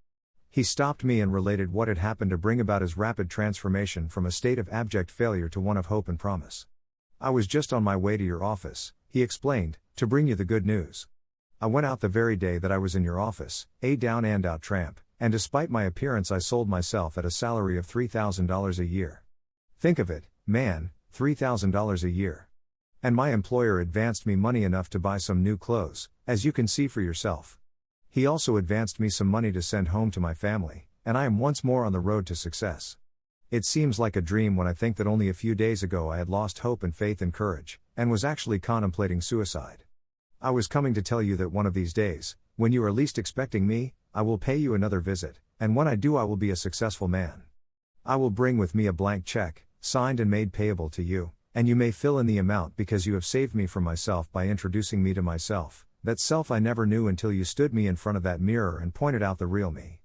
He stopped me and related what had happened to bring about his rapid transformation from a state of abject failure to one of hope and promise. I was just on my way to your office, he explained, to bring you the good news. I went out the very day that I was in your office, a down and out tramp, and despite my appearance I sold myself at a salary of $3,000 a year. Think of it, man, $3,000 a year. And my employer advanced me money enough to buy some new clothes, as you can see for yourself. He also advanced me some money to send home to my family, and I am once more on the road to success. It seems like a dream when I think that only a few days ago I had lost hope and faith and courage, and was actually contemplating suicide. I was coming to tell you that one of these days, when you are least expecting me, I will pay you another visit, and when I do I will be a successful man. I will bring with me a blank check, signed and made payable to you, and you may fill in the amount because you have saved me from myself by introducing me to myself, that self I never knew until you stood me in front of that mirror and pointed out the real me.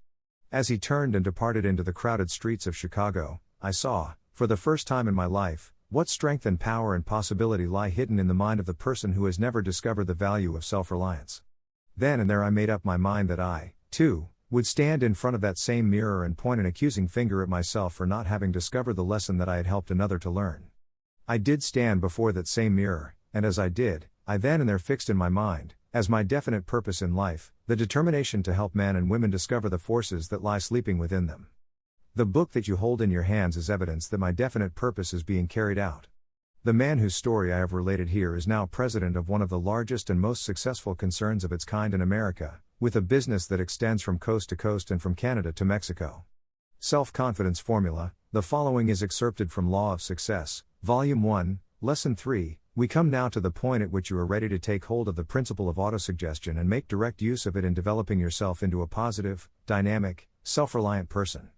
As he turned and departed into the crowded streets of Chicago, I saw, for the first time in my life, what strength and power and possibility lie hidden in the mind of the person who has never discovered the value of self-reliance. Then and there I made up my mind that I, too, would stand in front of that same mirror and point an accusing finger at myself for not having discovered the lesson that I had helped another to learn. I did stand before that same mirror, and as I did, I then and there fixed in my mind, as my definite purpose in life, the determination to help men and women discover the forces that lie sleeping within them. The book that you hold in your hands is evidence that my definite purpose is being carried out. The man whose story I have related here is now president of one of the largest and most successful concerns of its kind in America, with a business that extends from coast to coast and from Canada to Mexico. Self-confidence formula. The following is excerpted from Law of Success, Volume 1, Lesson 3. We come now to the point at which you are ready to take hold of the principle of autosuggestion and make direct use of it in developing yourself into a positive, dynamic, self-reliant person.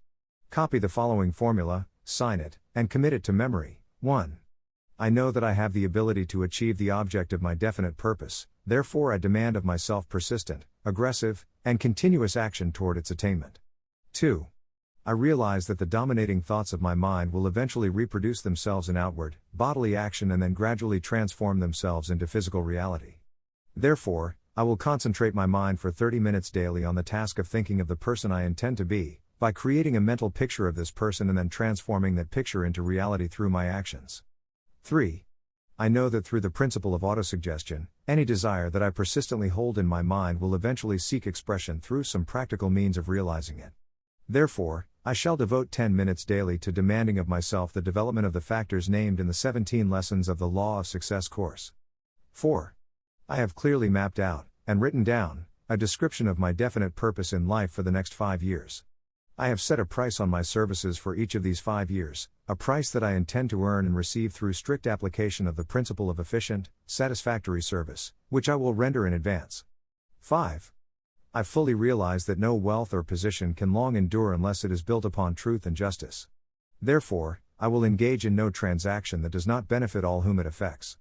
Copy the following formula, sign it, and commit it to memory. 1. I know that I have the ability to achieve the object of my definite purpose, therefore I demand of myself persistent, aggressive, and continuous action toward its attainment. 2. I realize that the dominating thoughts of my mind will eventually reproduce themselves in outward, bodily action and then gradually transform themselves into physical reality. Therefore, I will concentrate my mind for 30 minutes daily on the task of thinking of the person I intend to be, by creating a mental picture of this person and then transforming that picture into reality through my actions. 3. I know that through the principle of autosuggestion, any desire that I persistently hold in my mind will eventually seek expression through some practical means of realizing it. Therefore, I shall devote 10 minutes daily to demanding of myself the development of the factors named in the 17 lessons of the Law of Success course. 4. I have clearly mapped out, and written down, a description of my definite purpose in life for the next 5 years. I have set a price on my services for each of these 5 years, a price that I intend to earn and receive through strict application of the principle of efficient, satisfactory service, which I will render in advance. 5. I fully realize that no wealth or position can long endure unless it is built upon truth and justice. Therefore, I will engage in no transaction that does not benefit all whom it affects.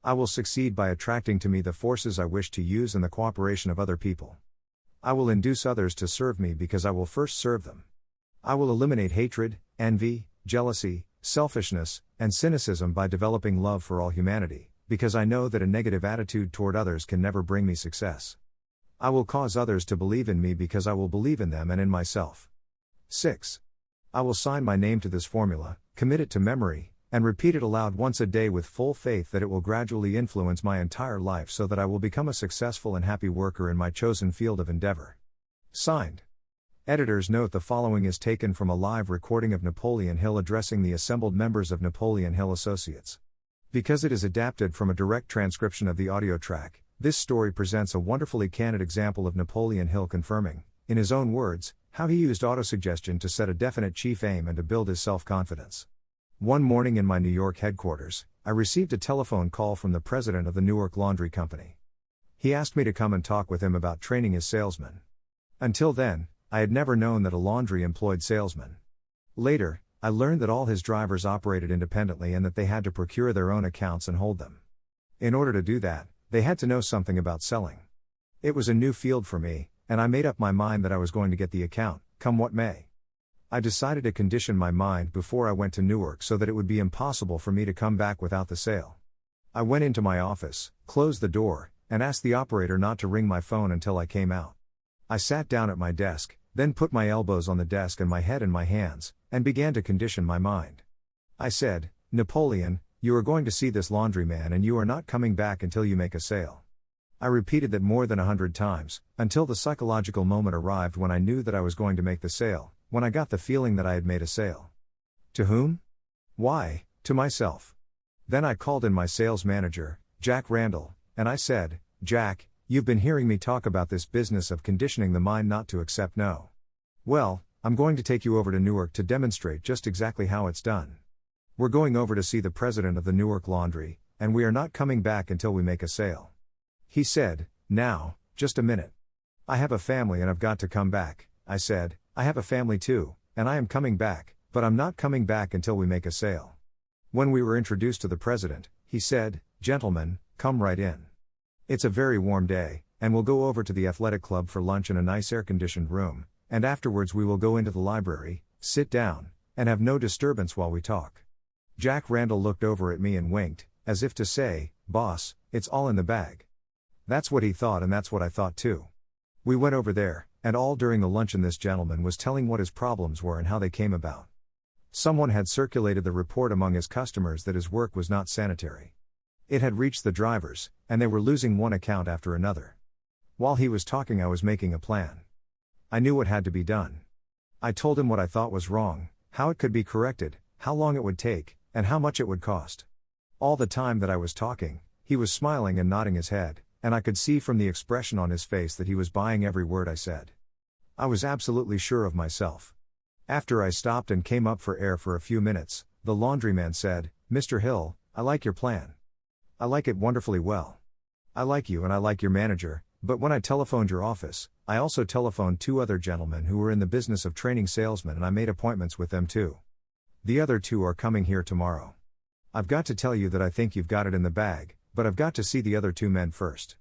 I will succeed by attracting to me the forces I wish to use and the cooperation of other people. I will induce others to serve me because I will first serve them. I will eliminate hatred, envy, jealousy, selfishness, and cynicism by developing love for all humanity, because I know that a negative attitude toward others can never bring me success. I will cause others to believe in me because I will believe in them and in myself. 6. I will sign my name to this formula, commit it to memory, and repeat it aloud once a day with full faith that it will gradually influence my entire life so that I will become a successful and happy worker in my chosen field of endeavor. Signed, Editor's note: the following is taken from a live recording of Napoleon Hill addressing the assembled members of Napoleon Hill Associates. Because it is adapted from a direct transcription of the audio track, this story presents a wonderfully candid example of Napoleon Hill confirming, in his own words, how he used autosuggestion to set a definite chief aim and to build his self-confidence. One morning in my New York headquarters, I received a telephone call from the president of the Newark Laundry Company. He asked me to come and talk with him about training his salesmen. Until then, I had never known that a laundry employed salesmen. Later, I learned that all his drivers operated independently and that they had to procure their own accounts and hold them. In order to do that, they had to know something about selling. It was a new field for me, and I made up my mind that I was going to get the account, come what may. I decided to condition my mind before I went to Newark so that it would be impossible for me to come back without the sale. I went into my office, closed the door, and asked the operator not to ring my phone until I came out. I sat down at my desk, then put my elbows on the desk and my head in my hands, and began to condition my mind. I said, "Napoleon, you are going to see this laundryman and you are not coming back until you make a sale." I repeated that more than 100 times, until the psychological moment arrived when I knew that I was going to make the sale, when I got the feeling that I had made a sale. To whom? Why, to myself. Then I called in my sales manager, Jack Randall, and I said, "Jack, you've been hearing me talk about this business of conditioning the mind not to accept no. Well, I'm going to take you over to Newark to demonstrate just exactly how it's done. We're going over to see the president of the Newark Laundry, and we are not coming back until we make a sale." He said, "Now, just a minute. I have a family and I've got to come back." I said, "I have a family too, and I am coming back, but I'm not coming back until we make a sale." When we were introduced to the president, he said, "Gentlemen, come right in. It's a very warm day, and we'll go over to the athletic club for lunch in a nice air-conditioned room, and afterwards we will go into the library, sit down, and have no disturbance while we talk." Jack Randall looked over at me and winked, as if to say, "Boss, it's all in the bag." That's what he thought and that's what I thought too. We went over there, and all during the luncheon this gentleman was telling what his problems were and how they came about. Someone had circulated the report among his customers that his work was not sanitary. It had reached the drivers, and they were losing one account after another. While he was talking I was making a plan. I knew what had to be done. I told him what I thought was wrong, how it could be corrected, how long it would take, and how much it would cost. All the time that I was talking, he was smiling and nodding his head, and I could see from the expression on his face that he was buying every word I said. I was absolutely sure of myself. After I stopped and came up for air for a few minutes, the laundryman said, "Mr. Hill, I like your plan. I like it wonderfully well. I like you and I like your manager, but when I telephoned your office, I also telephoned 2 other gentlemen who were in the business of training salesmen and I made appointments with them too. The other 2 are coming here tomorrow. I've got to tell you that I think you've got it in the bag, but I've got to see the other 2 men first."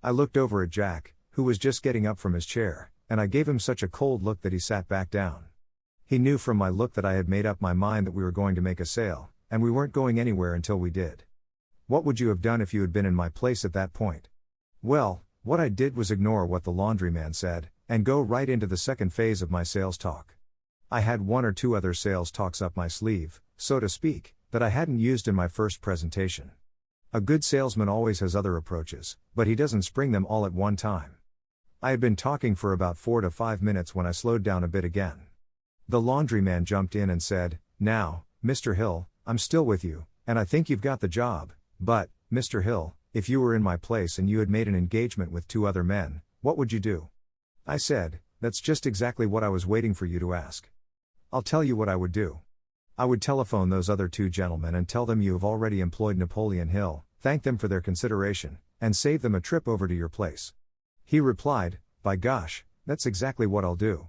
I looked over at Jack, who was just getting up from his chair, and I gave him such a cold look that he sat back down. He knew from my look that I had made up my mind that we were going to make a sale, and we weren't going anywhere until we did. What would you have done if you had been in my place at that point? Well, what I did was ignore what the laundryman said, and go right into the second phase of my sales talk. I had 1 or 2 other sales talks up my sleeve, so to speak, that I hadn't used in my first presentation. A good salesman always has other approaches, but he doesn't spring them all at one time. I had been talking for about 4 to 5 minutes when I slowed down a bit again. The laundryman jumped in and said, "Now, Mr. Hill, I'm still with you, and I think you've got the job, but, Mr. Hill, if you were in my place and you had made an engagement with 2 other men, what would you do?" I said, "That's just exactly what I was waiting for you to ask. I'll tell you what I would do. I would telephone those other 2 gentlemen and tell them you have already employed Napoleon Hill, thank them for their consideration, and save them a trip over to your place." He replied, "By gosh, that's exactly what I'll do."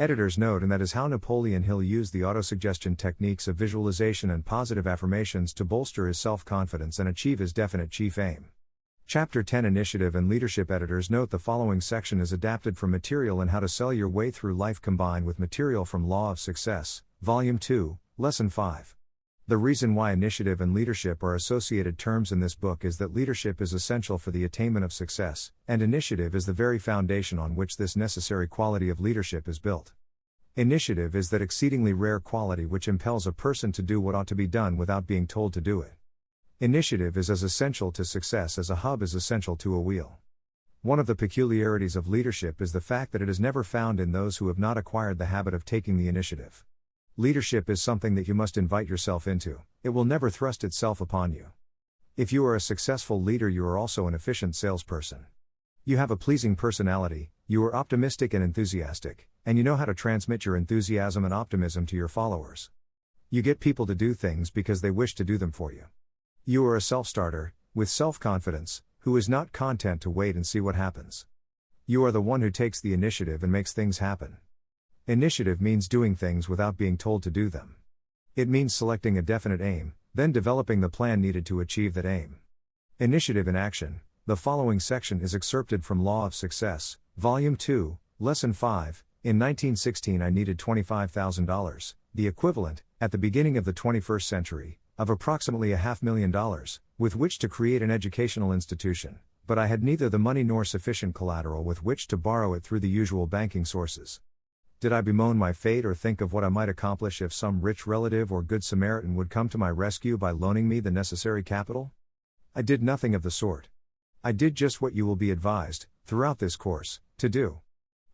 Editor's note: and that is how Napoleon Hill used the autosuggestion techniques of visualization and positive affirmations to bolster his self-confidence and achieve his definite chief aim. Chapter 10 Initiative and Leadership. Editor's note: the following section is adapted from material in How to Sell Your Way Through Life combined with material from Law of Success, Volume 2, Lesson 5. The reason why initiative and leadership are associated terms in this book is that leadership is essential for the attainment of success, and initiative is the very foundation on which this necessary quality of leadership is built. Initiative is that exceedingly rare quality which impels a person to do what ought to be done without being told to do it. Initiative is as essential to success as a hub is essential to a wheel. One of the peculiarities of leadership is the fact that it is never found in those who have not acquired the habit of taking the initiative. Leadership is something that you must invite yourself into, it will never thrust itself upon you. If you are a successful leader, you are also an efficient salesperson. You have a pleasing personality, you are optimistic and enthusiastic, and you know how to transmit your enthusiasm and optimism to your followers. You get people to do things because they wish to do them for you. You are a self-starter, with self-confidence, who is not content to wait and see what happens. You are the one who takes the initiative and makes things happen. Initiative means doing things without being told to do them. It means selecting a definite aim, then developing the plan needed to achieve that aim. Initiative in action. The following section is excerpted from Law of Success, Volume 2, Lesson 5. In 1916 I needed $25,000, the equivalent, at the beginning of the 21st century, of approximately $500,000, with which to create an educational institution, but I had neither the money nor sufficient collateral with which to borrow it through the usual banking sources. Did I bemoan my fate or think of what I might accomplish if some rich relative or good Samaritan would come to my rescue by loaning me the necessary capital? I did nothing of the sort. I did just what you will be advised, throughout this course, to do.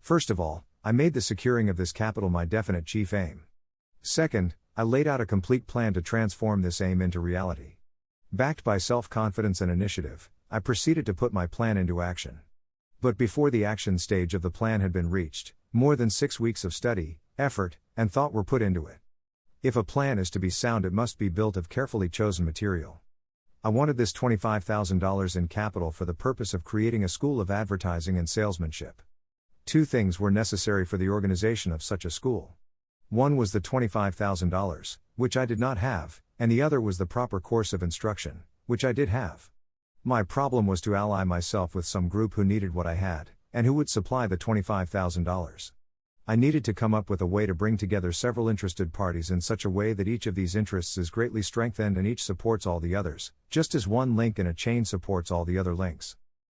First of all, I made the securing of this capital my definite chief aim. Second, I laid out a complete plan to transform this aim into reality. Backed by self-confidence and initiative, I proceeded to put my plan into action. But before the action stage of the plan had been reached, more than 6 weeks of study, effort, and thought were put into it. If a plan is to be sound, it must be built of carefully chosen material. I wanted this $25,000 in capital for the purpose of creating a school of advertising and salesmanship. 2 things were necessary for the organization of such a school. One was the $25,000, which I did not have, and the other was the proper course of instruction, which I did have. My problem was to ally myself with some group who needed what I had, and who would supply the $25,000. I needed to come up with a way to bring together several interested parties in such a way that each of these interests is greatly strengthened and each supports all the others, just as one link in a chain supports all the other links.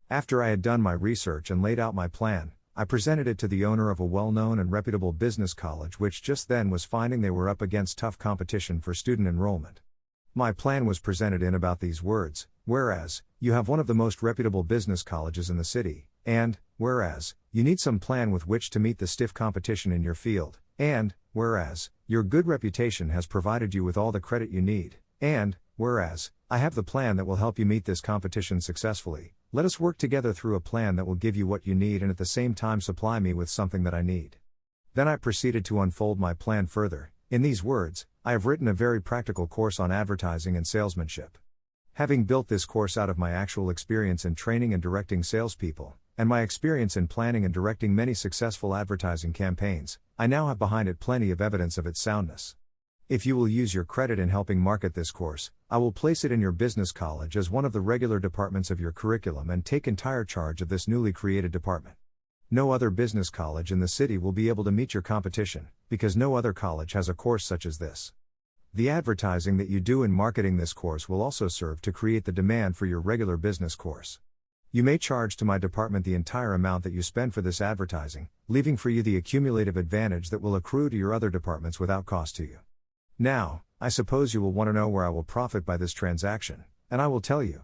After I had done my research and laid out my plan, I presented it to the owner of a well-known and reputable business college which just then was finding they were up against tough competition for student enrollment. My plan was presented in about these words: whereas, you have one of the most reputable business colleges in the city, and, whereas, you need some plan with which to meet the stiff competition in your field, and, whereas, your good reputation has provided you with all the credit you need, and, whereas, I have the plan that will help you meet this competition successfully, let us work together through a plan that will give you what you need and at the same time supply me with something that I need. Then I proceeded to unfold my plan further. In these words, I have written a very practical course on advertising and salesmanship. Having built this course out of my actual experience in training and directing salespeople, and my experience in planning and directing many successful advertising campaigns, I now have behind it plenty of evidence of its soundness. If you will use your credit in helping market this course, I will place it in your business college as one of the regular departments of your curriculum and take entire charge of this newly created department. No other business college in the city will be able to meet your competition, because no other college has a course such as this. The advertising that you do in marketing this course will also serve to create the demand for your regular business course. You may charge to my department the entire amount that you spend for this advertising, leaving for you the accumulative advantage that will accrue to your other departments without cost to you. Now, I suppose you will want to know where I will profit by this transaction, and I will tell you.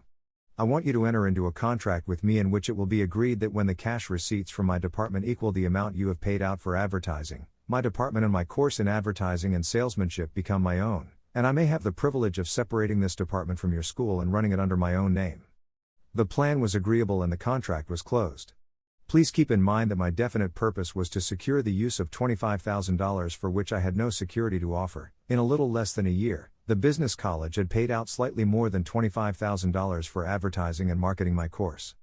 I want you to enter into a contract with me in which it will be agreed that when the cash receipts from my department equal the amount you have paid out for advertising, my department and my course in advertising and salesmanship become my own, and I may have the privilege of separating this department from your school and running it under my own name. The plan was agreeable and the contract was closed. Please keep in mind that my definite purpose was to secure the use of $25,000 for which I had no security to offer. In a little less than a year, the business college had paid out slightly more than $25,000 for advertising and marketing my course.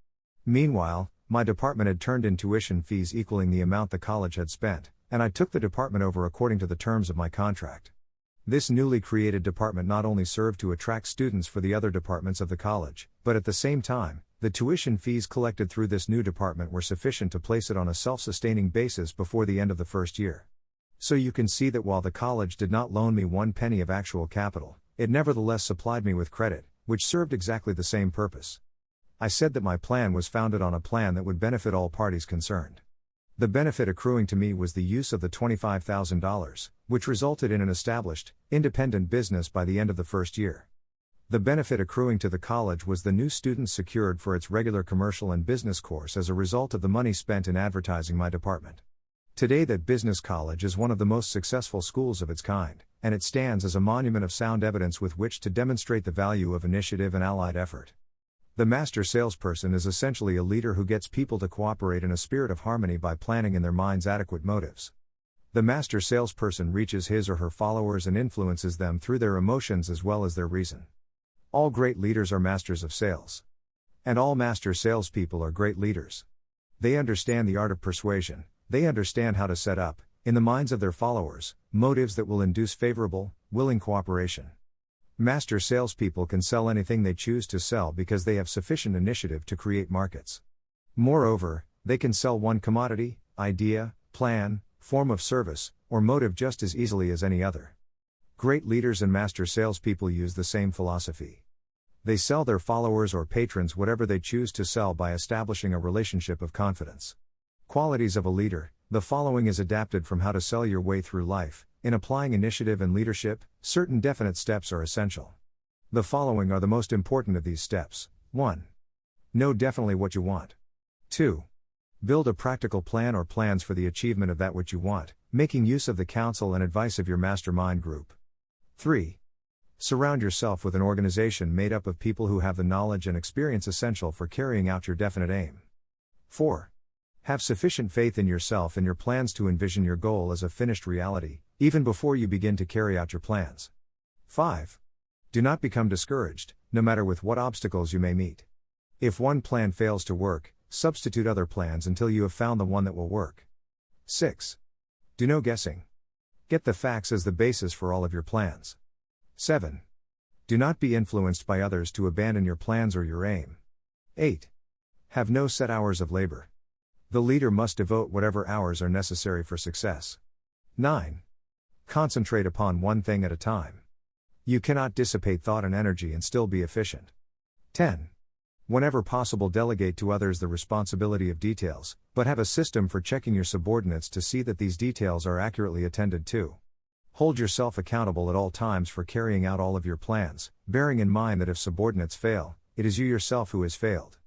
Meanwhile, my department had turned in tuition fees equaling the amount the college had spent, and I took the department over according to the terms of my contract. This newly created department not only served to attract students for the other departments of the college, but at the same time, the tuition fees collected through this new department were sufficient to place it on a self-sustaining basis before the end of the first year. So you can see that while the college did not loan me 1 penny of actual capital, it nevertheless supplied me with credit, which served exactly the same purpose. I said that my plan was founded on a plan that would benefit all parties concerned. The benefit accruing to me was the use of the $25,000, which resulted in an established, independent business by the end of the first year. The benefit accruing to the college was the new students secured for its regular commercial and business course as a result of the money spent in advertising my department. Today that business college is one of the most successful schools of its kind, and it stands as a monument of sound evidence with which to demonstrate the value of initiative and allied effort. The master salesperson is essentially a leader who gets people to cooperate in a spirit of harmony by planning in their minds adequate motives. The master salesperson reaches his or her followers and influences them through their emotions as well as their reason. All great leaders are masters of sales. And all master salespeople are great leaders. They understand the art of persuasion, they understand how to set up, in the minds of their followers, motives that will induce favorable, willing cooperation. Master salespeople can sell anything they choose to sell because they have sufficient initiative to create markets. Moreover, they can sell one commodity, idea, plan, form of service, or motive just as easily as any other. Great leaders and master salespeople use the same philosophy. They sell their followers or patrons whatever they choose to sell by establishing a relationship of confidence. Qualities of a leader. The following is adapted from How to Sell Your Way Through Life. In applying initiative and leadership, certain definite steps are essential. The following are the most important of these steps. 1. Know definitely what you want. 2. Build a practical plan or plans for the achievement of that which you want, making use of the counsel and advice of your mastermind group. 3. Surround yourself with an organization made up of people who have the knowledge and experience essential for carrying out your definite aim. 4. Have sufficient faith in yourself and your plans to envision your goal as a finished reality, even before you begin to carry out your plans. 5. Do not become discouraged, no matter with what obstacles you may meet. If one plan fails to work, substitute other plans until you have found the one that will work. 6. Do no guessing. Get the facts as the basis for all of your plans. 7. Do not be influenced by others to abandon your plans or your aim. 8. Have no set hours of labor. The leader must devote whatever hours are necessary for success. 9. Concentrate upon one thing at a time. You cannot dissipate thought and energy and still be efficient. 10. Whenever possible, delegate to others the responsibility of details, but have a system for checking your subordinates to see that these details are accurately attended to. Hold yourself accountable at all times for carrying out all of your plans, bearing in mind that if subordinates fail, it is you yourself who has failed.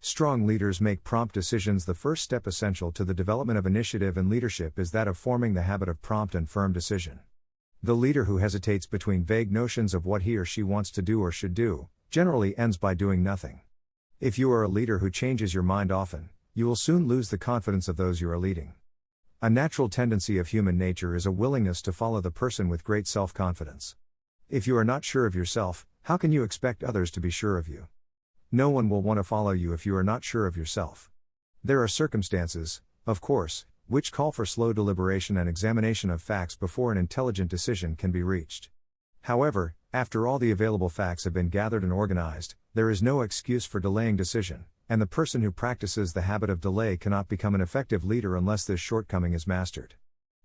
Strong leaders make prompt decisions. The first step essential to the development of initiative and leadership is that of forming the habit of prompt and firm decision. The leader who hesitates between vague notions of what he or she wants to do or should do, generally ends by doing nothing. If you are a leader who changes your mind often, you will soon lose the confidence of those you are leading. A natural tendency of human nature is a willingness to follow the person with great self-confidence. If you are not sure of yourself, how can you expect others to be sure of you? No one will want to follow you if you are not sure of yourself. There are circumstances, of course, which call for slow deliberation and examination of facts before an intelligent decision can be reached. However, after all the available facts have been gathered and organized, there is no excuse for delaying decision, and the person who practices the habit of delay cannot become an effective leader unless this shortcoming is mastered.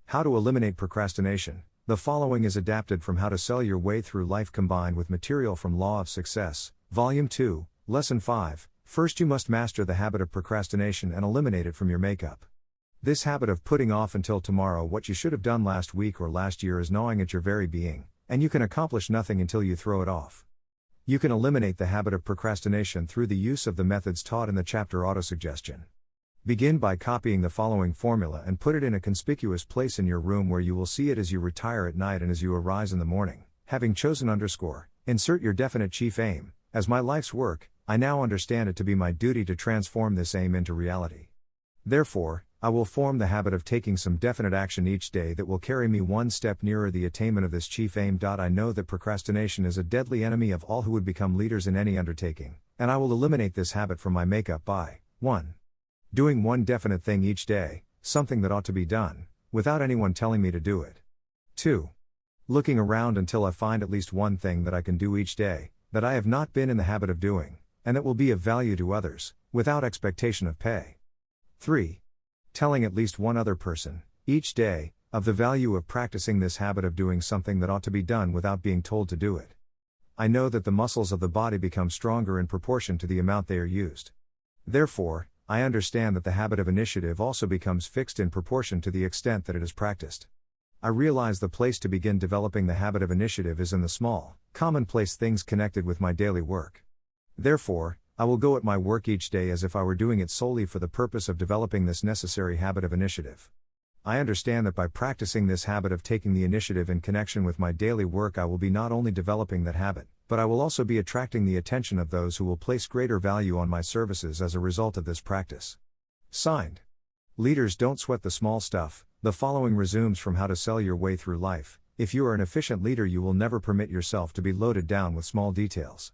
How to eliminate procrastination. The following is adapted from How to Sell Your Way Through Life combined with material from Law of Success, Volume 2, Lesson 5. First, you must master the habit of procrastination and eliminate it from your makeup. This habit of putting off until tomorrow what you should have done last week or last year is gnawing at your very being, and you can accomplish nothing until you throw it off. You can eliminate the habit of procrastination through the use of the methods taught in the chapter Autosuggestion. Begin by copying the following formula and put it in a conspicuous place in your room where you will see it as you retire at night and as you arise in the morning. Having chosen insert your definite chief aim. As my life's work, I now understand it to be my duty to transform this aim into reality. Therefore, I will form the habit of taking some definite action each day that will carry me one step nearer the attainment of this chief aim. I know that procrastination is a deadly enemy of all who would become leaders in any undertaking, and I will eliminate this habit from my makeup by 1. Doing one definite thing each day, something that ought to be done, without anyone telling me to do it. 2. Looking around until I find at least one thing that I can do each day, that I have not been in the habit of doing, and that will be of value to others, without expectation of pay. 3. Telling at least one other person, each day, of the value of practicing this habit of doing something that ought to be done without being told to do it. I know that the muscles of the body become stronger in proportion to the amount they are used. Therefore, I understand that the habit of initiative also becomes fixed in proportion to the extent that it is practiced. I realize the place to begin developing the habit of initiative is in the small, commonplace things connected with my daily work. Therefore, I will go at my work each day as if I were doing it solely for the purpose of developing this necessary habit of initiative. I understand that by practicing this habit of taking the initiative in connection with my daily work, I will be not only developing that habit, but I will also be attracting the attention of those who will place greater value on my services as a result of this practice. Signed. Leaders don't sweat the small stuff. The following resumes from How to Sell Your Way Through Life. If you are an efficient leader, you will never permit yourself to be loaded down with small details.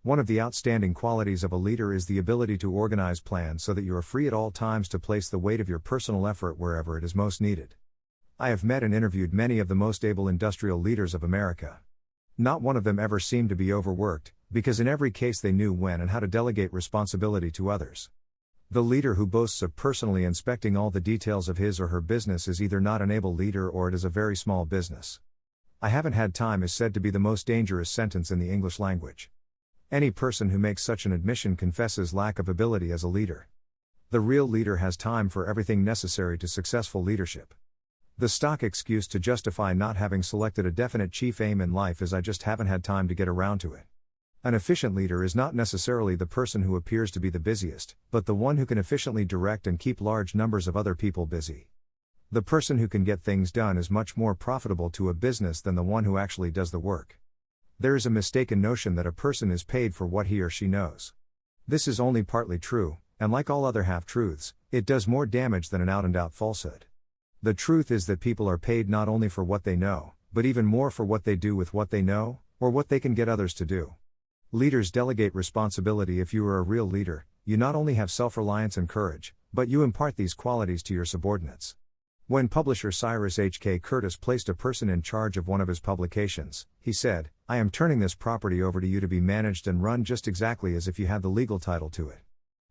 One of the outstanding qualities of a leader is the ability to organize plans so that you are free at all times to place the weight of your personal effort wherever it is most needed. I have met and interviewed many of the most able industrial leaders of America. Not one of them ever seemed to be overworked, because in every case they knew when and how to delegate responsibility to others. The leader who boasts of personally inspecting all the details of his or her business is either not an able leader or it is a very small business. "I haven't had time" is said to be the most dangerous sentence in the English language. Any person who makes such an admission confesses lack of ability as a leader. The real leader has time for everything necessary to successful leadership. The stock excuse to justify not having selected a definite chief aim in life is "I just haven't had time to get around to it." An efficient leader is not necessarily the person who appears to be the busiest, but the one who can efficiently direct and keep large numbers of other people busy. The person who can get things done is much more profitable to a business than the one who actually does the work. There is a mistaken notion that a person is paid for what he or she knows. This is only partly true, and like all other half-truths, it does more damage than an out-and-out falsehood. The truth is that people are paid not only for what they know, but even more for what they do with what they know, or what they can get others to do. Leaders delegate responsibility. If you are a real leader, you not only have self-reliance and courage, but you impart these qualities to your subordinates. When publisher Cyrus H.K. Curtis placed a person in charge of one of his publications, he said, "I am turning this property over to you to be managed and run just exactly as if you had the legal title to it.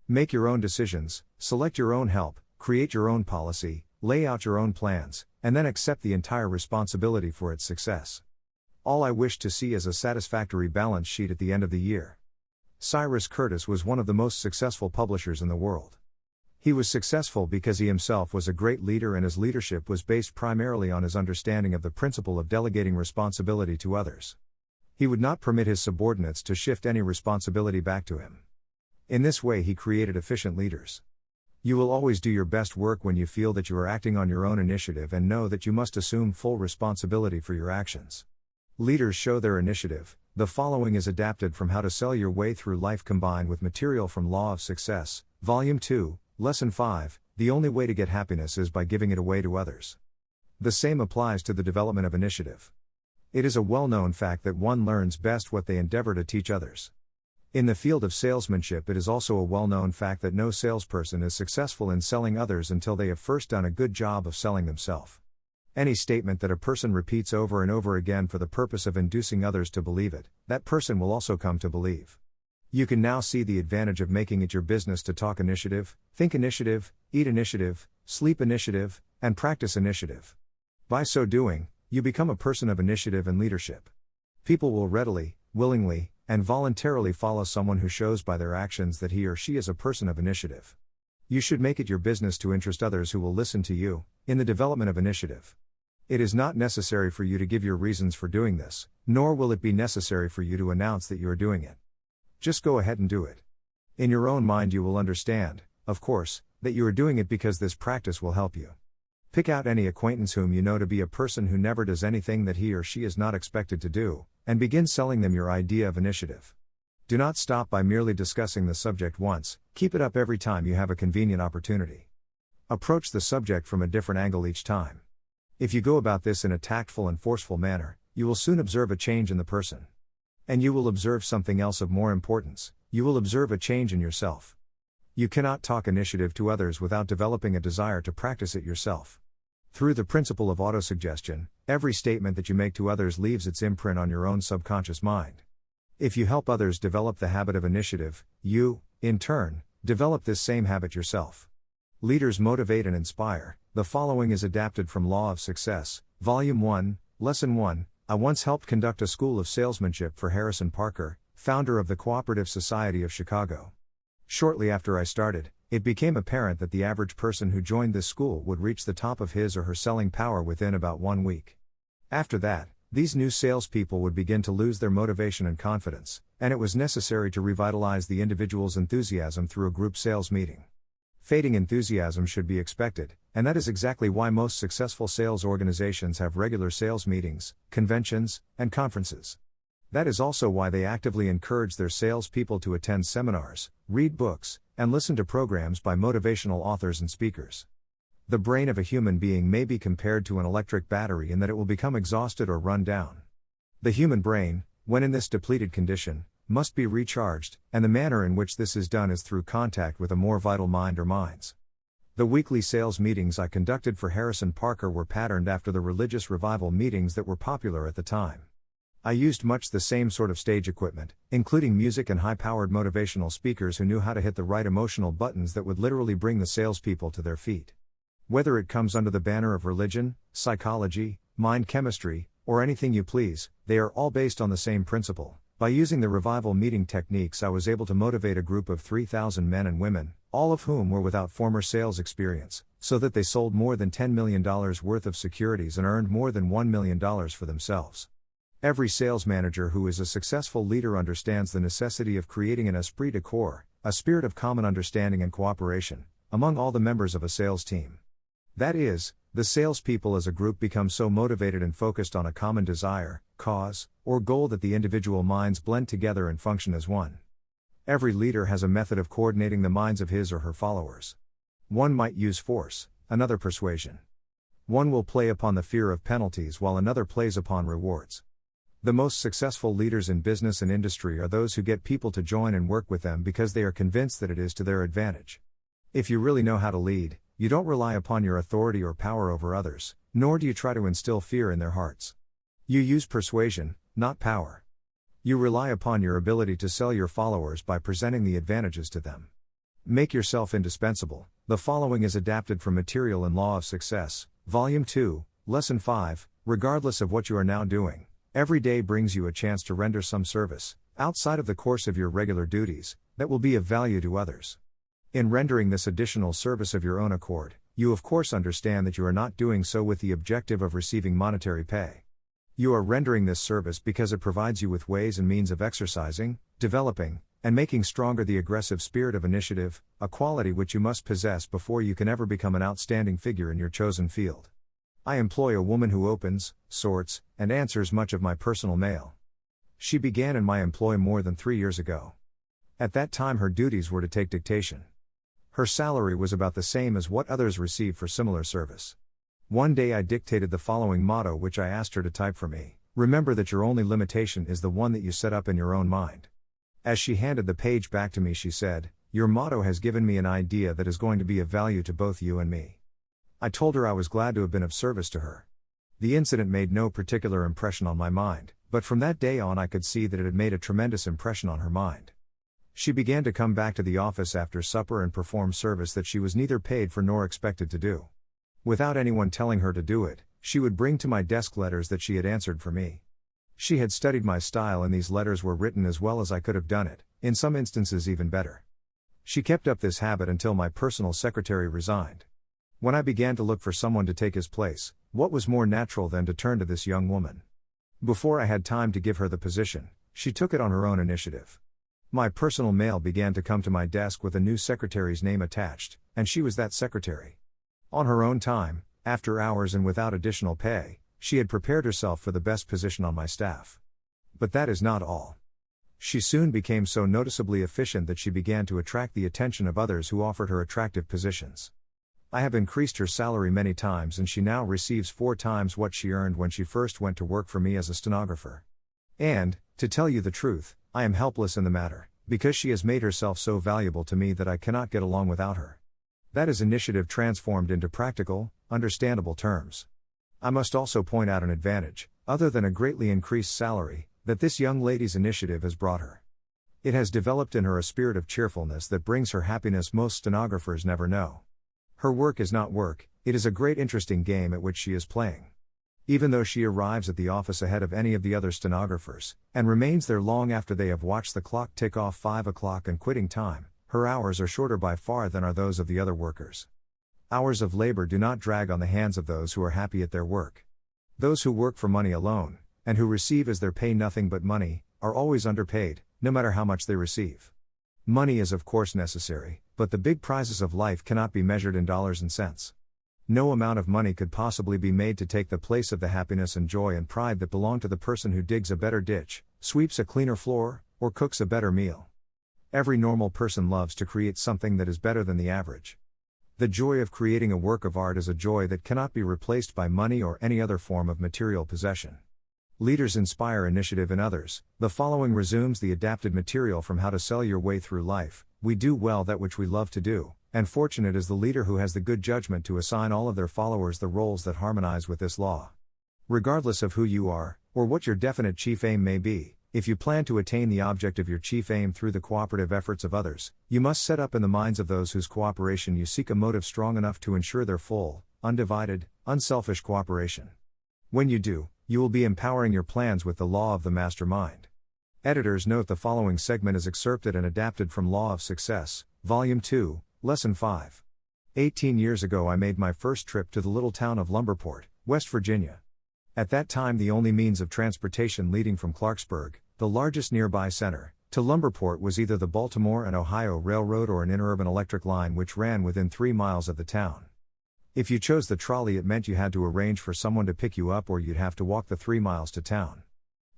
Make your own decisions, select your own help, create your own policy, lay out your own plans, and then accept the entire responsibility for its success. All I wish to see is a satisfactory balance sheet at the end of the year." Cyrus Curtis was one of the most successful publishers in the world. He was successful because he himself was a great leader, and his leadership was based primarily on his understanding of the principle of delegating responsibility to others. He would not permit his subordinates to shift any responsibility back to him. In this way, he created efficient leaders. You will always do your best work when you feel that you are acting on your own initiative and know that you must assume full responsibility for your actions. Leaders show their initiative. The following is adapted from How to Sell Your Way Through Life combined with material from Law of Success, Volume 2, Lesson 5, The Only Way to Get Happiness is by Giving It Away to Others. The same applies to the development of initiative. It is a well-known fact that one learns best what they endeavor to teach others. In the field of salesmanship, it is also a well-known fact that no salesperson is successful in selling others until they have first done a good job of selling themselves. Any statement that a person repeats over and over again for the purpose of inducing others to believe it, that person will also come to believe. You can now see the advantage of making it your business to talk initiative, think initiative, eat initiative, sleep initiative, and practice initiative. By so doing, you become a person of initiative and leadership. People will readily, willingly, and voluntarily follow someone who shows by their actions that he or she is a person of initiative. You should make it your business to interest others who will listen to you, in the development of initiative. It is not necessary for you to give your reasons for doing this, nor will it be necessary for you to announce that you are doing it. Just go ahead and do it. In your own mind you will understand, of course, that you are doing it because this practice will help you. Pick out any acquaintance whom you know to be a person who never does anything that he or she is not expected to do, and begin selling them your idea of initiative. Do not stop by merely discussing the subject once, keep it up every time you have a convenient opportunity. Approach the subject from a different angle each time. If you go about this in a tactful and forceful manner, you will soon observe a change in the person. And you will observe something else of more importance, you will observe a change in yourself. You cannot talk initiative to others without developing a desire to practice it yourself. Through the principle of autosuggestion, every statement that you make to others leaves its imprint on your own subconscious mind. If you help others develop the habit of initiative, you, in turn, develop this same habit yourself. Leaders motivate and inspire. The following is adapted from Law of Success, Volume 1, Lesson 1. I once helped conduct a school of salesmanship for Harrison Parker, founder of the Cooperative Society of Chicago. Shortly after I started, It became apparent that the average person who joined this school would reach the top of his or her selling power within about 1 week. After that, these new salespeople would begin to lose their motivation and confidence, and it was necessary to revitalize the individual's enthusiasm through a group sales meeting. Fading enthusiasm should be expected, and that is exactly why most successful sales organizations have regular sales meetings, conventions, and conferences. That is also why they actively encourage their salespeople to attend seminars, read books, and listen to programs by motivational authors and speakers. The brain of a human being may be compared to an electric battery in that it will become exhausted or run down. The human brain, when in this depleted condition, must be recharged, and the manner in which this is done is through contact with a more vital mind or minds. The weekly sales meetings I conducted for Harrison Parker were patterned after the religious revival meetings that were popular at the time. I used much the same sort of stage equipment, including music and high-powered motivational speakers who knew how to hit the right emotional buttons that would literally bring the salespeople to their feet. Whether it comes under the banner of religion, psychology, mind chemistry, or anything you please, they are all based on the same principle. By using the revival meeting techniques, I was able to motivate a group of 3,000 men and women, all of whom were without former sales experience, so that they sold more than $10 million worth of securities and earned more than $1 million for themselves. Every sales manager who is a successful leader understands the necessity of creating an esprit de corps, a spirit of common understanding and cooperation, among all the members of a sales team. That is, the salespeople as a group become so motivated and focused on a common desire, cause, or goal that the individual minds blend together and function as one. Every leader has a method of coordinating the minds of his or her followers. One might use force, another persuasion. One will play upon the fear of penalties while another plays upon rewards. The most successful leaders in business and industry are those who get people to join and work with them because they are convinced that it is to their advantage. If you really know how to lead, you don't rely upon your authority or power over others, nor do you try to instill fear in their hearts. You use persuasion, not power. You rely upon your ability to sell your followers by presenting the advantages to them. Make yourself indispensable. The following is adapted from Material and Law of Success, Volume 2, Lesson 5. Regardless of what you are now doing, every day brings you a chance to render some service, outside of the course of your regular duties, that will be of value to others. In rendering this additional service of your own accord, you of course understand that you are not doing so with the objective of receiving monetary pay. You are rendering this service because it provides you with ways and means of exercising, developing, and making stronger the aggressive spirit of initiative, a quality which you must possess before you can ever become an outstanding figure in your chosen field. I employ a woman who opens, sorts, and answers much of my personal mail. She began in my employ more than 3 years ago. At that time her duties were to take dictation. Her salary was about the same as what others receive for similar service. One day I dictated the following motto which I asked her to type for me: remember that your only limitation is the one that you set up in your own mind. As she handed the page back to me she said, your motto has given me an idea that is going to be of value to both you and me. I told her I was glad to have been of service to her. The incident made no particular impression on my mind, but from that day on I could see that it had made a tremendous impression on her mind. She began to come back to the office after supper and perform service that she was neither paid for nor expected to do. Without anyone telling her to do it, she would bring to my desk letters that she had answered for me. She had studied my style and these letters were written as well as I could have done it, in some instances even better. She kept up this habit until my personal secretary resigned. When I began to look for someone to take his place, what was more natural than to turn to this young woman? Before I had time to give her the position, she took it on her own initiative. My personal mail began to come to my desk with a new secretary's name attached, and she was that secretary. On her own time, after hours and without additional pay, she had prepared herself for the best position on my staff. But that is not all. She soon became so noticeably efficient that she began to attract the attention of others who offered her attractive positions. I have increased her salary many times and she now receives 4 times what she earned when she first went to work for me as a stenographer. And, to tell you the truth, I am helpless in the matter, because she has made herself so valuable to me that I cannot get along without her. That is initiative transformed into practical, understandable terms. I must also point out an advantage, other than a greatly increased salary, that this young lady's initiative has brought her. It has developed in her a spirit of cheerfulness that brings her happiness most stenographers never know. Her work is not work, it is a great interesting game at which she is playing. Even though she arrives at the office ahead of any of the other stenographers, and remains there long after they have watched the clock tick off 5 o'clock and quitting time, Her hours are shorter by far than are those of the other workers. Hours of labor do not drag on the hands of those who are happy at their work. Those who work for money alone, and who receive as their pay nothing but money, are always underpaid, no matter how much they receive. Money is of course necessary, but the big prizes of life cannot be measured in dollars and cents. No amount of money could possibly be made to take the place of the happiness and joy and pride that belong to the person who digs a better ditch, sweeps a cleaner floor, or cooks a better meal. Every normal person loves to create something that is better than the average. The joy of creating a work of art is a joy that cannot be replaced by money or any other form of material possession. Leaders inspire initiative in others. The following resumes the adapted material from How to Sell Your Way Through Life. We do well that which we love to do, and fortunate is the leader who has the good judgment to assign all of their followers the roles that harmonize with this law. Regardless of who you are, or what your definite chief aim may be, if you plan to attain the object of your chief aim through the cooperative efforts of others, you must set up in the minds of those whose cooperation you seek a motive strong enough to ensure their full, undivided, unselfish cooperation. When you do, you will be empowering your plans with the law of the mastermind. Editors note the following segment is excerpted and adapted from Law of Success, Volume 2, Lesson 5. 18 years ago I made my first trip to the little town of Lumberport, West Virginia. At that time the only means of transportation leading from Clarksburg, the largest nearby center, to Lumberport was either the Baltimore and Ohio Railroad or an interurban electric line which ran within 3 miles of the town. If you chose the trolley it meant you had to arrange for someone to pick you up or you'd have to walk the 3 miles to town.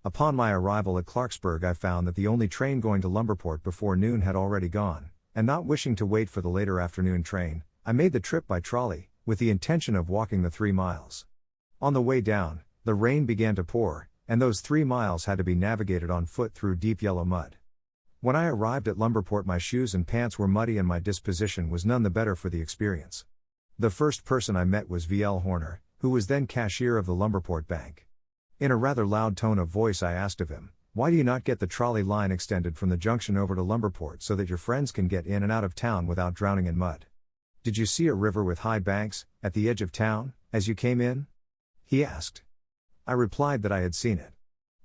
Upon my arrival at Clarksburg I found that the only train going to Lumberport before noon had already gone, and not wishing to wait for the later afternoon train, I made the trip by trolley, with the intention of walking the 3 miles. On the way down, the rain began to pour, and those 3 miles had to be navigated on foot through deep yellow mud. When I arrived at Lumberport my shoes and pants were muddy and my disposition was none the better for the experience. The first person I met was V.L. Horner, who was then cashier of the Lumberport Bank. In a rather loud tone of voice I asked of him, "Why do you not get the trolley line extended from the junction over to Lumberport so that your friends can get in and out of town without drowning in mud? Did you see a river with high banks, at the edge of town, as you came in?" he asked. I replied that I had seen it.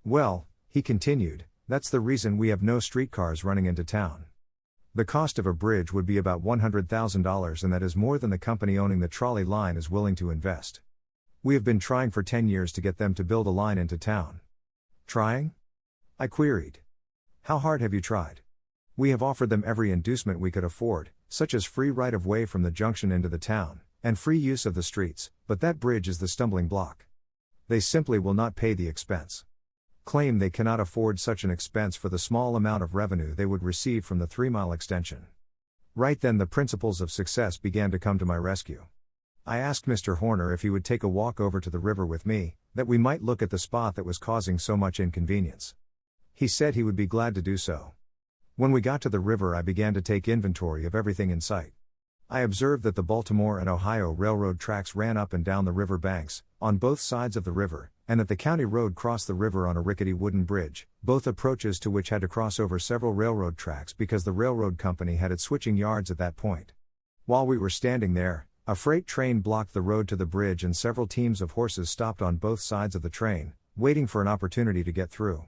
"Well," he continued, "that's the reason we have no streetcars running into town. The cost of a bridge would be about $100,000 and that is more than the company owning the trolley line is willing to invest. We have been trying for 10 years to get them to build a line into town." "Trying?" I queried. "How hard have you tried?" "We have offered them every inducement we could afford, such as free right-of-way from the junction into the town, and free use of the streets, but that bridge is the stumbling block. They simply will not pay the expense. Claim they cannot afford such an expense for the small amount of revenue they would receive from the 3-mile extension." Right then the principles of success began to come to my rescue. I asked Mr. Horner if he would take a walk over to the river with me, that we might look at the spot that was causing so much inconvenience. He said he would be glad to do so. When we got to the river I began to take inventory of everything in sight. I observed that the Baltimore and Ohio Railroad tracks ran up and down the river banks, on both sides of the river, and that the county road crossed the river on a rickety wooden bridge, both approaches to which had to cross over several railroad tracks because the railroad company had its switching yards at that point. While we were standing there, a freight train blocked the road to the bridge and several teams of horses stopped on both sides of the train, waiting for an opportunity to get through.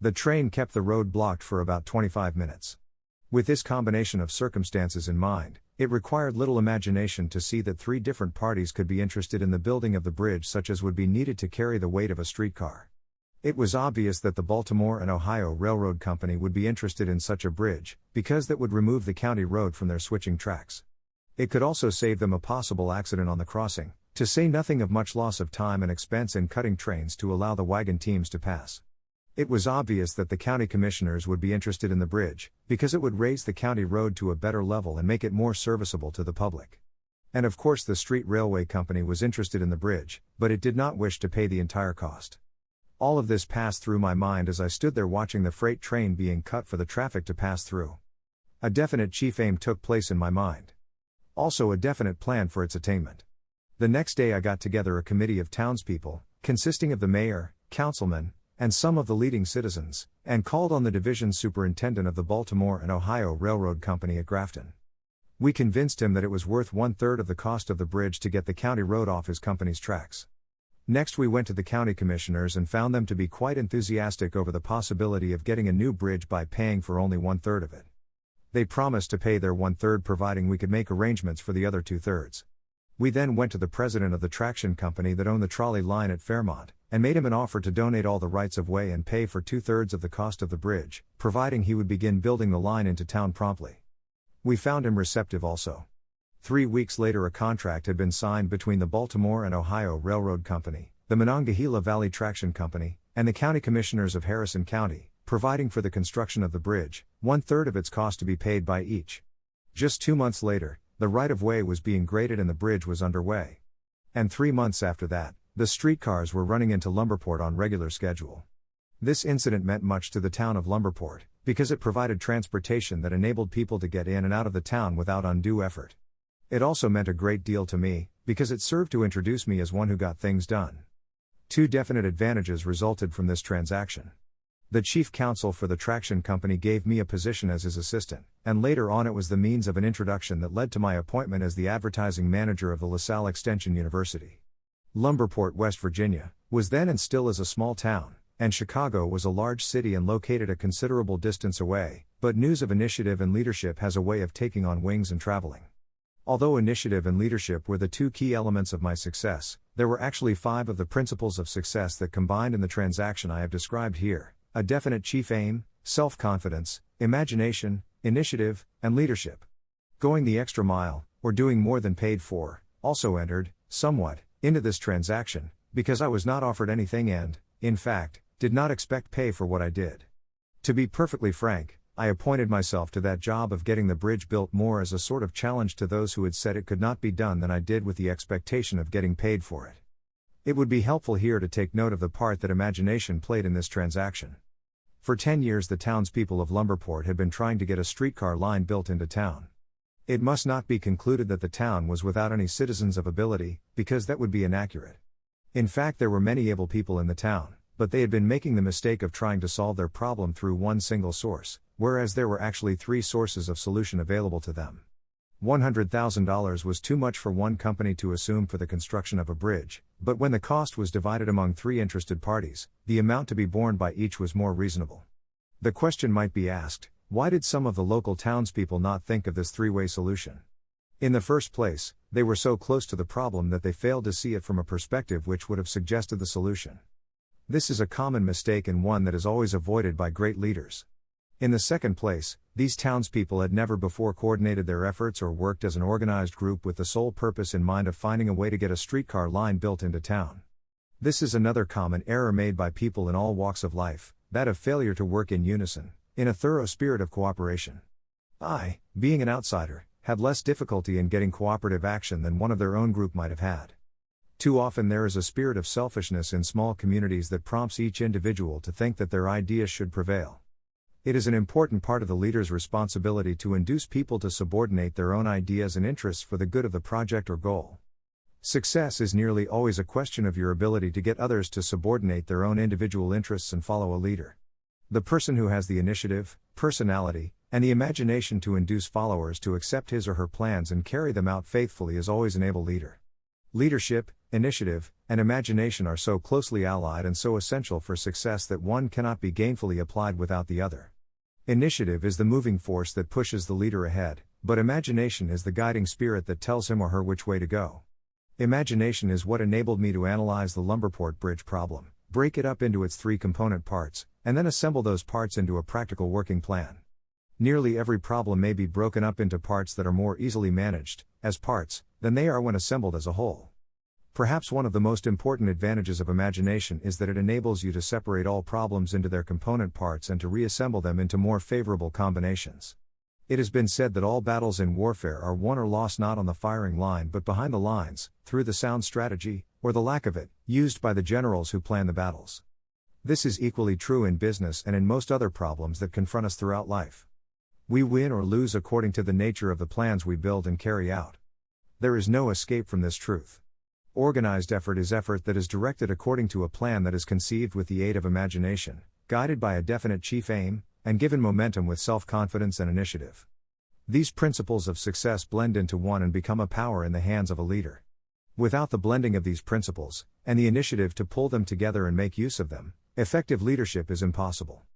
The train kept the road blocked for about 25 minutes. With this combination of circumstances in mind, it required little imagination to see that 3 different parties could be interested in the building of the bridge such as would be needed to carry the weight of a streetcar. It was obvious that the Baltimore and Ohio Railroad Company would be interested in such a bridge, because that would remove the county road from their switching tracks. It could also save them a possible accident on the crossing, to say nothing of much loss of time and expense in cutting trains to allow the wagon teams to pass. It was obvious that the county commissioners would be interested in the bridge, because it would raise the county road to a better level and make it more serviceable to the public. And of course the street railway company was interested in the bridge, but it did not wish to pay the entire cost. All of this passed through my mind as I stood there watching the freight train being cut for the traffic to pass through. A definite chief aim took place in my mind. Also a definite plan for its attainment. The next day I got together a committee of townspeople, consisting of the mayor, councilmen, and some of the leading citizens, and called on the division superintendent of the Baltimore and Ohio Railroad Company at Grafton. We convinced him that it was worth 1/3 of the cost of the bridge to get the county road off his company's tracks. Next we went to the county commissioners and found them to be quite enthusiastic over the possibility of getting a new bridge by paying for only 1/3 of it. They promised to pay their 1/3 providing we could make arrangements for the other 2/3. We then went to the president of the traction company that owned the trolley line at Fairmont, and made him an offer to donate all the rights of way and pay for 2/3 of the cost of the bridge, providing he would begin building the line into town promptly. We found him receptive also. 3 weeks later a contract had been signed between the Baltimore and Ohio Railroad Company, the Monongahela Valley Traction Company, and the county commissioners of Harrison County, providing for the construction of the bridge, 1/3 of its cost to be paid by each. Just 2 months later, the right-of-way was being graded and the bridge was underway. And 3 months after that, the streetcars were running into Lumberport on regular schedule. This incident meant much to the town of Lumberport, because it provided transportation that enabled people to get in and out of the town without undue effort. It also meant a great deal to me, because it served to introduce me as one who got things done. 2 definite advantages resulted from this transaction. The chief counsel for the traction company gave me a position as his assistant, and later on it was the means of an introduction that led to my appointment as the advertising manager of the LaSalle Extension University. Lumberport, West Virginia, was then and still is a small town, and Chicago was a large city and located a considerable distance away, but news of initiative and leadership has a way of taking on wings and traveling. Although initiative and leadership were the 2 key elements of my success, there were actually 5 of the principles of success that combined in the transaction I have described here: a definite chief aim, self-confidence, imagination, initiative, and leadership. Going the extra mile, or doing more than paid for, also entered, somewhat, into this transaction, because I was not offered anything and, in fact, did not expect pay for what I did. To be perfectly frank, I appointed myself to that job of getting the bridge built more as a sort of challenge to those who had said it could not be done than I did with the expectation of getting paid for it. It would be helpful here to take note of the part that imagination played in this transaction. For 10 years the townspeople of Lumberport had been trying to get a streetcar line built into town. It must not be concluded that the town was without any citizens of ability, because that would be inaccurate. In fact, there were many able people in the town, but they had been making the mistake of trying to solve their problem through one single source, whereas there were actually 3 sources of solution available to them. $100,000 was too much for one company to assume for the construction of a bridge, but when the cost was divided among 3 interested parties, the amount to be borne by each was more reasonable. The question might be asked, why did some of the local townspeople not think of this 3-way solution? In the first place, they were so close to the problem that they failed to see it from a perspective which would have suggested the solution. This is a common mistake and one that is always avoided by great leaders. In the second place, these townspeople had never before coordinated their efforts or worked as an organized group with the sole purpose in mind of finding a way to get a streetcar line built into town. This is another common error made by people in all walks of life, that of failure to work in unison, in a thorough spirit of cooperation. I, being an outsider, had less difficulty in getting cooperative action than one of their own group might have had. Too often there is a spirit of selfishness in small communities that prompts each individual to think that their ideas should prevail. It is an important part of the leader's responsibility to induce people to subordinate their own ideas and interests for the good of the project or goal. Success is nearly always a question of your ability to get others to subordinate their own individual interests and follow a leader. The person who has the initiative, personality, and the imagination to induce followers to accept his or her plans and carry them out faithfully is always an able leader. Leadership, initiative, and imagination are so closely allied and so essential for success that one cannot be gainfully applied without the other. Initiative is the moving force that pushes the leader ahead, but imagination is the guiding spirit that tells him or her which way to go. Imagination is what enabled me to analyze the Lumberport Bridge problem, break it up into its 3 component parts, and then assemble those parts into a practical working plan. Nearly every problem may be broken up into parts that are more easily managed, as parts, than they are when assembled as a whole. Perhaps one of the most important advantages of imagination is that it enables you to separate all problems into their component parts and to reassemble them into more favorable combinations. It has been said that all battles in warfare are won or lost not on the firing line but behind the lines, through the sound strategy, or the lack of it, used by the generals who plan the battles. This is equally true in business and in most other problems that confront us throughout life. We win or lose according to the nature of the plans we build and carry out. There is no escape from this truth. Organized effort is effort that is directed according to a plan that is conceived with the aid of imagination, guided by a definite chief aim, and given momentum with self-confidence and initiative. These principles of success blend into one and become a power in the hands of a leader. Without the blending of these principles, and the initiative to pull them together and make use of them, effective leadership is impossible.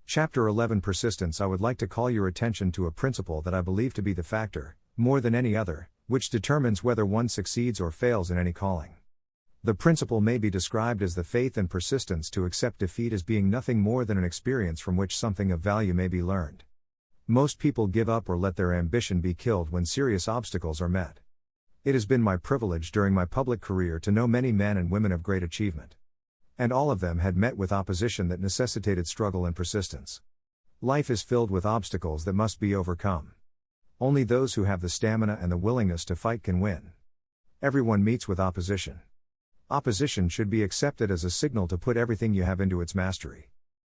Chapter 11 Persistence. I would like to call your attention to a principle that I believe to be the factor, more than any other, which determines whether one succeeds or fails in any calling. The principle may be described as the faith and persistence to accept defeat as being nothing more than an experience from which something of value may be learned. Most people give up or let their ambition be killed when serious obstacles are met. It has been my privilege during my public career to know many men and women of great achievement. And all of them had met with opposition that necessitated struggle and persistence. Life is filled with obstacles that must be overcome. Only those who have the stamina and the willingness to fight can win. Everyone meets with opposition. Opposition should be accepted as a signal to put everything you have into its mastery.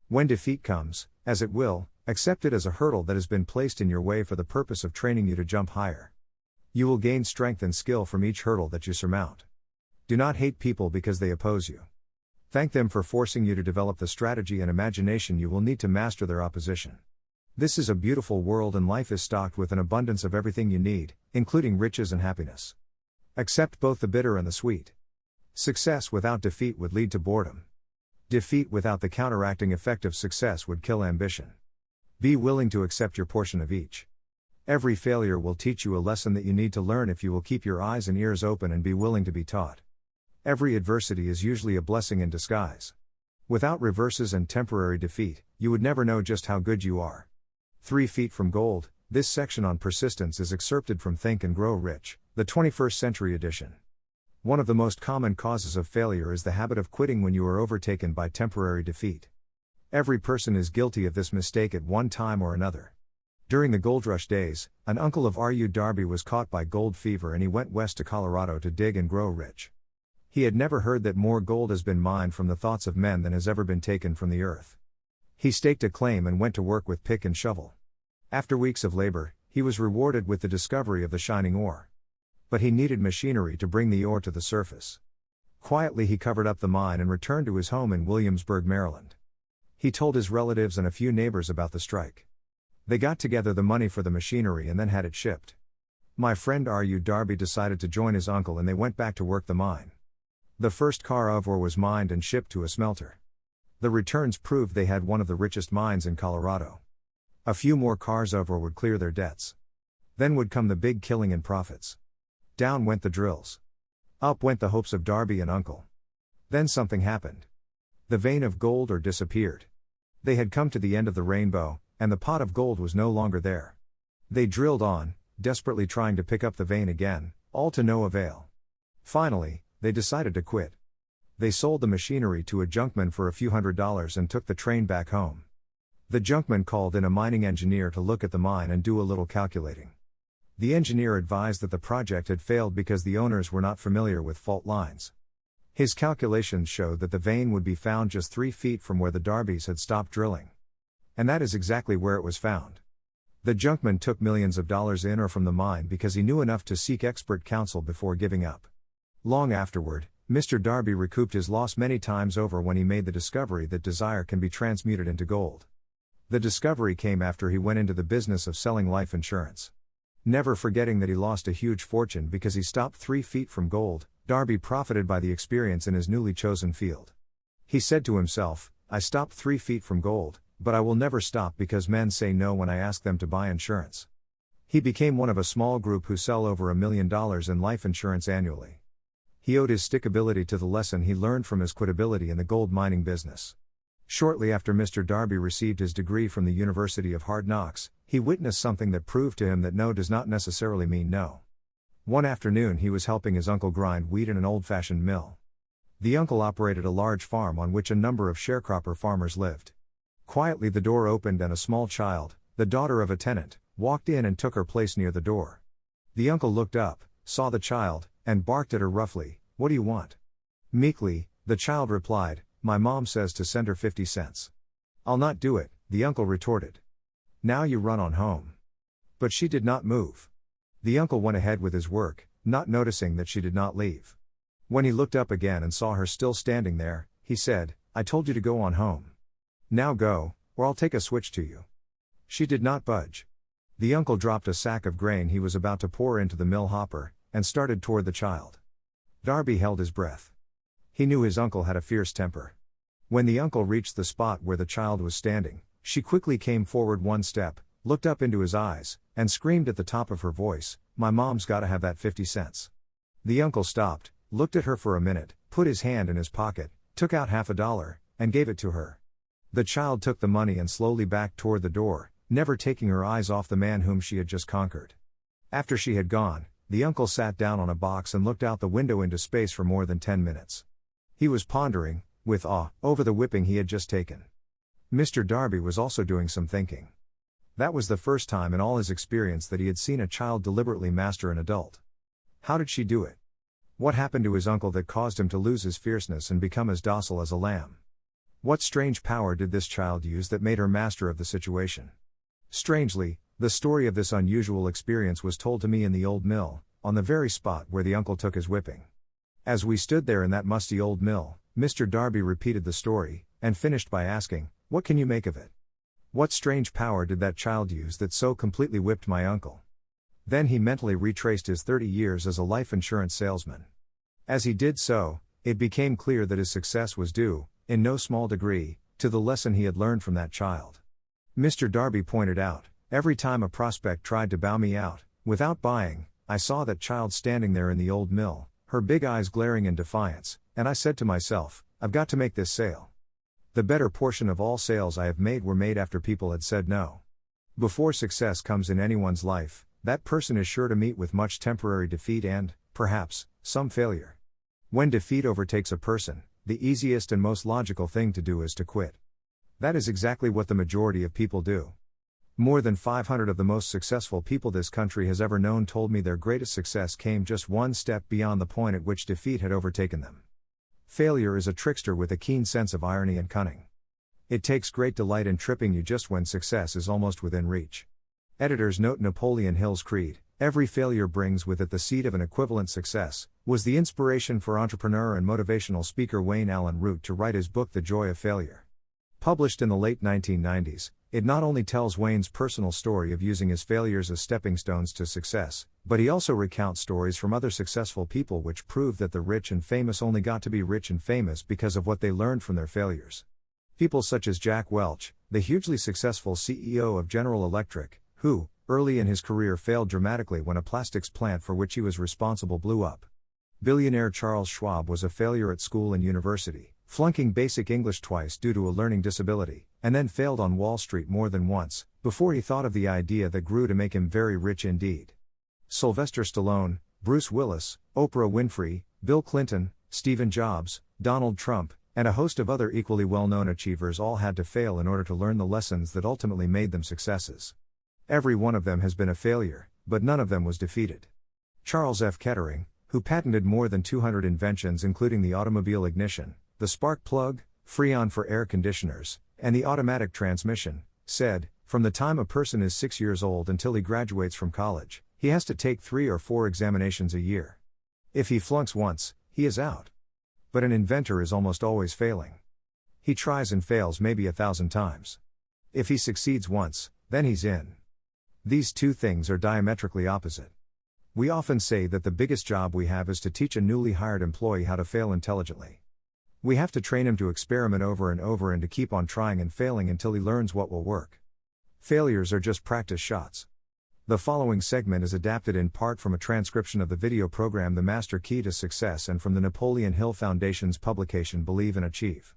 When defeat comes, as it will, accept it as a hurdle that has been placed in your way for the purpose of training you to jump higher. You will gain strength and skill from each hurdle that you surmount. Do not hate people because they oppose you. Thank them for forcing you to develop the strategy and imagination you will need to master their opposition. This is a beautiful world and life is stocked with an abundance of everything you need, including riches and happiness. Accept both the bitter and the sweet. Success without defeat would lead to boredom. Defeat without the counteracting effect of success would kill ambition. Be willing to accept your portion of each. Every failure will teach you a lesson that you need to learn if you will keep your eyes and ears open and be willing to be taught. Every adversity is usually a blessing in disguise. Without reverses and temporary defeat, you would never know just how good you are. 3 feet from gold. This section on persistence is excerpted from Think and Grow Rich, the 21st Century Edition. One of the most common causes of failure is the habit of quitting when you are overtaken by temporary defeat. Every person is guilty of this mistake at one time or another. During the gold rush days, an uncle of R.U. Darby was caught by gold fever and he went west to Colorado to dig and grow rich. He had never heard that more gold has been mined from the thoughts of men than has ever been taken from the earth. He staked a claim and went to work with pick and shovel. After weeks of labor, he was rewarded with the discovery of the shining ore. But he needed machinery to bring the ore to the surface. Quietly he covered up the mine and returned to his home in Williamsburg, Maryland. He told his relatives and a few neighbors about the strike. They got together the money for the machinery and then had it shipped. My friend R.U. Darby decided to join his uncle and they went back to work the mine. The first car of ore was mined and shipped to a smelter. The returns proved they had one of the richest mines in Colorado. A few more cars of ore would clear their debts. Then would come the big killing and profits. Down went the drills. Up went the hopes of Darby and uncle. Then something happened. The vein of gold ore disappeared. They had come to the end of the rainbow, and the pot of gold was no longer there. They drilled on, desperately trying to pick up the vein again, all to no avail. Finally, they decided to quit. They sold the machinery to a junkman for a few $100s and took the train back home. The junkman called in a mining engineer to look at the mine and do a little calculating. The engineer advised that the project had failed because the owners were not familiar with fault lines. His calculations showed that the vein would be found just 3 feet from where the Darbys had stopped drilling. And that is exactly where it was found. The junkman took millions of dollars in or from the mine because he knew enough to seek expert counsel before giving up. Long afterward, Mr. Darby recouped his loss many times over when he made the discovery that desire can be transmuted into gold. The discovery came after he went into the business of selling life insurance. Never forgetting that he lost a huge fortune because he stopped 3 feet from gold, Darby profited by the experience in his newly chosen field. He said to himself, I stopped 3 feet from gold, but I will never stop because men say no when I ask them to buy insurance. He became one of a small group who sell over $1 million in life insurance annually. He owed his stickability to the lesson he learned from his quitability in the gold mining business. Shortly after Mr. Darby received his degree from the University of Hard Knocks, he witnessed something that proved to him that no does not necessarily mean no. One afternoon he was helping his uncle grind wheat in an old-fashioned mill. The uncle operated a large farm on which a number of sharecropper farmers lived. Quietly the door opened and a small child, the daughter of a tenant, walked in and took her place near the door. The uncle looked up, saw the child, and barked at her roughly, "What do you want?" Meekly, the child replied, "My mom says to send her 50 cents. "I'll not do it," the uncle retorted. "Now you run on home." But she did not move. The uncle went ahead with his work, not noticing that she did not leave. When he looked up again and saw her still standing there, he said, "I told you to go on home. Now go, or I'll take a switch to you." She did not budge. The uncle dropped a sack of grain he was about to pour into the mill hopper, and started toward the child. Darby held his breath. He knew his uncle had a fierce temper. When the uncle reached the spot where the child was standing, She quickly came forward one step, looked up into his eyes, and screamed at the top of her voice, "My mom's gotta have that 50 cents. The uncle stopped, looked at her for a minute, put his hand in his pocket, took out $50, and gave it to her. The child took the money and slowly backed toward the door, never taking her eyes off the man whom she had just conquered. After she had gone, the uncle sat down on a box and looked out the window into space for more than 10 minutes. He was pondering, with awe, over the whipping he had just taken. Mr. Darby was also doing some thinking. That was the first time in all his experience that he had seen a child deliberately master an adult. How did she do it? What happened to his uncle that caused him to lose his fierceness and become as docile as a lamb? What strange power did this child use that made her master of the situation? Strangely, the story of this unusual experience was told to me in the old mill, on the very spot where the uncle took his whipping. As we stood there in that musty old mill, Mr. Darby repeated the story, and finished by asking, "What can you make of it? What strange power did that child use that so completely whipped my uncle?" Then he mentally retraced his 30 years as a life insurance salesman. As he did so, it became clear that his success was due, in no small degree, to the lesson he had learned from that child. Mr. Darby pointed out, every time a prospect tried to bow me out, without buying, I saw that child standing there in the old mill, her big eyes glaring in defiance, and I said to myself, I've got to make this sale. The better portion of all sales I have made were made after people had said no. Before success comes in anyone's life, that person is sure to meet with much temporary defeat and, perhaps, some failure. When defeat overtakes a person, the easiest and most logical thing to do is to quit. That is exactly what the majority of people do. More than 500 of the most successful people this country has ever known told me their greatest success came just one step beyond the point at which defeat had overtaken them. Failure is a trickster with a keen sense of irony and cunning. It takes great delight in tripping you just when success is almost within reach. Editors note Napoleon Hill-s creed, "Every failure brings with it the seed of an equivalent success," was the inspiration for entrepreneur and motivational speaker Wayne Allen Root to write his book The Joy of Failure. Published in the late 1990s, it not only tells Wayne's personal story of using his failures as stepping stones to success, but he also recounts stories from other successful people which prove that the rich and famous only got to be rich and famous because of what they learned from their failures. People such as Jack Welch, the hugely successful CEO of General Electric, who, early in his career failed dramatically when a plastics plant for which he was responsible blew up. Billionaire Charles Schwab was a failure at school and university, flunking basic English twice due to a learning disability, and then failed on Wall Street more than once, before he thought of the idea that grew to make him very rich indeed. Sylvester Stallone, Bruce Willis, Oprah Winfrey, Bill Clinton, Stephen Jobs, Donald Trump, and a host of other equally well-known achievers all had to fail in order to learn the lessons that ultimately made them successes. Every one of them has been a failure, but none of them was defeated. Charles F. Kettering, who patented more than 200 inventions including the automobile ignition, the spark plug, Freon for air conditioners, and the automatic transmission, said, "From the time a person is 6 years old until he graduates from college, he has to take 3 or 4 examinations a year. If he flunks once, he is out. But an inventor is almost always failing. He tries and fails maybe 1,000 times. If he succeeds once, then he's in." These two things are diametrically opposite. We often say that the biggest job we have is to teach a newly hired employee how to fail intelligently. We have to train him to experiment over and over and to keep on trying and failing until he learns what will work. Failures are just practice shots. The following segment is adapted in part from a transcription of the video program The Master Key to Success and from the Napoleon Hill Foundation's publication Believe and Achieve.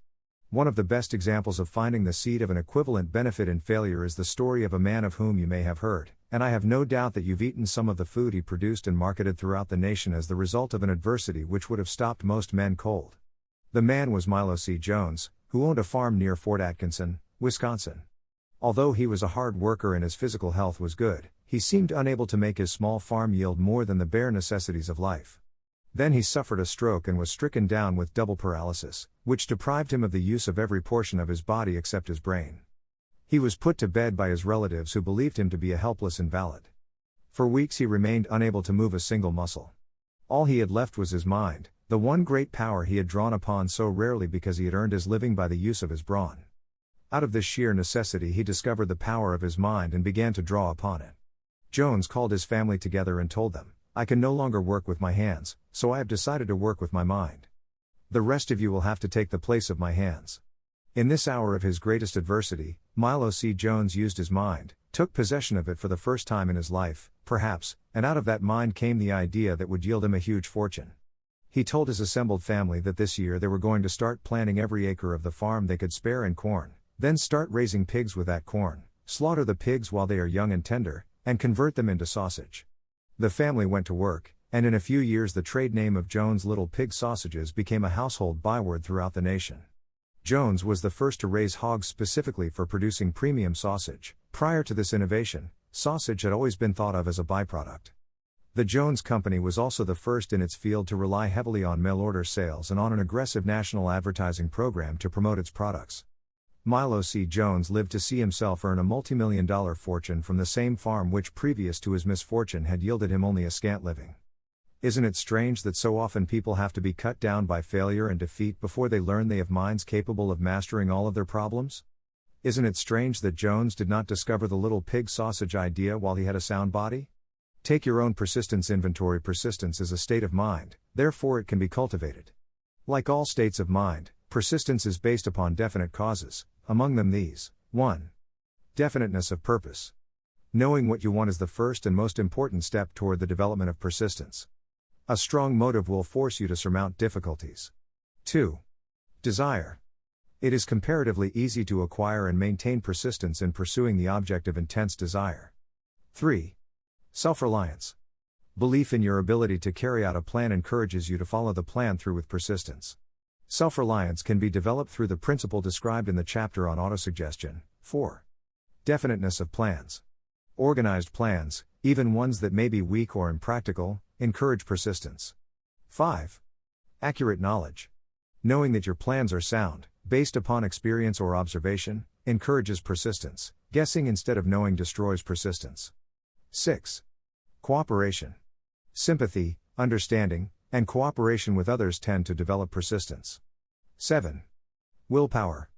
One of the best examples of finding the seed of an equivalent benefit in failure is the story of a man of whom you may have heard, and I have no doubt that you've eaten some of the food he produced and marketed throughout the nation as the result of an adversity which would have stopped most men cold. The man was Milo C. Jones, who owned a farm near Fort Atkinson, Wisconsin. Although he was a hard worker and his physical health was good, he seemed unable to make his small farm yield more than the bare necessities of life. Then he suffered a stroke and was stricken down with double paralysis, which deprived him of the use of every portion of his body except his brain. He was put to bed by his relatives who believed him to be a helpless invalid. For weeks he remained unable to move a single muscle. All he had left was his mind, the one great power he had drawn upon so rarely because he had earned his living by the use of his brawn. Out of this sheer necessity he discovered the power of his mind and began to draw upon it. Jones called his family together and told them, "I can no longer work with my hands, so I have decided to work with my mind. The rest of you will have to take the place of my hands." In this hour of his greatest adversity, Milo C. Jones used his mind, took possession of it for the first time in his life, perhaps, and out of that mind came the idea that would yield him a huge fortune. He told his assembled family that this year they were going to start planting every acre of the farm they could spare in corn, then start raising pigs with that corn, slaughter the pigs while they are young and tender, and convert them into sausage. The family went to work, and in a few years the trade name of Jones' Little Pig Sausages became a household byword throughout the nation. Jones was the first to raise hogs specifically for producing premium sausage. Prior to this innovation, sausage had always been thought of as a byproduct. The Jones Company was also the first in its field to rely heavily on mail-order sales and on an aggressive national advertising program to promote its products. Milo C. Jones lived to see himself earn a multi-million-dollar fortune from the same farm which previous to his misfortune had yielded him only a scant living. Isn't it strange that so often people have to be cut down by failure and defeat before they learn they have minds capable of mastering all of their problems? Isn't it strange that Jones did not discover the little pig sausage idea while he had a sound body? Take your own persistence inventory. Persistence is a state of mind, therefore it can be cultivated. Like all states of mind, persistence is based upon definite causes, among them these: 1. Definiteness of purpose. Knowing what you want is the first and most important step toward the development of persistence. A strong motive will force you to surmount difficulties. 2. Desire. It is comparatively easy to acquire and maintain persistence in pursuing the object of intense desire. 3. Self-reliance. Belief in your ability to carry out a plan encourages you to follow the plan through with persistence. Self-reliance can be developed through the principle described in the chapter on autosuggestion. 4. Definiteness of plans. Organized plans, even ones that may be weak or impractical, encourage persistence. 5. Accurate knowledge. Knowing that your plans are sound, based upon experience or observation, encourages persistence. Guessing instead of knowing destroys persistence. 6. Cooperation. Sympathy, understanding, and cooperation with others tend to develop persistence. 7. Willpower.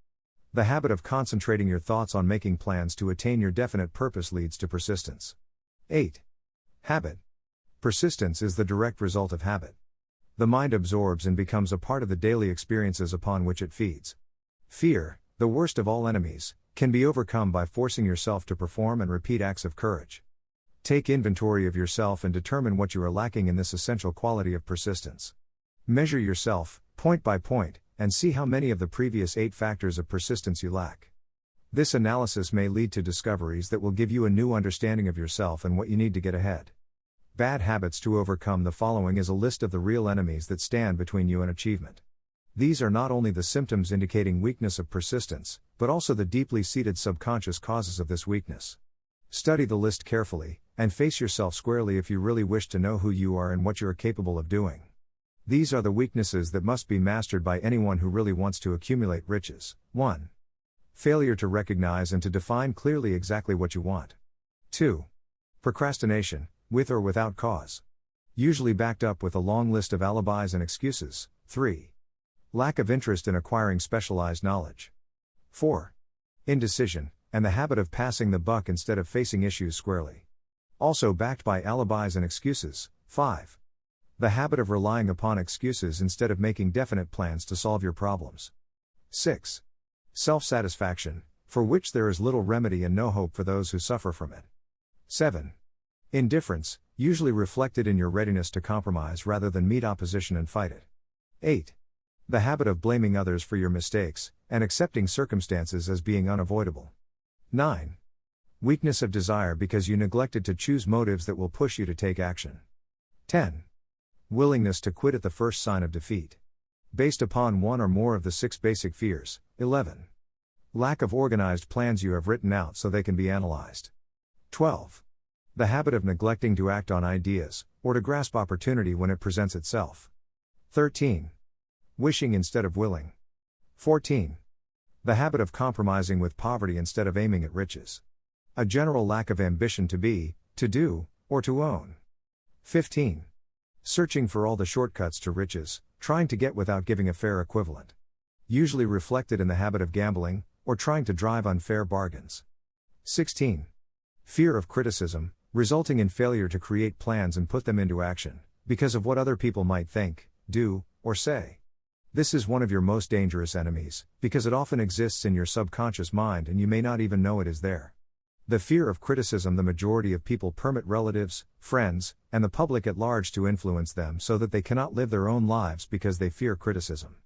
The habit of concentrating your thoughts on making plans to attain your definite purpose leads to persistence. 8. Habit. Persistence is the direct result of habit. The mind absorbs and becomes a part of the daily experiences upon which it feeds. Fear, the worst of all enemies, can be overcome by forcing yourself to perform and repeat acts of courage. Take inventory of yourself and determine what you are lacking in this essential quality of persistence. Measure yourself, point by point, and see how many of the previous 8 factors of persistence you lack. This analysis may lead to discoveries that will give you a new understanding of yourself and what you need to get ahead. Bad habits to overcome. The following is a list of the real enemies that stand between you and achievement. These are not only the symptoms indicating weakness of persistence, but also the deeply seated subconscious causes of this weakness. Study the list carefully, and face yourself squarely if you really wish to know who you are and what you are capable of doing. These are the weaknesses that must be mastered by anyone who really wants to accumulate riches. 1. Failure to recognize and to define clearly exactly what you want. 2. Procrastination, with or without cause. Usually backed up with a long list of alibis and excuses. 3. Lack of interest in acquiring specialized knowledge. 4. Indecision, and the habit of passing the buck instead of facing issues squarely. Also backed by alibis and excuses. 5. The habit of relying upon excuses instead of making definite plans to solve your problems. 6. Self-satisfaction, for which there is little remedy and no hope for those who suffer from it. 7. Indifference, usually reflected in your readiness to compromise rather than meet opposition and fight it. 8. The habit of blaming others for your mistakes, and accepting circumstances as being unavoidable. 9. Weakness of desire because you neglected to choose motives that will push you to take action. 10. Willingness to quit at the first sign of defeat. Based upon one or more of the 6 basic fears. 11. Lack of organized plans you have written out so they can be analyzed. 12. The habit of neglecting to act on ideas, or to grasp opportunity when it presents itself. 13. Wishing instead of willing. 14. The habit of compromising with poverty instead of aiming at riches. A general lack of ambition to be, to do, or to own. 15. Searching for all the shortcuts to riches, trying to get without giving a fair equivalent. Usually reflected in the habit of gambling, or trying to drive unfair bargains. 16. Fear of criticism, resulting in failure to create plans and put them into action, because of what other people might think, do, or say. This is one of your most dangerous enemies, because it often exists in your subconscious mind and you may not even know it is there. The fear of criticism. The majority of people permit relatives, friends, and the public at large to influence them so that they cannot live their own lives because they fear criticism.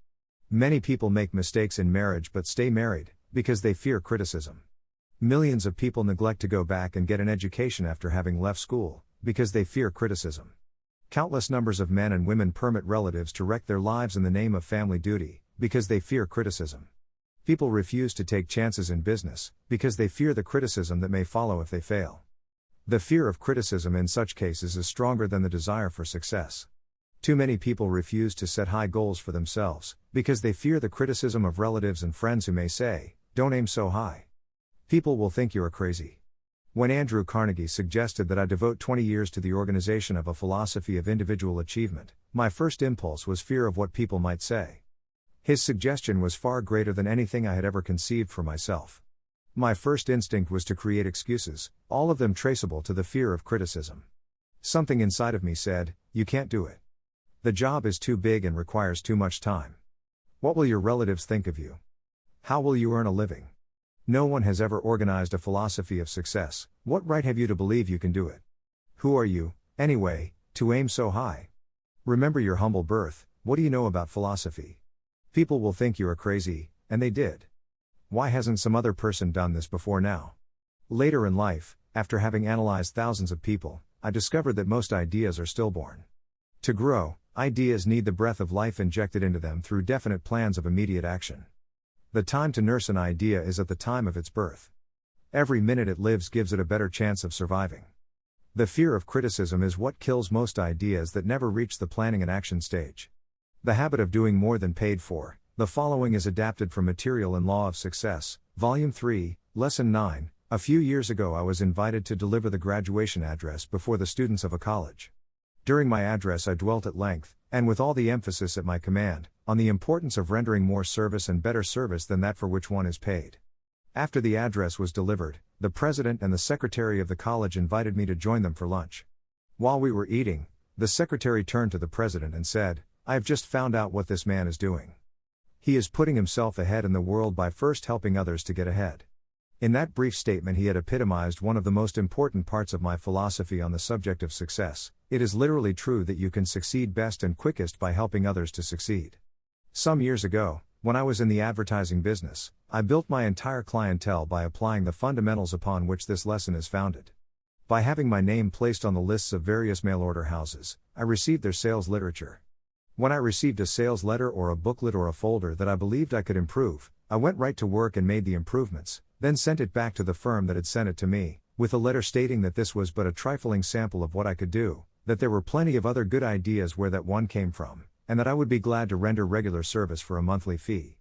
Many people make mistakes in marriage but stay married, because they fear criticism. Millions of people neglect to go back and get an education after having left school, because they fear criticism. Countless numbers of men and women permit relatives to wreck their lives in the name of family duty, because they fear criticism. People refuse to take chances in business, because they fear the criticism that may follow if they fail. The fear of criticism in such cases is stronger than the desire for success. Too many people refuse to set high goals for themselves, because they fear the criticism of relatives and friends who may say, "Don't aim so high. People will think you're crazy." When Andrew Carnegie suggested that I devote 20 years to the organization of a philosophy of individual achievement, my first impulse was fear of what people might say. His suggestion was far greater than anything I had ever conceived for myself. My first instinct was to create excuses, all of them traceable to the fear of criticism. Something inside of me said, "You can't do it. The job is too big and requires too much time. What will your relatives think of you? How will you earn a living? No one has ever organized a philosophy of success. What right have you to believe you can do it? Who are you, anyway, to aim so high? Remember your humble birth. What do you know about philosophy? People will think you are crazy," and they did. Why hasn't some other person done this before now? Later in life, after having analyzed thousands of people, I discovered that most ideas are stillborn. To grow, ideas need the breath of life injected into them through definite plans of immediate action. The time to nurse an idea is at the time of its birth. Every minute it lives gives it a better chance of surviving. The fear of criticism is what kills most ideas that never reach the planning and action stage. The habit of doing more than paid for. The following is adapted from Material and Law of Success, Volume 3, Lesson 9. A few years ago I was invited to deliver the graduation address before the students of a college. During my address I dwelt at length, and with all the emphasis at my command, on the importance of rendering more service and better service than that for which one is paid. After the address was delivered, the president and the secretary of the college invited me to join them for lunch. While we were eating, the secretary turned to the president and said, "I have just found out what this man is doing. He is putting himself ahead in the world by first helping others to get ahead." In that brief statement he had epitomized one of the most important parts of my philosophy on the subject of success. It is literally true that you can succeed best and quickest by helping others to succeed. Some years ago, when I was in the advertising business, I built my entire clientele by applying the fundamentals upon which this lesson is founded. By having my name placed on the lists of various mail-order houses, I received their sales literature. When I received a sales letter or a booklet or a folder that I believed I could improve, I went right to work and made the improvements, then sent it back to the firm that had sent it to me, with a letter stating that this was but a trifling sample of what I could do, that there were plenty of other good ideas where that one came from, and that I would be glad to render regular service for a monthly fee.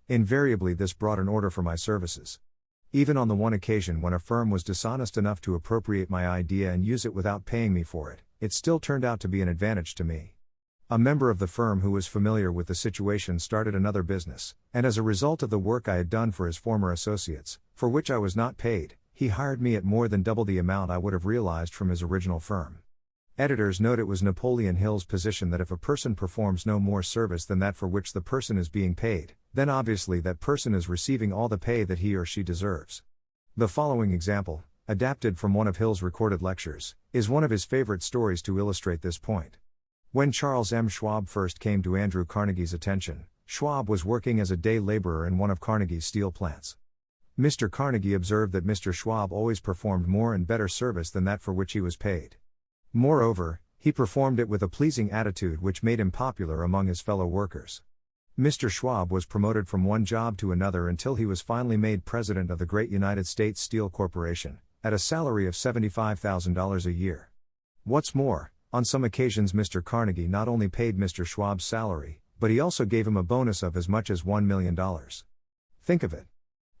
Invariably this brought an order for my services. Even on the one occasion when a firm was dishonest enough to appropriate my idea and use it without paying me for it, it still turned out to be an advantage to me. A member of the firm who was familiar with the situation started another business, and as a result of the work I had done for his former associates, for which I was not paid, he hired me at more than double the amount I would have realized from his original firm. Editors note it was Napoleon Hill-s position that if a person performs no more service than that for which the person is being paid, then obviously that person is receiving all the pay that he or she deserves. The following example, adapted from one of Hill's recorded lectures, is one of his favorite stories to illustrate this point. When Charles M. Schwab first came to Andrew Carnegie's attention, Schwab was working as a day laborer in one of Carnegie's steel plants. Mr. Carnegie observed that Mr. Schwab always performed more and better service than that for which he was paid. Moreover, he performed it with a pleasing attitude which made him popular among his fellow workers. Mr. Schwab was promoted from one job to another until he was finally made president of the great United States Steel Corporation, at a salary of $75,000 a year. What's more, on some occasions Mr. Carnegie not only paid Mr. Schwab's salary, but he also gave him a bonus of as much as $1 million. Think of it.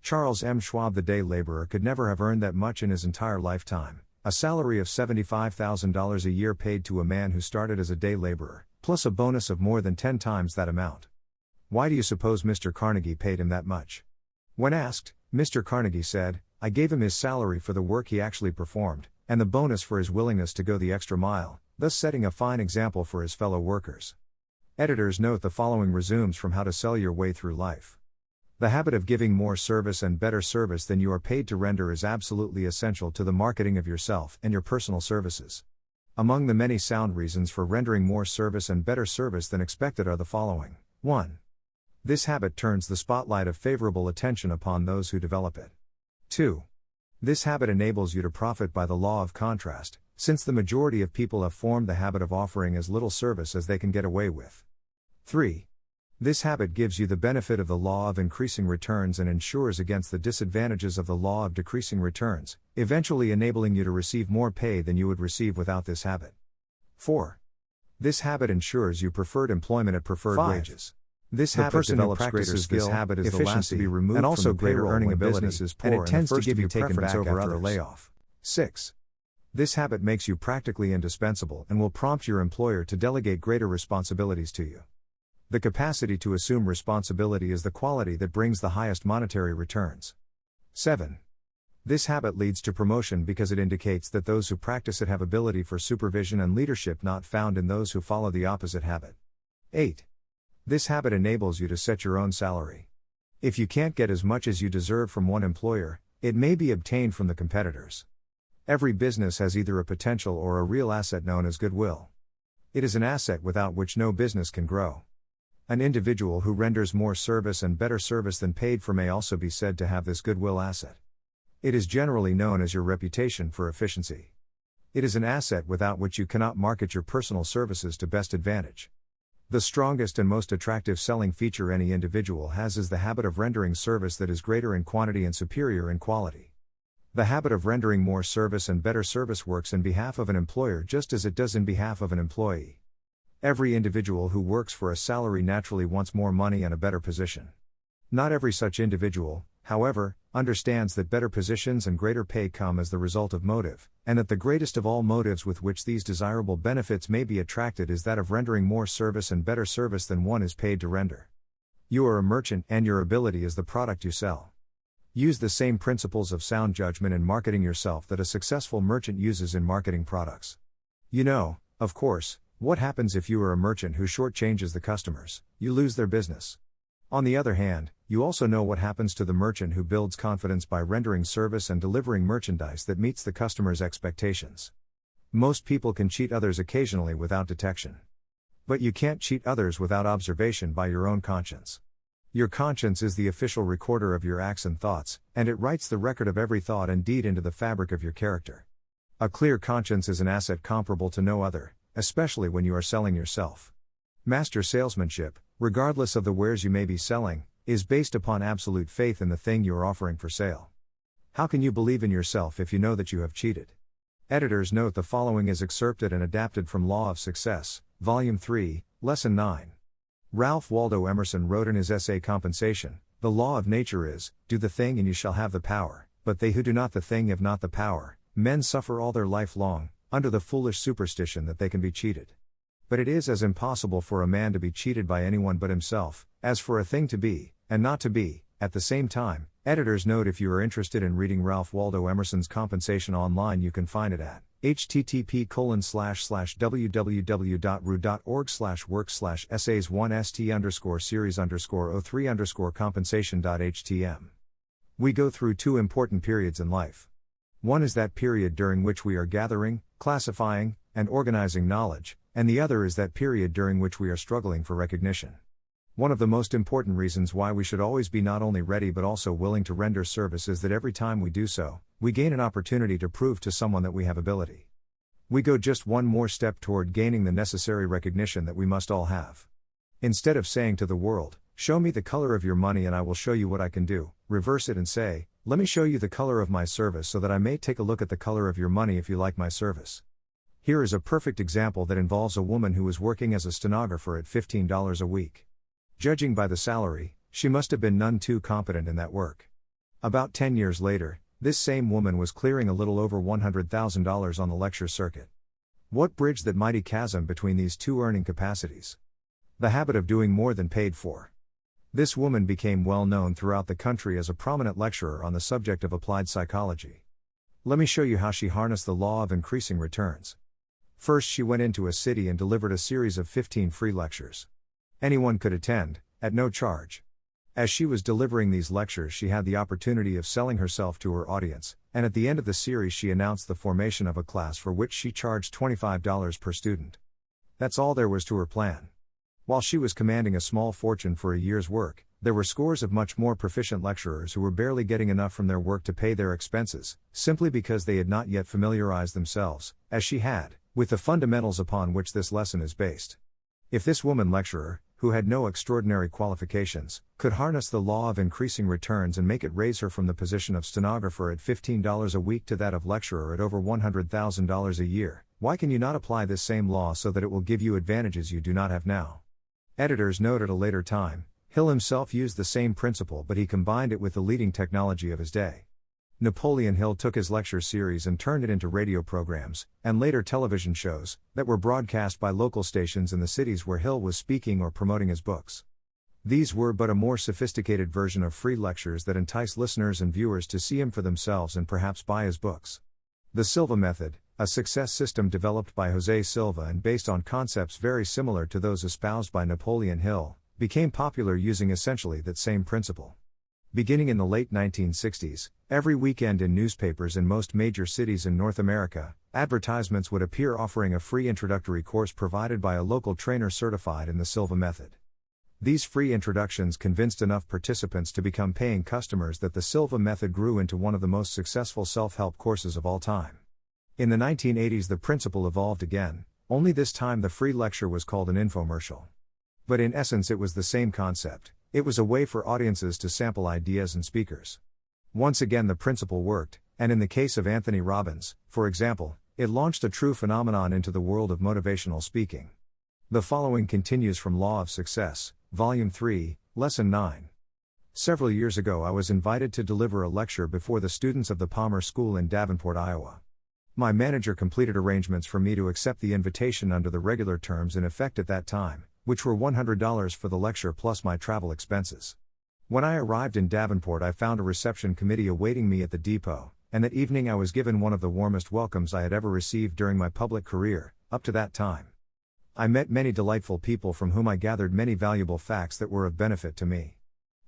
Charles M. Schwab, the day laborer, could never have earned that much in his entire lifetime, a salary of $75,000 a year paid to a man who started as a day laborer, plus a bonus of more than 10 times that amount. Why do you suppose Mr. Carnegie paid him that much? When asked, Mr. Carnegie said, "I gave him his salary for the work he actually performed, and the bonus for his willingness to go the extra mile, thus setting a fine example for his fellow workers." Editor's note: the following resumes from How to Sell Your Way Through Life. The habit of giving more service and better service than you are paid to render is absolutely essential to the marketing of yourself and your personal services. Among the many sound reasons for rendering more service and better service than expected are the following. 1. This habit turns the spotlight of favorable attention upon those who develop it. 2. This habit enables you to profit by the law of contrast, since the majority of people have formed the habit of offering as little service as they can get away with. 3. This habit gives you the benefit of the law of increasing returns and ensures against the disadvantages of the law of decreasing returns, eventually enabling you to receive more pay than you would receive without this habit. 4. This habit ensures you preferred employment at preferred wages. This habit develops greater skill, this habit is the last to be removed, and also greater earning ability, and it tends to give you preference over after a layoff. 6. This habit makes you practically indispensable and will prompt your employer to delegate greater responsibilities to you. The capacity to assume responsibility is the quality that brings the highest monetary returns. 7. This habit leads to promotion because it indicates that those who practice it have ability for supervision and leadership not found in those who follow the opposite habit. 8. This habit enables you to set your own salary. If you can't get as much as you deserve from one employer, it may be obtained from the competitors. Every business has either a potential or a real asset known as goodwill. It is an asset without which no business can grow. An individual who renders more service and better service than paid for may also be said to have this goodwill asset. It is generally known as your reputation for efficiency. It is an asset without which you cannot market your personal services to best advantage. The strongest and most attractive selling feature any individual has is the habit of rendering service that is greater in quantity and superior in quality. The habit of rendering more service and better service works in behalf of an employer just as it does in behalf of an employee. Every individual who works for a salary naturally wants more money and a better position. Not every such individual, however, understands that better positions and greater pay come as the result of motive, and that the greatest of all motives with which these desirable benefits may be attracted is that of rendering more service and better service than one is paid to render. You are a merchant, and your ability is the product you sell. Use the same principles of sound judgment in marketing yourself that a successful merchant uses in marketing products. You know, of course, what happens if you are a merchant who shortchanges the customers. You lose their business. On the other hand, you also know what happens to the merchant who builds confidence by rendering service and delivering merchandise that meets the customer's expectations. Most people can cheat others occasionally without detection. But you can't cheat others without observation by your own conscience. Your conscience is the official recorder of your acts and thoughts, and it writes the record of every thought and deed into the fabric of your character. A clear conscience is an asset comparable to no other, especially when you are selling yourself. Master salesmanship, regardless of the wares you may be selling, is based upon absolute faith in the thing you are offering for sale. How can you believe in yourself if you know that you have cheated? Editor's note: the following is excerpted and adapted from Law of Success, Volume 3, Lesson 9. Ralph Waldo Emerson wrote in his essay Compensation, "The law of nature is, do the thing and you shall have the power, but they who do not the thing have not the power. Men suffer all their life long, under the foolish superstition that they can be cheated. But it is as impossible for a man to be cheated by anyone but himself, as for a thing to be, and not to be, at the same time." Editor's note: if you are interested in reading Ralph Waldo Emerson's Compensation online, you can find it at http://www.ru.org/work/essays1st_series_03_compensation.htm. We go through two important periods in life. One is that period during which we are gathering, classifying, and organizing knowledge, and the other is that period during which we are struggling for recognition. One of the most important reasons why we should always be not only ready but also willing to render service is that every time we do so, we gain an opportunity to prove to someone that we have ability. We go just one more step toward gaining the necessary recognition that we must all have. Instead of saying to the world, "Show me the color of your money and I will show you what I can do," reverse it and say, "Let me show you the color of my service so that I may take a look at the color of your money if you like my service." Here is a perfect example that involves a woman who was working as a stenographer at $15 a week. Judging by the salary, she must have been none too competent in that work. About 10 years later, this same woman was clearing a little over $100,000 on the lecture circuit. What bridged that mighty chasm between these two earning capacities? The habit of doing more than paid for. This woman became well known throughout the country as a prominent lecturer on the subject of applied psychology. Let me show you how she harnessed the law of increasing returns. First, she went into a city and delivered a series of 15 free lectures. Anyone could attend, at no charge. As she was delivering these lectures, she had the opportunity of selling herself to her audience, and at the end of the series she announced the formation of a class for which she charged $25 per student. That's all there was to her plan. While she was commanding a small fortune for a year's work, there were scores of much more proficient lecturers who were barely getting enough from their work to pay their expenses, simply because they had not yet familiarized themselves, as she had, with the fundamentals upon which this lesson is based. If this woman lecturer, who had no extraordinary qualifications, could harness the law of increasing returns and make it raise her from the position of stenographer at $15 a week to that of lecturer at over $100,000 a year, why can you not apply this same law so that it will give you advantages you do not have now? Editors note at a later time, Hill himself used the same principle, but he combined it with the leading technology of his day. Napoleon Hill took his lecture series and turned it into radio programs, and later television shows, that were broadcast by local stations in the cities where Hill was speaking or promoting his books. These were but a more sophisticated version of free lectures that enticed listeners and viewers to see him for themselves and perhaps buy his books. The Silva method, a success system developed by José Silva and based on concepts very similar to those espoused by Napoleon Hill, became popular using essentially that same principle. Beginning in the late 1960s, every weekend in newspapers in most major cities in North America, advertisements would appear offering a free introductory course provided by a local trainer certified in the Silva method. These free introductions convinced enough participants to become paying customers that the Silva method grew into one of the most successful self-help courses of all time. In the 1980s the principle evolved again, only this time the free lecture was called an infomercial. But in essence it was the same concept. It was a way for audiences to sample ideas and speakers. Once again the principle worked, and in the case of Anthony Robbins, for example, it launched a true phenomenon into the world of motivational speaking. The following continues from Law of Success, Volume 3, Lesson 9. Several years ago I was invited to deliver a lecture before the students of the Palmer School in Davenport, Iowa. My manager completed arrangements for me to accept the invitation under the regular terms in effect at that time, which were $100 for the lecture plus my travel expenses. When I arrived in Davenport I found a reception committee awaiting me at the depot, and that evening I was given one of the warmest welcomes I had ever received during my public career, up to that time. I met many delightful people from whom I gathered many valuable facts that were of benefit to me.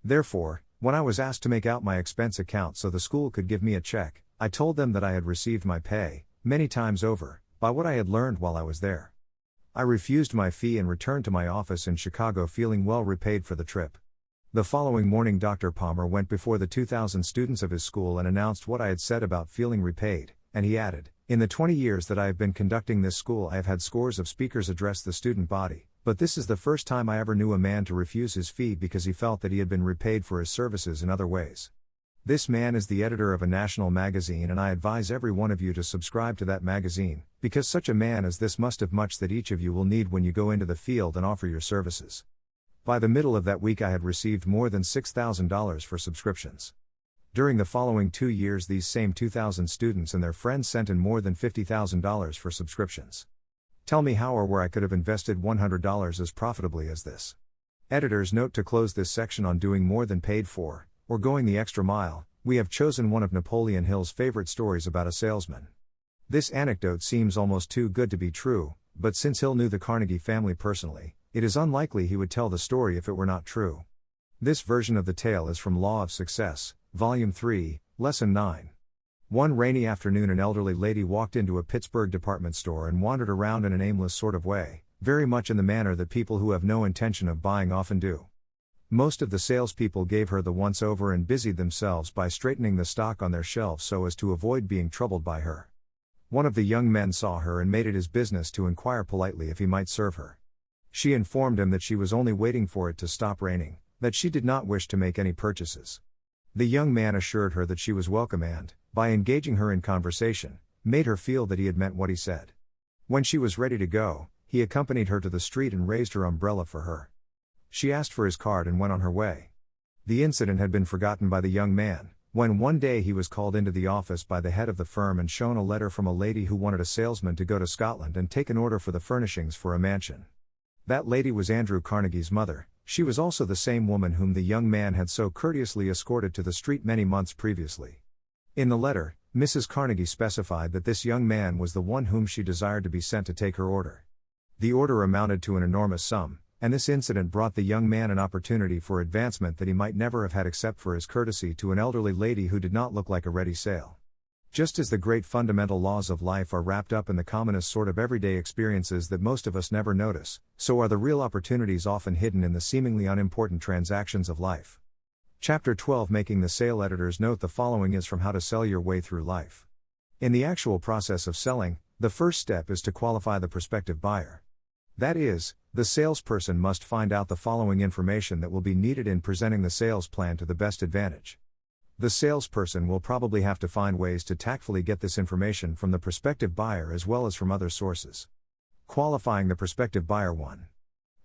Therefore, when I was asked to make out my expense account so the school could give me a check, I told them that I had received my pay, many times over, by what I had learned while I was there. I refused my fee and returned to my office in Chicago feeling well repaid for the trip. The following morning Dr. Palmer went before the 2,000 students of his school and announced what I had said about feeling repaid, and he added, "In the 20 years that I have been conducting this school I have had scores of speakers address the student body, but this is the first time I ever knew a man to refuse his fee because he felt that he had been repaid for his services in other ways. This man is the editor of a national magazine and I advise every one of you to subscribe to that magazine, because such a man as this must have much that each of you will need when you go into the field and offer your services." By the middle of that week I had received more than $6,000 for subscriptions. During the following 2 years these same 2,000 students and their friends sent in more than $50,000 for subscriptions. Tell me how or where I could have invested $100 as profitably as this. Editor's note: to close this section on doing more than paid for, or going the extra mile, we have chosen one of Napoleon Hill's favorite stories about a salesman. This anecdote seems almost too good to be true, but since Hill knew the Carnegie family personally, it is unlikely he would tell the story if it were not true. This version of the tale is from Law of Success, Volume 3, Lesson 9. One rainy afternoon an elderly lady walked into a Pittsburgh department store and wandered around in an aimless sort of way, very much in the manner that people who have no intention of buying often do. Most of the salespeople gave her the once-over and busied themselves by straightening the stock on their shelves so as to avoid being troubled by her. One of the young men saw her and made it his business to inquire politely if he might serve her. She informed him that she was only waiting for it to stop raining, that she did not wish to make any purchases. The young man assured her that she was welcome and, by engaging her in conversation, made her feel that he had meant what he said. When she was ready to go, he accompanied her to the street and raised her umbrella for her. She asked for his card and went on her way. The incident had been forgotten by the young man, when one day he was called into the office by the head of the firm and shown a letter from a lady who wanted a salesman to go to Scotland and take an order for the furnishings for a mansion. That lady was Andrew Carnegie's mother. She was also the same woman whom the young man had so courteously escorted to the street many months previously. In the letter, Mrs. Carnegie specified that this young man was the one whom she desired to be sent to take her order. The order amounted to an enormous sum, and this incident brought the young man an opportunity for advancement that he might never have had except for his courtesy to an elderly lady who did not look like a ready sale. Just as the great fundamental laws of life are wrapped up in the commonest sort of everyday experiences that most of us never notice, so are the real opportunities often hidden in the seemingly unimportant transactions of life. Chapter 12, Making the Sale. Editors note the following is from How to Sell Your Way Through Life. In the actual process of selling, the first step is to qualify the prospective buyer. That is, the salesperson must find out the following information that will be needed in presenting the sales plan to the best advantage. The salesperson will probably have to find ways to tactfully get this information from the prospective buyer as well as from other sources. Qualifying the prospective buyer. 1.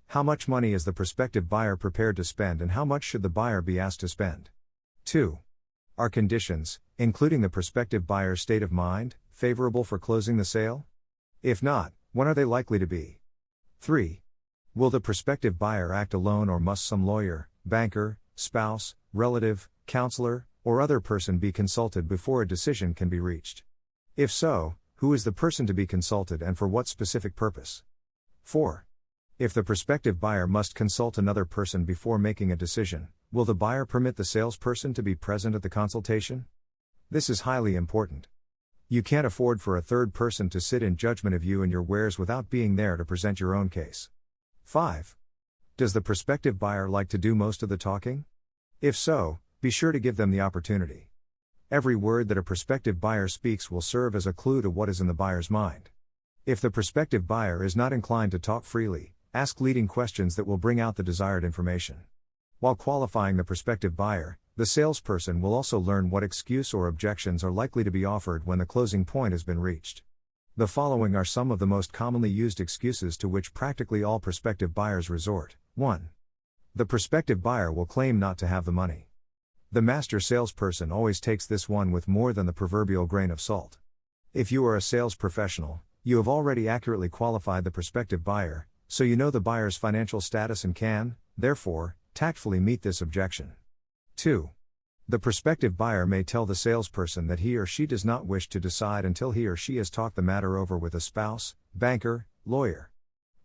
How much money is the prospective buyer prepared to spend and how much should the buyer be asked to spend? 2. Are conditions, including the prospective buyer's state of mind, favorable for closing the sale? If not, when are they likely to be? 3. Will the prospective buyer act alone or must some lawyer, banker, spouse, relative, counselor, or other person be consulted before a decision can be reached? If so, who is the person to be consulted and for what specific purpose? 4. If the prospective buyer must consult another person before making a decision, will the buyer permit the salesperson to be present at the consultation? This is highly important. You can't afford for a third person to sit in judgment of you and your wares without being there to present your own case. 5. Does the prospective buyer like to do most of the talking? If so, be sure to give them the opportunity. Every word that a prospective buyer speaks will serve as a clue to what is in the buyer's mind. If the prospective buyer is not inclined to talk freely, ask leading questions that will bring out the desired information. While qualifying the prospective buyer, the salesperson will also learn what excuse or objections are likely to be offered when the closing point has been reached. The following are some of the most commonly used excuses to which practically all prospective buyers resort. 1. The prospective buyer will claim not to have the money. The master salesperson always takes this one with more than the proverbial grain of salt. If you are a sales professional, you have already accurately qualified the prospective buyer, so you know the buyer's financial status and can, therefore, tactfully meet this objection. 2. The prospective buyer may tell the salesperson that he or she does not wish to decide until he or she has talked the matter over with a spouse, banker, lawyer.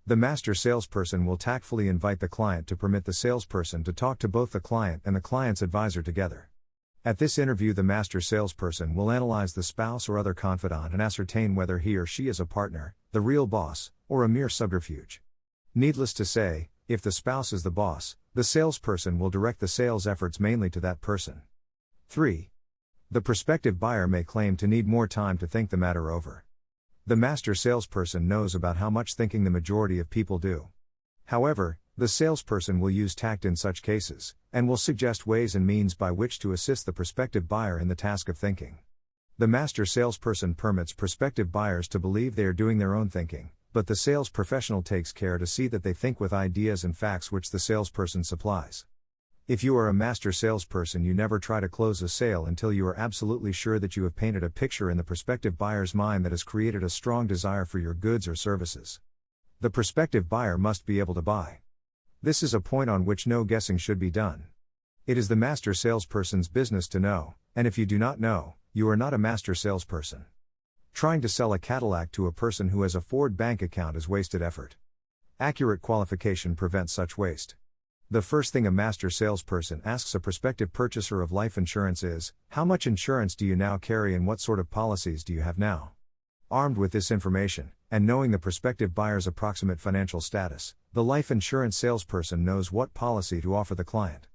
The master salesperson will tactfully invite the client to permit the salesperson to talk to both the client and the client's advisor together. At this interview, the master salesperson will analyze the spouse or other confidant and ascertain whether he or she is a partner, the real boss, or a mere subterfuge. Needless to say, if the spouse is the boss, the salesperson will direct the sales efforts mainly to that person. 3. The prospective buyer may claim to need more time to think the matter over. The master salesperson knows about how much thinking the majority of people do. However, the salesperson will use tact in such cases, and will suggest ways and means by which to assist the prospective buyer in the task of thinking. The master salesperson permits prospective buyers to believe they are doing their own thinking, but the sales professional takes care to see that they think with ideas and facts which the salesperson supplies. If you are a master salesperson, you never try to close a sale until you are absolutely sure that you have painted a picture in the prospective buyer's mind that has created a strong desire for your goods or services. The prospective buyer must be able to buy. This is a point on which no guessing should be done. It is the master salesperson's business to know, and if you do not know, you are not a master salesperson. Trying to sell a Cadillac to a person who has a Ford bank account is wasted effort. Accurate qualification prevents such waste. The first thing a master salesperson asks a prospective purchaser of life insurance is, how much insurance do you now carry and what sort of policies do you have now? Armed with this information, and knowing the prospective buyer's approximate financial status, the life insurance salesperson knows what policy to offer the client.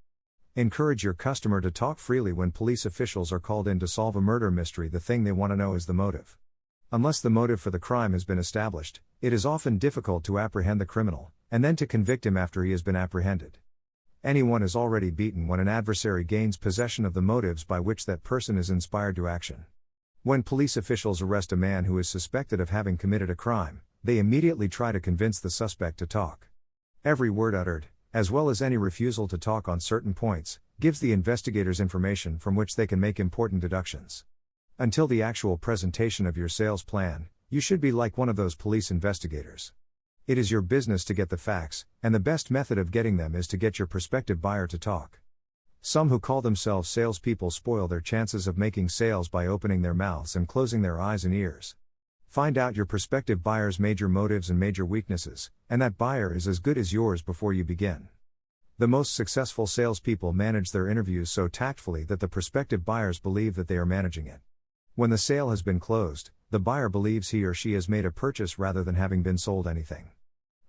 Encourage your customer to talk freely when police officials are called in to solve a murder mystery. The thing they want to know is the motive. Unless the motive for the crime has been established, it is often difficult to apprehend the criminal, and then to convict him after he has been apprehended. Anyone is already beaten when an adversary gains possession of the motives by which that person is inspired to action. When police officials arrest a man who is suspected of having committed a crime, they immediately try to convince the suspect to talk. Every word uttered, as well as any refusal to talk on certain points, gives the investigators information from which they can make important deductions. Until the actual presentation of your sales plan, you should be like one of those police investigators. It is your business to get the facts, and the best method of getting them is to get your prospective buyer to talk. Some who call themselves salespeople spoil their chances of making sales by opening their mouths and closing their eyes and ears. Find out your prospective buyer's major motives and major weaknesses, and that buyer is as good as yours before you begin. The most successful salespeople manage their interviews so tactfully that the prospective buyers believe that they are managing it. When the sale has been closed, the buyer believes he or she has made a purchase rather than having been sold anything.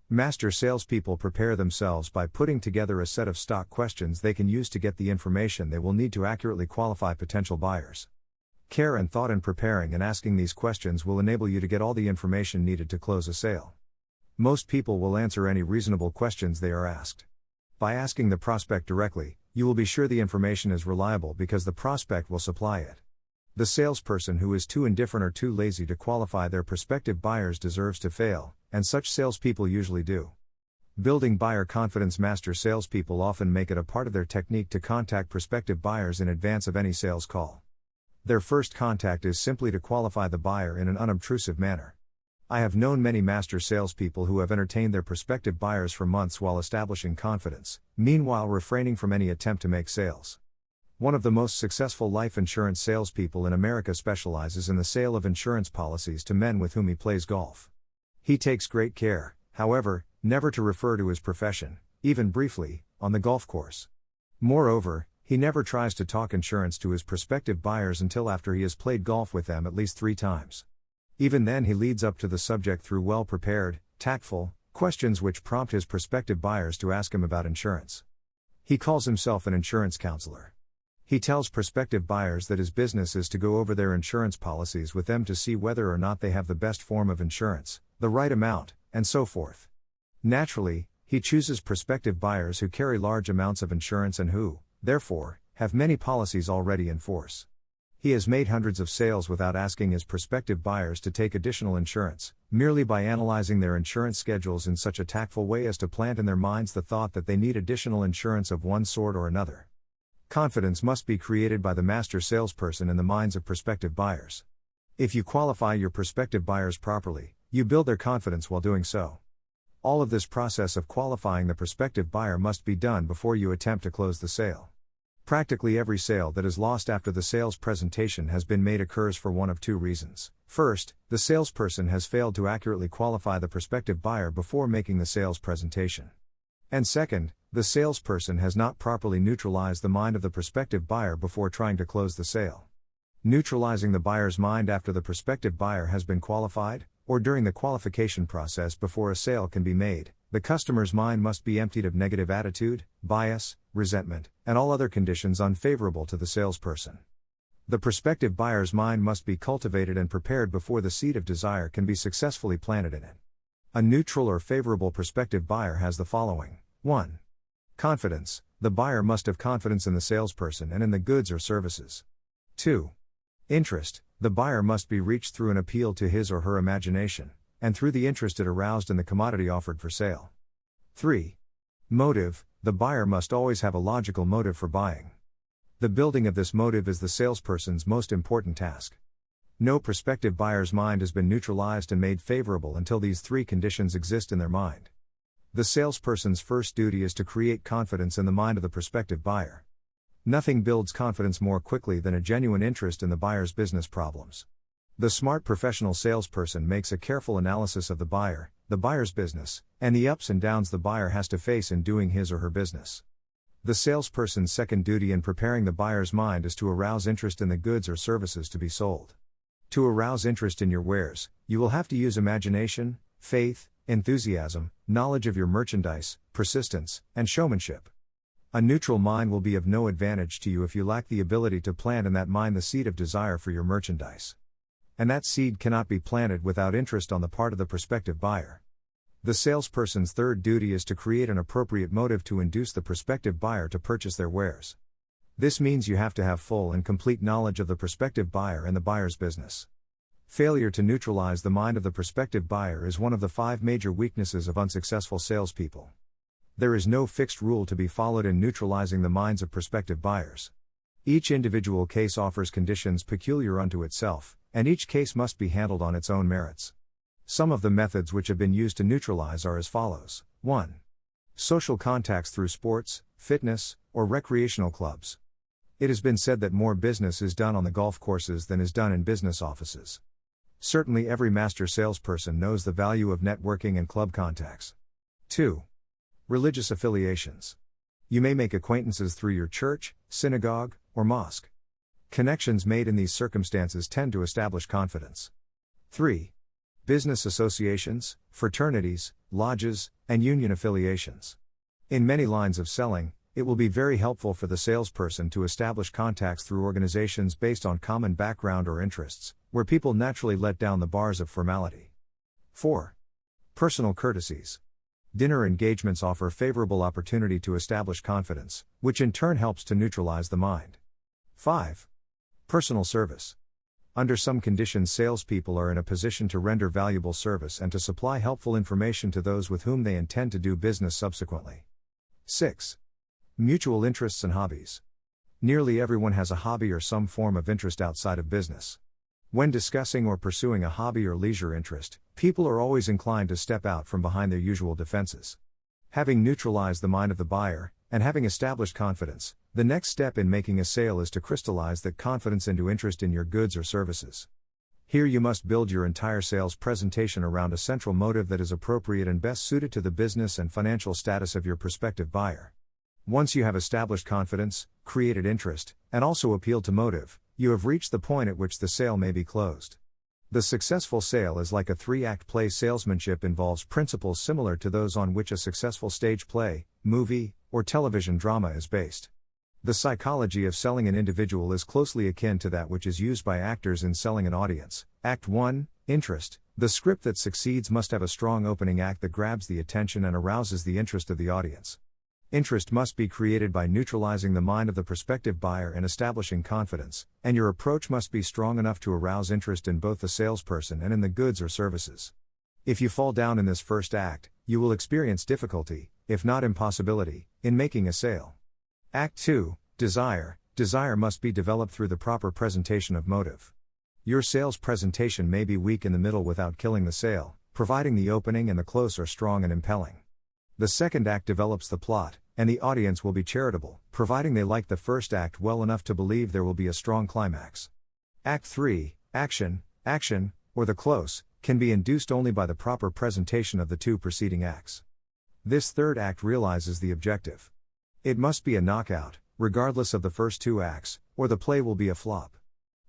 Master salespeople prepare themselves by putting together a set of stock questions they can use to get the information they will need to accurately qualify potential buyers. Care and thought in preparing and asking these questions will enable you to get all the information needed to close a sale. Most people will answer any reasonable questions they are asked. By asking the prospect directly, you will be sure the information is reliable because the prospect will supply it. The salesperson who is too indifferent or too lazy to qualify their prospective buyers deserves to fail, and such salespeople usually do. Building buyer confidence. Master salespeople often make it a part of their technique to contact prospective buyers in advance of any sales call. Their first contact is simply to qualify the buyer in an unobtrusive manner. I have known many master salespeople who have entertained their prospective buyers for months while establishing confidence, meanwhile refraining from any attempt to make sales. One of the most successful life insurance salespeople in America specializes in the sale of insurance policies to men with whom he plays golf. He takes great care, however, never to refer to his profession, even briefly, on the golf course. Moreover, he never tries to talk insurance to his prospective buyers until after he has played golf with them at least 3 times. Even then he leads up to the subject through well-prepared, tactful questions which prompt his prospective buyers to ask him about insurance. He calls himself an insurance counselor. He tells prospective buyers that his business is to go over their insurance policies with them to see whether or not they have the best form of insurance, the right amount, and so forth. Naturally, he chooses prospective buyers who carry large amounts of insurance and who, therefore, have many policies already in force. He has made hundreds of sales without asking his prospective buyers to take additional insurance, merely by analyzing their insurance schedules in such a tactful way as to plant in their minds the thought that they need additional insurance of one sort or another. Confidence must be created by the master salesperson in the minds of prospective buyers. If you qualify your prospective buyers properly, you build their confidence while doing so. All of this process of qualifying the prospective buyer must be done before you attempt to close the sale. Practically every sale that is lost after the sales presentation has been made occurs for one of 2 reasons. First, the salesperson has failed to accurately qualify the prospective buyer before making the sales presentation. And second, the salesperson has not properly neutralized the mind of the prospective buyer before trying to close the sale. Neutralizing the buyer's mind after the prospective buyer has been qualified, or during the qualification process before a sale can be made, the customer's mind must be emptied of negative attitude, bias, resentment, and all other conditions unfavorable to the salesperson. The prospective buyer's mind must be cultivated and prepared before the seed of desire can be successfully planted in it. A neutral or favorable prospective buyer has the following. 1. Confidence. The buyer must have confidence in the salesperson and in the goods or services. 2. Interest. The buyer must be reached through an appeal to his or her imagination, and through the interest it aroused in the commodity offered for sale. 3. Motive. The buyer must always have a logical motive for buying. The building of this motive is the salesperson's most important task. No prospective buyer's mind has been neutralized and made favorable until these 3 conditions exist in their mind. The salesperson's first duty is to create confidence in the mind of the prospective buyer. Nothing builds confidence more quickly than a genuine interest in the buyer's business problems. The smart professional salesperson makes a careful analysis of the buyer's business, and the ups and downs the buyer has to face in doing his or her business. The salesperson's second duty in preparing the buyer's mind is to arouse interest in the goods or services to be sold. To arouse interest in your wares, you will have to use imagination, faith, enthusiasm, knowledge of your merchandise, persistence, and showmanship. A neutral mind will be of no advantage to you if you lack the ability to plant in that mind the seed of desire for your merchandise. And that seed cannot be planted without interest on the part of the prospective buyer. The salesperson's third duty is to create an appropriate motive to induce the prospective buyer to purchase their wares. This means you have to have full and complete knowledge of the prospective buyer and the buyer's business. Failure to neutralize the mind of the prospective buyer is one of the 5 major weaknesses of unsuccessful salespeople. There is no fixed rule to be followed in neutralizing the minds of prospective buyers. Each individual case offers conditions peculiar unto itself, and each case must be handled on its own merits. Some of the methods which have been used to neutralize are as follows. 1. Social contacts through sports, fitness, or recreational clubs. It has been said that more business is done on the golf courses than is done in business offices. Certainly every master salesperson knows the value of networking and club contacts. 2. Religious affiliations. You may make acquaintances through your church, synagogue, or mosque. Connections made in these circumstances tend to establish confidence. 3. Business associations, fraternities, lodges, and union affiliations. In many lines of selling, it will be very helpful for the salesperson to establish contacts through organizations based on common background or interests, where people naturally let down the bars of formality. 4. Personal courtesies. Dinner engagements offer favorable opportunity to establish confidence, which in turn helps to neutralize the mind. 5. Personal service. Under some conditions, salespeople are in a position to render valuable service and to supply helpful information to those with whom they intend to do business subsequently. 6. Mutual interests and hobbies. Nearly everyone has a hobby or some form of interest outside of business. When discussing or pursuing a hobby or leisure interest, people are always inclined to step out from behind their usual defenses. Having neutralized the mind of the buyer, and having established confidence, the next step in making a sale is to crystallize that confidence into interest in your goods or services. Here you must build your entire sales presentation around a central motive that is appropriate and best suited to the business and financial status of your prospective buyer. Once you have established confidence, created interest, and also appealed to motive, you have reached the point at which the sale may be closed. The successful sale is like a 3-act play. Salesmanship involves principles similar to those on which a successful stage play, movie, or television drama is based. The psychology of selling an individual is closely akin to that which is used by actors in selling an audience. Act 1, Interest. The script that succeeds must have a strong opening act that grabs the attention and arouses the interest of the audience. Interest must be created by neutralizing the mind of the prospective buyer and establishing confidence, and your approach must be strong enough to arouse interest in both the salesperson and in the goods or services. If you fall down in this first act, you will experience difficulty, if not impossibility, in making a sale. Act 2, Desire. Desire must be developed through the proper presentation of motive. Your sales presentation may be weak in the middle without killing the sale, providing the opening and the close are strong and impelling. The second act develops the plot, and the audience will be charitable, providing they like the first act well enough to believe there will be a strong climax. Act 3, Action, or the close, can be induced only by the proper presentation of the 2 preceding acts. This third act realizes the objective. It must be a knockout, regardless of the first 2 acts, or the play will be a flop.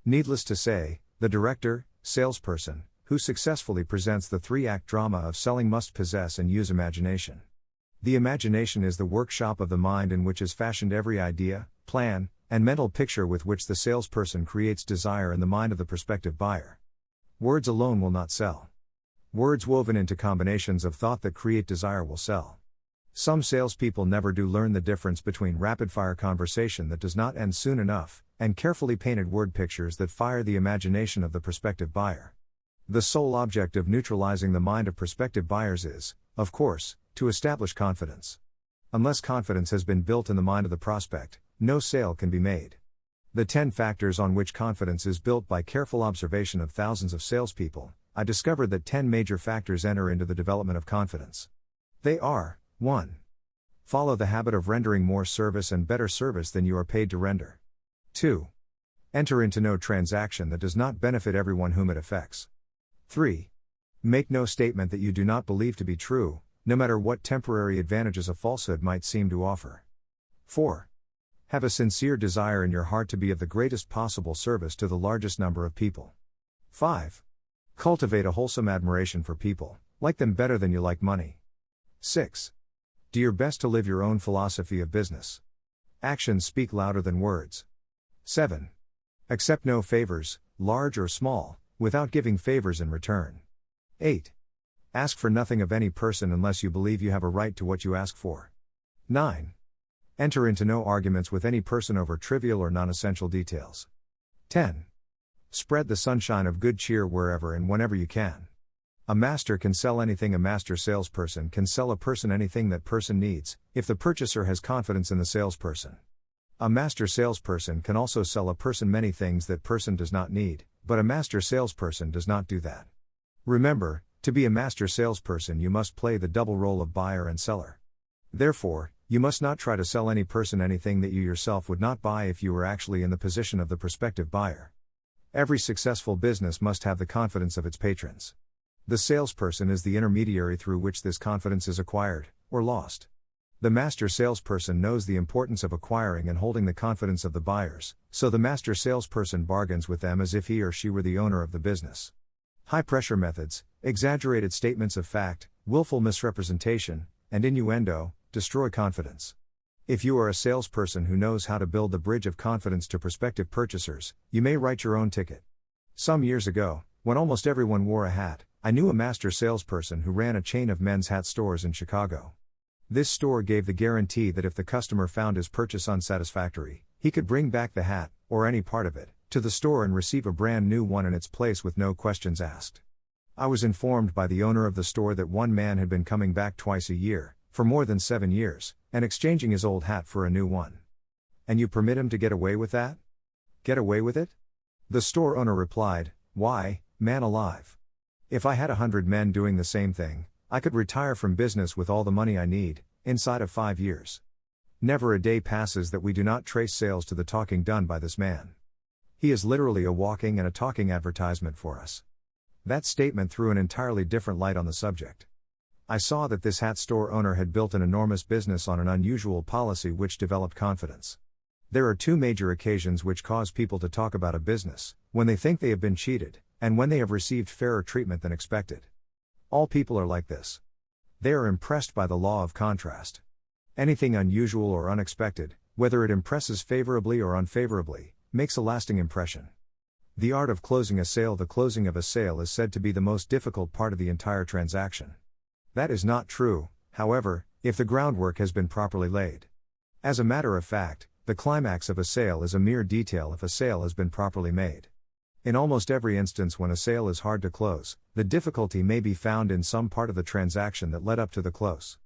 Needless to say, the director, salesperson, who successfully presents the 3-act drama of selling must possess and use imagination. The imagination is the workshop of the mind in which is fashioned every idea, plan, and mental picture with which the salesperson creates desire in the mind of the prospective buyer. Words alone will not sell. Words woven into combinations of thought that create desire will sell. Some salespeople never do learn the difference between rapid-fire conversation that does not end soon enough, and carefully painted word pictures that fire the imagination of the prospective buyer. The sole object of neutralizing the mind of prospective buyers is, of course, to establish confidence. Unless confidence has been built in the mind of the prospect, no sale can be made. The 10 factors on which confidence is built. By careful observation of thousands of salespeople, I discovered that 10 major factors enter into the development of confidence. They are: 1. Follow the habit of rendering more service and better service than you are paid to render. 2. Enter into no transaction that does not benefit everyone whom it affects. 3. Make no statement that you do not believe to be true, no matter what temporary advantages a falsehood might seem to offer. 4. Have a sincere desire in your heart to be of the greatest possible service to the largest number of people. 5. Cultivate a wholesome admiration for people, like them better than you like money. 6. Do your best to live your own philosophy of business. Actions speak louder than words. 7. Accept no favors, large or small, without giving favors in return. 8. Ask for nothing of any person unless you believe you have a right to what you ask for. 9. Enter into no arguments with any person over trivial or non-essential details. 10. Spread the sunshine of good cheer wherever and whenever you can. A master can sell anything. A master salesperson can sell a person anything that person needs, if the purchaser has confidence in the salesperson. A master salesperson can also sell a person many things that person does not need, but a master salesperson does not do that. Remember, to be a master salesperson you must play the double role of buyer and seller. Therefore, you must not try to sell any person anything that you yourself would not buy if you were actually in the position of the prospective buyer. Every successful business must have the confidence of its patrons. The salesperson is the intermediary through which this confidence is acquired, or lost. The master salesperson knows the importance of acquiring and holding the confidence of the buyers, so the master salesperson bargains with them as if he or she were the owner of the business. High-pressure methods, exaggerated statements of fact, willful misrepresentation, and innuendo destroy confidence. If you are a salesperson who knows how to build the bridge of confidence to prospective purchasers, you may write your own ticket. Some years ago, when almost everyone wore a hat, I knew a master salesperson who ran a chain of men's hat stores in Chicago. This store gave the guarantee that if the customer found his purchase unsatisfactory, he could bring back the hat, or any part of it, to the store and receive a brand new one in its place with no questions asked. I was informed by the owner of the store that one man had been coming back twice a year, for more than 7 years, and exchanging his old hat for a new one. And you permit him to get away with that? Get away with it? The store owner replied, "Why, man alive. If I had 100 men doing the same thing, I could retire from business with all the money I need, inside of 5 years. Never a day passes that we do not trace sales to the talking done by this man. He is literally a walking and a talking advertisement for us." That statement threw an entirely different light on the subject. I saw that this hat store owner had built an enormous business on an unusual policy which developed confidence. There are 2 major occasions which cause people to talk about a business: when they think they have been cheated, and when they have received fairer treatment than expected. All people are like this. They are impressed by the law of contrast. Anything unusual or unexpected, whether it impresses favorably or unfavorably, makes a lasting impression. The art of closing a sale. The closing of a sale is said to be the most difficult part of the entire transaction. That is not true, however, if the groundwork has been properly laid. As a matter of fact, the climax of a sale is a mere detail if a sale has been properly made. In almost every instance when a sale is hard to close, the difficulty may be found in some part of the transaction that led up to the close.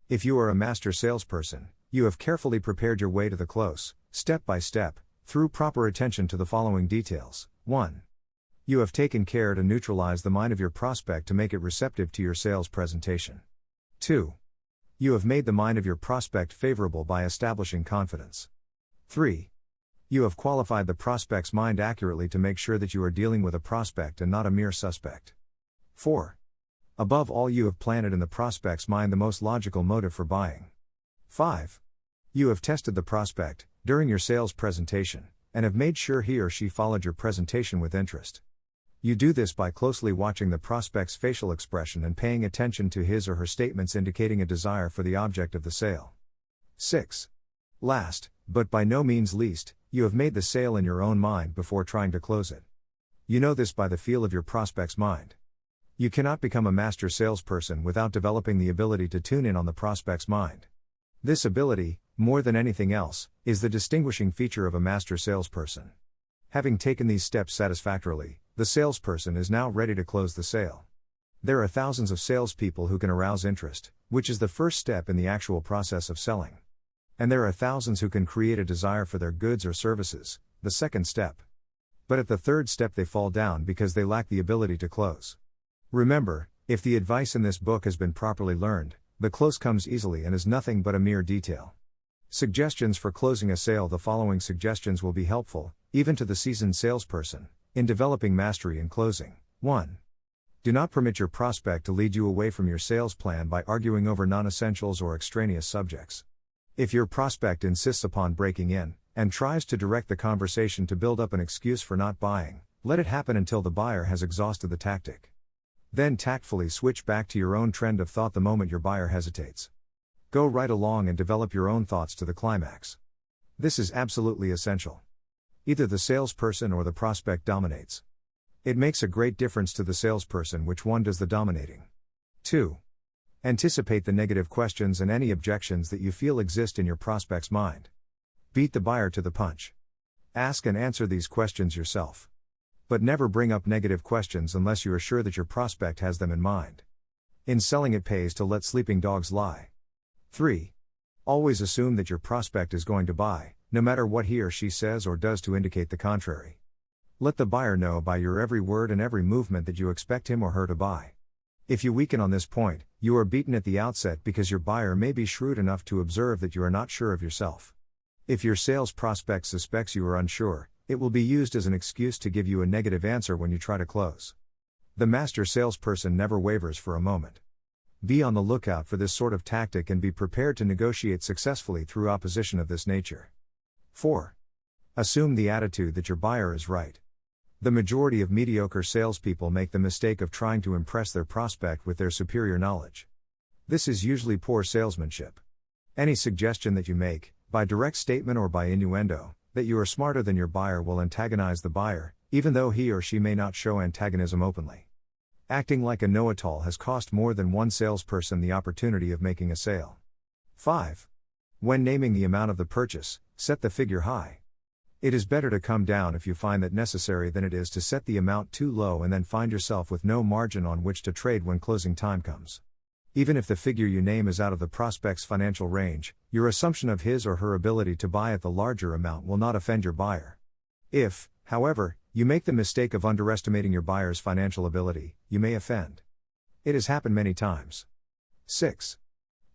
If you are a master salesperson, you have carefully prepared your way to the close, step by step, through proper attention to the following details. 1. You have taken care to neutralize the mind of your prospect to make it receptive to your sales presentation. 2. You have made the mind of your prospect favorable by establishing confidence. 3. You have qualified the prospect's mind accurately to make sure that you are dealing with a prospect and not a mere suspect. 4. Above all, you have planted in the prospect's mind the most logical motive for buying. 5. You have tested the prospect, during your sales presentation, and have made sure he or she followed your presentation with interest. You do this by closely watching the prospect's facial expression and paying attention to his or her statements indicating a desire for the object of the sale. 6. Last, but by no means least, you have made the sale in your own mind before trying to close it. You know this by the feel of your prospect's mind. You cannot become a master salesperson without developing the ability to tune in on the prospect's mind. This ability, more than anything else, is the distinguishing feature of a master salesperson. Having taken these steps satisfactorily, the salesperson is now ready to close the sale. There are thousands of salespeople who can arouse interest, which is the first step in the actual process of selling. And there are thousands who can create a desire for their goods or services, the second step. But at the third step they fall down because they lack the ability to close. Remember, if the advice in this book has been properly learned, the close comes easily and is nothing but a mere detail. Suggestions for closing a sale. The following suggestions will be helpful, even to the seasoned salesperson, in developing mastery in closing. 1. Do not permit your prospect to lead you away from your sales plan by arguing over non-essentials or extraneous subjects. If your prospect insists upon breaking in, and tries to direct the conversation to build up an excuse for not buying, let it happen until the buyer has exhausted the tactic. Then tactfully switch back to your own trend of thought the moment your buyer hesitates. Go right along and develop your own thoughts to the climax. This is absolutely essential. Either the salesperson or the prospect dominates. It makes a great difference to the salesperson which one does the dominating. 2. Anticipate the negative questions and any objections that you feel exist in your prospect's mind. Beat the buyer to the punch. Ask and answer these questions yourself. But never bring up negative questions unless you are sure that your prospect has them in mind. In selling, it pays to let sleeping dogs lie. 3. Always assume that your prospect is going to buy, no matter what he or she says or does to indicate the contrary. Let the buyer know by your every word and every movement that you expect him or her to buy. If you weaken on this point, you are beaten at the outset because your buyer may be shrewd enough to observe that you are not sure of yourself. If your sales prospect suspects you are unsure, It will be used as an excuse to give you a negative answer when you try to close. The master salesperson never wavers for a moment. Be on the lookout for this sort of tactic and be prepared to negotiate successfully through opposition of this nature. 4. Assume the attitude that your buyer is right. The majority of mediocre salespeople make the mistake of trying to impress their prospect with their superior knowledge. This is usually poor salesmanship. Any suggestion that you make, by direct statement or by innuendo, that you are smarter than your buyer will antagonize the buyer, even though he or she may not show antagonism openly. Acting like a know-it-all has cost more than one salesperson the opportunity of making a sale. 5. When naming the amount of the purchase, set the figure high. It is better to come down if you find that necessary than it is to set the amount too low and then find yourself with no margin on which to trade when closing time comes. Even if the figure you name is out of the prospect's financial range, your assumption of his or her ability to buy at the larger amount will not offend your buyer. If, however, you make the mistake of underestimating your buyer's financial ability, you may offend. It has happened many times. 6.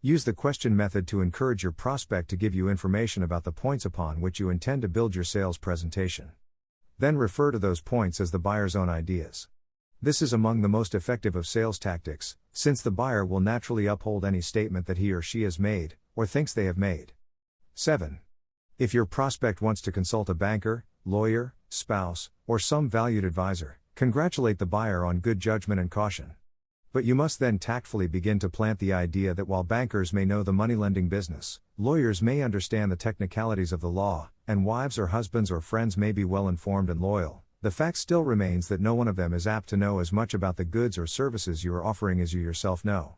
Use the question method to encourage your prospect to give you information about the points upon which you intend to build your sales presentation. Then refer to those points as the buyer's own ideas. This is among the most effective of sales tactics, since the buyer will naturally uphold any statement that he or she has made, or thinks they have made. 7. If your prospect wants to consult a banker, lawyer, spouse, or some valued advisor, congratulate the buyer on good judgment and caution. But you must then tactfully begin to plant the idea that while bankers may know the money-lending business, lawyers may understand the technicalities of the law, and wives or husbands or friends may be well-informed and loyal, the fact still remains that no one of them is apt to know as much about the goods or services you are offering as you yourself know.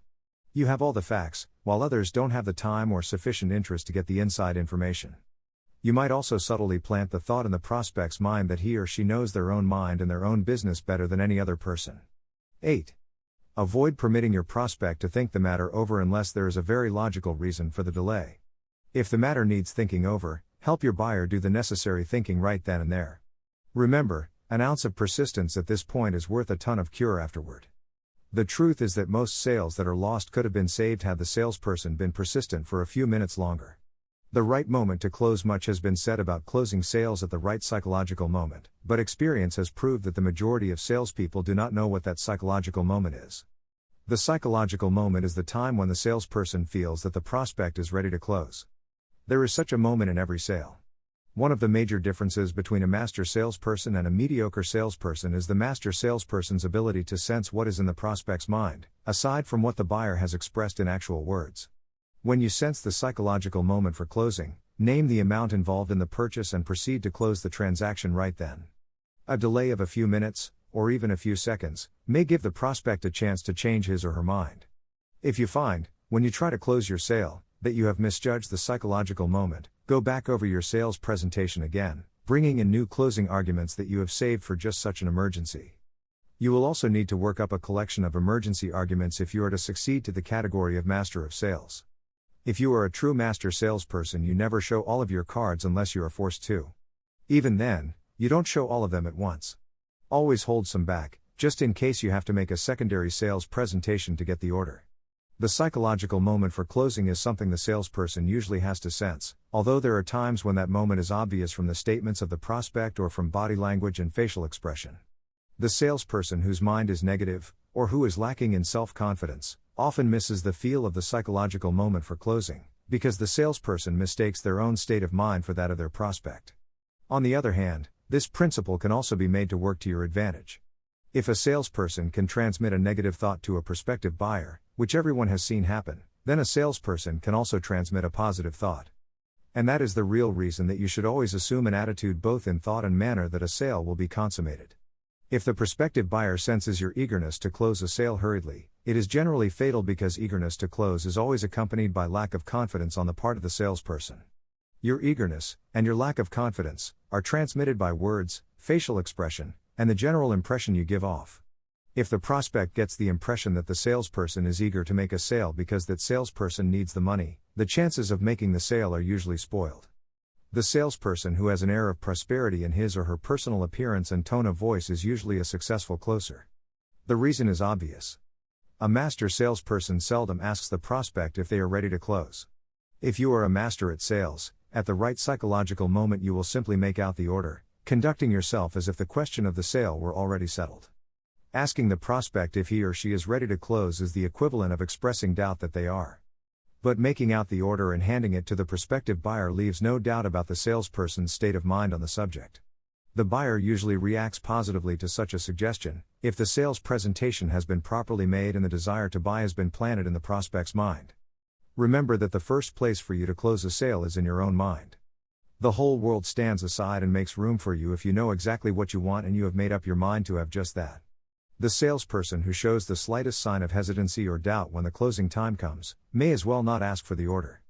You have all the facts, while others don't have the time or sufficient interest to get the inside information. You might also subtly plant the thought in the prospect's mind that he or she knows their own mind and their own business better than any other person. 8. Avoid permitting your prospect to think the matter over unless there is a very logical reason for the delay. If the matter needs thinking over, help your buyer do the necessary thinking right then and there. Remember, an ounce of persistence at this point is worth a ton of cure afterward. The truth is that most sales that are lost could have been saved had the salesperson been persistent for a few minutes longer. The right moment to close. Much has been said about closing sales at the right psychological moment, but experience has proved that the majority of salespeople do not know what that psychological moment is. The psychological moment is the time when the salesperson feels that the prospect is ready to close. There is such a moment in every sale. One of the major differences between a master salesperson and a mediocre salesperson is the master salesperson's ability to sense what is in the prospect's mind, aside from what the buyer has expressed in actual words. When you sense the psychological moment for closing, name the amount involved in the purchase and proceed to close the transaction right then. A delay of a few minutes, or even a few seconds, may give the prospect a chance to change his or her mind. If you find, when you try to close your sale, that you have misjudged the psychological moment, go back over your sales presentation again, bringing in new closing arguments that you have saved for just such an emergency. You will also need to work up a collection of emergency arguments if you are to succeed to the category of master of sales. If you are a true master salesperson, you never show all of your cards unless you are forced to. Even then, you don't show all of them at once. Always hold some back, just in case you have to make a secondary sales presentation to get the order. The psychological moment for closing is something the salesperson usually has to sense, although there are times when that moment is obvious from the statements of the prospect or from body language and facial expression. The salesperson whose mind is negative, or who is lacking in self-confidence, often misses the feel of the psychological moment for closing, because the salesperson mistakes their own state of mind for that of their prospect. On the other hand, this principle can also be made to work to your advantage. If a salesperson can transmit a negative thought to a prospective buyer, which everyone has seen happen, then a salesperson can also transmit a positive thought. And that is the real reason that you should always assume an attitude both in thought and manner that a sale will be consummated. If the prospective buyer senses your eagerness to close a sale hurriedly, it is generally fatal because eagerness to close is always accompanied by lack of confidence on the part of the salesperson. Your eagerness, and your lack of confidence, are transmitted by words, facial expression, and the general impression you give off. If the prospect gets the impression that the salesperson is eager to make a sale because that salesperson needs the money, the chances of making the sale are usually spoiled. The salesperson who has an air of prosperity in his or her personal appearance and tone of voice is usually a successful closer. The reason is obvious. A master salesperson seldom asks the prospect if they are ready to close. If you are a master at sales, at the right psychological moment you will simply make out the order, Conducting yourself as if the question of the sale were already settled. Asking the prospect if he or she is ready to close is the equivalent of expressing doubt that they are. But making out the order and handing it to the prospective buyer leaves no doubt about the salesperson's state of mind on the subject. The buyer usually reacts positively to such a suggestion, if the sales presentation has been properly made and the desire to buy has been planted in the prospect's mind. Remember that the first place for you to close a sale is in your own mind. The whole world stands aside and makes room for you if you know exactly what you want and you have made up your mind to have just that. The salesperson who shows the slightest sign of hesitancy or doubt when the closing time comes, may as well not ask for the order.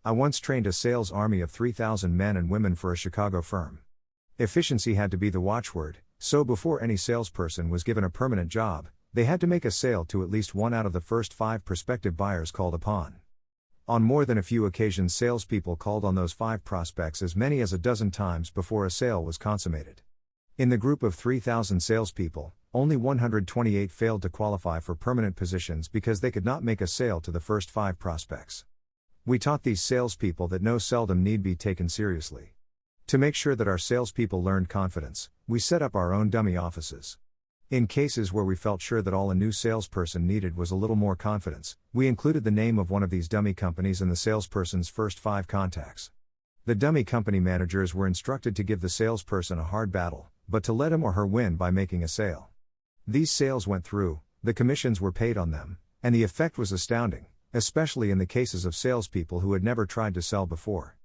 I once trained a sales army of 3,000 men and women for a Chicago firm. Efficiency had to be the watchword, so before any salesperson was given a permanent job, they had to make a sale to at least one out of the first 5 prospective buyers called upon. On more than a few occasions, salespeople called on those 5 prospects as many as a dozen times before a sale was consummated. In the group of 3,000 salespeople, only 128 failed to qualify for permanent positions because they could not make a sale to the first 5 prospects. We taught these salespeople that no seldom need be taken seriously. To make sure that our salespeople learned confidence, we set up our own dummy offices. In cases where we felt sure that all a new salesperson needed was a little more confidence, we included the name of one of these dummy companies in the salesperson's first 5 contacts. The dummy company managers were instructed to give the salesperson a hard battle, but to let him or her win by making a sale. These sales went through, the commissions were paid on them, and the effect was astounding, especially in the cases of salespeople who had never tried to sell before.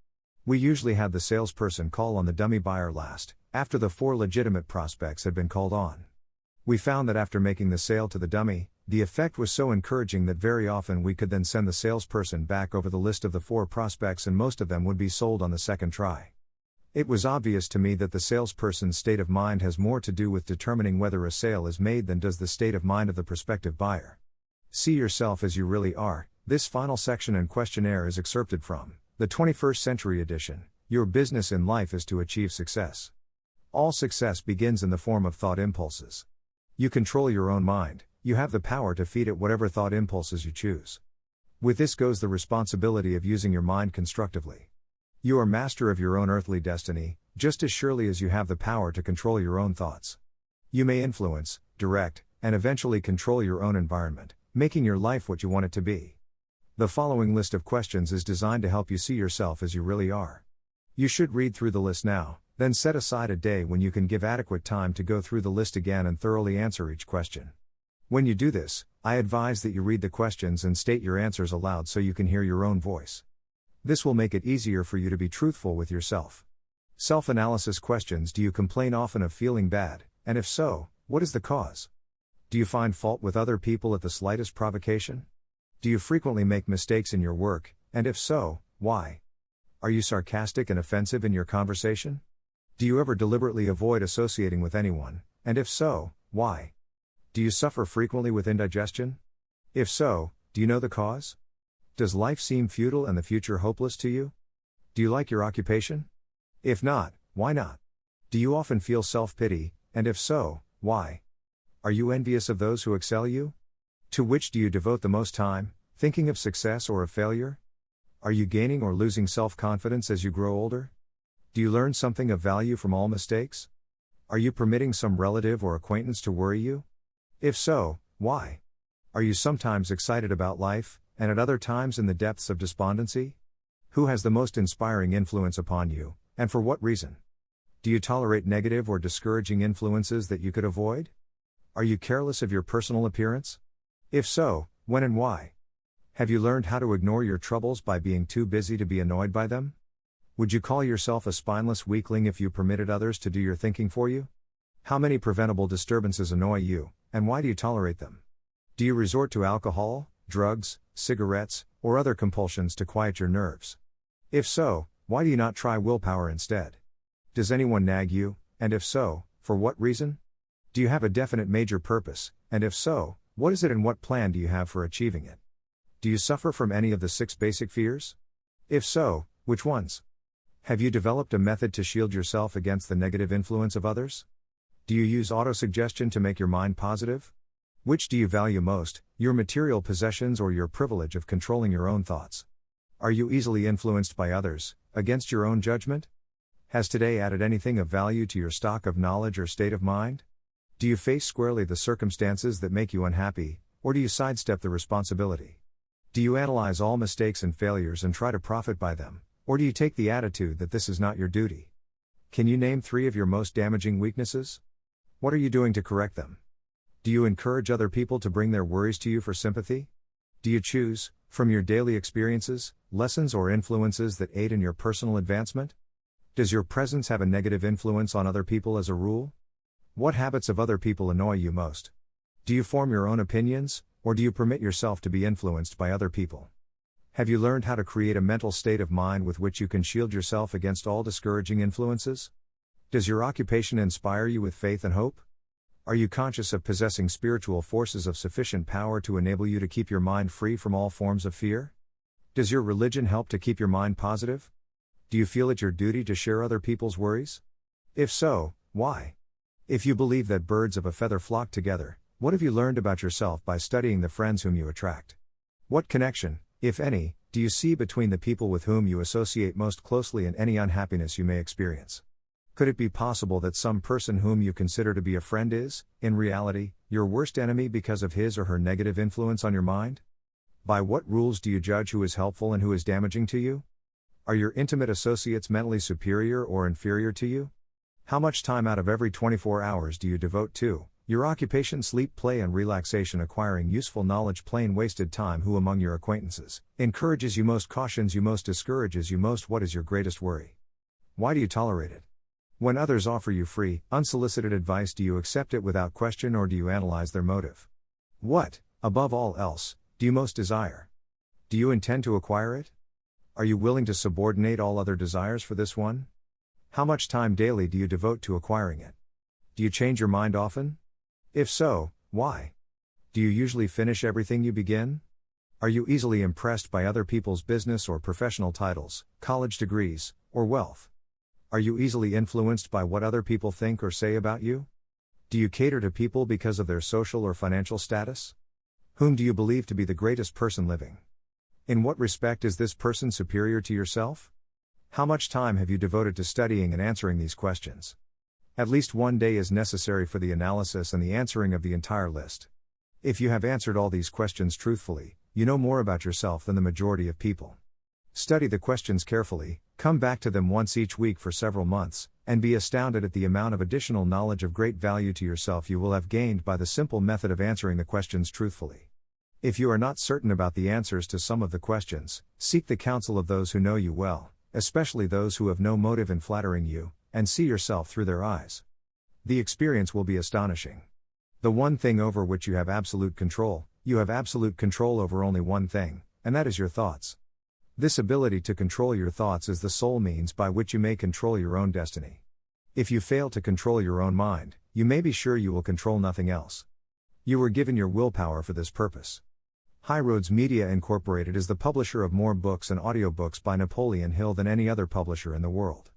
We usually had the salesperson call on the dummy buyer last, after the 4 legitimate prospects had been called on. We found that after making the sale to the dummy, the effect was so encouraging that very often we could then send the salesperson back over the list of the 4 prospects and most of them would be sold on the second try. It was obvious to me that the salesperson's state of mind has more to do with determining whether a sale is made than does the state of mind of the prospective buyer. See yourself as you really are. This final section and questionnaire is excerpted from the 21st Century Edition. Your business in life is to achieve success. All success begins in the form of thought impulses. You control your own mind, you have the power to feed it whatever thought impulses you choose. With this goes the responsibility of using your mind constructively. You are master of your own earthly destiny, just as surely as you have the power to control your own thoughts. You may influence, direct, and eventually control your own environment, making your life what you want it to be. The following list of questions is designed to help you see yourself as you really are. You should read through the list now, then set aside a day when you can give adequate time to go through the list again and thoroughly answer each question. When you do this, I advise that you read the questions and state your answers aloud so you can hear your own voice. This will make it easier for you to be truthful with yourself. Self-analysis questions: do you complain often of feeling bad, and if so, what is the cause? Do you find fault with other people at the slightest provocation? Do you frequently make mistakes in your work, and if so, why? Are you sarcastic and offensive in your conversation? Do you ever deliberately avoid associating with anyone, and if so, why? Do you suffer frequently with indigestion? If so, do you know the cause? Does life seem futile and the future hopeless to you? Do you like your occupation? If not, why not? Do you often feel self-pity, and if so, why? Are you envious of those who excel you? To which do you devote the most time, thinking of success or of failure? Are you gaining or losing self-confidence as you grow older? Do you learn something of value from all mistakes? Are you permitting some relative or acquaintance to worry you? If so, why? Are you sometimes excited about life, and at other times in the depths of despondency? Who has the most inspiring influence upon you, and for what reason? Do you tolerate negative or discouraging influences that you could avoid? Are you careless of your personal appearance? If so, when and why? Have you learned how to ignore your troubles by being too busy to be annoyed by them? Would you call yourself a spineless weakling if you permitted others to do your thinking for you? How many preventable disturbances annoy you, and why do you tolerate them? Do you resort to alcohol, drugs, cigarettes, or other compulsions to quiet your nerves? If so, why do you not try willpower instead? Does anyone nag you, and if so, for what reason? Do you have a definite major purpose, and if so, what is it and what plan do you have for achieving it? Do you suffer from any of the 6 basic fears? If so, which ones? Have you developed a method to shield yourself against the negative influence of others? Do you use autosuggestion to make your mind positive? Which do you value most, your material possessions or your privilege of controlling your own thoughts? Are you easily influenced by others, against your own judgment? Has today added anything of value to your stock of knowledge or state of mind? Do you face squarely the circumstances that make you unhappy, or do you sidestep the responsibility? Do you analyze all mistakes and failures and try to profit by them, or do you take the attitude that this is not your duty? Can you name 3 of your most damaging weaknesses? What are you doing to correct them? Do you encourage other people to bring their worries to you for sympathy? Do you choose, from your daily experiences, lessons or influences that aid in your personal advancement? Does your presence have a negative influence on other people as a rule? What habits of other people annoy you most? Do you form your own opinions, or do you permit yourself to be influenced by other people? Have you learned how to create a mental state of mind with which you can shield yourself against all discouraging influences? Does your occupation inspire you with faith and hope? Are you conscious of possessing spiritual forces of sufficient power to enable you to keep your mind free from all forms of fear? Does your religion help to keep your mind positive? Do you feel it your duty to share other people's worries? If so, why? If you believe that birds of a feather flock together, what have you learned about yourself by studying the friends whom you attract? What connection, if any, do you see between the people with whom you associate most closely and any unhappiness you may experience? Could it be possible that some person whom you consider to be a friend is, in reality, your worst enemy because of his or her negative influence on your mind? By what rules do you judge who is helpful and who is damaging to you? Are your intimate associates mentally superior or inferior to you? How much time out of every 24 hours do you devote to your occupation, sleep, play, and relaxation, acquiring useful knowledge, plain wasted time? Who among your acquaintances encourages you most, cautions you most, discourages you most? What is your greatest worry? Why do you tolerate it? When others offer you free, unsolicited advice, do you accept it without question or do you analyze their motive? What, above all else, do you most desire? Do you intend to acquire it? Are you willing to subordinate all other desires for this one? How much time daily do you devote to acquiring it? Do you change your mind often? If so, why? Do you usually finish everything you begin? Are you easily impressed by other people's business or professional titles, college degrees, or wealth? Are you easily influenced by what other people think or say about you? Do you cater to people because of their social or financial status? Whom do you believe to be the greatest person living? In what respect is this person superior to yourself? How much time have you devoted to studying and answering these questions? At least one day is necessary for the analysis and the answering of the entire list. If you have answered all these questions truthfully, you know more about yourself than the majority of people. Study the questions carefully, come back to them once each week for several months, and be astounded at the amount of additional knowledge of great value to yourself you will have gained by the simple method of answering the questions truthfully. If you are not certain about the answers to some of the questions, seek the counsel of those who know you well, especially those who have no motive in flattering you, and see yourself through their eyes. The experience will be astonishing. The one thing over which you have absolute control over only one thing, and that is your thoughts. This ability to control your thoughts is the sole means by which you may control your own destiny. If you fail to control your own mind, you may be sure you will control nothing else. You were given your willpower for this purpose. Highroads Media Incorporated is the publisher of more books and audiobooks by Napoleon Hill than any other publisher in the world.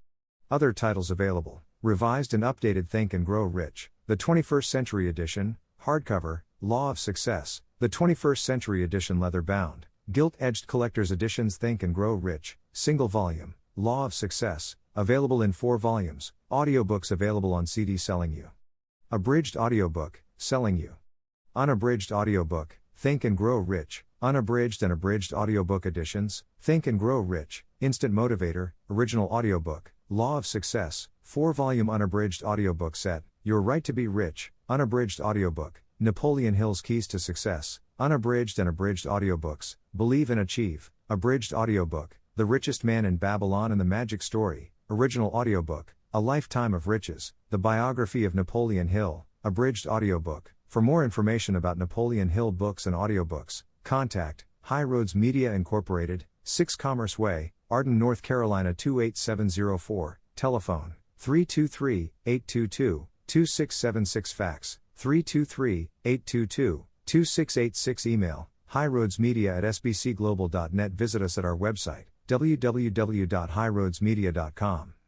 Other titles available: Revised and Updated Think and Grow Rich, the 21st Century Edition, hardcover, Law of Success, the 21st Century Edition leather-bound, gilt-edged collector's editions. Think and Grow Rich, single volume, Law of Success, available in 4 volumes, audiobooks available on CD. Selling You. Abridged audiobook, Selling You. Unabridged audiobook, Think and Grow Rich, unabridged and abridged audiobook editions, Think and Grow Rich, Instant Motivator, original audiobook, Law of Success, 4-volume unabridged audiobook set, Your Right to Be Rich, unabridged audiobook, Napoleon Hill-s Keys to Success, unabridged and abridged audiobooks, Believe and Achieve, abridged audiobook, The Richest Man in Babylon and the Magic Story, original audiobook, A Lifetime of Riches, The Biography of Napoleon Hill, abridged audiobook. For more information about Napoleon Hill books and audiobooks, contact Highroads Media Incorporated, 6 Commerce Way, Arden, North Carolina 28704, telephone 323-822-2676, fax 323-822-2686, email highroadsmedia@sbcglobal.net. Visit us at our website, www.highroadsmedia.com.